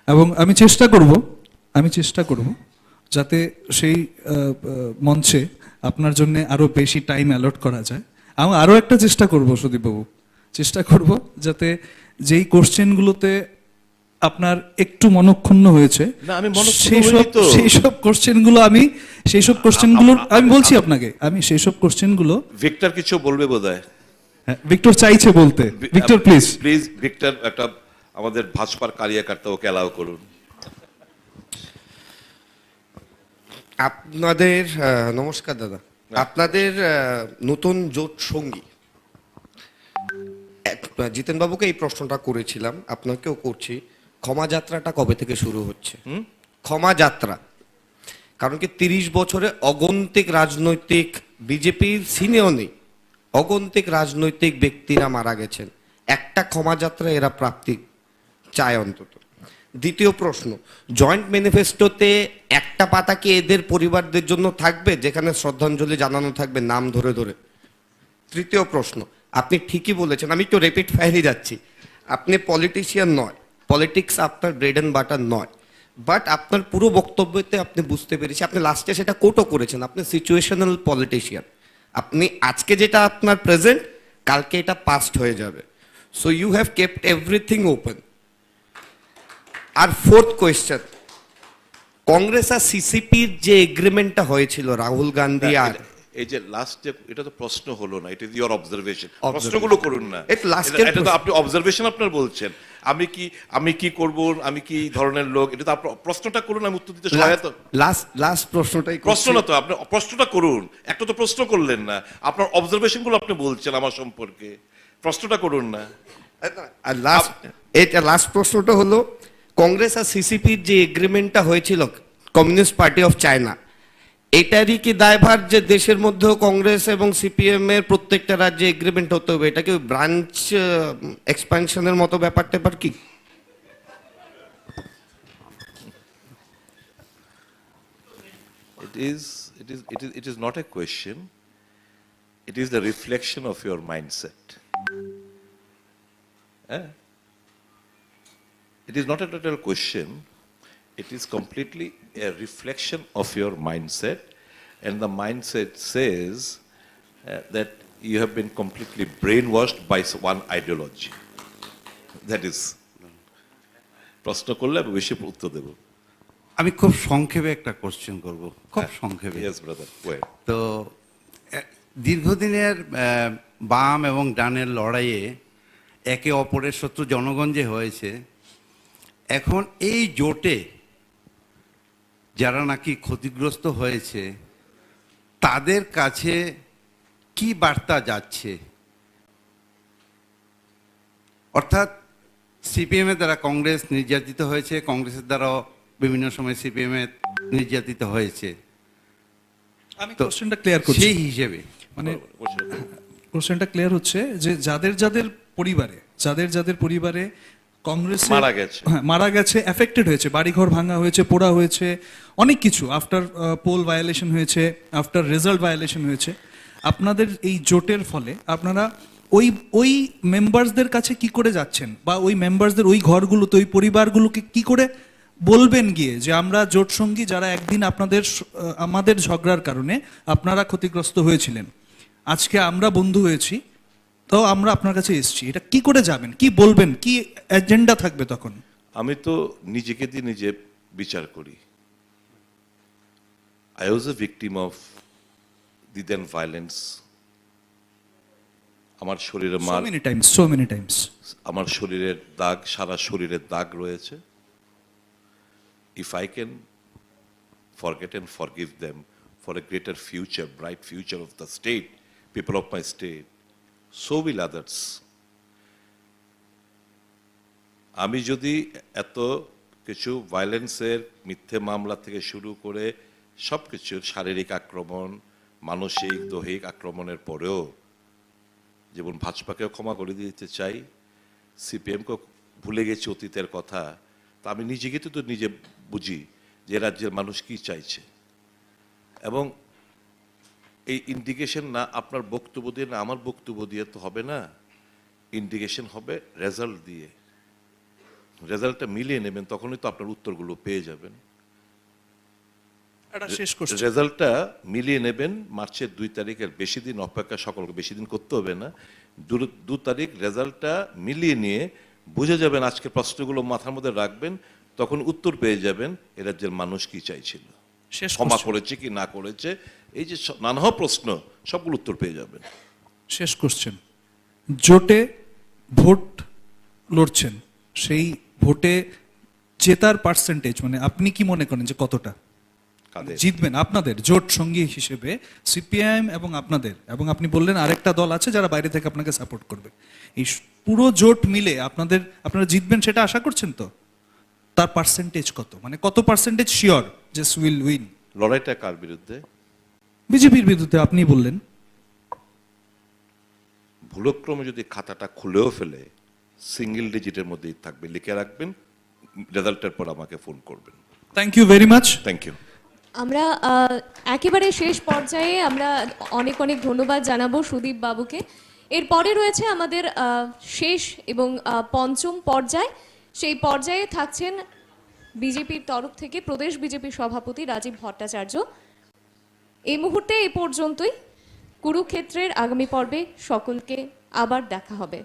[SPEAKER 12] এবং আমি চেষ্টা করব যাতে সেই মঞ্চে আপনার জন্য আরো বেশি টাইম অ্যালট করা যায়। আমি আরো একটা চেষ্টা করব সুদীপবাবু, চেষ্টা করব যাতে যেই কোশ্চেনগুলোতে আপনার একটু মনক্ষুণ্ণ হয়েছে সেই সব কোশ্চেনগুলো আমি বলছি আপনাকে, আমি সেই সব কোশ্চেনগুলো
[SPEAKER 16] ভিক্টর কিছু বলবে বোধহয়।
[SPEAKER 12] ভিক্টর চাইছে বলতে। ভিক্টর প্লিজ
[SPEAKER 16] ভিক্টর একটা আমাদের ভাজপার কার্যকর্তা, ওকে অ্যালাউ করুন।
[SPEAKER 17] আপনাদের নমস্কার দাদা, আপনাদের নতুন জোট সঙ্গী জিতেন বাবুকে এই প্রশ্নটা করেছিলাম, আপনাকেও করছি, ক্ষমা যাত্রাটা কবে থেকে শুরু হচ্ছে? ক্ষমা যাত্রা, কারণ কি 30 বছরে অগন্তিক রাজনৈতিক, বিজেপির সিনেও নেই, অগন্তিক রাজনৈতিক ব্যক্তিরা মারা গেছেন, একটা ক্ষমা যাত্রা এরা প্রাপ্তি চায় অন্তত। দ্বিতীয় প্রশ্ন, জয়েন্ট ম্যানিফেস্টোতে একটা পাতা কি এদের পরিবারদের জন্য থাকবে যেখানে শ্রদ্ধাঞ্জলি জানানো থাকবে নাম ধরে ধরে? তৃতীয় প্রশ্ন, আপনি ঠিকই বলেছেন, আমি একটু রেপিড ফায়ারই যাচ্ছি, আপনি পলিটিশিয়ান নয়, পলিটিক্স আপনার ব্রেড অ্যান্ড বাটার নয়, বাট আপনার পুরো বক্তব্যতে আপনি বুঝতে পেরেছি, আপনি লাস্টে সেটা কোটও করেছেন, আপনি সিচুয়েশনাল পলিটিশিয়ান। আপনি আজকে যেটা আপনার প্রেজেন্ট, কালকে এটা পাস্ট হয়ে যাবে। So you have kept everything open. আর ফোর্থ কোয়েশ্চেন, কংগ্রেস আর সিসিপির যে এগ্রিমেন্টটা হয়েছিল রাহুল গান্ধী আর
[SPEAKER 16] এই যে লাস্ট এটা তো প্রশ্ন হলো না, এটা ইওর অবজারভেশন, প্রশ্নগুলো করুন না। এটা তো আপনি অবজারভেশন আপনার বলছেন, আমি কি করব, আমি কি ধরনের লোক, এটা তো আপনি প্রশ্নটা করুন, আমি উত্তর দিতে সহায়তা।
[SPEAKER 17] লাস্ট প্রশ্নটাই
[SPEAKER 16] প্রশ্ন না তো, আপনি প্রশ্নটা করুন, একটা তো প্রশ্ন করলেন না, আপনার অবজারভেশনগুলো আপনি বলছেন আমার সম্পর্কে, প্রশ্নটা করুন না।
[SPEAKER 17] আর লাস্ট প্রশ্নটা হলো, কংগ্রেস আর সিসিপির যে এগ্রিমেন্টটা হয়েছিল কমিউনিস্ট পার্টি অফ চায়না, এটারই কি দায়ভার যে দেশের মধ্যেও কংগ্রেস এবং সিপিএম এর প্রত্যেকটা রাজ্যে এগ্রিমেন্ট হতে হবে? এটা কি ব্রাঞ্চ এক্সপানশনের মতো ব্যাপার কি?
[SPEAKER 16] It is not a question. It is the reflection of your mindset. It is not a total question. It is completely a reflection of your mindset, and the mindset says that you have been completely brainwashed by one ideology. That is. প্রশ্ন করলে আমি বেশি উত্তর দেব।
[SPEAKER 18] আমি খুব সংক্ষেপে একটা question করব, খুব সংক্ষেপে।
[SPEAKER 16] Yes, brother.
[SPEAKER 18] তো দীর্ঘদিনের বাম এবং ডানের লড়াইয়ে একে অপরের শত্রু জনগণ যে হয়েছে, এখন এই জোটে যারা নাকি ক্ষতিগ্রস্ত হয়েছে তাদের কাছে কি বার্তা যাচ্ছে? অর্থাৎ সিপিএম এর দ্বারা কংগ্রেস নির্যাতিত হয়েছে, কংগ্রেসের দ্বারাও বিভিন্ন সময় সিপিএম এর নির্যাতিত হয়েছে।
[SPEAKER 12] আমি কোশ্চেনটা ক্লিয়ার করছি
[SPEAKER 18] সেই হিসেবে,
[SPEAKER 12] মানে কোশ্চেনটা ক্লিয়ার হচ্ছে যে যাদের যাদের পরিবারে কংগ্রেস মারা গেছে, এফেক্টেড হয়েছে, বাড়িঘর ভাঙা হয়েছে, পোড়া হয়েছে, অনেক কিছু, আফটার পোল ভায়োলেশন হয়েছে, আফটার রেজাল্ট ভায়োলেশন হয়েছে, আপনাদের এই জোটের ফলে আপনারা ওই মেম্বারসদের কাছে কি করে যাচ্ছেন, বা ওই মেম্বারসদের ওই ঘরগুলোতে ওই পরিবারগুলোকে কি করে বলবেন গিয়ে যে আমরা জোট সঙ্গী যারা একদিন আমাদের ঝগড়ার কারণে আপনারা ক্ষতিগ্রস্ত হয়েছিলেন, আজকে আমরা বন্ধু হয়েছি, তো আমরা আপনার কাছে এসেছি, এটা কি করে যাবেন, কি বলবেন, কি এজেন্ডা থাকবে তখন?
[SPEAKER 16] আমি তো নিজেকে দিয়ে নিজে বিচার করি। I was a victim of the then violence. আমার শরীরে
[SPEAKER 12] so many times
[SPEAKER 16] আমার শরীরের দাগ, সারা শরীরের দাগ রয়েছে। If I can forget and forgive them for a greater future, bright future of the state, people of my state, so will others. আমি যদি এত কিছু ভায়োলেন্সের মিথ্যে মামলা থেকে শুরু করে সব কিছুর শারীরিক আক্রমণ, মানসিক দৈহিক আক্রমণের পরেও যেমন ভাজপাকেও ক্ষমা করে দিতে চাই, সিপিএমকেও ভুলে গেছি অতীতের কথা, তা আমি নিজেকে তো নিজে বুঝি যে রাজ্যের মানুষ কি চাইছে। এবং এই ইন্ডিকেশন না আপনার বক্তব্য দিয়ে না আমার বক্তব্য দিয়ে তো হবে না, ইন্ডিকেশন হবে রেজাল্ট দিয়ে। রেজাল্টটা মিলিয়ে নেবেন, তখনই তো আপনার উত্তরগুলো পেয়ে যাবেন। রেজাল্টটা মিলিয়ে নেবেন মার্চের 2 তারিখের, বেশি দিন অপেক্ষা সকলকে বেশি দিন করতে হবে না, 2 তারিখ রেজাল্টটা মিলিয়ে নিয়ে বুঝে যাবেন, আজকে প্রশ্নগুলো মাথার মধ্যে রাখবেন, তখন উত্তর পেয়ে যাবেন এ রাজ্যের মানুষ কি চাইছিল, ক্ষমা করেছে কি না করেছে, এই যে নানা প্রশ্ন সবগুলো উত্তর পেয়ে যাবেন।
[SPEAKER 12] শেষ কোশ্চেন, জোটে ভোট লড়ছেন, সেই ভোটে জেতার পার্সেন্টেজ মানে আপনি কি মনে করেন যে কতটা জিতবেন আপনাদের জোট সঙ্গী হিসেবে, সিপিআইএম এবং আপনাদের, এবং আপনি বললেন আরেকটা দল আছে যারা বাইরে থেকে আপনাকে সাপোর্ট করবে, এই পুরো জোট মিলে আপনারা জিতবেন সেটা আশা করছেন? তো তার পার্সেন্টেজ কত, মানে কত পার্সেন্টেজ শিওর যে উইল উইন?
[SPEAKER 16] লড়াইটা কার বিরুদ্ধে?
[SPEAKER 12] বিজেপির বিরুদ্ধে। আপনি বললেন
[SPEAKER 16] ভুলক্রমে যদি খাতাটা খুলেও ফেলে সিঙ্গেল ডিজিটের মধ্যেই থাকবে, লিখে রাখবেন, রেজাল্টের পর আমাকে ফোন করবেন।
[SPEAKER 12] Thank you very much.
[SPEAKER 16] Thank you.
[SPEAKER 11] আমরা একেবারে শেষ পর্যায়ে আমরা অনেক অনেক ধন্যবাদ জানাবো সুদীপ বাবুকে। এরপরে রয়েছে আমাদের শেষ এবং পঞ্চম পর্যায়, সেই পর্যায়ে থাকছেন বিজেপির তরফ থেকে প্রদেশ বিজেপি সভাপতি রাজীব ভট্টাচার্য। এই মুহূর্তে এ পর্যন্তই। কুরুক্ষেত্রের আগামী পর্বে সকলকে আবার দেখা হবে।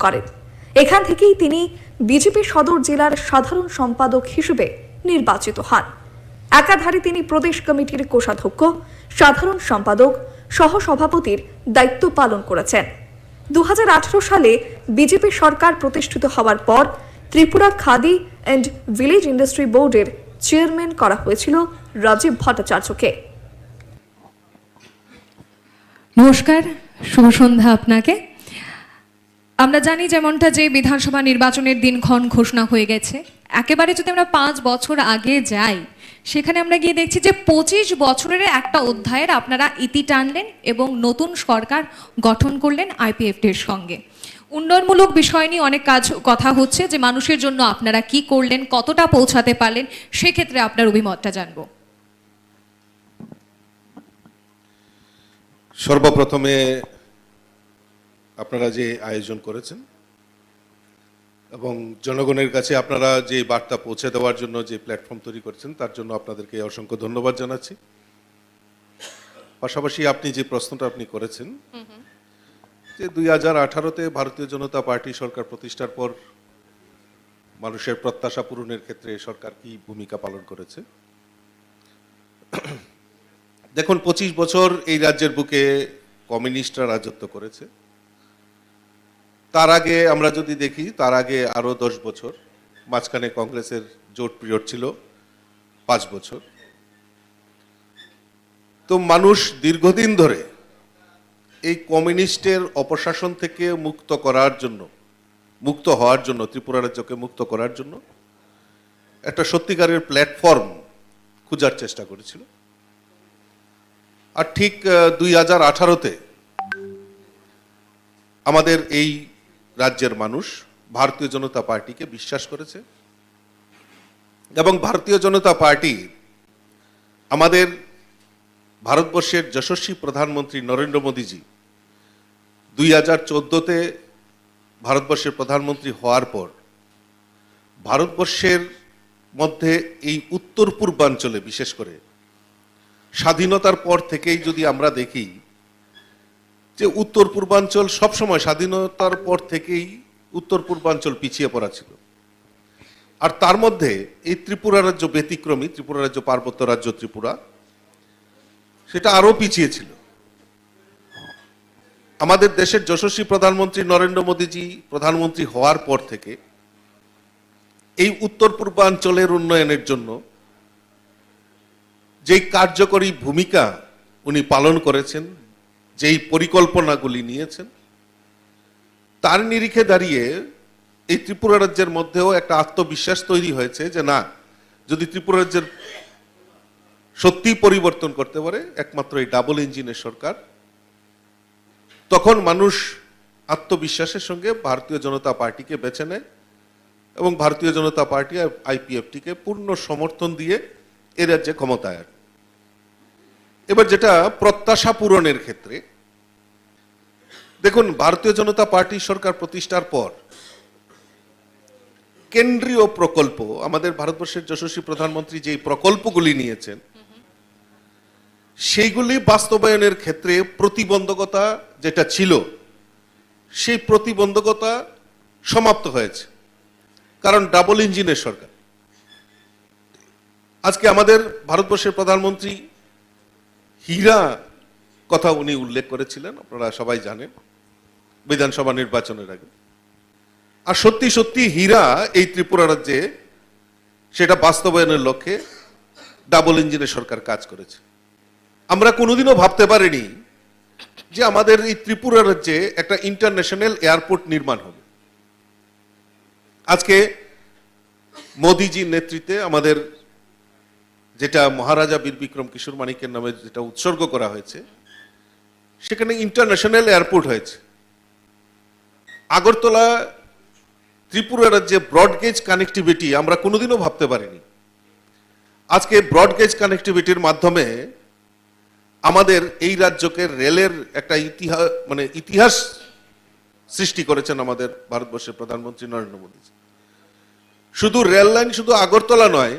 [SPEAKER 4] করেন। এখান থেকেই তিনি বিজেপি সদর জেলার সাধারণ সম্পাদক হিসেবে নির্বাচিত হন। একাধারে তিনি প্রদেশ কমিটির কোষাধ্যক্ষ, সাধারণ সম্পাদক, সহসভাপতির দায়িত্ব পালন করেছেন। 2018 সালে বিজেপি সরকার প্রতিষ্ঠিত হওয়ার পর Tripura khadi and village industry বোর্ডের চেয়ারম্যান করা হয়েছিল রাজীব ভট্টাচার্যকে।
[SPEAKER 20] নমস্কার, শুভ সন্ধ্যা আপনাকে। আমরা জানি যেমনটা যে বিধানসভা নির্বাচনের দিনক্ষণ ঘোষণা হয়ে গেছে, একেবারে যদি আমরা 5 বছর আগে যাই, সেখানে আমরা গিয়ে দেখছি যে 25 বছরের একটা অধ্যায়ের আপনারা ইতি টানলেন এবং নতুন সরকার গঠন করলেন আইপিএফটির সঙ্গে। উন্নয়নমূলক বিষয় নিয়ে অনেক কথা হচ্ছে যে মানুষের জন্য আপনারা কি করলেন, কতটা পৌঁছাতে পারলেন, সেক্ষেত্রে আপনার অভিমতটা জানবো।
[SPEAKER 21] সর্বপ্রথমে আপনারা যে আয়োজন করেছেন এবং জনগণের কাছে আপনারা যে বার্তা পৌঁছে দেওয়ার জন্য যে প্ল্যাটফর্ম তৈরি করেছেন, তার জন্য আপনাদেরকে অসংখ্য ধন্যবাদ জানাচ্ছি। পাশাপাশি আপনি যে প্রশ্নটা আপনি করেছেন যে 2018-তে ভারতীয় জনতা পার্টি সরকার প্রতিষ্ঠার পর মানুষের প্রত্যাশা পূরণের ক্ষেত্রে সরকার কি ভূমিকা পালন করেছে। দেখুন, 25 বছর এই রাজ্যের বুকে কমিউনিস্টরা রাজত্ব করেছে। তার আগে আমরা যদি দেখি, তার আগে আরো 10 বছর, মাঝখানে কংগ্রেসের জোট পিরিয়ড ছিল 5 বছর। তো মানুষ দীর্ঘদিন ধরে এই কমিউনিস্টের অপশাসন থেকে মুক্ত হওয়ার জন্য, ত্রিপুরা রাজ্যকে মুক্ত করার জন্য একটা সত্যিকারের প্ল্যাটফর্ম খোঁজার চেষ্টা করেছিল। আর ঠিক 2018-তে আমাদের এই রাজ্যের মানুষ ভারতীয় জনতা পার্টিকে বিশ্বাস করেছে এবং ভারতীয় জনতা পার্টি আমাদের ভারতবর্ষের যশস্বী প্রধানমন্ত্রী নরেন্দ্র মোদীজি 2014-তে ভারতবর্ষের প্রধানমন্ত্রী হওয়ার পর ভারতবর্ষের মধ্যে এই উত্তর পূর্বাঞ্চলে, বিশেষ করে স্বাধীনতার পর থেকেই যদি আমরা দেখি যে উত্তর পূর্বাঞ্চল সবসময়, স্বাধীনতার পর থেকেই উত্তর পূর্বাঞ্চল পিছিয়ে পড়া ছিল। আর তার মধ্যে এই ত্রিপুরা রাজ্য ব্যতিক্রমী, ত্রিপুরা রাজ্য, পার্বত্য রাজ্য ত্রিপুরা, সেটা আরো পিছিয়ে ছিল। আমাদের দেশের যশস্বী প্রধানমন্ত্রী নরেন্দ্র মোদীজি প্রধানমন্ত্রী হওয়ার পর থেকে এই উত্তর পূর্বাঞ্চলের উন্নয়নের জন্য যেই কার্যকরী ভূমিকা উনি পালন করেছেন, যেই পরিকল্পনাগুলি নিয়েছেন, তার নিরিখে দাঁড়িয়ে এই ত্রিপুরা রাজ্যের মধ্যেও একটা আত্মবিশ্বাস তৈরি হয়েছে যে না, যদি ত্রিপুরা রাজ্যের সত্যি পরিবর্তন করতে পারে একমাত্র এই ডাবল ইঞ্জিনের সরকার, তখন মানুষ আত্মবিশ্বাসের সঙ্গে ভারতীয় জনতা পার্টিকে বেছে নেয় এবং ভারতীয় জনতা পার্টি আইপিএফটিকে পূর্ণ সমর্থন দিয়ে এ রাজ্যে ক্ষমতায় আসে। এবার যেটা প্রত্যাশা পূরণের ক্ষেত্রে, দেখুন, ভারতীয় জনতা পার্টি সরকার প্রতিষ্ঠার পর কেন্দ্রীয় প্রকল্প, আমাদের ভারতবর্ষের যশস্বী প্রধানমন্ত্রী যে প্রকল্পগুলি নিয়েছেন, সেইগুলি বাস্তবায়নের ক্ষেত্রে প্রতিবন্ধকতা যেটা ছিল, সেই প্রতিবন্ধকতা সমাপ্ত হয়েছে, কারণ ডাবল ইঞ্জিনের সরকার। আজকে আমাদের ভারতবর্ষের প্রধানমন্ত্রী হীরা কথা উনি উল্লেখ করেছিলেন, আপনারা সবাই জানেন, বিধানসভা নির্বাচনের আগে। আর সত্যি সত্যি হীরা এই ত্রিপুরা রাজ্যে সেটা বাস্তবায়নের লক্ষ্যে ডাবল ইঞ্জিনের সরকার কাজ করেছে। আমরা কোনোদিনও ভাবতে পারিনি যে আমাদের এই ত্রিপুরা রাজ্যে একটা ইন্টারন্যাশনাল এয়ারপোর্ট নির্মাণ হবে। আজকে মোদিজির নেতৃত্বে আমাদের যেটা মহারাজা বীর বিক্রম কিশোর মানিকের নামে যেটা উৎসর্গ করা হয়েছে, সেখানে ইন্টারন্যাশনাল এয়ারপোর্ট হয়েছে। আগরতলা ত্রিপুরা রাজ্যে ব্রডগেজ কানেক্টিভিটি আমরা কোনোদিনও ভাবতে পারিনি। আজকে ব্রডগেজ কানেক্টিভিটির মাধ্যমে আমাদের এই রাজ্যকে রেলের একটা ইতিহাস সৃষ্টি করেছেন আমাদের ভারতবর্ষের প্রধানমন্ত্রী নরেন্দ্র মোদী। শুধু রেল লাইন, শুধু আগরতলা নয়,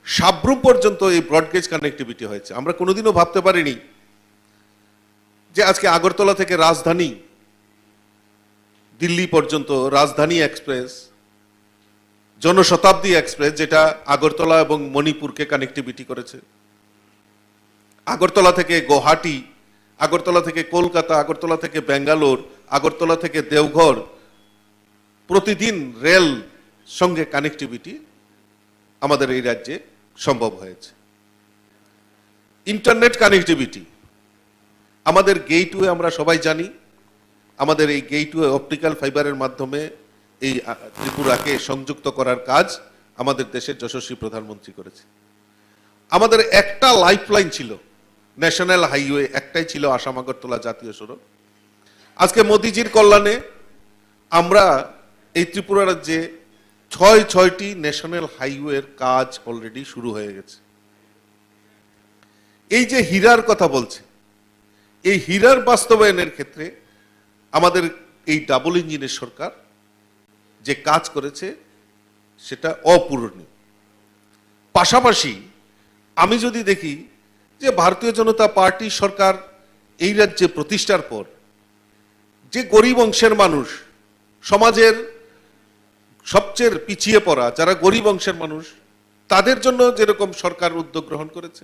[SPEAKER 21] সাব্রুম পর্যন্ত এই ব্রডগেজ কানেক্টিভিটি হয়েছে। আমরা কোনোদিনও ভাবতে পারিনি যে আজকে আগরতলা থেকে রাজধানী দিল্লি পর্যন্ত রাজধানী এক্সপ্রেস, জনশতাব্দী এক্সপ্রেস, যেটা আগরতলা এবং মণিপুরকে কানেক্টিভিটি করেছে, আগরতলা থেকে গুয়াহাটি, আগরতলা থেকে কলকাতা, আগরতলা থেকে ব্যাঙ্গালোর, আগরতলা থেকে দেওঘর, প্রতিদিন রেল সঙ্গে কানেক্টিভিটি আমাদের এই রাজ্যে সম্ভব হয়েছে। ইন্টারনেট কানেক্টিভিটি, আমাদের গেটওয়ে আমরা সবাই জানি, আমাদের এই গেটওয়ে অপটিক্যাল ফাইবারের মাধ্যমে এই ত্রিপুরাকে সংযুক্ত করার কাজ আমাদের দেশের যশস্বী প্রধানমন্ত্রী করেছে। আমাদের একটা লাইফলাইন ছিল, ন্যাশনাল হাইওয়ে একটাই ছিল, আসাম আগরতলা জাতীয় সড়ক। আজকে মোদিজির কল্যাণে আমরা এই ত্রিপুরা রাজ্যে ছয়টি ন্যাশনাল হাইওয়ের কাজ অলরেডি শুরু হয়ে গেছে। এই যে হীরার কথা বলছে, এই হীরার বাস্তবায়নের ক্ষেত্রে আমাদের এই ডাবল ইঞ্জিনের সরকার যে কাজ করেছে সেটা অপূরণীয়। পাশাপাশি আমি যদি দেখি যে ভারতীয় জনতা পার্টি সরকার এই রাজ্যে প্রতিষ্ঠার পর যে গরিব অংশের মানুষ, সমাজের সবচেয়ে পিছিয়ে পড়া যারা গরিব অংশের মানুষ, তাদের জন্য যেরকম সরকার উদ্যোগ গ্রহণ করেছে,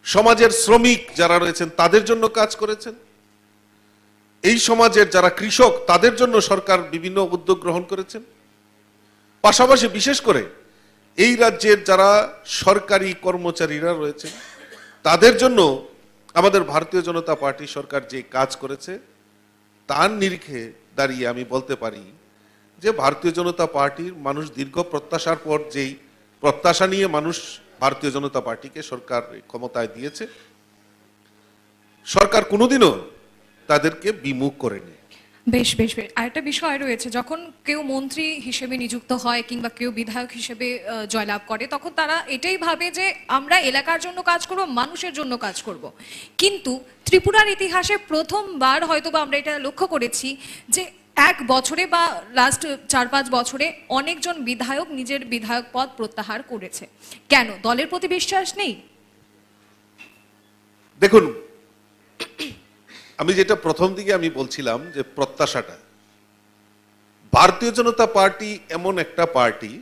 [SPEAKER 21] সমাজের শ্রমিক যারা রয়েছেন তাদের জন্য কাজ করেছেন, এই সমাজের যারা কৃষক তাদের জন্য সরকার বিভিন্ন উদ্যোগ গ্রহণ করেছেন। পাশাপাশি বিশেষ করে এই রাজ্যের যারা সরকারি কর্মচারীরা রয়েছেন তাদের জন্য আমাদের ভারতীয় জনতা পার্টি সরকার যে কাজ করেছে তার নিরিখে দাঁড়িয়ে আমি বলতে পারি যে ভারতীয় জনতা পার্টির মানুষ দীর্ঘ প্রত্যাশার পর যেই প্রত্যাশা নিয়ে মানুষ ভারতীয় জনতা পার্টিকে সরকার ক্ষমতায় দিয়েছে, সরকার কোনোদিনও তাদেরকে বিমুখ করেনি।
[SPEAKER 20] বেশ বেশ বেশ আরেকটা বিষয় রয়েছে, যখন কেউ মন্ত্রী হিসেবে নিযুক্ত হয় কিংবা কেউ বিধায়ক হিসেবে জয়লাভ করে, তখন তারা এটাই ভাবে যে আমরা এলাকার জন্য কাজ করব, মানুষের জন্য কাজ করব। কিন্তু ত্রিপুরার ইতিহাসে প্রথমবার হয়তো বা আমরা এটা লক্ষ্য করেছি যে এক বছরে বা লাস্ট 4-5 বছরে অনেকজন বিধায়ক নিজের বিধায়ক পদ প্রত্যাহার করেছে। কেন? দলের প্রতি বিশ্বাস নেই?
[SPEAKER 21] দেখুন, আমি যেটা প্রথম দিকে আমি বলছিলাম যে প্রত্যাশাটা, ভারতীয় জনতা পার্টি এমন একটা পার্টি,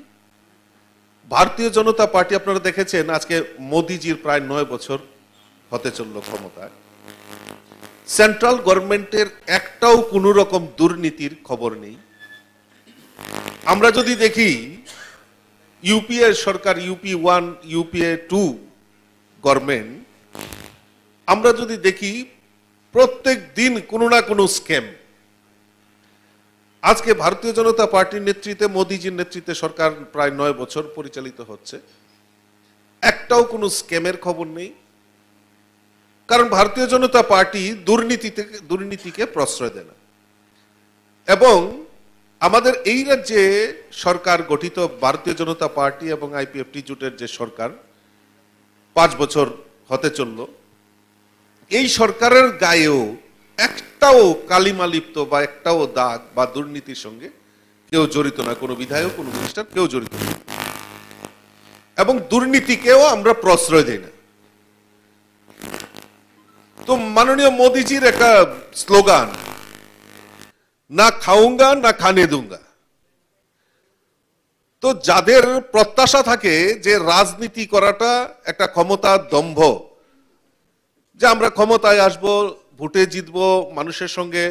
[SPEAKER 21] ভারতীয় জনতা পার্টি আপনারা দেখেছেন আজকে মোদিজির প্রায় 9 বছর হতে চলল ক্ষমতায়, সেন্ট্রাল গভর্নমেন্টের একটাও কোনো রকম দুর্নীতির খবর নেই। আমরা যদি দেখি ইউপিএ সরকার, ইউপি 1, ইউপিএ 2 গভর্নমেন্ট, আমরা যদি দেখি প্রত্যেক দিন কোনো না কোনো স্ক্যাম। আজকে ভারতীয় জনতা পার্টির নেতৃত্বে, মোদিজির নেতৃত্বে সরকার প্রায় 9 বছর পরিচালিত হচ্ছে, একটাও কোনো স্ক্যামের খবর নেই। কারণ ভারতীয় জনতা পার্টি দুর্নীতিকে প্রশ্রয় দেয় না। এবং আমাদের এই রাজ্যে সরকার গঠিত ভারতীয় জনতা পার্টি এবং আইপিএফটি জোটের যে সরকার 5 বছর হতে চলল, এই সরকারের গায়েও একটাও কালিমা লিপ্ত বা একটাও দাগ বা দুর্নীতির সঙ্গে কেউ জড়িত না, কোনো বিধায়ক, কোনো মিনিস্টার কেউ জড়িত না। এবং দুর্নীতিকেও আমরা প্রশ্রয় দেই না। তো মাননীয় মোদিজির একটা স্লোগান, না খাউঙ্গা না খানে দুঙ্গা। তো যাদের প্রত্যাশা থাকে যে রাজনীতি করাটা একটা ক্ষমতার দম্ভ, যে আমরা ক্ষমতায় আসব, ভোটে জিতবো, মানুষের সঙ্গে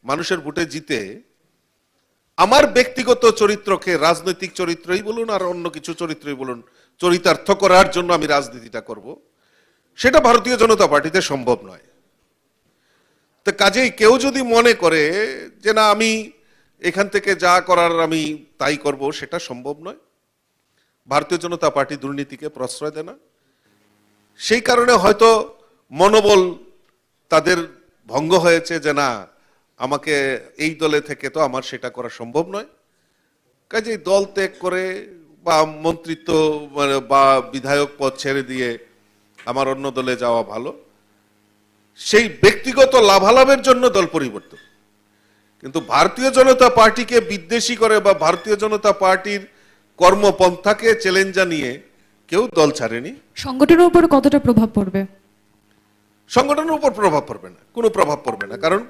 [SPEAKER 21] মানুষের ভোটে জিতে আমার ব্যক্তিগত চরিত্রকে, রাজনৈতিক চরিত্রই বলুন আর অন্য কিছু চরিত্রই বলুন, চরিতার্থ করার জন্য আমি রাজনীতিটা করব, সেটা ভারতীয় জনতা পার্টিতে সম্ভব নয়। তো কাজেই কেউ যদি মনে করে যে না আমি এখান থেকে যা করার আমি তাই করব, সেটা সম্ভব নয়। ভারতীয় জনতা পার্টি দুর্নীতিকে প্রশ্রয় দেয় না। সেই কারণে হয়তো মনোবল তাদের ভঙ্গ হয়েছে যে না আমাকে এই দলে থেকে তো আমার সেটা করা সম্ভব নয়। কাজেই দল ত্যাগ করে বা মন্ত্রিত্ব বা বিধায়ক পদ ছেড়ে দিয়ে আমার অন্য দলে যাওয়া ভালো, সেই ব্যক্তিগত লাভালাভের জন্য দল পরিবর্তন। কিন্তু ভারতীয় জনতা পার্টিকে বিদ্বেষী করে বা ভারতীয় জনতা পার্টির কর্মপন্থাকে চ্যালেঞ্জ জানিয়ে কেউ দল ছাড়েনি।
[SPEAKER 20] সংগঠনের উপর কতটা প্রভাব পড়বে?
[SPEAKER 21] সংগঠনের উপর প্রভাব পড়বে না, কোনো প্রভাব পড়বে না। কারণ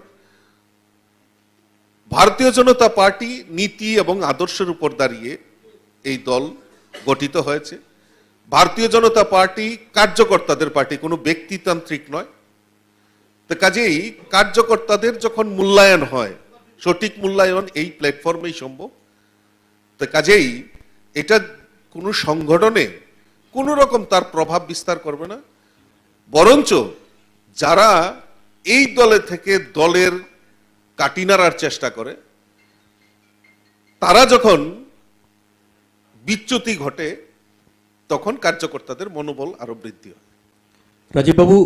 [SPEAKER 21] ভারতীয় জনতা পার্টি নীতি এবং আদর্শের উপর দাঁড়িয়ে এই দল গঠিত হয়েছে। ভারতীয় জনতা পার্টি কার্যকর্তাদের পার্টি, কোনো ব্যক্তিতান্ত্রিক নয়। তো কাজেই কার্যকর্তাদের যখন মূল্যায়ন হয়, সঠিক মূল্যায়ন এই প্ল্যাটফর্মেই সম্ভব। তো কাজেই এটা কোনো সংগঠনে কোনো রকম তার প্রভাব বিস্তার করবে না, বরঞ্চ যারা এই দলে থেকে দলের কাটি নাড়ার চেষ্টা করে, তারা যখন বিচ্যুতি ঘটে তখন কার্যকর্তাদের মনোবল আরো বৃদ্ধি হয়।
[SPEAKER 8] রাজীববাবু,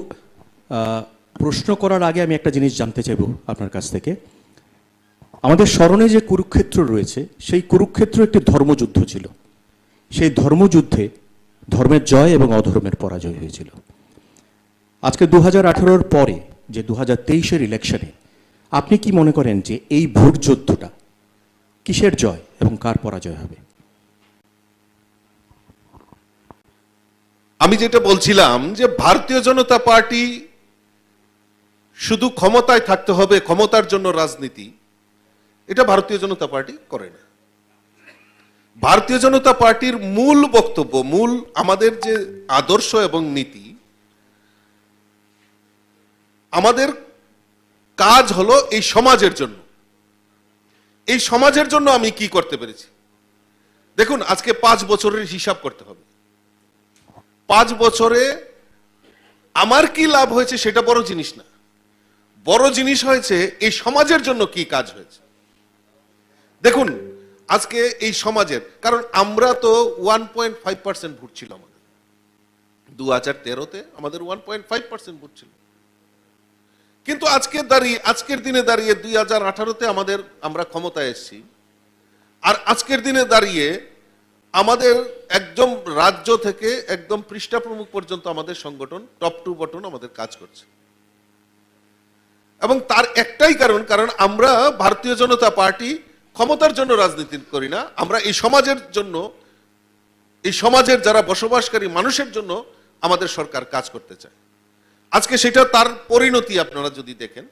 [SPEAKER 8] প্রশ্ন করার আগে আমি একটা জিনিস জানতে চাইব আপনার কাছ থেকে। আমাদের স্মরণে যে কুরুক্ষেত্র রয়েছে, সেই কুরুক্ষেত্র একটি ধর্মযুদ্ধ ছিল। সেই ধর্মযুদ্ধে ধর্মের জয় এবং অধর্মের পরাজয় হয়েছিল। আজকে 2018-র পরে যে 2023-এর ইলেকশনে আপনি কি মনে করেন যে এই ভোট যুদ্ধটা কিসের জয় এবং কার পরাজয় হবে?
[SPEAKER 21] আমি যেটা বলছিলাম যে ভারতীয় জনতা পার্টি শুধু ক্ষমতায় থাকতে হবে, ক্ষমতার জন্য রাজনীতি, এটা ভারতীয় জনতা পার্টি করে না। ভারতীয় জনতা পার্টির মূল বক্তব্য, মূল আমাদের যে আদর্শ এবং নীতি, আমাদের কাজ হলো এই সমাজের জন্য। এই সমাজের জন্য আমি কি করতে পেরেছি? দেখুন, আজকে 5 বছরের হিসাব করতে হবে। 5 বছরে আমার কি লাভ হয়েছে সেটা বড় জিনিস না, বড় জিনিস হয়েছে এই সমাজের জন্য কি কাজ হয়েছে। দেখুন, আজকে এই সমাজের, কারণ আমরা তো 1.5% ভোট ছিল আমাদের 2013-তে, আমাদের 1.5% ভোট ছিল। কিন্তু আজকের দিনে দাঁড়িয়ে 2018-তে আমরা ক্ষমতায় এসেছি। আর আজকের দিনে দাঁড়িয়ে আমাদের একদম রাজ্য থেকে একদম পৃষ্ঠা প্রমুখ পর্যন্ত আমাদের সংগঠন টপ টু বটন আমাদের কাজ করছে। এবং তার একটাই কারণ আমরা ভারতীয় জনতা পার্টি ক্ষমতার জন্য রাজনীতি করি না, আমরা এই সমাজের জন্য, এই সমাজের যারা বসবাসকারী মানুষের জন্য আমাদের সরকার কাজ করতে চায়। আজকে সেটা তার পরিণতি আপনারা যদি দেখেন,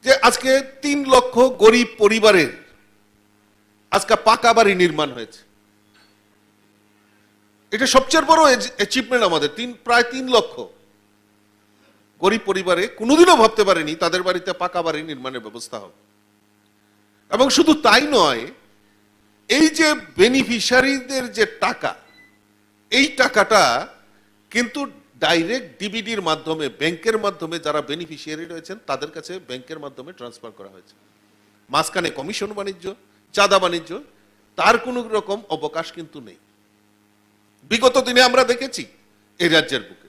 [SPEAKER 21] যে আজকে 3 লক্ষ গরিব পরিবারের আজকে পাকা বাড়ি নির্মাণ হয়েছে। এটা সবচেয়ে বড় অ্যাচিভমেন্ট আমাদের। প্রায় 3 লক্ষ গরিব পরিবারে কোনোদিনও ভাবতে পারেনি তাদের বাড়িতে পাকা বাড়ি নির্মাণের ব্যবস্থা হবে। এবং শুধু তাই নয়, এই যে বেনিফিশিয়ারিদের যে টাকা, এই টাকাটা কিন্তু ডাইরেক্ট ডিবিডির মাধ্যমে, ব্যাংকের মাধ্যমে যারা বেনিফিশিয়ারি রয়েছেন তাদের কাছে ব্যাংকের মাধ্যমে ট্রান্সফার করা হয়েছে। মাঝখানে কমিশন বাণিজ্য, চাঁদা বাণিজ্য, তার কোনো রকম অবকাশ কিন্তু নেই। বিগত দিনে আমরা দেখেছি এই রাজ্যের বুকে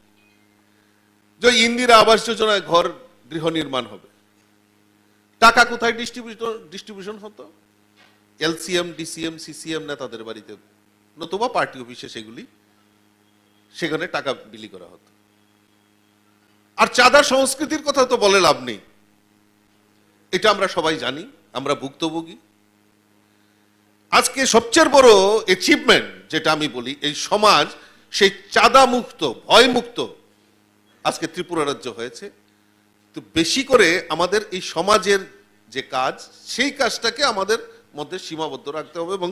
[SPEAKER 21] যে ইন্দিরা আবাস যোজনায় গৃহ নির্মাণ হবে, টাকা কোথায় ডিস্ট্রিবিউশন হতো? এলসিএম, ডিসিএম, সিসিএম নেতাদের বাড়িতে, নতুবা পার্টি অফিসে সেখানে টাকা বিলি করা হতো। আর চাঁদা সংস্কৃতির কথা তো বলে লাভ নেই, এটা আমরা সবাই জানি, আমরা ভুক্তভোগী। আজকে সবচেয়ে বড় অ্যাচিভমেন্ট যেটা আমি বলি, এই সমাজ সেই চাঁদা মুক্ত, ভয় মুক্ত আজকে ত্রিপুরা রাজ্য হয়েছে। তো বেশি করে আমাদের এই সমাজের যে কাজ, সেই কাজটাকে আমাদের মধ্যে সীমাবদ্ধ রাখতে হবে এবং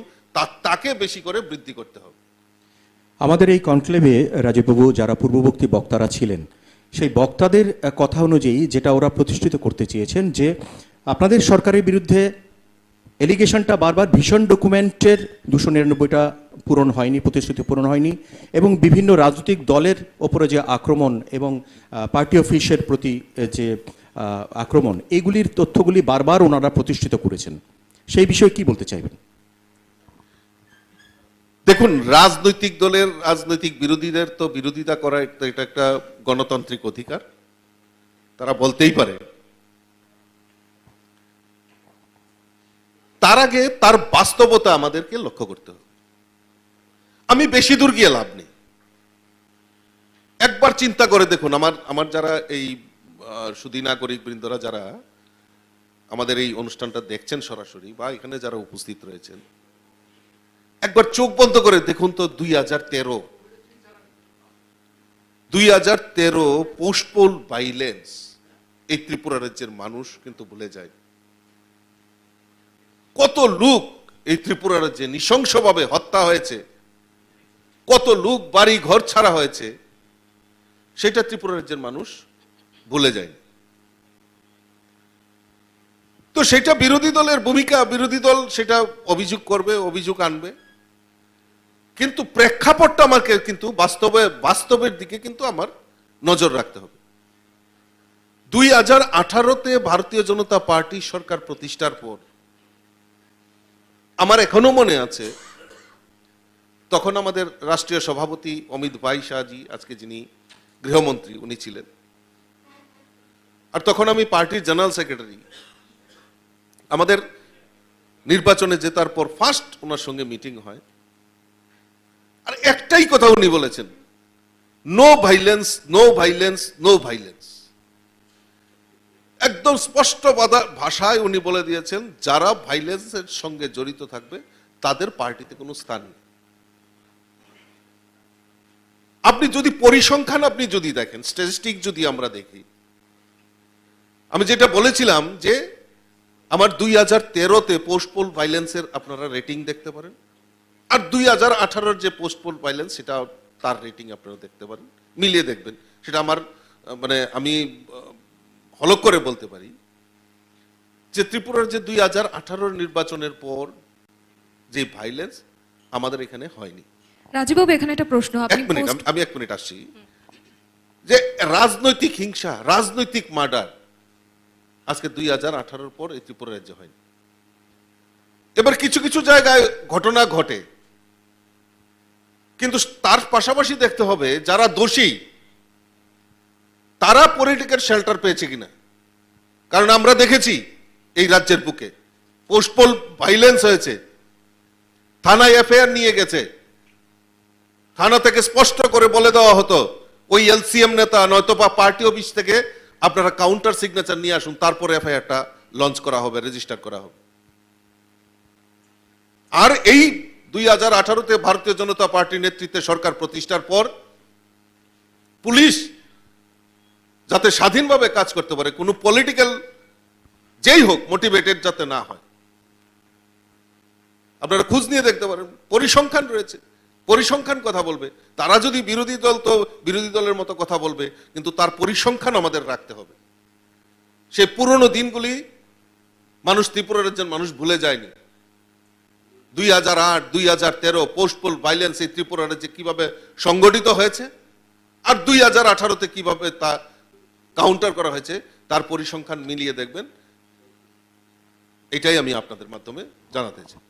[SPEAKER 21] তাকে বেশি করে বৃদ্ধি করতে হবে।
[SPEAKER 8] আমাদের এই কনক্লেভে রাজীববাবু, যারা পূর্ববর্তী বক্তারা ছিলেন, সেই বক্তাদের কথা অনুযায়ী যেটা ওরা প্রতিষ্ঠিত করতে চেয়েছেন, যে আপনাদের সরকারের বিরুদ্ধে এলিগেশনটা বারবার ভীষণ ডকুমেন্টের 299টা পূরণ হয়নি, প্রতিশ্রুতি পূরণ হয়নি, এবং বিভিন্ন রাজনৈতিক দলের ওপরে যে আক্রমণ এবং পার্টি অফিসের প্রতি যে আক্রমণ, এগুলির তথ্যগুলি বারবার ওনারা প্রতিষ্ঠিত করেছেন। সেই বিষয়ে কি বলতে চাইবেন?
[SPEAKER 21] দেখুন, রাজনৈতিক দলের রাজনৈতিক বিরোধীদের তো বিরোধিতা করা এটা একটা গণতান্ত্রিক অধিকার, তারা বলতেই পারে। তার আগে তার বাস্তবতা আমাদেরকে লক্ষ্য করতে হবে। আমি বেশি দূর গিয়ে লাভ নেই, একবার চিন্তা করে দেখুন, আমার যারা এই সুধী নাগরিক বৃন্দরা যারা আমাদের এই অনুষ্ঠানটা দেখছেন সরাসরি, বা এখানে যারা উপস্থিত রয়েছেন, একবার চোখ বন্ধ করে দেখুন তো 2013 পোস্টপোল ভাইলেন্স এই ত্রিপুরা রাজ্যের মানুষ কিন্তু ভুলে যায়। কত লোক এই ত্রিপুরা রাজ্যে নৃশংসভাবে হত্যা হয়েছে, কত লোক বাড়ি ঘর ছাড়া হয়েছে, সেটা ত্রিপুরা রাজ্যের মানুষ ভুলে যায়নি। তো সেটা বিরোধী দলের ভূমিকা, বিরোধী দল সেটা অভিযোগ করবে, অভিযোগ আনবে, কিন্তু প্রেক্ষাপটটা আমাকে কিন্তু বাস্তবের দিকে কিন্তু আমার নজর রাখতে হবে। 2018-তে ভারতীয় জনতা পার্টি সরকার প্রতিষ্ঠার পর আমার এখনো মনে আছে, তখন আমাদের রাষ্ট্রীয় সভাপতি অমিত ভাই শাহজি, আজকে যিনি গৃহমন্ত্রী, উনি ছিলেন, আর তখন আমি পার্টির জেনারেল সেক্রেটারি। আমাদের নির্বাচনে জেতার পর ফার্স্ট ওনার সঙ্গে মিটিং হয়, আর একটাই কথা উনি বলেছেন, no violence, no violence, no violence. একদম স্পষ্ট ভাষায় উনি বলে দিয়েছেন, যারা ভাইলেন্সের সঙ্গে জড়িত থাকবে তাদের পার্টিতে কোনো স্থান নেই। আপনি যদি পরিসংখ্যান আপনি যদি দেখেন, স্ট্যাটিস্টিক যদি আমরা দেখি, আমি যেটা বলেছিলাম যে আমার 2013-তে পোস্ট পোল ভাইলেন্সের আপনারা রেটিং দেখতে পারেন, আর 2018-র যে পোস্ট পোল ভাইলেন্স সেটা তার রেটিং আপনারা দেখতে পারেন, মিলিয়ে দেখবেন। সেটা আমার মানে আমি হলক করে বলতে পারি যে ত্রিপুরার যে 2018-র নির্বাচনের পর যে ভাইলেন্স আমাদের এখানে হয়নি।
[SPEAKER 20] রাজীববাবু, এখানে একটা প্রশ্ন,
[SPEAKER 21] আমি 1 মিনিট আসছি, যে রাজনৈতিক হিংসা, রাজনৈতিক মার্ডার আজকে 2018-র পর এই ত্রিপুরা রাজ্যে হয়নি। এবার কিছু কিছু জায়গায় ঘটনা ঘটে, কিন্তু তার পাশাপাশি দেখতে হবে যারা দোষী তারা পলিটিক্যাল শেল্টার পেয়েছে কিনা। কারণ আমরা দেখেছি এই রাজ্যের বুকে পোস্ট পোল ভাইলেন্স হয়েছে, থানায় এফআইআর নিয়ে গেছে, থানা থেকে স্পষ্ট করে বলে দেওয়া হতো ওই এলসিএম নেতা নয়তো বা পার্টি অফিস থেকে আপনারা কাউন্টার সিগনেচার নিয়ে আসুন, তারপরে এফআইআরটা লঞ্চ করা হবে, রেজিস্টার করা হবে। আর এই 2018-তে ভারতীয় জনতা পার্টির নেতৃত্বে সরকার প্রতিষ্ঠার পর পুলিশ যাতে স্বাধীনভাবে কাজ করতে পারে, কোনো পলিটিক্যাল যেই হোক মোটিভেটেড যাতে না হয়, আপনারা খোঁজ নিয়ে দেখতে পারেন, পরিসংখ্যান রয়েছে, পরিসংখ্যান কথা বলবে। তারা যদি বিরোধী দল, তো বিরোধী দলের মতো কথা বলবে, কিন্তু তার পরিসংখ্যান আমাদের রাখতে হবে। সেই পুরনো দিনগুলি মানুষ, ত্রিপুরা রাজ্যের মানুষ ভুলে যায়নি। 2008, 2013 পোস্ট পোল ভাইলেন্স এই ত্রিপুরা রাজ্যে কিভাবে সংগঠিত হয়েছে, আর 2018-তে কিভাবে তা কাউন্টার করা হয়েছে, তার পরিসংখ্যান মিলিয়ে দেখবেন। এটাই আমি আপনাদের মাধ্যমে জানাতে চাই।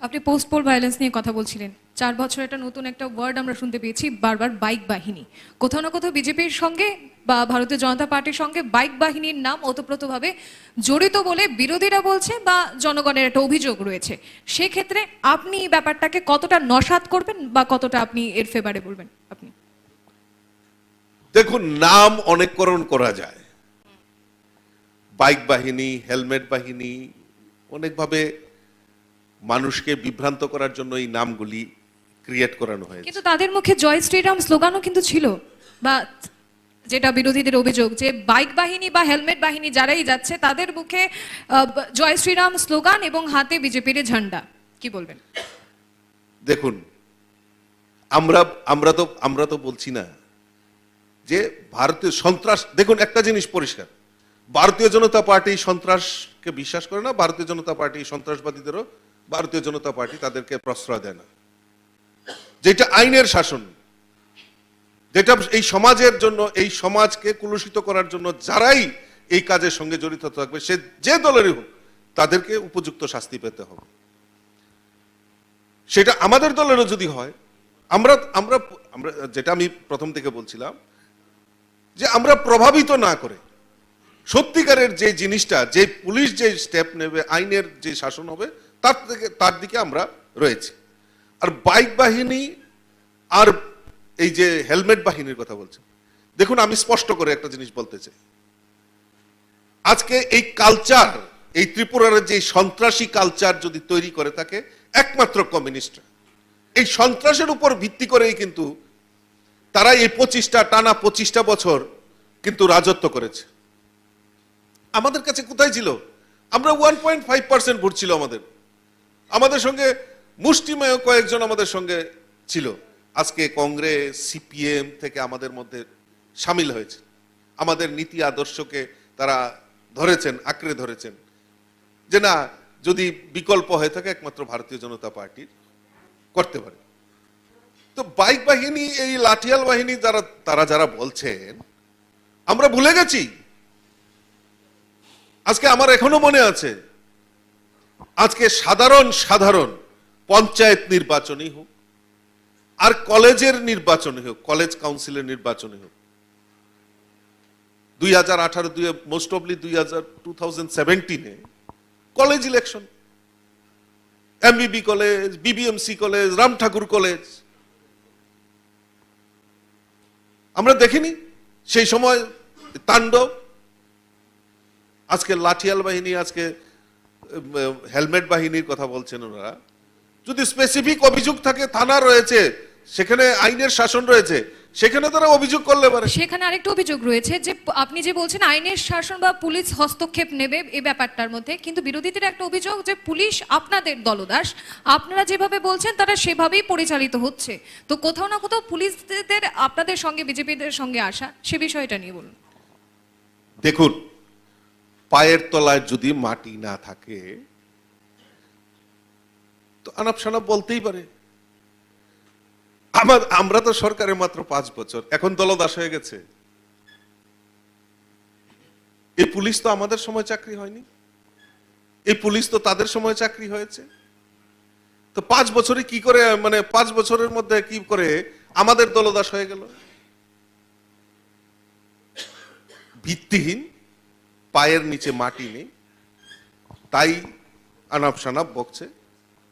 [SPEAKER 20] আপনি পোস্ট পোল ভায়োলেন্স নিয়ে কথা বলছিলেন, 4 বছর একটা নতুন একটা ওয়ার্ড আমরা শুনতে পেয়েছি বারবার, বাইক বাহিনী। কোথাও না কোথাও বিজেপির সঙ্গে বা ভারতীয় জনতা পার্টির সঙ্গে বাইক বাহিনীর নাম ওতপ্রোতভাবে জড়িত বলে বিরোধীরা বলছে, বা জনগণের একটা অভিযোগ রয়েছে। সেক্ষেত্রে আপনি এই ব্যাপারটাকে কতটা নস্যাৎ করবেন বা কতটা আপনি এর ফেভারে বলবেন? আপনি
[SPEAKER 21] দেখুন, নাম অনেককরণ করা যায়, বাইক বাহিনী, হেলমেট বাহিনী, অনেকভাবে মানুষকে বিভ্রান্ত করার জন্য এই নামগুলি ক্রিয়েট করানো হয়েছে।
[SPEAKER 20] কিন্তু তাদের মুখে জয় শ্রীরাম স্লোগানও কিন্তু ছিল, বা যেটা বিরোধীদের অভিযোগ যে বাইক বাহিনী বা হেলমেট বাহিনী যারাই যাচ্ছে তাদের মুখে জয় শ্রীরাম স্লোগান এবং হাতে বিজেপির ঝান্ডা। কি বলবেন?
[SPEAKER 21] দেখুন, আমরা তো বলছি না যে ভারতীয় সন্ত্রাস। দেখুন, একটা জিনিস পরিষ্কার, ভারতীয় জনতা পার্টি সন্ত্রাসকে বিশ্বাস করে না, ভারতীয় জনতা পার্টি সন্ত্রাসবাদীদেরও ভারতীয় জনতা পার্টি তাদেরকে প্রশ্রয় দেয় না। যেটা আইনের শাসন, যেটা এই সমাজের জন্য, এই সমাজকে কলুষিত করার জন্য যারাই এই কাজের সঙ্গে জড়িত থাকবে, সে যে দলেরই হোক, তাদেরকে উপযুক্ত শাস্তি পেতে হবে। সেটা আমাদের দলেরও যদি হয়, আমরা আমরা আমরা যেটা আমি প্রথম থেকে বলছিলাম, যে আমরা প্রভাবিত না করে সত্যিকারের যে জিনিসটা, যে পুলিশ যে স্টেপ নেবে, আইনের যে শাসন হবে, তার দিকে আমরা রয়েছি। আর বাইক বাহিনী আর এই যে হেলমেট বাহিনীর কথা বলছেন, দেখুন আমি স্পষ্ট করে একটা জিনিস বলতে চাই। আজকে এই কালচার, এই ত্রিপুরার যে সন্ত্রাসী কালচার যদি তৈরি করে থাকে একমাত্র কমিউনিস্টরা, এই সন্ত্রাসের উপর ভিত্তি করেই কিন্তু তারা এই 25টা বছর কিন্তু রাজত্ব করেছে। আমাদের কাছে কোথায় ছিল? আমরা 1.5% ভোট ছিল আমাদের আমাদের সঙ্গে মুষ্টিমেয় কয়েকজন আমাদের সঙ্গে ছিল, আজকে কংগ্রেস সিপিএম থেকে আমাদের মধ্যে সামিল হয়েছে, আমাদের নীতি আদর্শকে তারা ধরেছেন, আঁকড়ে ধরেছেন যে না, যদি বিকল্প হয়ে থাকে একমাত্র ভারতীয় জনতা পার্টির করতে পারে। তো বাইক বাহিনী, এই লাঠিয়াল বাহিনী তারা যারা বলছেন, আমরা ভুলে গেছি। আজকে আমার এখনো মনে আছে, আজকে সাধারণ পঞ্চায়েত নির্বাচনই হোক আর কলেজের নির্বাচনই হোক, কলেজ কাউন্সিলের নির্বাচনই হোক, 2018 মোস্ট অফলি 2017 college election, MBB college, BBMC college, Ram Thakur college, আমরা দেখিনি সেই সময় তাণ্ডব। আজকে লাঠিয়াল বাহিনী, আজকে হেলমেট বাহিনীর কথা বলছেন ওনারা। যদি স্পেসিফিক অভিযোগ থাকে, থানা রয়েছে, সেখানে আইনের শাসন রয়েছে, সেখানে তারা অভিযোগ করলে পারে।
[SPEAKER 20] সেখানে আরেকটা অভিযোগ রয়েছে যে আপনি যে বলছেন আইনের শাসন বা পুলিশ হস্তক্ষেপ নেবে এই ব্যাপারটার মধ্যে, কিন্তু বিরোধীদের একটা অভিযোগ যে পুলিশ আপনাদের দলদাস, আপনারা যেভাবে বলছেন তারা সেভাবেই পরিচালিত হচ্ছে। তো কোথাও না কোথাও পুলিশদের আপনাদের সঙ্গে বিজেপিদের সঙ্গে আসা, সে বিষয়টা নিয়ে বলুন।
[SPEAKER 21] দেখুন, পায়ের তলায় যদি মাটি না থাকে তো আনাপ শানাপ বলতেই পারে। আমরা তো সরকারে মাত্র 5 বছর, এখন দলদাস হয়ে গেছে। এই পুলিশ তো আমাদের সময় চাকরি হয়নি, এই পুলিশ তো তাদের সময় চাকরি হয়েছে। তো 5 বছরে কি করে, মানে 5 বছরের মধ্যে কি করে আমাদের দলদাস হয়ে গেল? ভিত্তিহীন, পায়ের নিচে মাটি নেই, তাই আনাপ শানাপ বকছে।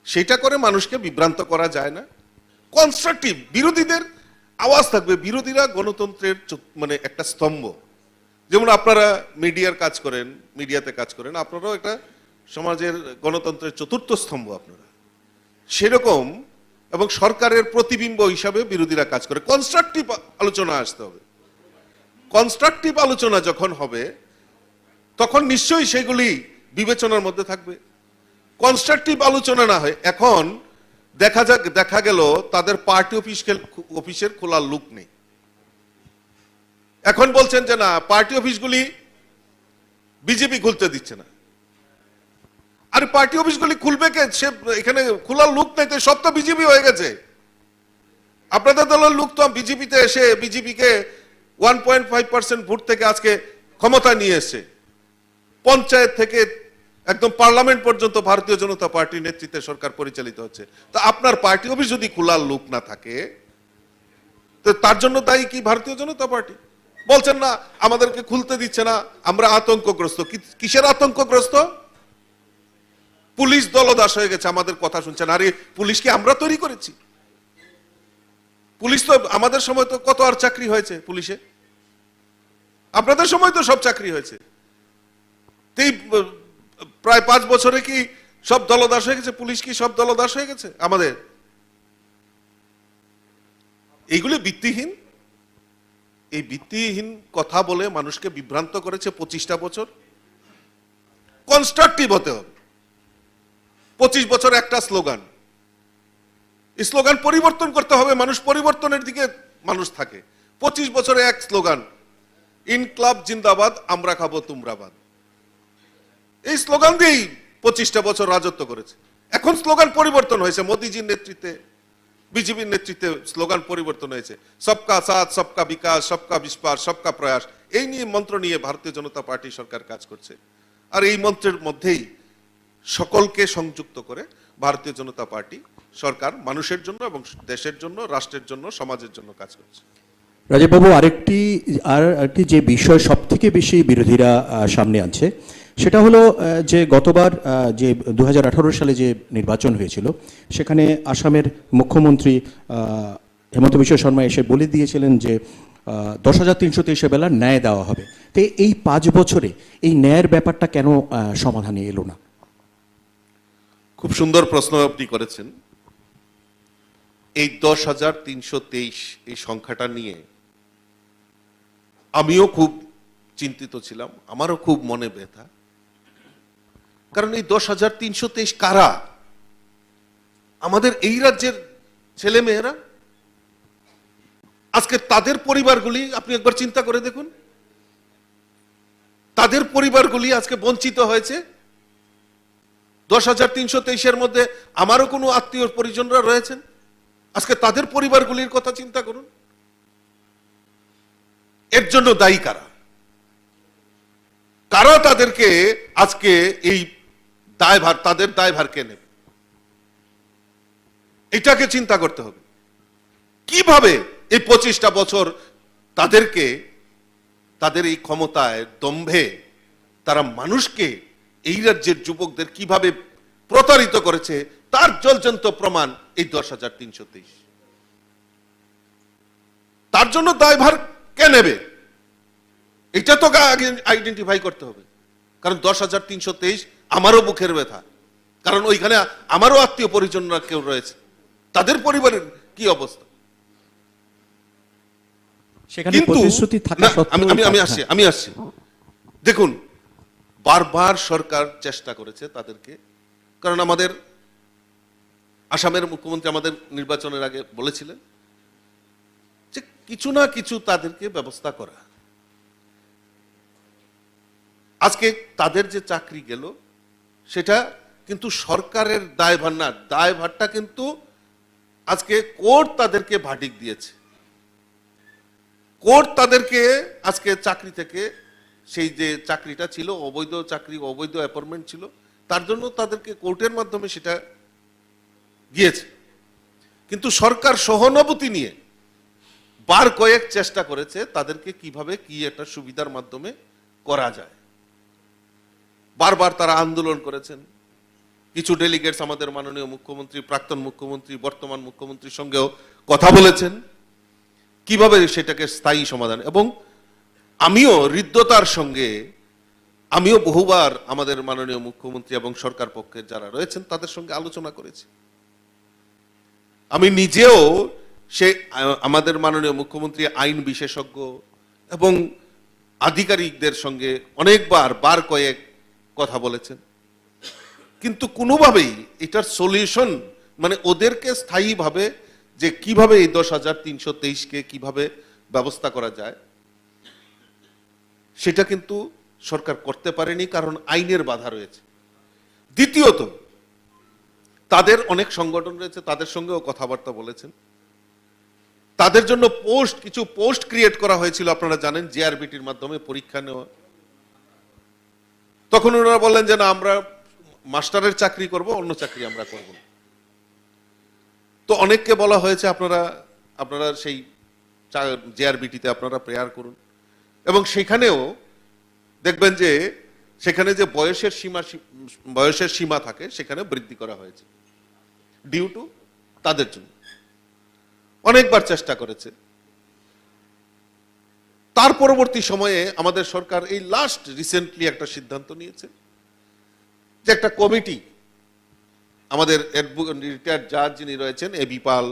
[SPEAKER 21] সেটা করে মানুষকে বিভ্রান্ত করা যায় না। কনস্ট্রাকটিভ বিরোধীদের আওয়াজ থাকবে। বিরোধীরা গণতন্ত্রের মানে একটা স্তম্ভ। যেমন আপনারা মিডিয়ার কাজ করেন, মিডিয়াতে কাজ করেন, আপনারাও একটা সমাজের গণতন্ত্রের চতুর্থ স্তম্ভ আপনারা। সেরকম এবং সরকারের প্রতিবিম্ব হিসাবে বিরোধীরা কাজ করে। কনস্ট্রাকটিভ আলোচনা আসতে হবে। কনস্ট্রাকটিভ আলোচনা যখন হবে তখন নিশ্চয়ই সেগুলি বিবেচনার মধ্যে থাকবে। কনস্ট্রাকটিভ আলোচনা না হয়, এখন দেখা গেল তাদের পার্টি অফিসের খোলার লুক নেই। এখন বলছেন যে না, পার্টি অফিসগুলি বিজেপি খুলতে দিচ্ছে না। আর পার্টি অফিসগুলি খুলবে কে? সে এখানে খোলার লুক নেই, তো সব তো বিজেপি হয়ে গেছে। আপনাদের দলের লোক তো বিজেপিতে এসে বিজেপিকে 1.5% ভোট থেকে আজকে ক্ষমতা নিয়ে এসছে। পঞ্চায়েত থেকে একদম পার্লামেন্ট পর্যন্ত ভারতীয় জনতা পার্টির নেতৃত্বে সরকার পরিচালিত হচ্ছে। তো আপনার পার্টি অফিস যদি খোলার লোক না থাকে, তো তার জন্য দায়ী কি ভারতীয় জনতা পার্টি? বলছেন না আমাদেরকে খুলতে দিচ্ছে না, আমরা আতঙ্কগ্রস্ত। কিসের আতঙ্কগ্রস্ত? পুলিশ দলদাস হয়ে গেছে, আমাদের কথা শুনছেন। আরে পুলিশ কি আমরা তৈরি করেছি? পুলিশ তো আমাদের সময় তো কত আর চাকরি হয়েছে পুলিশে, আপনাদের সময় তো সব চাকরি হয়েছে। প্রায় 5 বছরে কি সব দলদাস হয়ে গেছে? পুলিশ কি সব দলদাস হয়ে গেছে আমাদের? এইগুলি ভিত্তিহীন। এই ভিত্তিহীন কথা বলে মানুষকে বিভ্রান্ত করেছে 25টা বছর। কনস্ট্রাকটিভ হতে হবে। 25 বছর একটা স্লোগান, এই স্লোগান পরিবর্তন করতে হবে। মানুষ পরিবর্তনের দিকে মানুষ থাকে। 25 বছরে এক স্লোগান, ইনকলাব জিন্দাবাদ, আমরা খাবো তোমরা বাদ। এই স্লোগান দিয়েই 25টা বছর রাজত্ব করেছে। এখন স্লোগান পরিবর্তন হয়েছে, মোদিজির নেতৃত্বে, বিজেপির নেতৃত্বে স্লোগান পরিবর্তন হয়েছে। সবকা সাথ, সবকা বিকাশ, সবকা বিস্তার, সবকা প্রয়াস, এই নিয়ে মন্ত্র নিয়ে ভারতীয় জনতা পার্টি সরকার কাজ করছে। আর এই মন্ত্রের মধ্যেই সকলকে সংযুক্ত করে ভারতীয় জনতা পার্টি সরকার মানুষের জন্য এবং দেশের জন্য, রাষ্ট্রের জন্য, সমাজের জন্য কাজ করছে।
[SPEAKER 8] রাজীববাবু, আরেকটি যে বিষয় সব থেকে বেশি বিরোধীরা সামনে আনছে, সেটা হলো যে গতবার যে 2018 সালে যে নির্বাচন হয়েছিল, সেখানে আসামের মুখ্যমন্ত্রী হেমন্ত বিশ্ব শর্মা এসে বলে দিয়েছিলেন যে 10,323 বেলা ন্যায় দেওয়া হবে। তো এই 5 বছরে এই ন্যায়ের ব্যাপারটা কেন সমাধানে এলো না?
[SPEAKER 21] খুব সুন্দর প্রশ্ন আপনি করেছেন। এই 10,323 এই সংখ্যাটা নিয়ে আমিও খুব চিন্তিত ছিলাম, আমারও খুব মনে ব্যথা। কারণ এই 10,323 কারা? আমাদের এই রাজ্যের ছেলে মেয়েরা, আজকে তাদের পরিবারগুলি আপনি একবার চিন্তা করে দেখুন, তাদের পরিবারগুলি আজকে বঞ্চিত হয়েছে। 10,323-এর মধ্যে আমারও কোনো আত্মীয় পরিজনরা রয়েছেন, আজকে তাদের পরিবারগুলির কথা চিন্তা করুন। এর জন্য দায়ী কারা? কারা তাদেরকে আজকে এই দায়ভার, তাদের দায়ভার কে নেবে? এটাকে চিন্তা করতে হবে। কিভাবে এই 25টা বছর তাদেরকে, তাদের এই ক্ষমতায় দম্ভে তারা মানুষকে, এই রাজ্যের যুবকদের কিভাবে প্রতারিত করেছে তার জ্বলজ্বন্ত প্রমাণ এই 10,323। তার জন্য দায়ভার কে নেবে? এটা তো আগে আইডেন্টিফাই করতে হবে। কারণ 10,323 আমারও বুকের ব্যথা, কারণ ওইখানে আমারও আত্মীয় পরিজনরা কেউ রয়েছে, তাদের পরিবারের কি অবস্থা। কিন্তু আমি আসছি, দেখুন বারবার সরকার চেষ্টা করেছে তাদেরকে, কারণ আমাদের আসামের মুখ্যমন্ত্রী আমাদের নির্বাচনের আগে বলেছিলেন যে কিছু না কিছু তাদেরকে ব্যবস্থা করা। আজকে তাদের যে চাকরি গেল সেটা কিন্তু সরকারের দায়ভার না, দায়ভারটা কিন্তু আজকে কোর্ট তাদেরকে ভার্ডিক্ট দিয়েছে। কোর্ট তাদেরকে আজকে চাকরি থেকে, সেই যে চাকরিটা ছিল অবৈধ চাকরি, অবৈধ অ্যাপয়েন্টমেন্ট ছিল, তার জন্য তাদেরকে কোর্টের মাধ্যমে সেটা গিয়েছে। কিন্তু সরকার সহানুভূতি নিয়ে বার কয়েক চেষ্টা করেছে তাদেরকে কিভাবে কি একটা সুবিধার মাধ্যমে করা যায়। বারবার তারা আন্দোলন করেছেন। কিছু ডেলিগেটস আমাদের মাননীয় মুখ্যমন্ত্রী, প্রাক্তন মুখ্যমন্ত্রী, বর্তমান মুখ্যমন্ত্রীর সঙ্গেও কথা বলেছেন কিভাবে সেটাকে স্থায়ী সমাধান। এবং আমিও হৃদ্যতার সঙ্গে আমিও বহুবার আমাদের মাননীয় মুখ্যমন্ত্রী এবং সরকার পক্ষের যারা রয়েছেন তাদের সঙ্গে আলোচনা করেছি। আমি নিজেও সে আমাদের মাননীয় মুখ্যমন্ত্রী আইন বিশেষজ্ঞ এবং আধিকারিকদের সঙ্গে অনেকবার বার কয়েক কথা বলেছেন, কিন্তু কোনোভাবেই এটার সলিউশন, মানে ওদেরকে স্থায়ীভাবে যে কিভাবে এই 10,323-কে কিভাবে ব্যবস্থা করা যায় সেটা কিন্তু সরকার করতে পারেনি, কারণ আইনের বাধা রয়েছে। দ্বিতীয়ত তাদের অনেক সংগঠন রয়েছে, তাদের সঙ্গেও কথাবার্তা বলেছেন। তাদের জন্য কিছু পোস্ট ক্রিয়েট করা হয়েছিল, আপনারা জানেন, জেআরবিটির মাধ্যমে পরীক্ষা নেওয়া। তখন ওনারা বললেন যে না, আমরা মাস্টারের চাকরি করব, অন্য চাকরি আমরা করব না। তো অনেককে বলা হয়েছে আপনারা সেই জেআরবিটিতে আপনারা প্রেয়ার করুন, এবং সেখানেও দেখবেন যে সেখানে যে বয়সের সীমা থাকে সেখানে বৃদ্ধি করা হয়েছে ডিউ টু তাদের জন্য। অনেকবার চেষ্টা করেছে। তার পরবর্তী সময়ে আমাদের সরকার এই লাস্ট রিসেন্টলি একটা সিদ্ধান্ত নিয়েছে যে একটা কমিটি, আমাদের রিটায়ার্ড জাজ যিনি রয়েছেন এবি পাল,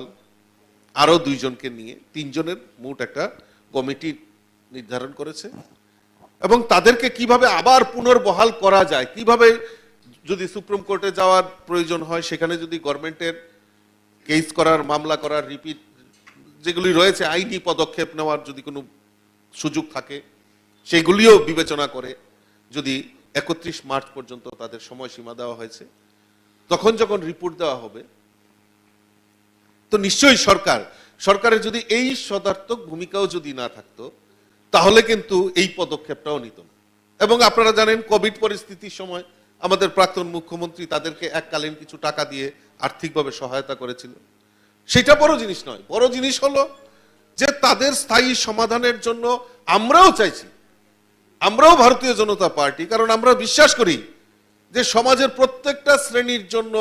[SPEAKER 21] আরো 2 জনকে নিয়ে 3 জনের মোট একটা কমিটি নির্ধারণ করেছে, এবং তাদেরকে কিভাবে আবার পুনর্বহাল করা যায়, কিভাবে যদি সুপ্রিম কোর্টে যাওয়ার প্রয়োজন হয় সেখানে যদি গভর্নমেন্টের কেস করার, মামলা করার, রিপিট যেগুলি রয়েছে আইনি পদক্ষেপ নেওয়ার যদি কোনো সুযোগ থাকে সেগুলিও বিবেচনা করে, যদি 31 মার্চ পর্যন্ত তাদের সময়সীমা দেওয়া হয়েছে, তখন যখন রিপোর্ট দেওয়া হবে তো নিশ্চয়ই সরকারের যদি এই সদার্থক ভূমিকাও যদি না থাকতো তাহলে কিন্তু এই পদক্ষেপটাও নিত না। এবং আপনারা জানেন কোভিড পরিস্থিতির সময় আমাদের প্রাক্তন মুখ্যমন্ত্রী তাদেরকে এককালীন কিছু টাকা দিয়ে আর্থিকভাবে সহায়তা করেছিল। সেটা বড় জিনিস নয়, বড় জিনিস হলো যে তাদের স্থায়ী সমাধানের জন্য আমরাও চাইছি, আমরাও ভারতীয় জনতা পার্টি, কারণ আমরা বিশ্বাস করি যে সমাজের প্রত্যেকটা শ্রেণীর জন্য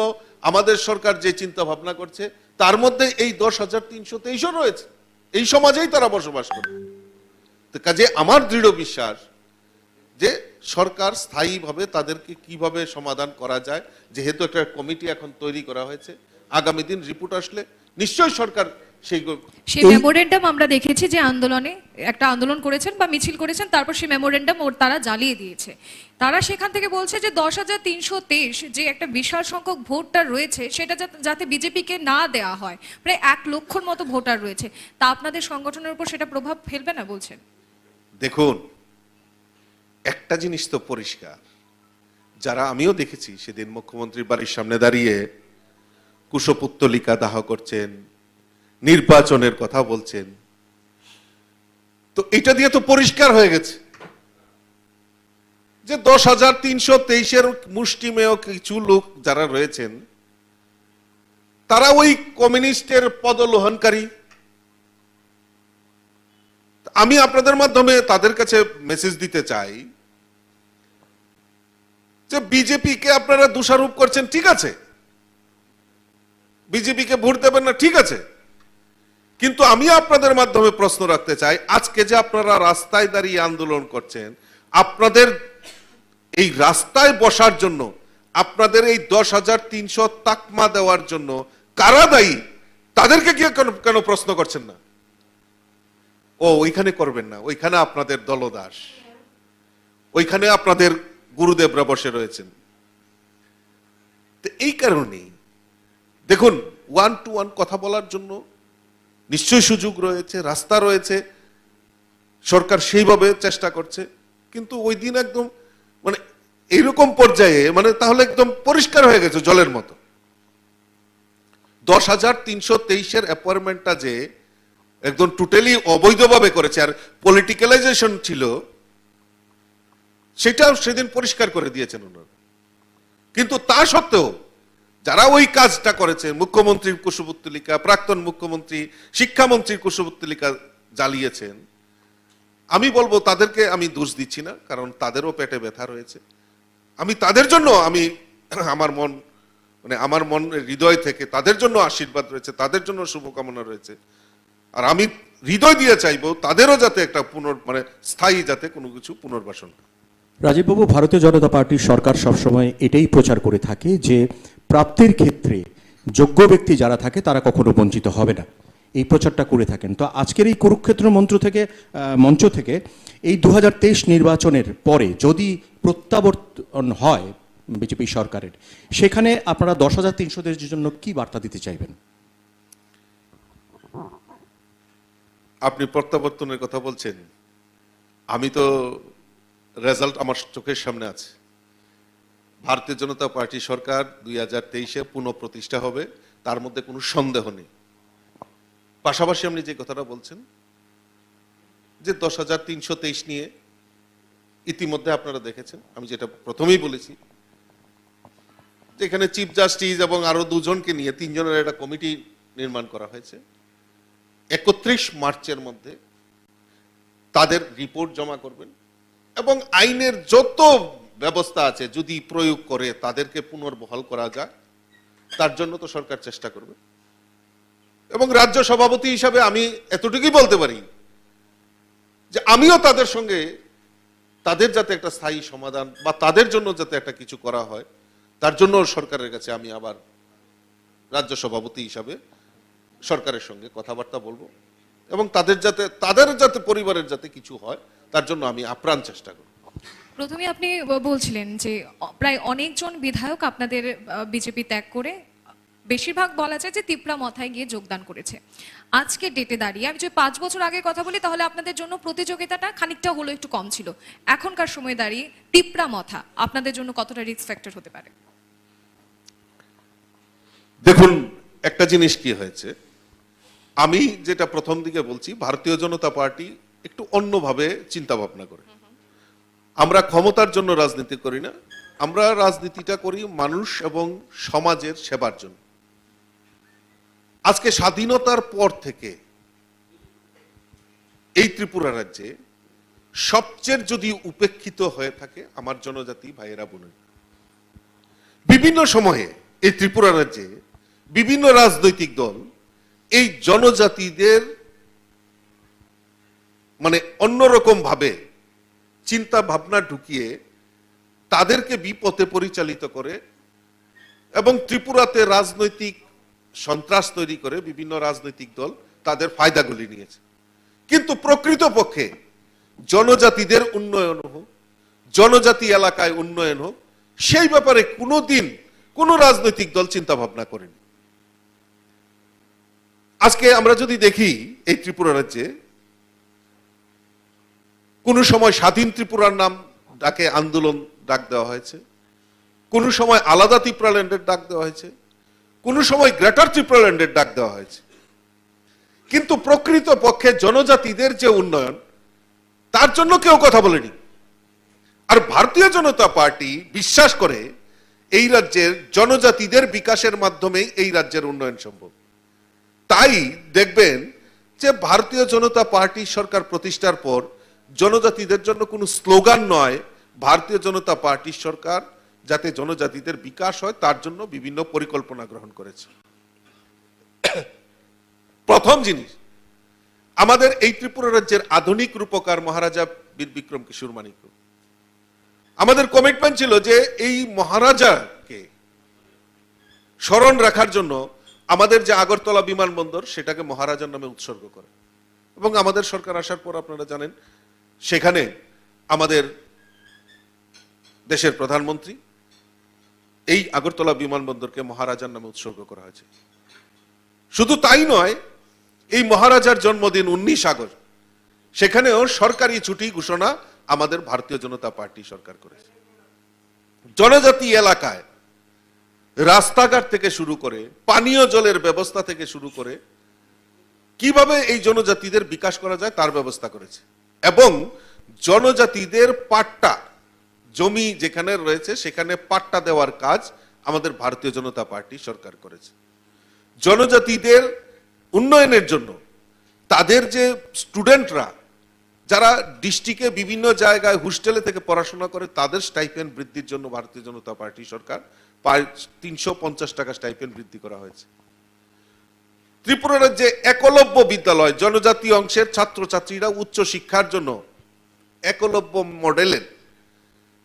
[SPEAKER 21] আমাদের সরকার যে চিন্তা ভাবনা করছে তার মধ্যে এই 10,323 রয়েছে, এই সমাজেই তারা বসবাস করে। তো কাজে আমার দৃঢ় বিশ্বাস যে সরকার স্থায়ীভাবে তাদেরকে কিভাবে সমাধান করা যায়, যেহেতু একটা কমিটি এখন তৈরি করা হয়েছে, আগামী দিন রিপোর্ট আসলে নিশ্চয়ই সরকার
[SPEAKER 20] সেই মেমোরেন্ডাম আমরা দেখেছি যে আন্দোলনে একটা আন্দোলন করেছেন বা মিছিল করেছেন, তারপর সেই মেমোরেন্ডাম তারা জ্বালিয়ে দিয়েছে। তারা সেখান থেকে বলছে যে 10,323 যে একটা বিশাল সংখ্যক ভোটার রয়েছে সেটা যাতে বিজেপিকে না দেওয়া হয়, প্রায় 1 লক্ষর মতো ভোটার রয়েছে, তা আপনাদের সংগঠনের উপর সেটা প্রভাব ফেলবে না বলছেন?
[SPEAKER 21] দেখুন, একটা জিনিস তো পরিষ্কার, যারা আমিও দেখেছি সেদিন মুখ্যমন্ত্রীর বাড়ির সামনে দাঁড়িয়ে কুশপুত্তলিকা দাহ করছেন, নির্বাচনের কথা বলছেন, তো এটা দিয়ে তো পরিষ্কার হয়ে গেছে যে 10,323-এর মুষ্টিমেয় কিছু লোক যারা রয়েছেন তারা ওই কমিউনিস্টের পদলোহনকারী। আমি আপনাদের মাধ্যমে তাদের কাছে মেসেজ দিতে চাই যে বিজেপিকে আপনারা দোষারোপ করছেন, ঠিক আছে, বিজেপিকে ভোট দেবেন না, ঠিক আছে, কিন্তু আমি আপনাদের মাধ্যমে প্রশ্ন রাখতে চাই, আজকে যে আপনারা রাস্তায় দাঁড়িয়ে আন্দোলন করছেন, আপনাদের এই রাস্তায় বসার জন্য, আপনাদের এই 10,300 তাকমা দেওয়ার জন্য কারা দায়ী, তাদেরকে কি কেন প্রশ্ন করছেন না? ও ওইখানে করবেন না, ওইখানে আপনাদের দলদাস, ওইখানে আপনাদের গুরুদেবরা বসে রয়েছেন। এই কারণেই দেখুন, 1-to-1 কথা বলার জন্য নিশ্চয়ই সুযোগ রয়েছে, রাস্তা রয়েছে, সরকার সেইভাবে চেষ্টা করছে, কিন্তু ওই দিন একদম মানে এইরকম পর্যায়ে মানে তাহলে একদম পরিষ্কার হয়ে গেছে জলের মতো। 10,323-এর অ্যাপয়েন্টমেন্টটা যে একদম টোটালি অবৈধভাবে করেছে আর পলিটিক্যালাইজেশন ছিল, সেটাও সেদিন পরিষ্কার করে দিয়েছেন ওনারা। কিন্তু তা সত্ত্বেও যারা ওই কাজটা করেছে, মুখ্যমন্ত্রীর কুশপুত্তলিকা, প্রাক্তন মুখ্যমন্ত্রী, শিক্ষামন্ত্রীর কুশপুত্তলিকা জ্বালিয়েছেন, আমি বলবো তাদেরকে আমি দোষ দিচ্ছি না, কারণ তাদেরও পেটে ব্যথা রয়েছে। আমি তাদের জন্য আমার মন হৃদয় থেকে তাদের জন্য আশীর্বাদ রয়েছে, তাদের জন্য শুভকামনা রয়েছে। আর আমি হৃদয় দিয়ে চাইবো তাদেরও যাতে একটা স্থায়ী যাতে কোনো কিছু পুনর্বাসন।
[SPEAKER 8] রাজীববাবু, ভারতীয় জনতা পার্টির সরকার সবসময় এটাই প্রচার করে থাকে যে প্রাপ্তির ক্ষেত্রে যোগ্য ব্যক্তি যারা থাকে তারা কখনো বঞ্চিত হবে না, এই প্রচারটা করে থাকেন। তো আজকের এই কুরুক্ষেত্র মঞ্চ থেকে এই 2023 নির্বাচনের পরে যদি প্রত্যাবর্তন হয় বিজেপি সরকারের, সেখানে আপনারা 10,300-দের জন্য কি বার্তা দিতে চাইবেন?
[SPEAKER 21] আপনি প্রত্যাবর্তনের কথা বলছেন, আমি তো রেজাল্ট আমার চোখের সামনে আছে। ভারতীয় জনতা পার্টি সরকার 2023-এ পুনঃপ্রতিষ্ঠা হবে, তার মধ্যে কোনো সন্দেহ নেই। পাশাপাশি আপনি যে কথাটা বলছেন যে 10,323 নিয়ে ইতিমধ্যে আপনারা দেখেছেন, আমি যেটা প্রথমেই বলেছি, যেখানে চিফ জাস্টিস এবং আরো 2জনকে নিয়ে 3জনের একটা কমিটি নির্মাণ করা হয়েছে। 31 মার্চের মধ্যে তাদের রিপোর্ট জমা করবেন এবং আইনের যত ব্যবস্থা আছে যদি প্রয়োগ করে তাদেরকে পুনর্বহাল করা যায়, তার জন্য তো সরকার চেষ্টা করবে। এবং রাজ্য সভাপতি হিসাবে আমি এতটুকুই বলতে পারি যে আমিও তাদের সঙ্গে তাদের যাতে একটা স্থায়ী সমাধান বা তাদের জন্য যাতে একটা কিছু করা হয়, তার জন্য সরকারের কাছে আমি আবার রাজ্য সভাপতি হিসাবে সরকারের সঙ্গে কথাবার্তা বলবো এবং তাদের যাতে পরিবারের যাতে কিছু হয় তার জন্য আমি আপ্রাণ চেষ্টা করব।
[SPEAKER 20] প্রথমে আপনি বলছিলেন যে প্রায় অনেকজন বিধায়ক আপনাদের বিজেপি ত্যাগ করে বেশিরভাগ বলা যায় যে তিপ্রা মথায় গিয়ে যোগদান করেছে। আজকে ডেটে দাঁড়িয়ে আমি যদি 5 বছর আগে কথা বলি তাহলে আপনাদের জন্য প্রতিযোগিতাটা খানিকটা হলো একটু কম ছিল, এখনকার সময় দাঁড়িয়ে তিপ্রা মথা আপনাদের জন্য কতটা রিস্ক ফ্যাক্টর হতে পারে?
[SPEAKER 21] দেখুন, একটা জিনিস কি হয়েছে, আমি যেটা প্রথম দিকে বলছি, ভারতীয় জনতা পার্টি একটু অন্যভাবে চিন্তা ভাবনা করে। আমরা ক্ষমতার জন্য রাজনীতি করি না, আমরা রাজনীতিটা করি মানুষ এবং সমাজের সেবার জন্য। আজকে স্বাধীনতার পর থেকে এই ত্রিপুরা রাজ্যে সবচেয়ে যদি উপেক্ষিত হয়ে থাকে আমার জনজাতি ভাইয়েরা বোনেরা। বিভিন্ন সময়ে এই ত্রিপুরা রাজ্যে বিভিন্ন রাজনৈতিক দল এই জনজাতিদের অন্যরকম ভাবে চিন্তা ভাবনা ঢুকিয়ে তাদেরকে বিপথে পরিচালিত করে এবং ত্রিপুরাতে রাজনৈতিক সন্ত্রাস তৈরি করে বিভিন্ন রাজনৈতিক দল তাদের ফায়দাগুলি নিয়েছে, কিন্তু প্রকৃতপক্ষে জনজাতিদের উন্নয়ন হোক, জনজাতি এলাকায় উন্নয়ন হোক, সেই ব্যাপারে কোনোদিন কোন রাজনৈতিক দল চিন্তা ভাবনা করেনি। আজকে আমরা যদি দেখি এই ত্রিপুরা রাজ্যে কোন সময় স্বাধীন ত্রিপুরার নাম ডাকে আন্দোলন ডাক দেওয়া হয়েছে, কোন সময় আলাদা ত্রিপুরাল্যান্ডের ডাক দেওয়া হয়েছে, কোন সময় গ্রেটার ত্রিপুরাল্যান্ডের ডাক দেওয়া হয়েছে, কিন্তু প্রকৃত পক্ষে জনজাতিদের যে উন্নয়ন তার জন্য কেউ কথা বলেনি। আর ভারতীয় জনতা পার্টি বিশ্বাস করে এই রাজ্যের জনজাতিদের বিকাশের মাধ্যমে এই রাজ্যের উন্নয়ন সম্ভব। তাই দেখবেন যে ভারতীয় জনতা পার্টি সরকার প্রতিষ্ঠার পর জনজাতিদের জন্য কোনো স্লোগান নয়, ভারতীয় জনতা পার্টি সরকার যাতে জনজাতিদের বিকাশ হয় তার জন্য বিভিন্ন পরিকল্পনা গ্রহণ করেছে। প্রথম জিনিস, আমাদের এই ত্রিপুরা রাজ্যের আধুনিক রূপকার মহারাজা বীর বিক্রম কিশোর মানিক্য, আমাদের কমিটমেন্ট ছিল যে এই মহারাজাকে স্মরণ রাখার জন্য আমাদের যে আগরতলা বিমানবন্দর সেটাকে মহারাজার নামে উৎসর্গ করে। এবং আমাদের সরকার আসার পর আপনারা জানেন সেখানে আমাদের দেশের প্রধানমন্ত্রী এই আগরতলা বিমানবন্দরকে মহারাজার নামে উৎসর্গ করা হয়েছে। শুধু তাই নয়, এই মহারাজার জন্মদিন 19 আগস্ট, সেখানেও সরকারি ছুটি ঘোষণা আমাদের ভারতীয় জনতা পার্টি সরকার করেছে। জনজাতি এলাকায় রাস্তাঘাট থেকে শুরু করে পানীয় জলের ব্যবস্থা থেকে শুরু করে কিভাবে এই জনজাতিদের বিকাশ করা যায় তার ব্যবস্থা করেছে। এবং জনজাতিদের পাট্টা জমি যেখানে রয়েছে সেখানে পাট্টা দেওয়ার কাজ আমাদের ভারতীয় জনতা পার্টি সরকার করেছে। জনজাতিদের উন্নয়নের জন্য তাদের যে স্টুডেন্টরা যারা ডিস্ট্রিক্টে বিভিন্ন জায়গায় হোস্টেলে থেকে পড়াশোনা করে তাদের স্টাইপেন্ড বৃদ্ধির জন্য ভারতীয় জনতা পার্টি সরকার প্রায় 350 টাকা স্টাইপেন্ড বৃদ্ধি করা হয়েছে। ত্রিপুরা রাজ্যে একলব্য বিদ্যালয়, জনজাতি অংশের ছাত্রছাত্রীরা উচ্চ শিক্ষার জন্য একলব্য মডেলের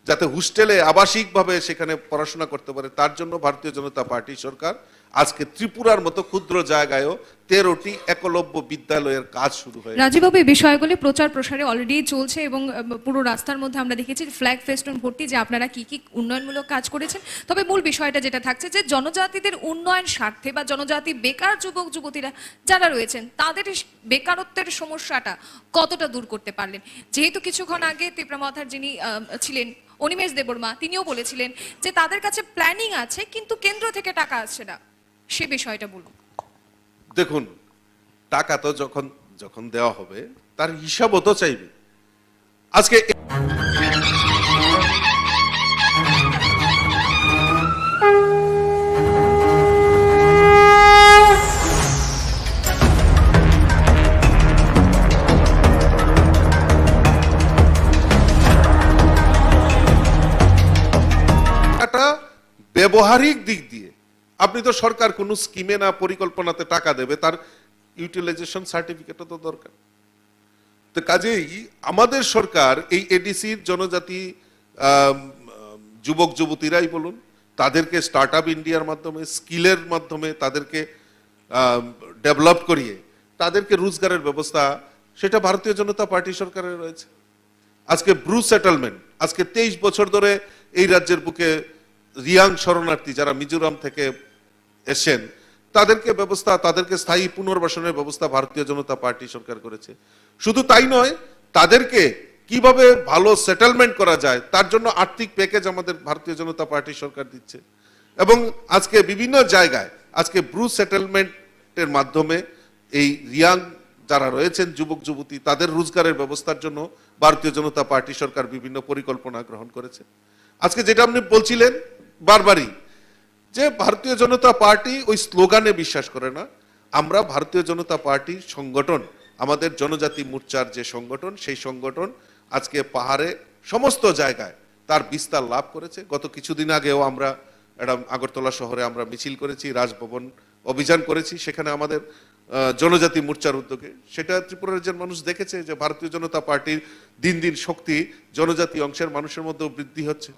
[SPEAKER 21] যাতে হোস্টেলে আবাসিকভাবে সেখানে পড়াশোনা করতে পারে তার জন্য ভারতীয় জনতা পার্টি সরকার আজকে ত্রিপুরার মতো ক্ষুদ্র জায়গায়ও 13টি একলব্য বিদ্যালয়ের কাজ শুরু হয়েছে।
[SPEAKER 20] রাজীববাবু, এই বিষয়গুলি প্রচার প্রসারে অলরেডি চলছে এবং পুরো রাস্তার মধ্যে আমরা দেখেছি ফ্ল্যাগ ফেস্টুন ভর্তি যে আপনারা কি কি উন্নয়নমূলক কাজ করেছেন। তবে মূল বিষয়টা যেটা থাকছে যে জনজাতিদের উন্নয়ন স্বার্থে বা জনজাতি বেকার যুবক যুবতীরা যারা রয়েছেন তাদের বেকারত্বের সমস্যাটা কতটা দূর করতে পারলেন? যেহেতু কিছুক্ষণ আগে তীব্রমাথার যিনি ছিলেন অনিমেষ দেববর্মা তিনিও বলেছিলেন যে তাদের কাছে প্ল্যানিং আছে কিন্তু কেন্দ্র থেকে টাকা আসছে না, সে বিষয়টা বলুন।
[SPEAKER 21] দেখুন, টাকা তো যখন দেওয়া হবে তার হিসাবও তো চাইবে। আজকে ব্যবহারিক দিক দিয়ে আপনি তো সরকার কোন স্কিমে না পরিকল্পনাতে টাকা দেবে, তার ইউটিলাইজেশন সার্টিফিকেটও তো দরকার। তো কাজেই আমাদের সরকার এই এডিসির জনজাতি যুবক যুবতীরাই বলুন, তাদেরকে স্টার্ট আপ ইন্ডিয়ার মাধ্যমে স্কিলের মাধ্যমে তাদেরকে ডেভেলপ করিয়ে তাদেরকে রোজগারের ব্যবস্থা সেটা ভারতীয় জনতা পার্টি সরকারের রয়েছে। আজকে ব্রু সেটেলমেন্ট, আজকে 23 বছর ধরে এই রাজ্যের বুকে রিয়াং শরণার্থী যারা মিজোরাম থেকে এসেন তাদেরকে স্থায়ী পুনর্বাসনের ব্যবস্থা ভারতীয় জনতা পার্টি সরকার করেছে। শুধু তাই নয়, তাদেরকে কিভাবে ভালো সেটেলমেন্ট করা যায় তার জন্য আর্থিক প্যাকেজ আমাদের ভারতীয় জনতা পার্টি সরকার দিচ্ছে। এবং আজকে বিভিন্ন জায়গায় আজকে ব্রু সেটেলমেন্টের মাধ্যমে এই রিয়াং যারা রয়েছেন যুবক যুবতী তাদের রোজগারের ব্যবস্থার জন্য ভারতীয় জনতা পার্টি সরকার বিভিন্ন পরিকল্পনা গ্রহণ করেছে। আজকে যেটা আপনি বলছিলেন বারবারই যে ভারতীয় জনতা পার্টি ওই স্লোগানে বিশ্বাস করে না। আমরা ভারতীয় জনতা পার্টি সংগঠন, আমাদের জনজাতি মোর্চার যে সংগঠন, সেই সংগঠন আজকে পাহাড়ে সমস্ত জায়গায় তার বিস্তার লাভ করেছে। গত কিছুদিন আগেও আমরা আগরতলা শহরে আমরা মিছিল করেছি, রাজভবন অভিযান করেছি, সেখানে আমাদের জনজাতি মোর্চার উদ্যোগে। সেটা ত্রিপুরা রাজ্যের মানুষ দেখেছে যে ভারতীয় জনতা পার্টির দিন দিন শক্তি জনজাতি অংশের মানুষের মধ্যেও বৃদ্ধি হচ্ছে।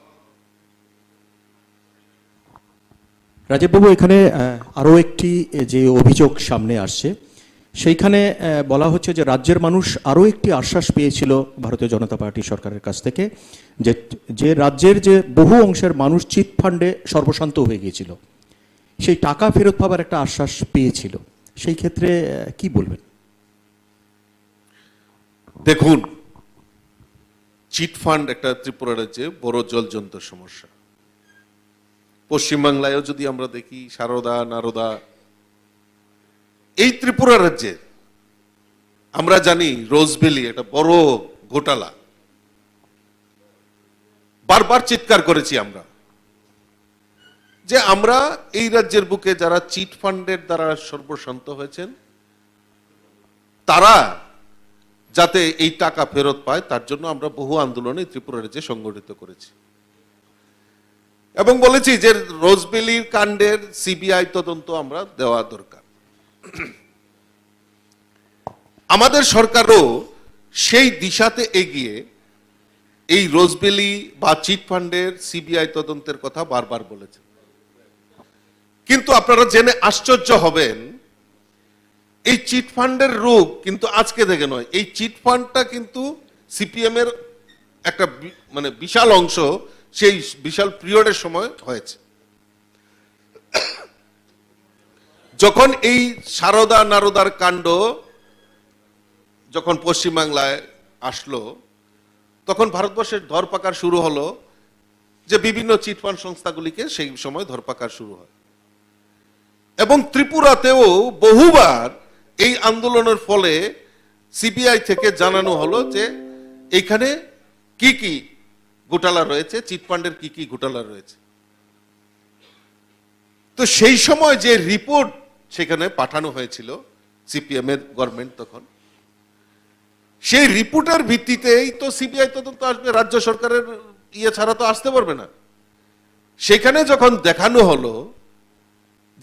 [SPEAKER 8] রাজীববাবু, এখানে আরও একটি যে অভিযোগ সামনে আসছে সেইখানে বলা হচ্ছে যে রাজ্যের মানুষ আরও একটি আশ্বাস পেয়েছিল ভারতীয় জনতা পার্টি সরকারের কাছ থেকে, যে রাজ্যের যে বহু অংশের মানুষ চিট ফান্ডে সর্বশান্ত হয়ে গিয়েছিল, সেই টাকা ফেরত পাবার একটা আশ্বাস পেয়েছিল। সেই ক্ষেত্রে কি বলবেন?
[SPEAKER 21] দেখুন, চিট ফান্ড একটা ত্রিপুরা রাজ্যে বড় জলজন্ত সমস্যা। পশ্চিমবাংলায়ও যদি আমরা দেখি, সারদা, নারদা, এই ত্রিপুরা রাজ্যে আমরা জানি রোজভ্যালি একটা বড় ঘোটালা। বারবার চিৎকার করেছি আমরা যে আমরা এই রাজ্যের বুকে যারা চিট ফান্ডের দ্বারা সর্বশান্ত হয়েছেন তারা যাতে এই টাকা ফেরত পায় তার জন্য আমরা বহু আন্দোলনে ত্রিপুরা রাজ্যে সংগঠিত করেছি এবং বলেছি যে রোজভ্যালির কাণ্ডের সিবিআই তদন্ত আমরা দেওয়া দরকার। আমাদের সরকারও সেই দিশাতে এগিয়ে এই রোজভ্যালি বা চিট ফান্ডের সিবিআই তদন্তের কথা বারবার বলেছে। কিন্তু আপনারা জেনে আশ্চর্য হবেন, এই চিট ফান্ডের রোগ কিন্তু আজকে থেকে নয়। এই চিট ফান্ডটা কিন্তু সিপিএম এর একটা মানে বিশাল অংশ সেই বিশাল পিরিয়ডের সময় হয়েছে। যখন এই সারদা নারদার কাণ্ড যখন পশ্চিমবাংলায় আসলো, তখন ভারতবর্ষের ধরপাকড় শুরু হলো, যে বিভিন্ন চিটফান্ড সংস্থাগুলিকে সেই সময় ধরপাকড় শুরু হয়। এবং ত্রিপুরাতেও বহুবার এই আন্দোলনের ফলে সিবিআই থেকে জানানো হলো যে এখানে কি কি ঘোটালা রয়েছে, চিটফান্ডের কি কি ঘোটালা রয়েছে। তো সেই সময় যে রিপোর্ট সেখানে পাঠানো হয়েছিল সিপিএম এর গভর্নমেন্ট, তখন সেই রিপোর্টের ভিত্তিতেই তো সিবিআই তদন্ত আসবে, রাজ্য সরকারের ইয়ে ছাড়া তো আসতে পারবে না। সেখানে যখন দেখানো হলো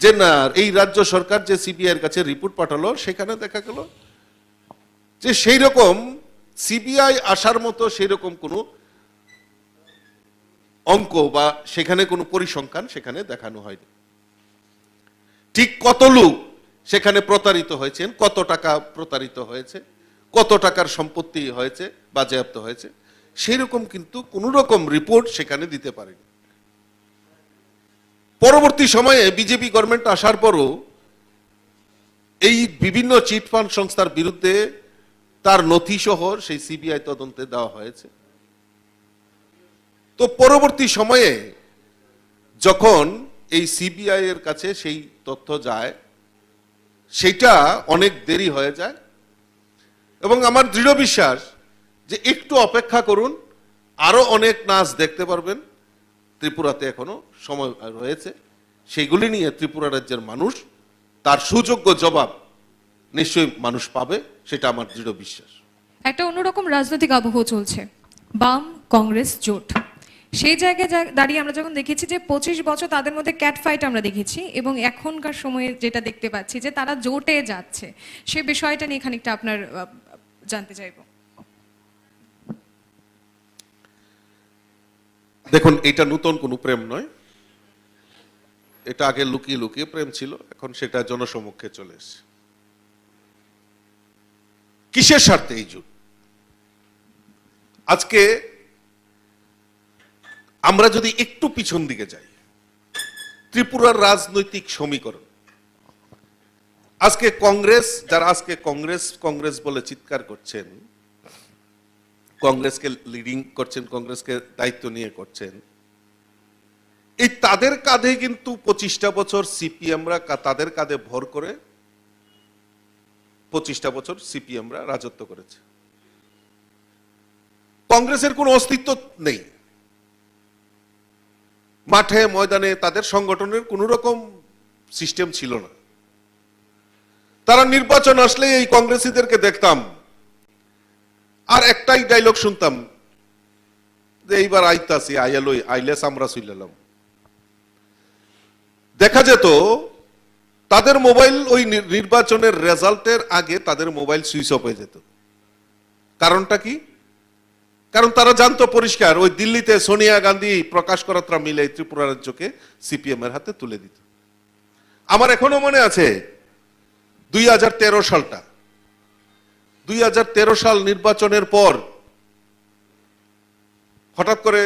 [SPEAKER 21] যে না, এই রাজ্য সরকার যে সিবিআই এর কাছে রিপোর্ট পাঠালো, সেখানে দেখা গেল যে সেই রকম সিবিআই আসার মতো সেই রকম কোনো অঙ্ক বা সেখানে কোনো পরিসংখ্যান সেখানে দেখানো হয়নি। ঠিক কত লোক সেখানে প্রতারিত হয়েছেন, কত টাকা প্রতারিত হয়েছে, কত টাকার সম্পত্তি হয়েছে, বাজেয়াপ্ত হয়েছে, সেই রকম কিন্তু কোন রকম রিপোর্ট সেখানে দিতে পারেনি। পরবর্তী সময়ে বিজেপি গভর্নমেন্ট আসার পরও এই বিভিন্ন চিটফান্ড সংস্থার বিরুদ্ধে তার নথি সহ সেই সিবিআই তদন্তে দেওয়া হয়েছে। তো পরবর্তী সময়ে যখন এই সিবিআই এর কাছে সেই তথ্য যায়, সেটা অনেক দেরি হয়ে যায়। এবং আমার দৃঢ় বিশ্বাস যে একটু অপেক্ষা করুন, আরো অনেক নাচ দেখতে পারবেন। ত্রিপুরাতে এখনো সময় রয়েছে, সেগুলি নিয়ে ত্রিপুরা রাজ্যের মানুষ তার সুযোগ্য জবাব নিশ্চয়ই মানুষ পাবে, সেটা আমার দৃঢ় বিশ্বাস।
[SPEAKER 20] একটা অন্যরকম রাজনৈতিক আবহ চলছে, বাম কংগ্রেস জোট। সেই জায়গায় দাঁড়িয়ে আমরা যখন দেখেছি যে 25 বছর তাদের মধ্যে ক্যাট ফাইট আমরা দেখেছি, এবং এখনকার সময়ে যেটা দেখতে পাচ্ছি যে তারা জোটে যাচ্ছে, সে বিষয়টা নিয়ে খানিকটা আপনার জানতে চাইবো।
[SPEAKER 21] দেখুন, এটা নতুন কোনো প্রেম নয়, এটা আগে লুকিয়ে লুকিয়ে প্রেম ছিল, এখন সেটা জনসমক্ষে চলে এসেছে। কিসের স্বার্থে এই জোট? আজকে আমরা যদি একটু পিছন দিকে যাই, ত্রিপুরার রাজনৈতিক সমীকরণ, আজকে কংগ্রেস, যারা আজকে কংগ্রেস কংগ্রেস বলে চিৎকার করছেন, কংগ্রেসকে লিডিং করছেন, কংগ্রেসকে দায়িত্ব নিয়ে করছেন, এই তাদের কাঁধে কিন্তু 25টা বছর সিপিএমরা তাদের কাঁধে ভর করে 25টা বছর সিপিএমরা রাজত্ব করেছে। কংগ্রেসের কোনো অস্তিত্ব নেই, মাঠে ময়দানে তাদের সংগঠনের কোন রকম সিস্টেম ছিল না। তারা নির্বাচন আসলে এই কংগ্রেসীদেরকে দেখতাম আর একটাই ডায়লগ শুনতাম যে এইবার আইতাছি, আইয়ালই আইলেস আমরা চইলাম। দেখা যেত তাদের মোবাইল ওই নির্বাচনের রেজাল্টের আগে তাদের মোবাইল সুইচ অফ হয়ে যেত। কারণটা কি? কারণ তারা জানতো পরিষ্কার ওই দিল্লিতে সোনিয়া গান্ধী প্রকাশ করাত্রা মিলে ত্রিপুরা রাজ্যকে সিপিএম এর হাতে তুলে দিত। আমার এখনো মনে আছে 2013 সালটা, 2013 সাল নির্বাচনের পর হঠাৎ করে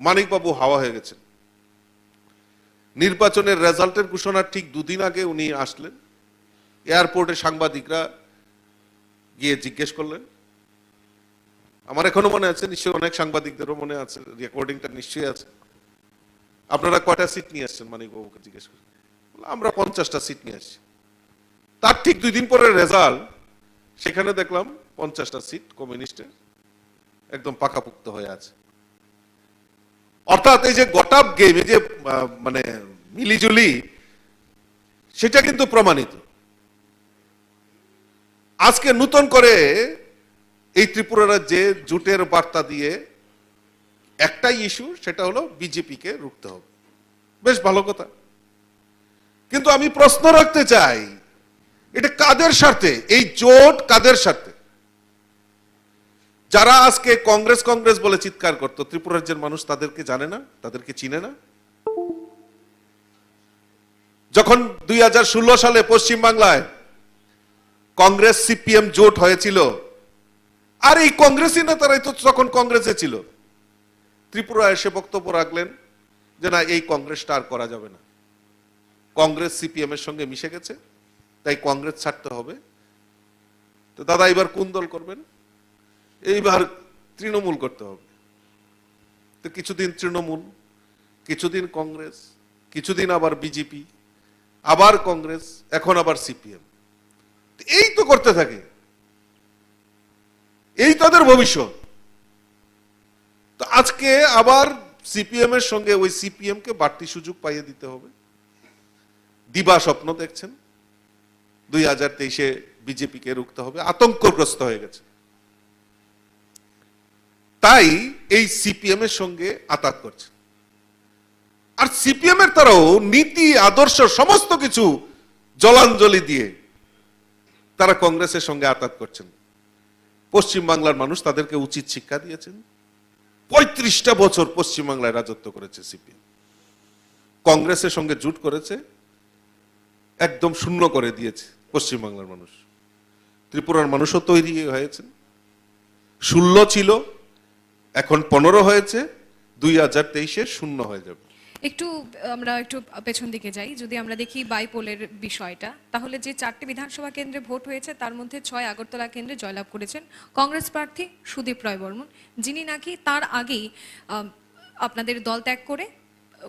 [SPEAKER 21] মানিকবাবু হাওয়া হয়ে গেছেন। নির্বাচনের রেজাল্টের ঘোষণার ঠিক 2 দিন আগে উনি আসলেন। এয়ারপোর্টে সাংবাদিকরা গিয়ে জিজ্ঞেস করলেন, আমার এখনো মনে আছে, নিশ্চয়ই অনেক সাংবাদিকদেরও মনে আছে, রেকর্ডিংটা নিশ্চয়ই আছে, আপনারা কয়টা সিট নিয়ে আসছেন? মানিকবাবুকে জিজ্ঞেস করেন, আমরা 50টা সিট নিয়ে আসছি। তার ঠিক 2 দিন পরে রেজাল্ট, সেখানে দেখলাম 50টা সিট কমিউনিস্টের একদম পাকাপুক্ত হয়ে আছে। অর্থাৎ এই যে গটাপ গেম, এই যে মানে মিলিজুলি, সেটা কিন্তু প্রমাণিত। আজকে নতুন করে এই ত্রিপুরা রাজ্যে জোটের বার্তা দিয়ে একটাই ইস্যু, সেটা হলো বিজেপিকে রুখতে হবে। বেশ ভালো কথা, কিন্তু আমি প্রশ্ন রাখতে চাই, এটা কাদের স্বার্থে? এই জোট কাদের স্বার্থে? যারা আজকে কংগ্রেস কংগ্রেস বলে চিৎকার করতো, ত্রিপুরা রাজ্যের মানুষ তাদেরকে জানে না, তাদেরকে চিনে না। যখন 2016 সালে পশ্চিম বাংলায় কংগ্রেস সিপিএম জোট হয়েছিল, আর এই কংগ্রেসী নেতারাই তো তখন কংগ্রেসে ছিল, ত্রিপুরা এসে বক্তব্য রাখলেন যে না, এই কংগ্রেসটা আর করা যাবে না, কংগ্রেস সিপিএম এর সঙ্গে মিশে গেছে, তাই কংগ্রেস ছাড়তে হবে। তো দাদা, এবার কোন দল করবেন? এইবার তৃণমূল করতে হবে। তো কিছুদিন তৃণমূল, কিছুদিন কংগ্রেস, কিছুদিন আবার বিজেপি, আবার কংগ্রেস, এখন আবার সিপিএম। এই তো করতে থাকে, এই তাদের ভবিষ্যৎ। তো আজকে আবার সিপিএম এর সঙ্গে ওই সিপিএম কে বাড়তি সুযোগ পাইয়ে দিতে হবে। দিবা স্বপ্ন দেখছেন 2023-এ বিজেপিকে রুখতে হবে, আতঙ্কগ্রস্ত হয়ে গেছে। তাই এই সিপিএম এর সঙ্গে আতাত করছে। আর সিপিএম এর তারাও নীতি আদর্শ সমস্ত কিছু জলাঞ্জলি দিয়ে তারা কংগ্রেসের সঙ্গে আতাত করছেন। পশ্চিম বাংলার মানুষ তাদেরকে উচিত শিক্ষা দিয়েছেন। 35টা বছর পশ্চিম বাংলায় রাজত্ব করেছে সিপিএম, কংগ্রেসের সঙ্গে জোট করেছে, একদম শূন্য করে দিয়েছে পশ্চিম বাংলার মানুষ। ত্রিপুরার মানুষও তৈরি হয়েছে, 16 ছিল, এখন 15 হয়েছে, 2023-এ শূন্য হয়ে যাবে।
[SPEAKER 20] আমরা একটু পেছন দিকে যাই, যদি আমরা দেখি বাইপোলের বিষয়টা, তাহলে যে 4টি বিধানসভা কেন্দ্রে ভোট হয়েছে তার মধ্যে 6 আগরতলা কেন্দ্রে জয়লাভ করেছেন কংগ্রেস প্রার্থী সুদীপ রায় বর্মন, যিনি নাকি তার আগেই আপনাদের দল ত্যাগ করে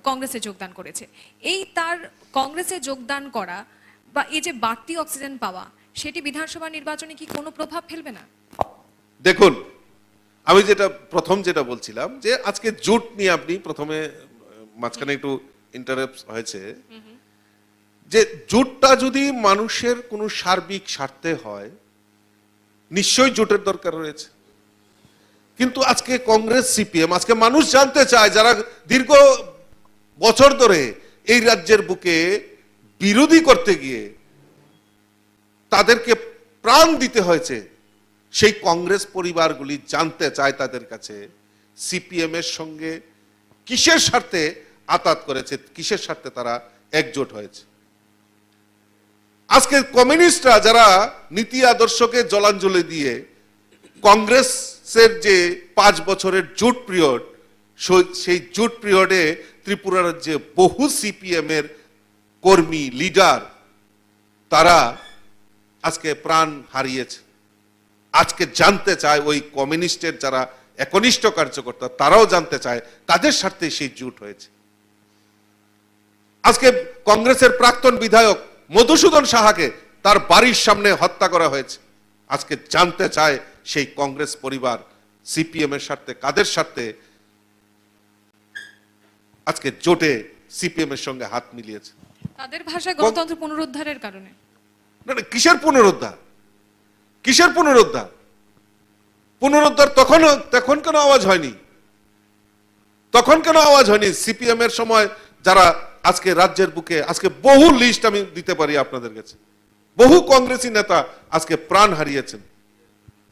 [SPEAKER 20] কংগ্রেসে যোগদান করেছে। এই তার কংগ্রেসে যোগদান করা বা এই যে বাড়তি অক্সিজেন পাওয়া, সেটি বিধানসভা নির্বাচনে কি কোনো প্রভাব ফেলবে না?
[SPEAKER 21] দেখুন, আমি প্রথম যেটা বলছিলাম, যে আজকে জোট নিয়ে আপনি প্রথমে মাঝখানে একটু ইন্টারাপ্ট হয়েছে, যে জোটটা যদি মানুষের কোনো সার্বিক স্বার্থে হয়, নিশ্চয়ই জোটের দরকার রয়েছে। কিন্তু আজকে কংগ্রেস সিপিএম, আজকে মানুষ জানতে চায়, যারা দীর্ঘ বছর ধরে এই রাজ্যের বুকে বিরোধী করতে গিয়ে তাদেরকে প্রাণ দিতে হয়েছে, সেই কংগ্রেস পরিবারগুলি জানতে চায় তাদের কাছে সিপিএম এর সঙ্গে কিসের স্বার্থে আতাত করেছে, কিসের স্বার্থে তারা একজোট হয়েছে। আজকে কমিউনিস্টরা যারা নীতি আদর্শকে জলাঞ্জলি দিয়ে কংগ্রেসের যে 5 বছরের জোট পিরিয়ড, সেই জোট পিরিয়ডে ত্রিপুরা রাজ্যে বহু সিপিএম এর কর্মী, লিডার, তারা আজকে প্রাণ হারিয়েছে। আজকে জানতে চায় ওই কমিউনিস্টের যারা একনিষ্ঠ কার্যকর্তা, তারাও জানতে চায় কাদের স্বার্থে সেই জোট হয়েছে। আজকে কংগ্রেসের প্রাক্তন বিধায়ক মধুসূদন সাহাকে তার বাড়ির সামনে হত্যা করা হয়েছে। আজকে জানতে চায় সেই কংগ্রেস পরিবার সিপিএম এর স্বার্থে, কাদের স্বার্থে আজকে জোটে সিপিএম এর সঙ্গে হাত মিলিয়েছে।
[SPEAKER 20] তাদের ভাষায় গণতন্ত্র পুনরুদ্ধারের কারণে।
[SPEAKER 21] না, কিসের পুনরুদ্ধার? কিসের পুনরুদ্ধার? পুনরুদ্ধার তখন কেন আওয়াজ হয়নি? তখন কেন আওয়াজ হয়নি? সিপিএম এর সময় যারা আজকে রাজ্যের বুকে, আজকে বহু লিস্ট আমি দিতে পারি আপনাদের কাছে, বহু কংগ্রেসী নেতা আজকে প্রাণ হারিয়েছেন।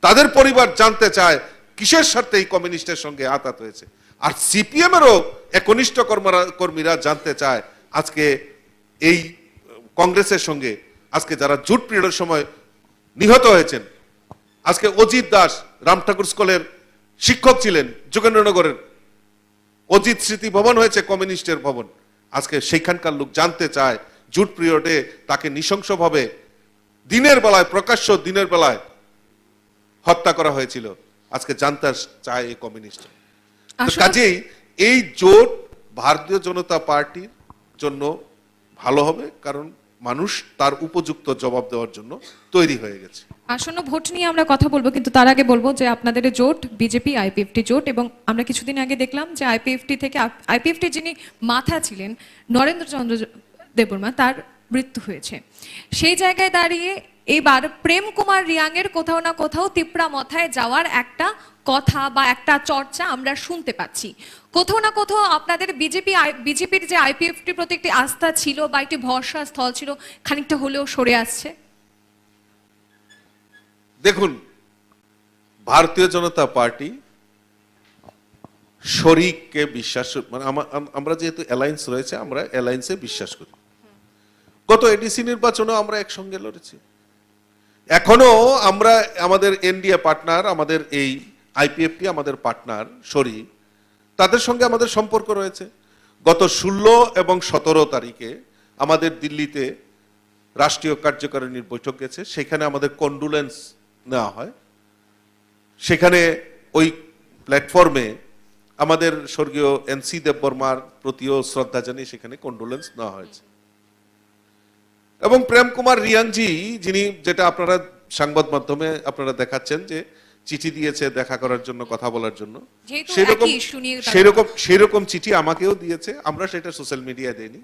[SPEAKER 21] তাদের পরিবার জানতে চায় কিসের স্বার্থে এই কমিউনিস্টের সঙ্গে আঘাত হয়েছে। আর সিপিএম এরও একনিষ্ঠ কর্মীরা জানতে চায় আজকে এই কংগ্রেসের সঙ্গে আজকে যারা জুট পিরিয়ডের সময় নিহত হয়েছেন, আজকে অজিত দাস রাম ঠাকুর স্কুলের শিক্ষক ছিলেন যোগেন্দ্রনগরের, অজিত স্মৃতি ভবন হয়েছে কমিউনিস্টের ভবন, আজকে সেইখানকার লোক জানতে চায় জুট পিরিয়ডে তাকে নৃশংসভাবে দিনের বেলায়, প্রকাশ্য দিনের বেলায় হত্যা করা হয়েছিল, আজকে জানতে চায় এই কমিউনিস্ট। কাজেই এই জোট ভারতীয় জনতা পার্টির জন্য ভালো হবে, কারণ মানুষ তার উপযুক্ত জবাব দেওয়ার জন্য তৈরি হয়ে গেছে।
[SPEAKER 20] আসন্ন ভোট নিয়ে আমরা কথা বলবো, কিন্তু তার আগে বলবো যে আপনাদের জোট বিজেপি আইপিএফটি জোট, এবং আমরা কিছুদিন আগে দেখলাম যে আইপিএফটি থেকে আইপিএফটি যিনি মাথা ছিলেন নরেন্দ্রচন্দ্র দেববর্মা, তার মৃত্যু হয়েছে। সেই জায়গায় দাঁড়িয়ে এবার প্রেম কুমার রিয়াংয়ের কোথাও না কোথাও তিপ্রা মাথায় যাওয়ার একটা কথা বা একটা চর্চা আমরা শুনতে পাচ্ছি। কোথাও না কোথাও আপনাদের বিজেপির যে আইপিএফটির প্রতি একটি আস্থা ছিল বা একটি ভরসা স্থল ছিল, খানিকটা হলেও সরে আসছে।
[SPEAKER 21] দেখুন, ভারতীয় জনতা পার্টি শরিককে বিশ্বাস, মানে আমরা যেহেতু অ্যালায়েন্স রয়েছে, আমরা অ্যালায়েন্সে বিশ্বাস করি। গত এডিসি নির্বাচনে আমরা একসঙ্গে লড়েছি, এখনো আমরা আমাদের এনডিএ পার্টনার, আমাদের এই আইপিএফটি আমাদের পার্টনার শরিক, তাদের সঙ্গে আমাদের সম্পর্ক রয়েছে। গত 16 এবং 17 তারিখে আমাদের দিল্লিতে রাষ্ট্রীয় কার্যকারিণীর বৈঠক গেছে, সেখানে আমাদের কন্ডোলেন্স নেওয়া হয়। সেখানে ওই প্ল্যাটফর্মে আমাদের স্বর্গীয় এনসি দেববর্মার প্রতিও শ্রদ্ধা জানিয়ে সেখানে কন্ডোলেন্স নেওয়া হয়েছে। এবং প্রেম কুমার রিয়াংজি, যিনি, যেটা আপনারা সংবাদ মাধ্যমে আপনারা দেখাচ্ছেন যে চিঠি দিয়েছে দেখা করার জন্য, কথা বলার জন্য, সেরকম চিঠি আমাকেও দিয়েছে, আমরা সেটা সোশ্যাল মিডিয়ায় দেইনি।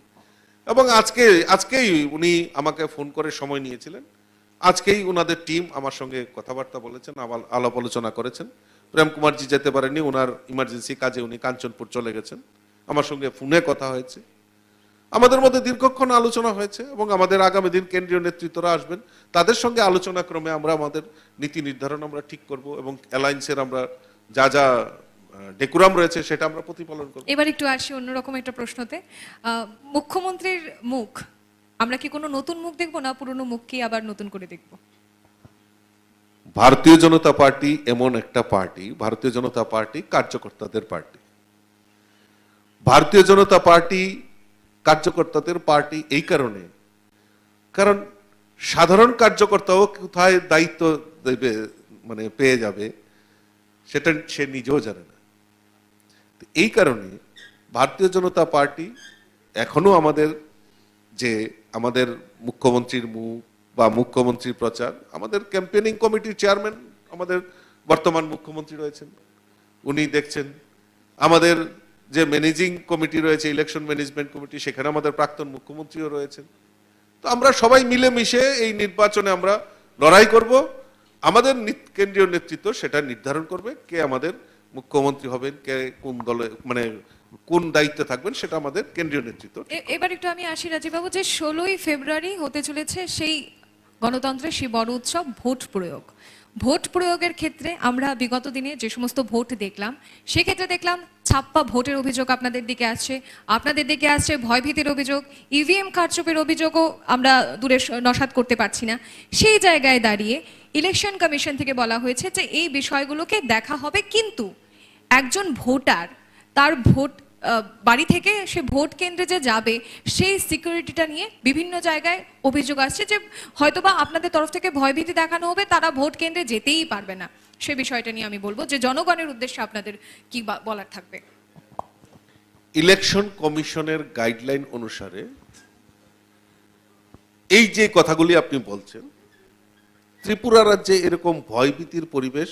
[SPEAKER 21] এবং আজকেই উনি আমাকে ফোন করে সময় নিয়েছিলেন, আজকেই উনাদের টিম আমার সঙ্গে কথাবার্তা বলেছেন, আলাপ আলোচনা করেছেন। প্রেম কুমারজি যেতে পারেননি, ওনার ইমার্জেন্সি কাজে উনি কাঞ্চনপুর চলে গেছেন, আমার সঙ্গে ফোনে কথা হয়েছে, আমাদের মধ্যে দীর্ঘক্ষণ আলোচনা হয়েছে। এবং আমাদের আগামী দিন কেন্দ্রীয় নেতৃত্বরা আসবেন, তাদের সঙ্গে আলোচনা ক্রমে আমরা আমাদের নীতি নির্ধারণ আমরা ঠিক করব, এবং অ্যালায়েন্সের আমরা যা যা ডেকুরাম রয়েছে সেটা আমরা প্রতিপালন করব।
[SPEAKER 20] এবার একটু আসি অন্যরকম একটা প্রশ্নতে। মুখ্যমন্ত্রীর মুখ, আমরা কি কোনো নতুন মুখ দেখবো, না পুরনো মুখ কি আবার নতুন করে দেখব?
[SPEAKER 21] ভারতীয় জনতা পার্টি এমন একটা পার্টি, ভারতীয় জনতা পার্টি কার্যকর্তাদের পার্টি। ভারতীয় জনতা পার্টি কার্যকর্তাদের পার্টি এই কারণে, কারণ সাধারণ কার্যকর্তাও কোথায় দায়িত্ব দেবে, মানে পেয়ে যাবে, সেটা সে নিজেও জানে না। এই কারণে ভারতীয় জনতা পার্টি এখনো আমাদের যে আমাদের মুখ্যমন্ত্রীর মুখ বা মুখ্যমন্ত্রীর প্রচার, আমাদের ক্যাম্পেইনিং কমিটির চেয়ারম্যান আমাদের বর্তমান মুখ্যমন্ত্রী রয়েছেন, উনি দেখছেন। আমাদের যে ম্যানেজিং কমিটি রয়েছে, ইলেকশন ম্যানেজমেন্ট কমিটি, সেখানে আমাদের প্রাক্তন মুখ্যমন্ত্রীও রয়েছেন। তো আমরা সবাই মিলেমিশে এই নির্বাচনে আমরা লড়াই করব। আমাদের কেন্দ্রীয় নেতৃত্ব সেটা নির্ধারণ করবে কে আমাদের মুখ্যমন্ত্রী হবেন, কে কোন দলে, মানে কোন দায়িত্বে থাকবেন, সেটা আমাদের কেন্দ্রীয় নেতৃত্ব।
[SPEAKER 20] এবার একটু আমি আসি রাজীববাবু, যে 16ই ফেব্রুয়ারি হতে চলেছে সেই গণতন্ত্রের সেই বড় উৎসব ভোট প্রয়োগ। ভোট প্রয়োগের ক্ষেত্রে আমরা বিগত দিনে যে সমস্ত ভোট দেখলাম, সেক্ষেত্রে দেখলাম ছাপ্পা ভোটের অভিযোগ আপনাদের দিকে আসছে, আপনাদের দিকে আসছে ভয়ভীতির অভিযোগ, ইভিএম কারচুপির অভিযোগও আমরা দূরে নস্যাৎ করতে পারছি না। সেই জায়গায় দাঁড়িয়ে ইলেকশন কমিশন থেকে বলা হয়েছে যে এই বিষয়গুলোকে দেখা হবে, কিন্তু একজন ভোটার তার ভোট বাড়ি থেকে সে ভোট কেন্দ্রে যে যাবে, সেই সিকিউরিটিটা নিয়ে বিভিন্ন জায়গায় অভিযোগ আসছে যে হয়তোবা আপনাদের তরফ থেকে ভয়ভীতি দেখানো হবে, তারা ভোট কেন্দ্রে যেতেই পারবে না। সে বিষয়টা নিয়ে আমি বলবো যে জনগণের উদ্দেশ্যে আপনাদের কি বলার থাকবে?
[SPEAKER 21] ইলেকশন কমিশনের গাইডলাইন অনুসারে এই যে কথাগুলি আপনি বলছেন, ত্রিপুরা রাজ্যে এরকম ভয়ভীতির পরিবেশ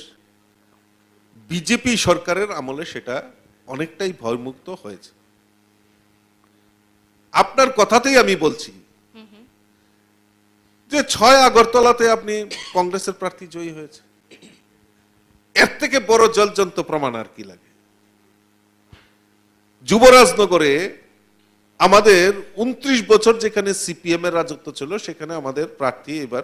[SPEAKER 21] বিজেপি সরকারের আমলে সেটা অনেকটাই ভয়মুক্ত হয়েছে। আপনার কথাতেই আমি বলছি যে 6 আগরতলাতে আপনি কংগ্রেসের প্রার্থী জয়ী হয়েছে, এর থেকে বড় জলজন্ত প্রমাণ আর কি লাগে? যুবরাজনগরে আমাদের 29 বছর যেখানে সিপিএম এর রাজত্ব ছিল, সেখানে আমাদের প্রার্থী এবার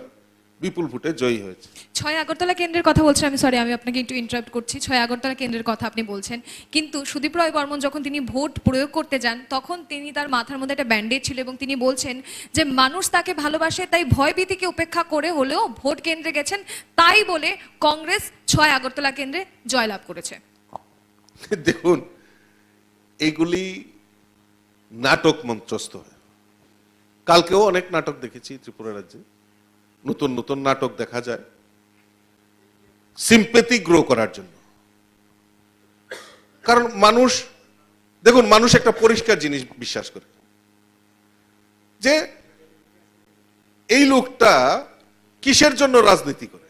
[SPEAKER 21] বিপুল ভোটে জয়ী হয়েছে।
[SPEAKER 20] 6 আগরতলা কেন্দ্রের কথা বলছেন, আমি সরি আমি আপনাকে একটু ইন্টারাপ্ট করছি। 6 আগরতলা কেন্দ্রের কথা আপনি বলছেন, কিন্তু সুদীপ রায় বর্মন যখন তিনি ভোট প্রয়োগ করতে যান তখন তিনি তার মাথার মধ্যে একটা ব্যান্ডেজ ছিল এবং তিনি বলছেন যে মানুষ তাকে ভালোবাসে, তাই ভয়ভীতিকে উপেক্ষা করে হলেও ভোট কেন্দ্রে গেছেন, তাই বলে কংগ্রেস 6 আগরতলা কেন্দ্রে জয়লাভ করেছে।
[SPEAKER 21] দেখুন, এগুলি নাটক মঞ্চস্থ হয়। কালকেও অনেক নাটক দেখেছি ত্রিপুরা রাজ্যে, নতুন নতুন নাটক দেখা যায় সিম্পেথি গ্রো করার জন্য। কারণ মানুষ, দেখুন, মানুষ একটা পরিষ্কার জিনিস বিশ্বাস করে যে এই লোকটা কিসের জন্য রাজনীতি করে,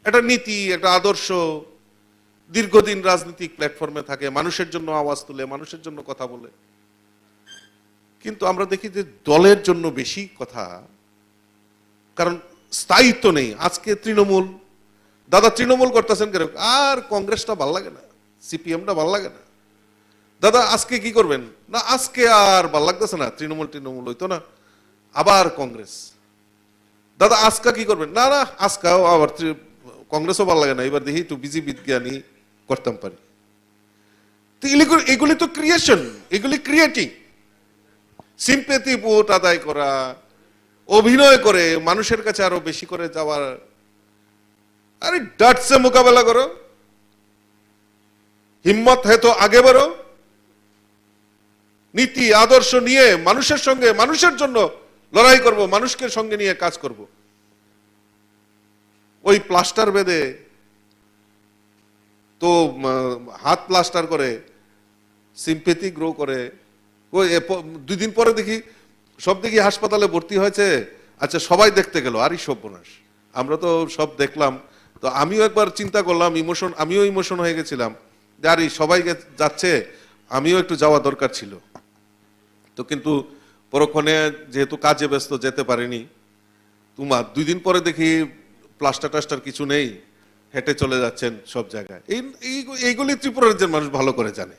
[SPEAKER 21] একটা নীতি, একটা আদর্শ, দীর্ঘদিন রাজনৈতিক প্ল্যাটফর্মে থাকে, মানুষের জন্য আওয়াজ তুলে, মানুষের জন্য কথা বলে। কিন্তু আমরা দেখি যে দলের জন্য বেশি কথা, কারণ স্থায়িত্ব নেই। আজকে তৃণমূল, দাদা তৃণমূল করতেছেন কেন? আর কংগ্রেসটা ভাল লাগে না, সিপিএমটা ভাল লাগে না। দাদা আজকে কি করবেন? না আজকে আর ভাল লাগতেছে না, তৃণমূল হইতো না, আবার কংগ্রেস। দাদা আজকা কি করবেন? না না আজকাও আবার কংগ্রেসও ভাল লাগে না, এবার দেখি একটু বিজি বিজ্ঞানী করতাম পারি। তো এগুলি তো ক্রিয়েশন, এগুলি ক্রিয়েটিং। সিম্পেথি ভোট আদায় করা, অভিনয় করে মানুষের কাছে আরো বেশি করে যাওয়ার, আরে ডাটসে মোকাবেলা করো, হিম্মত है तो আগে বাড়ো, নীতি আদর্শ নিয়ে মানুষের সঙ্গে, মানুষের জন্য লড়াই করব, মানুষকে সঙ্গে নিয়ে কাজ করব। ওই প্লাস্টার বেঁধে তো হাত প্লাস্টার করে সিম্পেথি গ্রো করে, ওই 2 দিন পরে দেখি সব দেখি হাসপাতালে ভর্তি হয়েছে। আচ্ছা সবাই দেখতে গেল, আরই সর্বনাশ। আমরা তো সব দেখলাম, তো আমিও একবার চিন্তা করলাম, আমিও ইমোশন হয়ে গেছিলাম যে আরে সবাই যাচ্ছে, আমিও একটু যাওয়া দরকার ছিল। তো কিন্তু পরক্ষণে যেহেতু কাজে ব্যস্ত যেতে পারিনি। তোমার 2 দিন পরে দেখি প্লাস্টার টাস্টার কিছু নেই, হেঁটে চলে যাচ্ছেন সব জায়গায়। এইগুলি ত্রিপুরা রাজ্যের মানুষ ভালো করে জানে।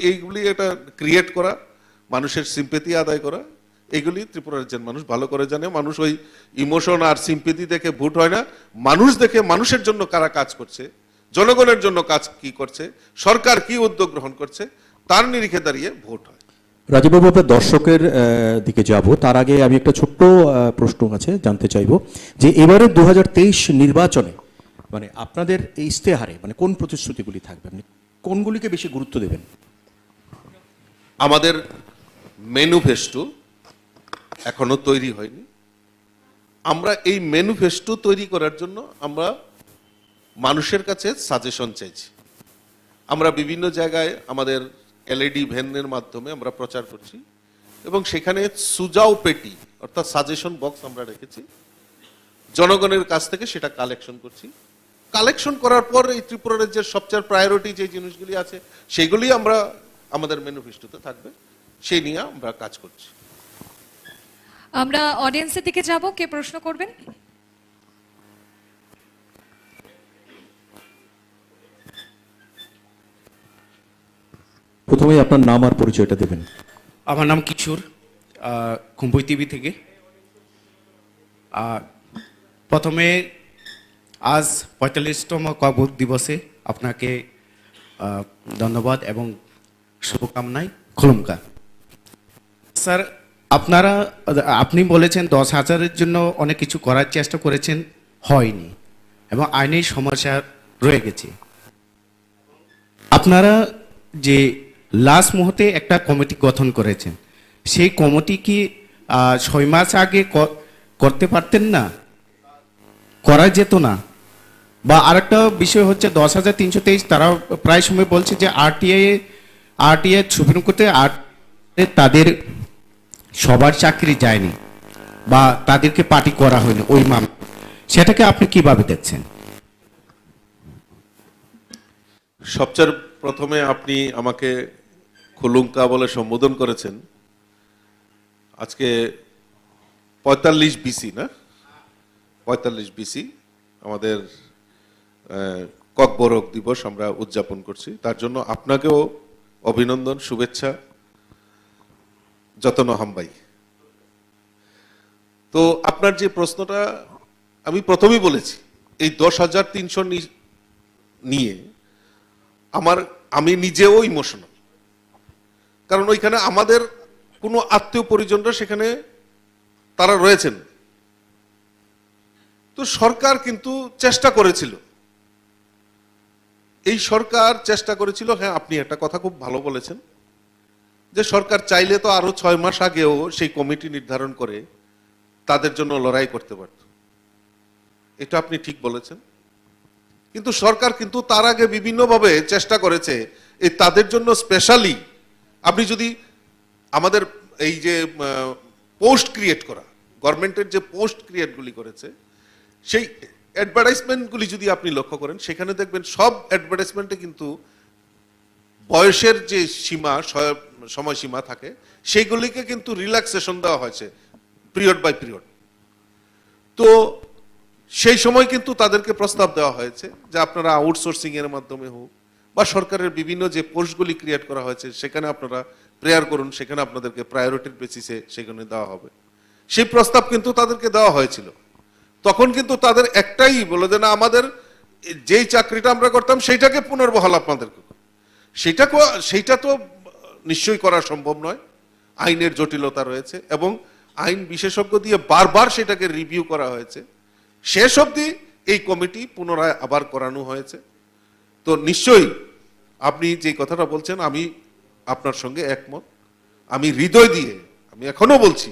[SPEAKER 21] এইগুলি একটা ক্রিয়েট করা, মানুষের সিম্পেথি আদায় করা, এগুলি ত্রিপুরা রাজ্যের মানুষ ভালো করে জানে। মানুষ ওই ইমোশন আর সিম্পেথি দেখে ভোট হয় না, মানুষ দেখে মানুষের জন্য কারা কাজ করছে, জনগণের জন্য কাজ কি করছে, সরকার কি উদ্যোগ গ্রহণ করছে, তার নিরিখে দাঁড়িয়ে ভোট হয়।
[SPEAKER 8] রাজীববাবু, আপনার দর্শকের দিকে যাব, তার আগে আমি একটা ছোট্ট প্রশ্ন আছে জানতে চাইবো যে এবারে 2023 নির্বাচনে মানে আপনাদের এই ইস্তেহারে মানে কোন প্রতিশ্রুতিগুলি থাকবে, আপনি কোনগুলিকে বেশি গুরুত্ব দেবেন?
[SPEAKER 21] আমাদের ম্যানিফেস্টো এখনো তৈরি হয়নি। আমরা এই ম্যানিফেস্টো তৈরি করার জন্য আমরা মানুষের কাছে সাজেশন চাইছি। আমরা বিভিন্ন জায়গায় আমাদের এলইডি ভ্যানের মাধ্যমে আমরা প্রচার করছি এবং সেখানে সুজাও পেটি অর্থাৎ সাজেশন বক্স আমরা রেখেছি। জনগণের কাছ থেকে সেটা কালেকশন করছি। কালেকশন করার পর এই ত্রিপুরা রাজ্যের সবচেয়ে প্রায়োরিটি যে জিনিসগুলি আছে সেগুলি আমরা আমাদের ম্যানিফেস্টোতে থাকবে, সেই নিয়ে আমরা কাজ করছি।
[SPEAKER 20] আমরা অডিয়েন্সের দিকে যাব, কে প্রশ্ন করবেন?
[SPEAKER 8] প্রথমে আপনার নাম আর পরিচয়টা দেবেন।
[SPEAKER 17] আমার নাম কিশোর, খুম্পুই টিভি থেকে। প্রথমে আজ 45তম ভোট দিবসে আপনাকে ধন্যবাদ এবং শুভকামনায় খুলুমকা। স্যার, আপনি বলেছেন 10,000-এর জন্য অনেক কিছু করার চেষ্টা করেছেন, হয়নি এবং আইনি সমস্যা রয়ে গেছে। আপনারা যে লাস্ট মুহূর্তে একটা কমিটি গঠন করেছেন, সেই কমিটি কি 6 মাস আগে করতে পারতেন না? করা যেত না? বা আরেকটা বিষয় হচ্ছে 10,323, তারা প্রায় সময় বলছে যে আরটিআই সুপ্রিম কোর্টে তাদের সবার চাকরি যায়নি বা তাদেরকে পার্টি করা হয়নি ওই মামলা, সেটাকে আপনি কিভাবে দেখছেন?
[SPEAKER 21] সবচেয়ে প্রথমে আপনি আমাকে খুলুঙ্কা বলে সম্বোধন করেছেন। আজকে 45 বিসি না, 45 বিসি আমাদের ককবরক দিবস আমরা উদযাপন করছি। তার জন্য আপনাকেও অভিনন্দন, শুভেচ্ছা, যতন হাম্বাই। তো আপনার যে প্রশ্নটা আমি প্রথমেই বলেছি এই 10,300 নিয়ে আমি নিজেও ইমোশনাল, কারণ ওইখানে আমাদের কোনো আত্মীয় পরিজনরা সেখানে তারা রয়েছেন। তো সরকার কিন্তু চেষ্টা করেছিল, এই সরকার চেষ্টা করেছিল। হ্যাঁ, আপনি একটা কথা খুব ভালো বলেছেন যে সরকার চাইলে তো আরো 6 মাস আগেও সেই কমিটি নির্ধারণ করে তাদের জন্য লড়াই করতে পারত, এটা আপনি ঠিক বলেছেন। কিন্তু সরকার কিন্তু তার আগে বিভিন্নভাবে চেষ্টা করেছে এই তাদের জন্য স্পেশালি। আপনি যদি আমাদের এই যে পোস্ট ক্রিয়েট করা, গভর্নমেন্টের যে পোস্ট ক্রিয়েটগুলি করেছে, সেই অ্যাডভার্টাইজমেন্টগুলি যদি আপনি লক্ষ্য করেন, সেখানে দেখবেন সব অ্যাডভার্টাইজমেন্টে কিন্তু বয়সের যে সময়সীমা থাকে সেইগুলিকে কিন্তু রিল্যাক্সেশন দেওয়া হয়েছে পিরিয়ড বাই পিরিয়ড। তো সেই সময় কিন্তু তাদেরকে প্রস্তাব দেওয়া হয়েছে যে আপনারা আউটসোর্সিং এর মাধ্যমে হোক বা সরকারের বিভিন্ন যে পোস্টগুলি ক্রিয়েট করা হয়েছে সেখানে আপনারা প্রেয়ার করুন, সেখানে আপনাদেরকে প্রায়োরিটির বেসিসে সেখানে দেওয়া হবে। সেই প্রস্তাব কিন্তু তাদেরকে দেওয়া হয়েছিল। তখন কিন্তু তাদের একটাই বলে যে না, আমাদের যেই চাকরিটা আমরা করতাম সেইটাকে পুনর্বহাল আপনাদেরকে, সেইটা তো নিশ্চয়ই করা সম্ভব নয়, আইনের জটিলতা রয়েছে এবং আইন বিশেষজ্ঞ দিয়ে বারবার সেটাকে রিভিউ করা হয়েছে। শেষ অবধি এই কমিটি পুনরায় আবার করানো হয়েছে। তো নিশ্চয়ই আপনি যে কথাটা বলছেন আমি আপনার সঙ্গে একমত। আমি হৃদয় দিয়ে আমি এখনো বলছি,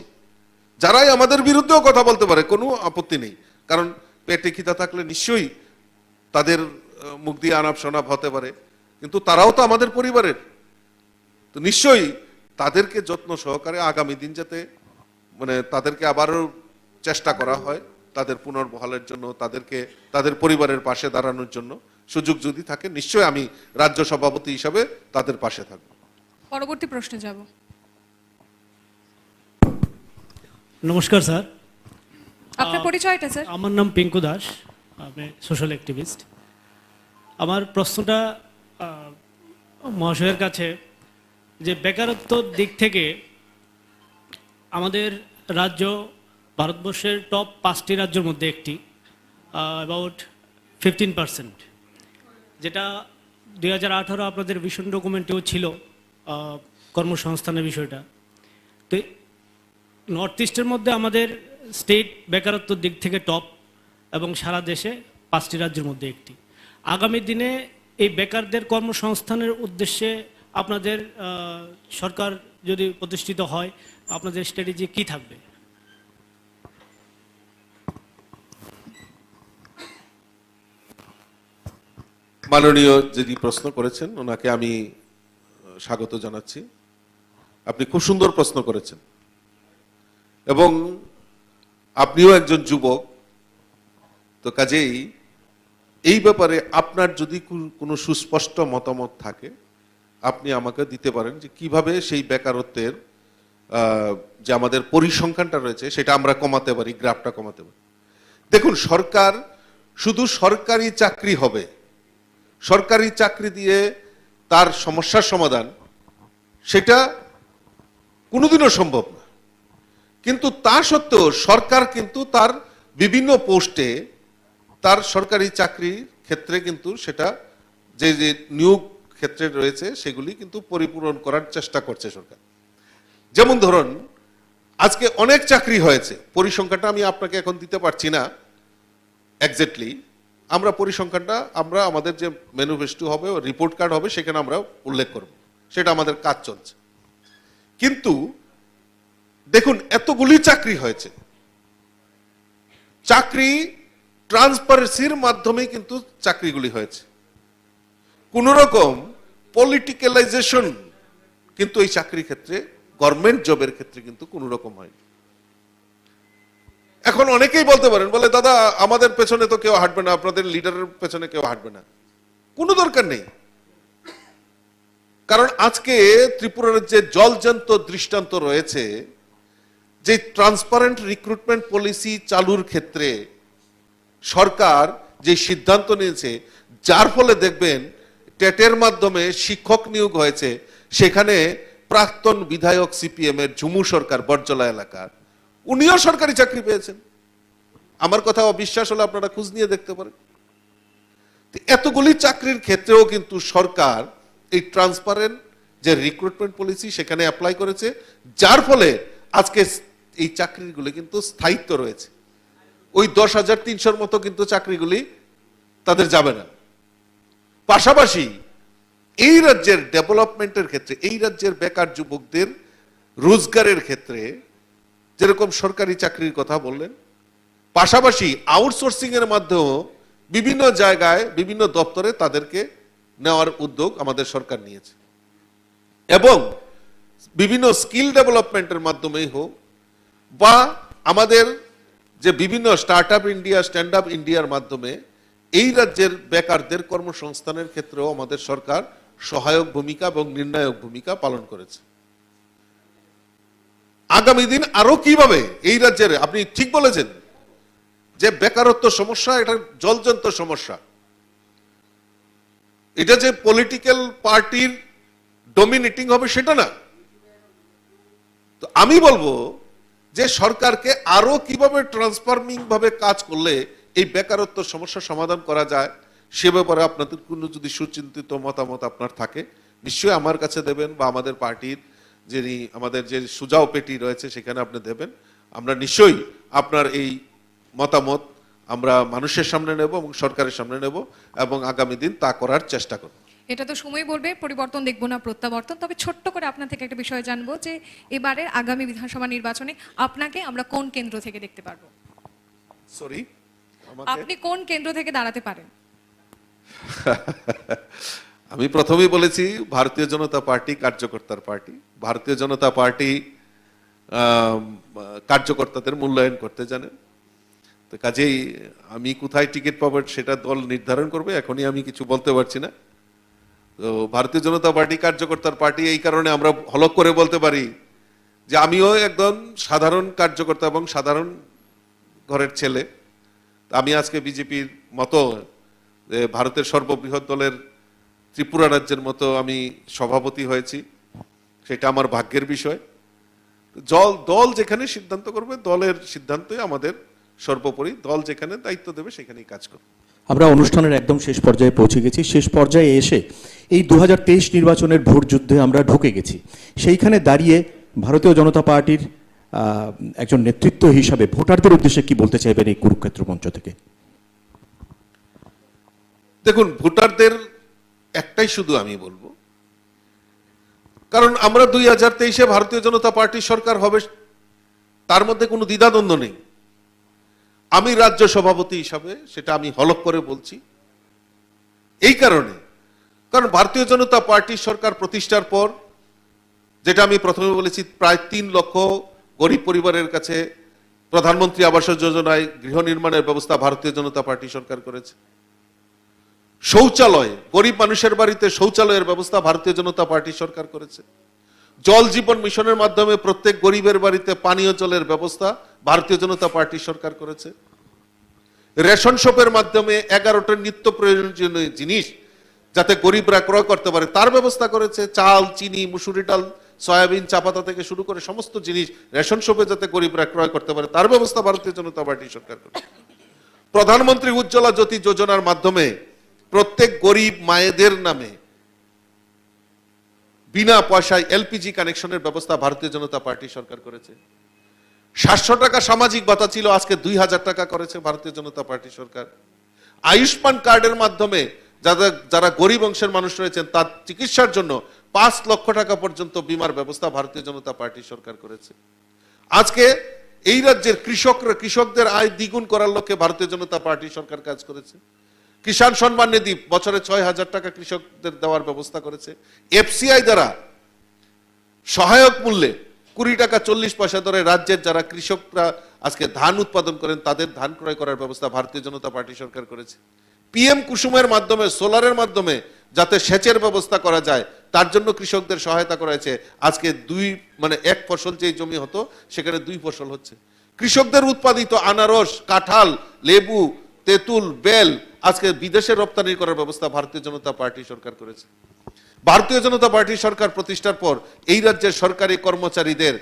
[SPEAKER 21] যারাই আমাদের বিরুদ্ধেও কথা বলতে পারে কোনো আপত্তি নেই, কারণ পেটে খিদা থাকলে নিশ্চয়ই তাদের মুখ দিয়ে আনাপ শনাপ হতে পারে, কিন্তু তারাও তো আমাদের পরিবারের। তো নিশ্চয়ই তাদেরকে যত্ন সহকারে আগামী দিন যাতে তাদেরকে আবারও চেষ্টা করা হয় তাদের পুনর্বহালের জন্য, তাদের পরিবারের পাশে দাঁড়ানোর জন্য সুযোগ যদি থাকে, নিশ্চয়ই আমি রাজ্য সভাপতি হিসাবে তাদের পাশে থাকব।
[SPEAKER 20] পরবর্তী প্রশ্নে যাব।
[SPEAKER 13] নমস্কার স্যার,
[SPEAKER 20] আপনার পরিচয়টা স্যার?
[SPEAKER 13] আমার নাম পিঙ্কু দাস, আমি সোশ্যাল অ্যাক্টিভিস্ট। আমার প্রশ্নটা মহাশয়ের কাছে যে বেকারত্বর দিক থেকে আমাদের রাজ্য ভারতবর্ষের টপ 5টি রাজ্যের মধ্যে একটি, অ্যাবাউট 15%, যেটা 2018 আপনাদের ভিশন ডকুমেন্টেও ছিল কর্মসংস্থানের বিষয়টা। তো নর্থ ইস্টের মধ্যে আমাদের স্টেট বেকারত্বর দিক থেকে টপ এবং সারা দেশে 5টি রাজ্যের মধ্যে একটি। আগামী দিনে এই বেকারদের কর্মসংস্থানের উদ্দেশ্যে আপনাদের সরকার যদি প্রতিষ্ঠিত হয়, আপনাদের স্ট্র্যাটেজি কি থাকবে?
[SPEAKER 21] মাননীয় যিনি প্রশ্ন করেছেন ওনাকে আমি স্বাগত জানাচ্ছি। আপনি খুব সুন্দর প্রশ্ন করেছেন এবং আপনিও একজন যুবক, তো কাজেই এই ব্যাপারে আপনার যদি কোনো সুস্পষ্ট মতামত থাকে আপনি আমাকে দিতে পারেন যে কিভাবে সেই বেকারত্বের যে আমাদের পরিসংখ্যানটা রয়েছে সেটা আমরা কমাতে পারি, গ্রাফটা কমাতে পারি। দেখুন, সরকার শুধু সরকারি চাকরি হবে, সরকারি চাকরি দিয়ে তার সমস্যার সমাধান সেটা কোনোদিনও সম্ভব না। কিন্তু তা সত্ত্বেও সরকার কিন্তু তার বিভিন্ন পোস্টে তার সরকারি চাকরির ক্ষেত্রে কিন্তু সেটা যে যে নিয়োগ ক্ষেত্রে রয়েছে সেগুলি কিন্তু পরিপূরণ করার চেষ্টা করছে সরকার। যেমন ধরুন, আজকে অনেক চাকরি হয়েছে, পরিসংখ্যানটা আমি আপনাকে এখন দিতে পারছি না এক্স্যাক্টলি, আমরা পরিসংখ্যানটা আমরা আমাদের যে ম্যানিফেস্টো হবে, রিপোর্ট কার্ড হবে, সেখানে আমরা উল্লেখ করব, সেটা আমাদের কাজ চলছে। কিন্তু দেখুন, এতগুলি চাকরি হয়েছে, চাকরি ট্রান্সপারেন্সির মাধ্যমে কিন্তু চাকরিগুলি হয়েছে, কোন রকম পলিটিক্যালাইজেশন কিন্তু এই চাকরির ক্ষেত্রে, গভর্নমেন্ট জবের ক্ষেত্রে কিন্তু কোন রকম হয়নি। এখন অনেকেই বলতে পারেন, বলে দাদা আমাদের পেছনে তো কেউ হাঁটবে না, আপনাদের লিডারের পেছনে কেউ হাঁটবে না। কোনো দরকার নেই, কারণ আজকে ত্রিপুরার যে জলজন্ত দৃষ্টান্ত রয়েছে, যে ট্রান্সপারেন্ট রিক্রুটমেন্ট পলিসি চালুর ক্ষেত্রে সরকার যে সিদ্ধান্ত নিয়েছে, যার ফলে দেখবেন টেটের মাধ্যমে শিক্ষক নিয়োগ হয়েছে, সেখানে প্রাক্তন বিধায়ক সিপিএম এর ঝুমু সরকার বটজলা এলাকার, উনিও সরকারি চাকরি পেয়েছেন। আমার কথা অবিশ্বাস হলে আপনারা খোঁজ নিয়ে দেখতে পারেন। এতগুলি চাকরির ক্ষেত্রেও কিন্তু সরকার এই ট্রান্সপারেন্ট যে রিক্রুটমেন্ট পলিসি সেখানে অ্যাপ্লাই করেছে, যার ফলে আজকে এই চাকরিগুলি কিন্তু স্থায়িত্ব রয়েছে। ওই 10,300 মতো কিন্তু চাকরিগুলি তাদের যাবে না। পাশাপাশি এই রাজ্যের ডেভেলপমেন্টের ক্ষেত্রে, এই রাজ্যের বেকার যুবকদের রোজগারের ক্ষেত্রে যেরকম সরকারি চাকরির কথা বললেন, পাশাপাশি আউটসোর্সিং এর মাধ্যমেও বিভিন্ন জায়গায় বিভিন্ন দপ্তরে তাদেরকে নেওয়ার উদ্যোগ আমাদের সরকার নিয়েছে। এবং বিভিন্ন স্কিল ডেভেলপমেন্টের মাধ্যমেই হোক বা আমাদের যে বিভিন্ন start up India, stand up ইন্ডিয়ার মাধ্যমে এই রাজ্যের বেকারদের কর্মসংস্থানের ক্ষেত্রেও আমাদের সরকার সহায়ক ভূমিকা এবং নির্ণায়ক ভূমিকা পালন করেছে। আগামী দিন আরো কিভাবে এই রাজ্যের, আপনি ঠিক বলেছেন যে বেকারত্ব সমস্যা এটা জলজন্ত সমস্যা, এটা যে পলিটিক্যাল পার্টির ডমিনেটিং হবে সেটা না। তো আমি বলবো যে সরকারকে আরো কিভাবে ট্রান্সফর্মিং ভাবে কাজ করলে এই বেকারত্ব সমস্যা সমাধান করা যায় সে ব্যাপারে আপনাদের কোনো যদি সুচিন্তিত মতামত আপনার থাকে নিশ্চয়ই আমার কাছে দেবেন, বা আমাদের পার্টির যিনি আমাদের যে সুজাও পেটি রয়েছে সেখানে আপনি দেবেন। আমরা নিশ্চয়ই আপনার এই মতামত আমরা মানুষের সামনে নেব এবং সরকারের সামনে নেব এবং আগামী দিন তা করার চেষ্টা করব।
[SPEAKER 20] এটা তো সময় বলবে, পরিবর্তন দেখবো না প্রত্যাবর্তন। তবে ছোট্ট করে আপনার থেকে একটা বিষয় জানবো যে এবারে আগামী বিধানসভা নির্বাচনে আপনাকে আমরা কোন কেন্দ্র থেকে দেখতে পারবো?
[SPEAKER 21] সরি,
[SPEAKER 20] আপনি কোন কেন্দ্র থেকে দাঁড়াতে পারেন?
[SPEAKER 21] আমি প্রথমেই বলেছি ভারতীয় জনতা পার্টি কার্যকর্তার পার্টি। ভারতীয় জনতা পার্টি কার্যকর্তাদের মূল্যায়ন করতে জানেন। তো কাজেই আমি কোথায় টিকিট পাবো সেটা দল নির্ধারণ করবে, এখনই আমি কিছু বলতে পারছি না। তো ভারতীয় জনতা পার্টি কার্যকর্তার পার্টি, এই কারণে আমরা হলক করে বলতে পারি যে আমিও একদম সাধারণ কার্যকর্তা এবং সাধারণ ঘরের ছেলে। আমি আজকে বিজেপির মতো ভারতের সর্ববৃহৎ দলের ত্রিপুরা রাজ্যের মতো আমি সভাপতি হয়েছি, সেটা আমার ভাগ্যের বিষয়। দল যেখানে সিদ্ধান্ত করবে দলের সিদ্ধান্তই আমাদের সর্বোপরি, দল যেখানে দায়িত্ব দেবে সেখানেই কাজ করবে।
[SPEAKER 8] আমরা অনুষ্ঠানের একদম শেষ পর্যায়ে পৌঁছে গেছি। শেষ পর্যায়ে এসে এই 2023 নির্বাচনের ভোট যুদ্ধে আমরা ঢুকে গেছি। সেইখানে দাঁড়িয়ে ভারতীয় জনতা পার্টির একজন নেতৃত্ব হিসাবে ভোটারদের উদ্দেশ্যে কি বলতে চাইবেন এই কুরুক্ষেত্র মঞ্চ থেকে?
[SPEAKER 21] দেখুন, ভোটারদের একটাই শুধু আমি বলবো, কারণ আমরা 2023-এ ভারতীয় জনতা পার্টির সরকার হবে তার মধ্যে কোনো দ্বিধাদ্বন্দ্ব নেই। আমি রাজ্য সভাপতি হিসাবে সেটা আমি হলক করে বলছি এই কারণে, কারণ ভারতীয় জনতা পার্টির সরকার প্রতিষ্ঠার পর, যেটা আমি প্রথমে বলেছি, প্রায় 3 লক্ষ গরিব পরিবারের কাছে প্রধানমন্ত্রী আবাস যোজনায় গৃহ নির্মাণের ব্যবস্থা ভারতীয় জনতা পার্টি সরকার করেছে। শৌচালয়, গরিব মানুষের বাড়িতে শৌচালয়ের ব্যবস্থা ভারতীয় জনতা পার্টি সরকার করেছে। জল জীবন মিশনের মাধ্যমে প্রত্যেক গরিবের বাড়িতে পানীয় জলের ব্যবস্থা ভারতীয় জনতা পার্টি সরকার করেছে। রেশন শপের মাধ্যমে 11টা নিত্য প্রয়োজনীয় জিনিস যাতে গরিবরা ক্রয় করতে পারে তার ব্যবস্থা করেছে। চাল, চিনি, মুসুরি ডাল, সয়াবিন, চা পাতা থেকে শুরু করে সমস্ত জিনিস রেশন শপে যাতে গরিবরা ক্রয় করতে পারে তার ব্যবস্থা ভারতীয় জনতা পার্টি সরকার করেছে। প্রধানমন্ত্রী উজ্জ্বলা জ্যোতি যোজনার মাধ্যমে প্রত্যেক গরিব মায়েদের নামে বিনা পয়সায় এলপিজি কানেকশনের ব্যবস্থা ভারতীয় জনতা পার্টি সরকার করেছে। 700 টাকা সামাজিক ভাতা ছিল, আজকে 2000 টাকা করেছে ভারতীয় জনতা পার্টি সরকার। আয়ুষ্মান কার্ডের মাধ্যমে যারা গরিব অংশের মানুষ রয়েছেন তার চিকিৎসার জন্য 5 লক্ষ টাকা পর্যন্ত বীমার ব্যবস্থা ভারতীয় জনতা পার্টি সরকার করেছে। আজকে এই রাজ্যের কৃষকদের আয় দ্বিগুণ করার লক্ষ্যে ভারতীয় জনতা পার্টি সরকার কাজ করেছে। কিষাণ সম্মান নিধি বছরে 6000 টাকা কৃষকদের দেওয়ার ব্যবস্থা করেছে। এফসিআই দ্বারা সহায়ক মূল্যে 20 টাকা 40 পয়সা দরে রাজ্যের যারা কৃষকরা আজকে ধান উৎপাদন করেন তাদের ধান ক্রয় করার ব্যবস্থা ভারতীয় জনতা পার্টি সরকার করেছে। পিএম কুসুমের মাধ্যমে, সোলারের মাধ্যমে যাতে সেচের ব্যবস্থা করা যায় তার জন্য কৃষকদের সহায়তা করা হয়েছে। আজকে এক ফসল যে জমি হতো সেখানে 2 ফসল হচ্ছে। কৃষকদের উৎপাদিত আনারস, কাঁঠাল, লেবু, তেঁতুল, বেল আজকে বিদেশে রপ্তানি করার ব্যবস্থা ভারতীয় জনতা পার্টি সরকার করেছে। ভারতীয় জনতা পার্টি সরকার প্রতিষ্ঠার পর এই রাজ্যের সরকারি কর্মচারীদের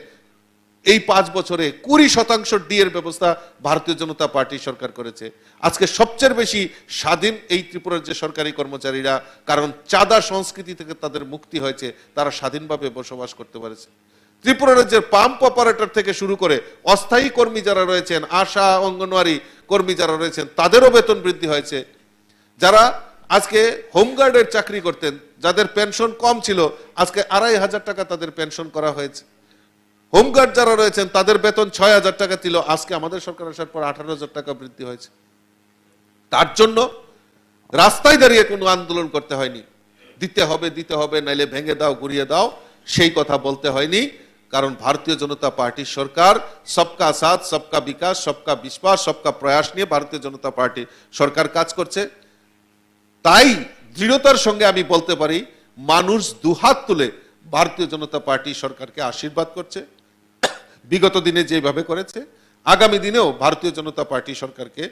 [SPEAKER 21] এই 5 বছরে 20% ডি এর ব্যবস্থা ভারতীয় জনতা পার্টি সরকার করেছে। আজকে সবচেয়ে বেশি স্বাধীন এই ত্রিপুরার যে সরকারি কর্মচারীরা, কারণ চাঁদা সংস্কৃতি থেকে তাদের মুক্তি হয়েছে, তারা স্বাধীনভাবে বসবাস করতে পারেছে। ত্রিপুরা রাজ্যের পাম্প অপারেটর থেকে শুরু করে অস্থায়ী কর্মী যারা রয়েছেন, আশা অঙ্গনওয়াড়ি কর্মী যারা রয়েছেন, তাদেরও বেতন বৃদ্ধি হয়েছে। যারা আজকে হোমগার্ডের চাকরি করতেন, যাদের পেনশন কম ছিল, আজকে 2,500 টাকা তাদের পেনশন করা হয়েছে। হোমগার্ড যারা রয়েছেন তাদের বেতন 6,000 টাকা ছিল, আজকে আমাদের সরকার আসার পর 18,000 টাকা বৃদ্ধি হয়েছে। তার জন্য রাস্তায় দাঁড়িয়ে কোনো আন্দোলন করতে হয়নি, দিতে হবে নাইলে ভেঙে দাও, গুড়িয়ে দাও, সেই কথা বলতে হয়নি। কারণ ভারতীয় জনতা পার্টির সরকার সবকা সাথ, সবকা বিকাশ, সবকা বিশ্বাস, সবকা প্রয়াস নিয়ে ভারতীয় জনতা পার্টি সরকার কাজ করছে। তাই দৃঢ়তার সঙ্গে আমি বলতে পারি, মানুষ দুহাত তুলে ভারতীয় জনতা পার্টি সরকারকে আশীর্বাদ করছে, বিগত দিনে যেভাবে করেছে। আগামী দিনেও ভারতীয় জনতা পার্টি সরকারকে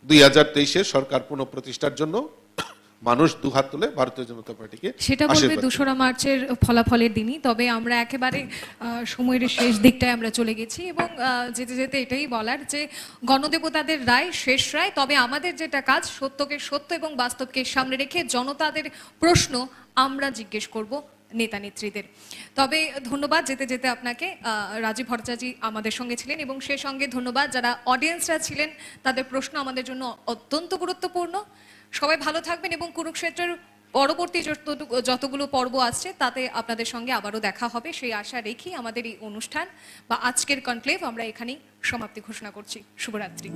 [SPEAKER 21] 2023-এ সরকার পুনঃপ্রতিষ্ঠার জন্য মানুষ দুহাত তুলে ভারতীয় জনতা পার্টিকে
[SPEAKER 20] সেটা বলবে 2রা মার্চের ফলাফলের দিনই। তবে আমরা একেবারে সময়ের শেষ দিকটায় আমরা চলে গেছি এবং যেতে যেতে এটাই বলার যে গণদেবতাদের রায় শেষ রায়। তবে আমাদের যেটা কাজ, সত্যকে সত্য এবং বাস্তবকে সামনে রেখে জনতাদের প্রশ্ন আমরা জিজ্ঞেস করব নেতা নেত্রীদের। তবে ধন্যবাদ যেতে যেতে আপনাকে, রাজীব ভট্টাচার্য আমাদের সঙ্গে ছিলেন এবং সে সঙ্গে ধন্যবাদ যারা অডিয়েন্সরা ছিলেন, তাদের প্রশ্ন আমাদের জন্য অত্যন্ত গুরুত্বপূর্ণ। সবাই ভালো থাকবেন এবং কুরুক্ষেত্রের পরবর্তী যতগুলো পর্ব আসছে তাতে আপনাদের সঙ্গে আবারও দেখা হবে, সেই আশা রেখেই আমাদের এই অনুষ্ঠান বা আজকের কনক্লেভ আমরা এখানেই সমাপ্তি ঘোষণা করছি। শুভরাত্রি।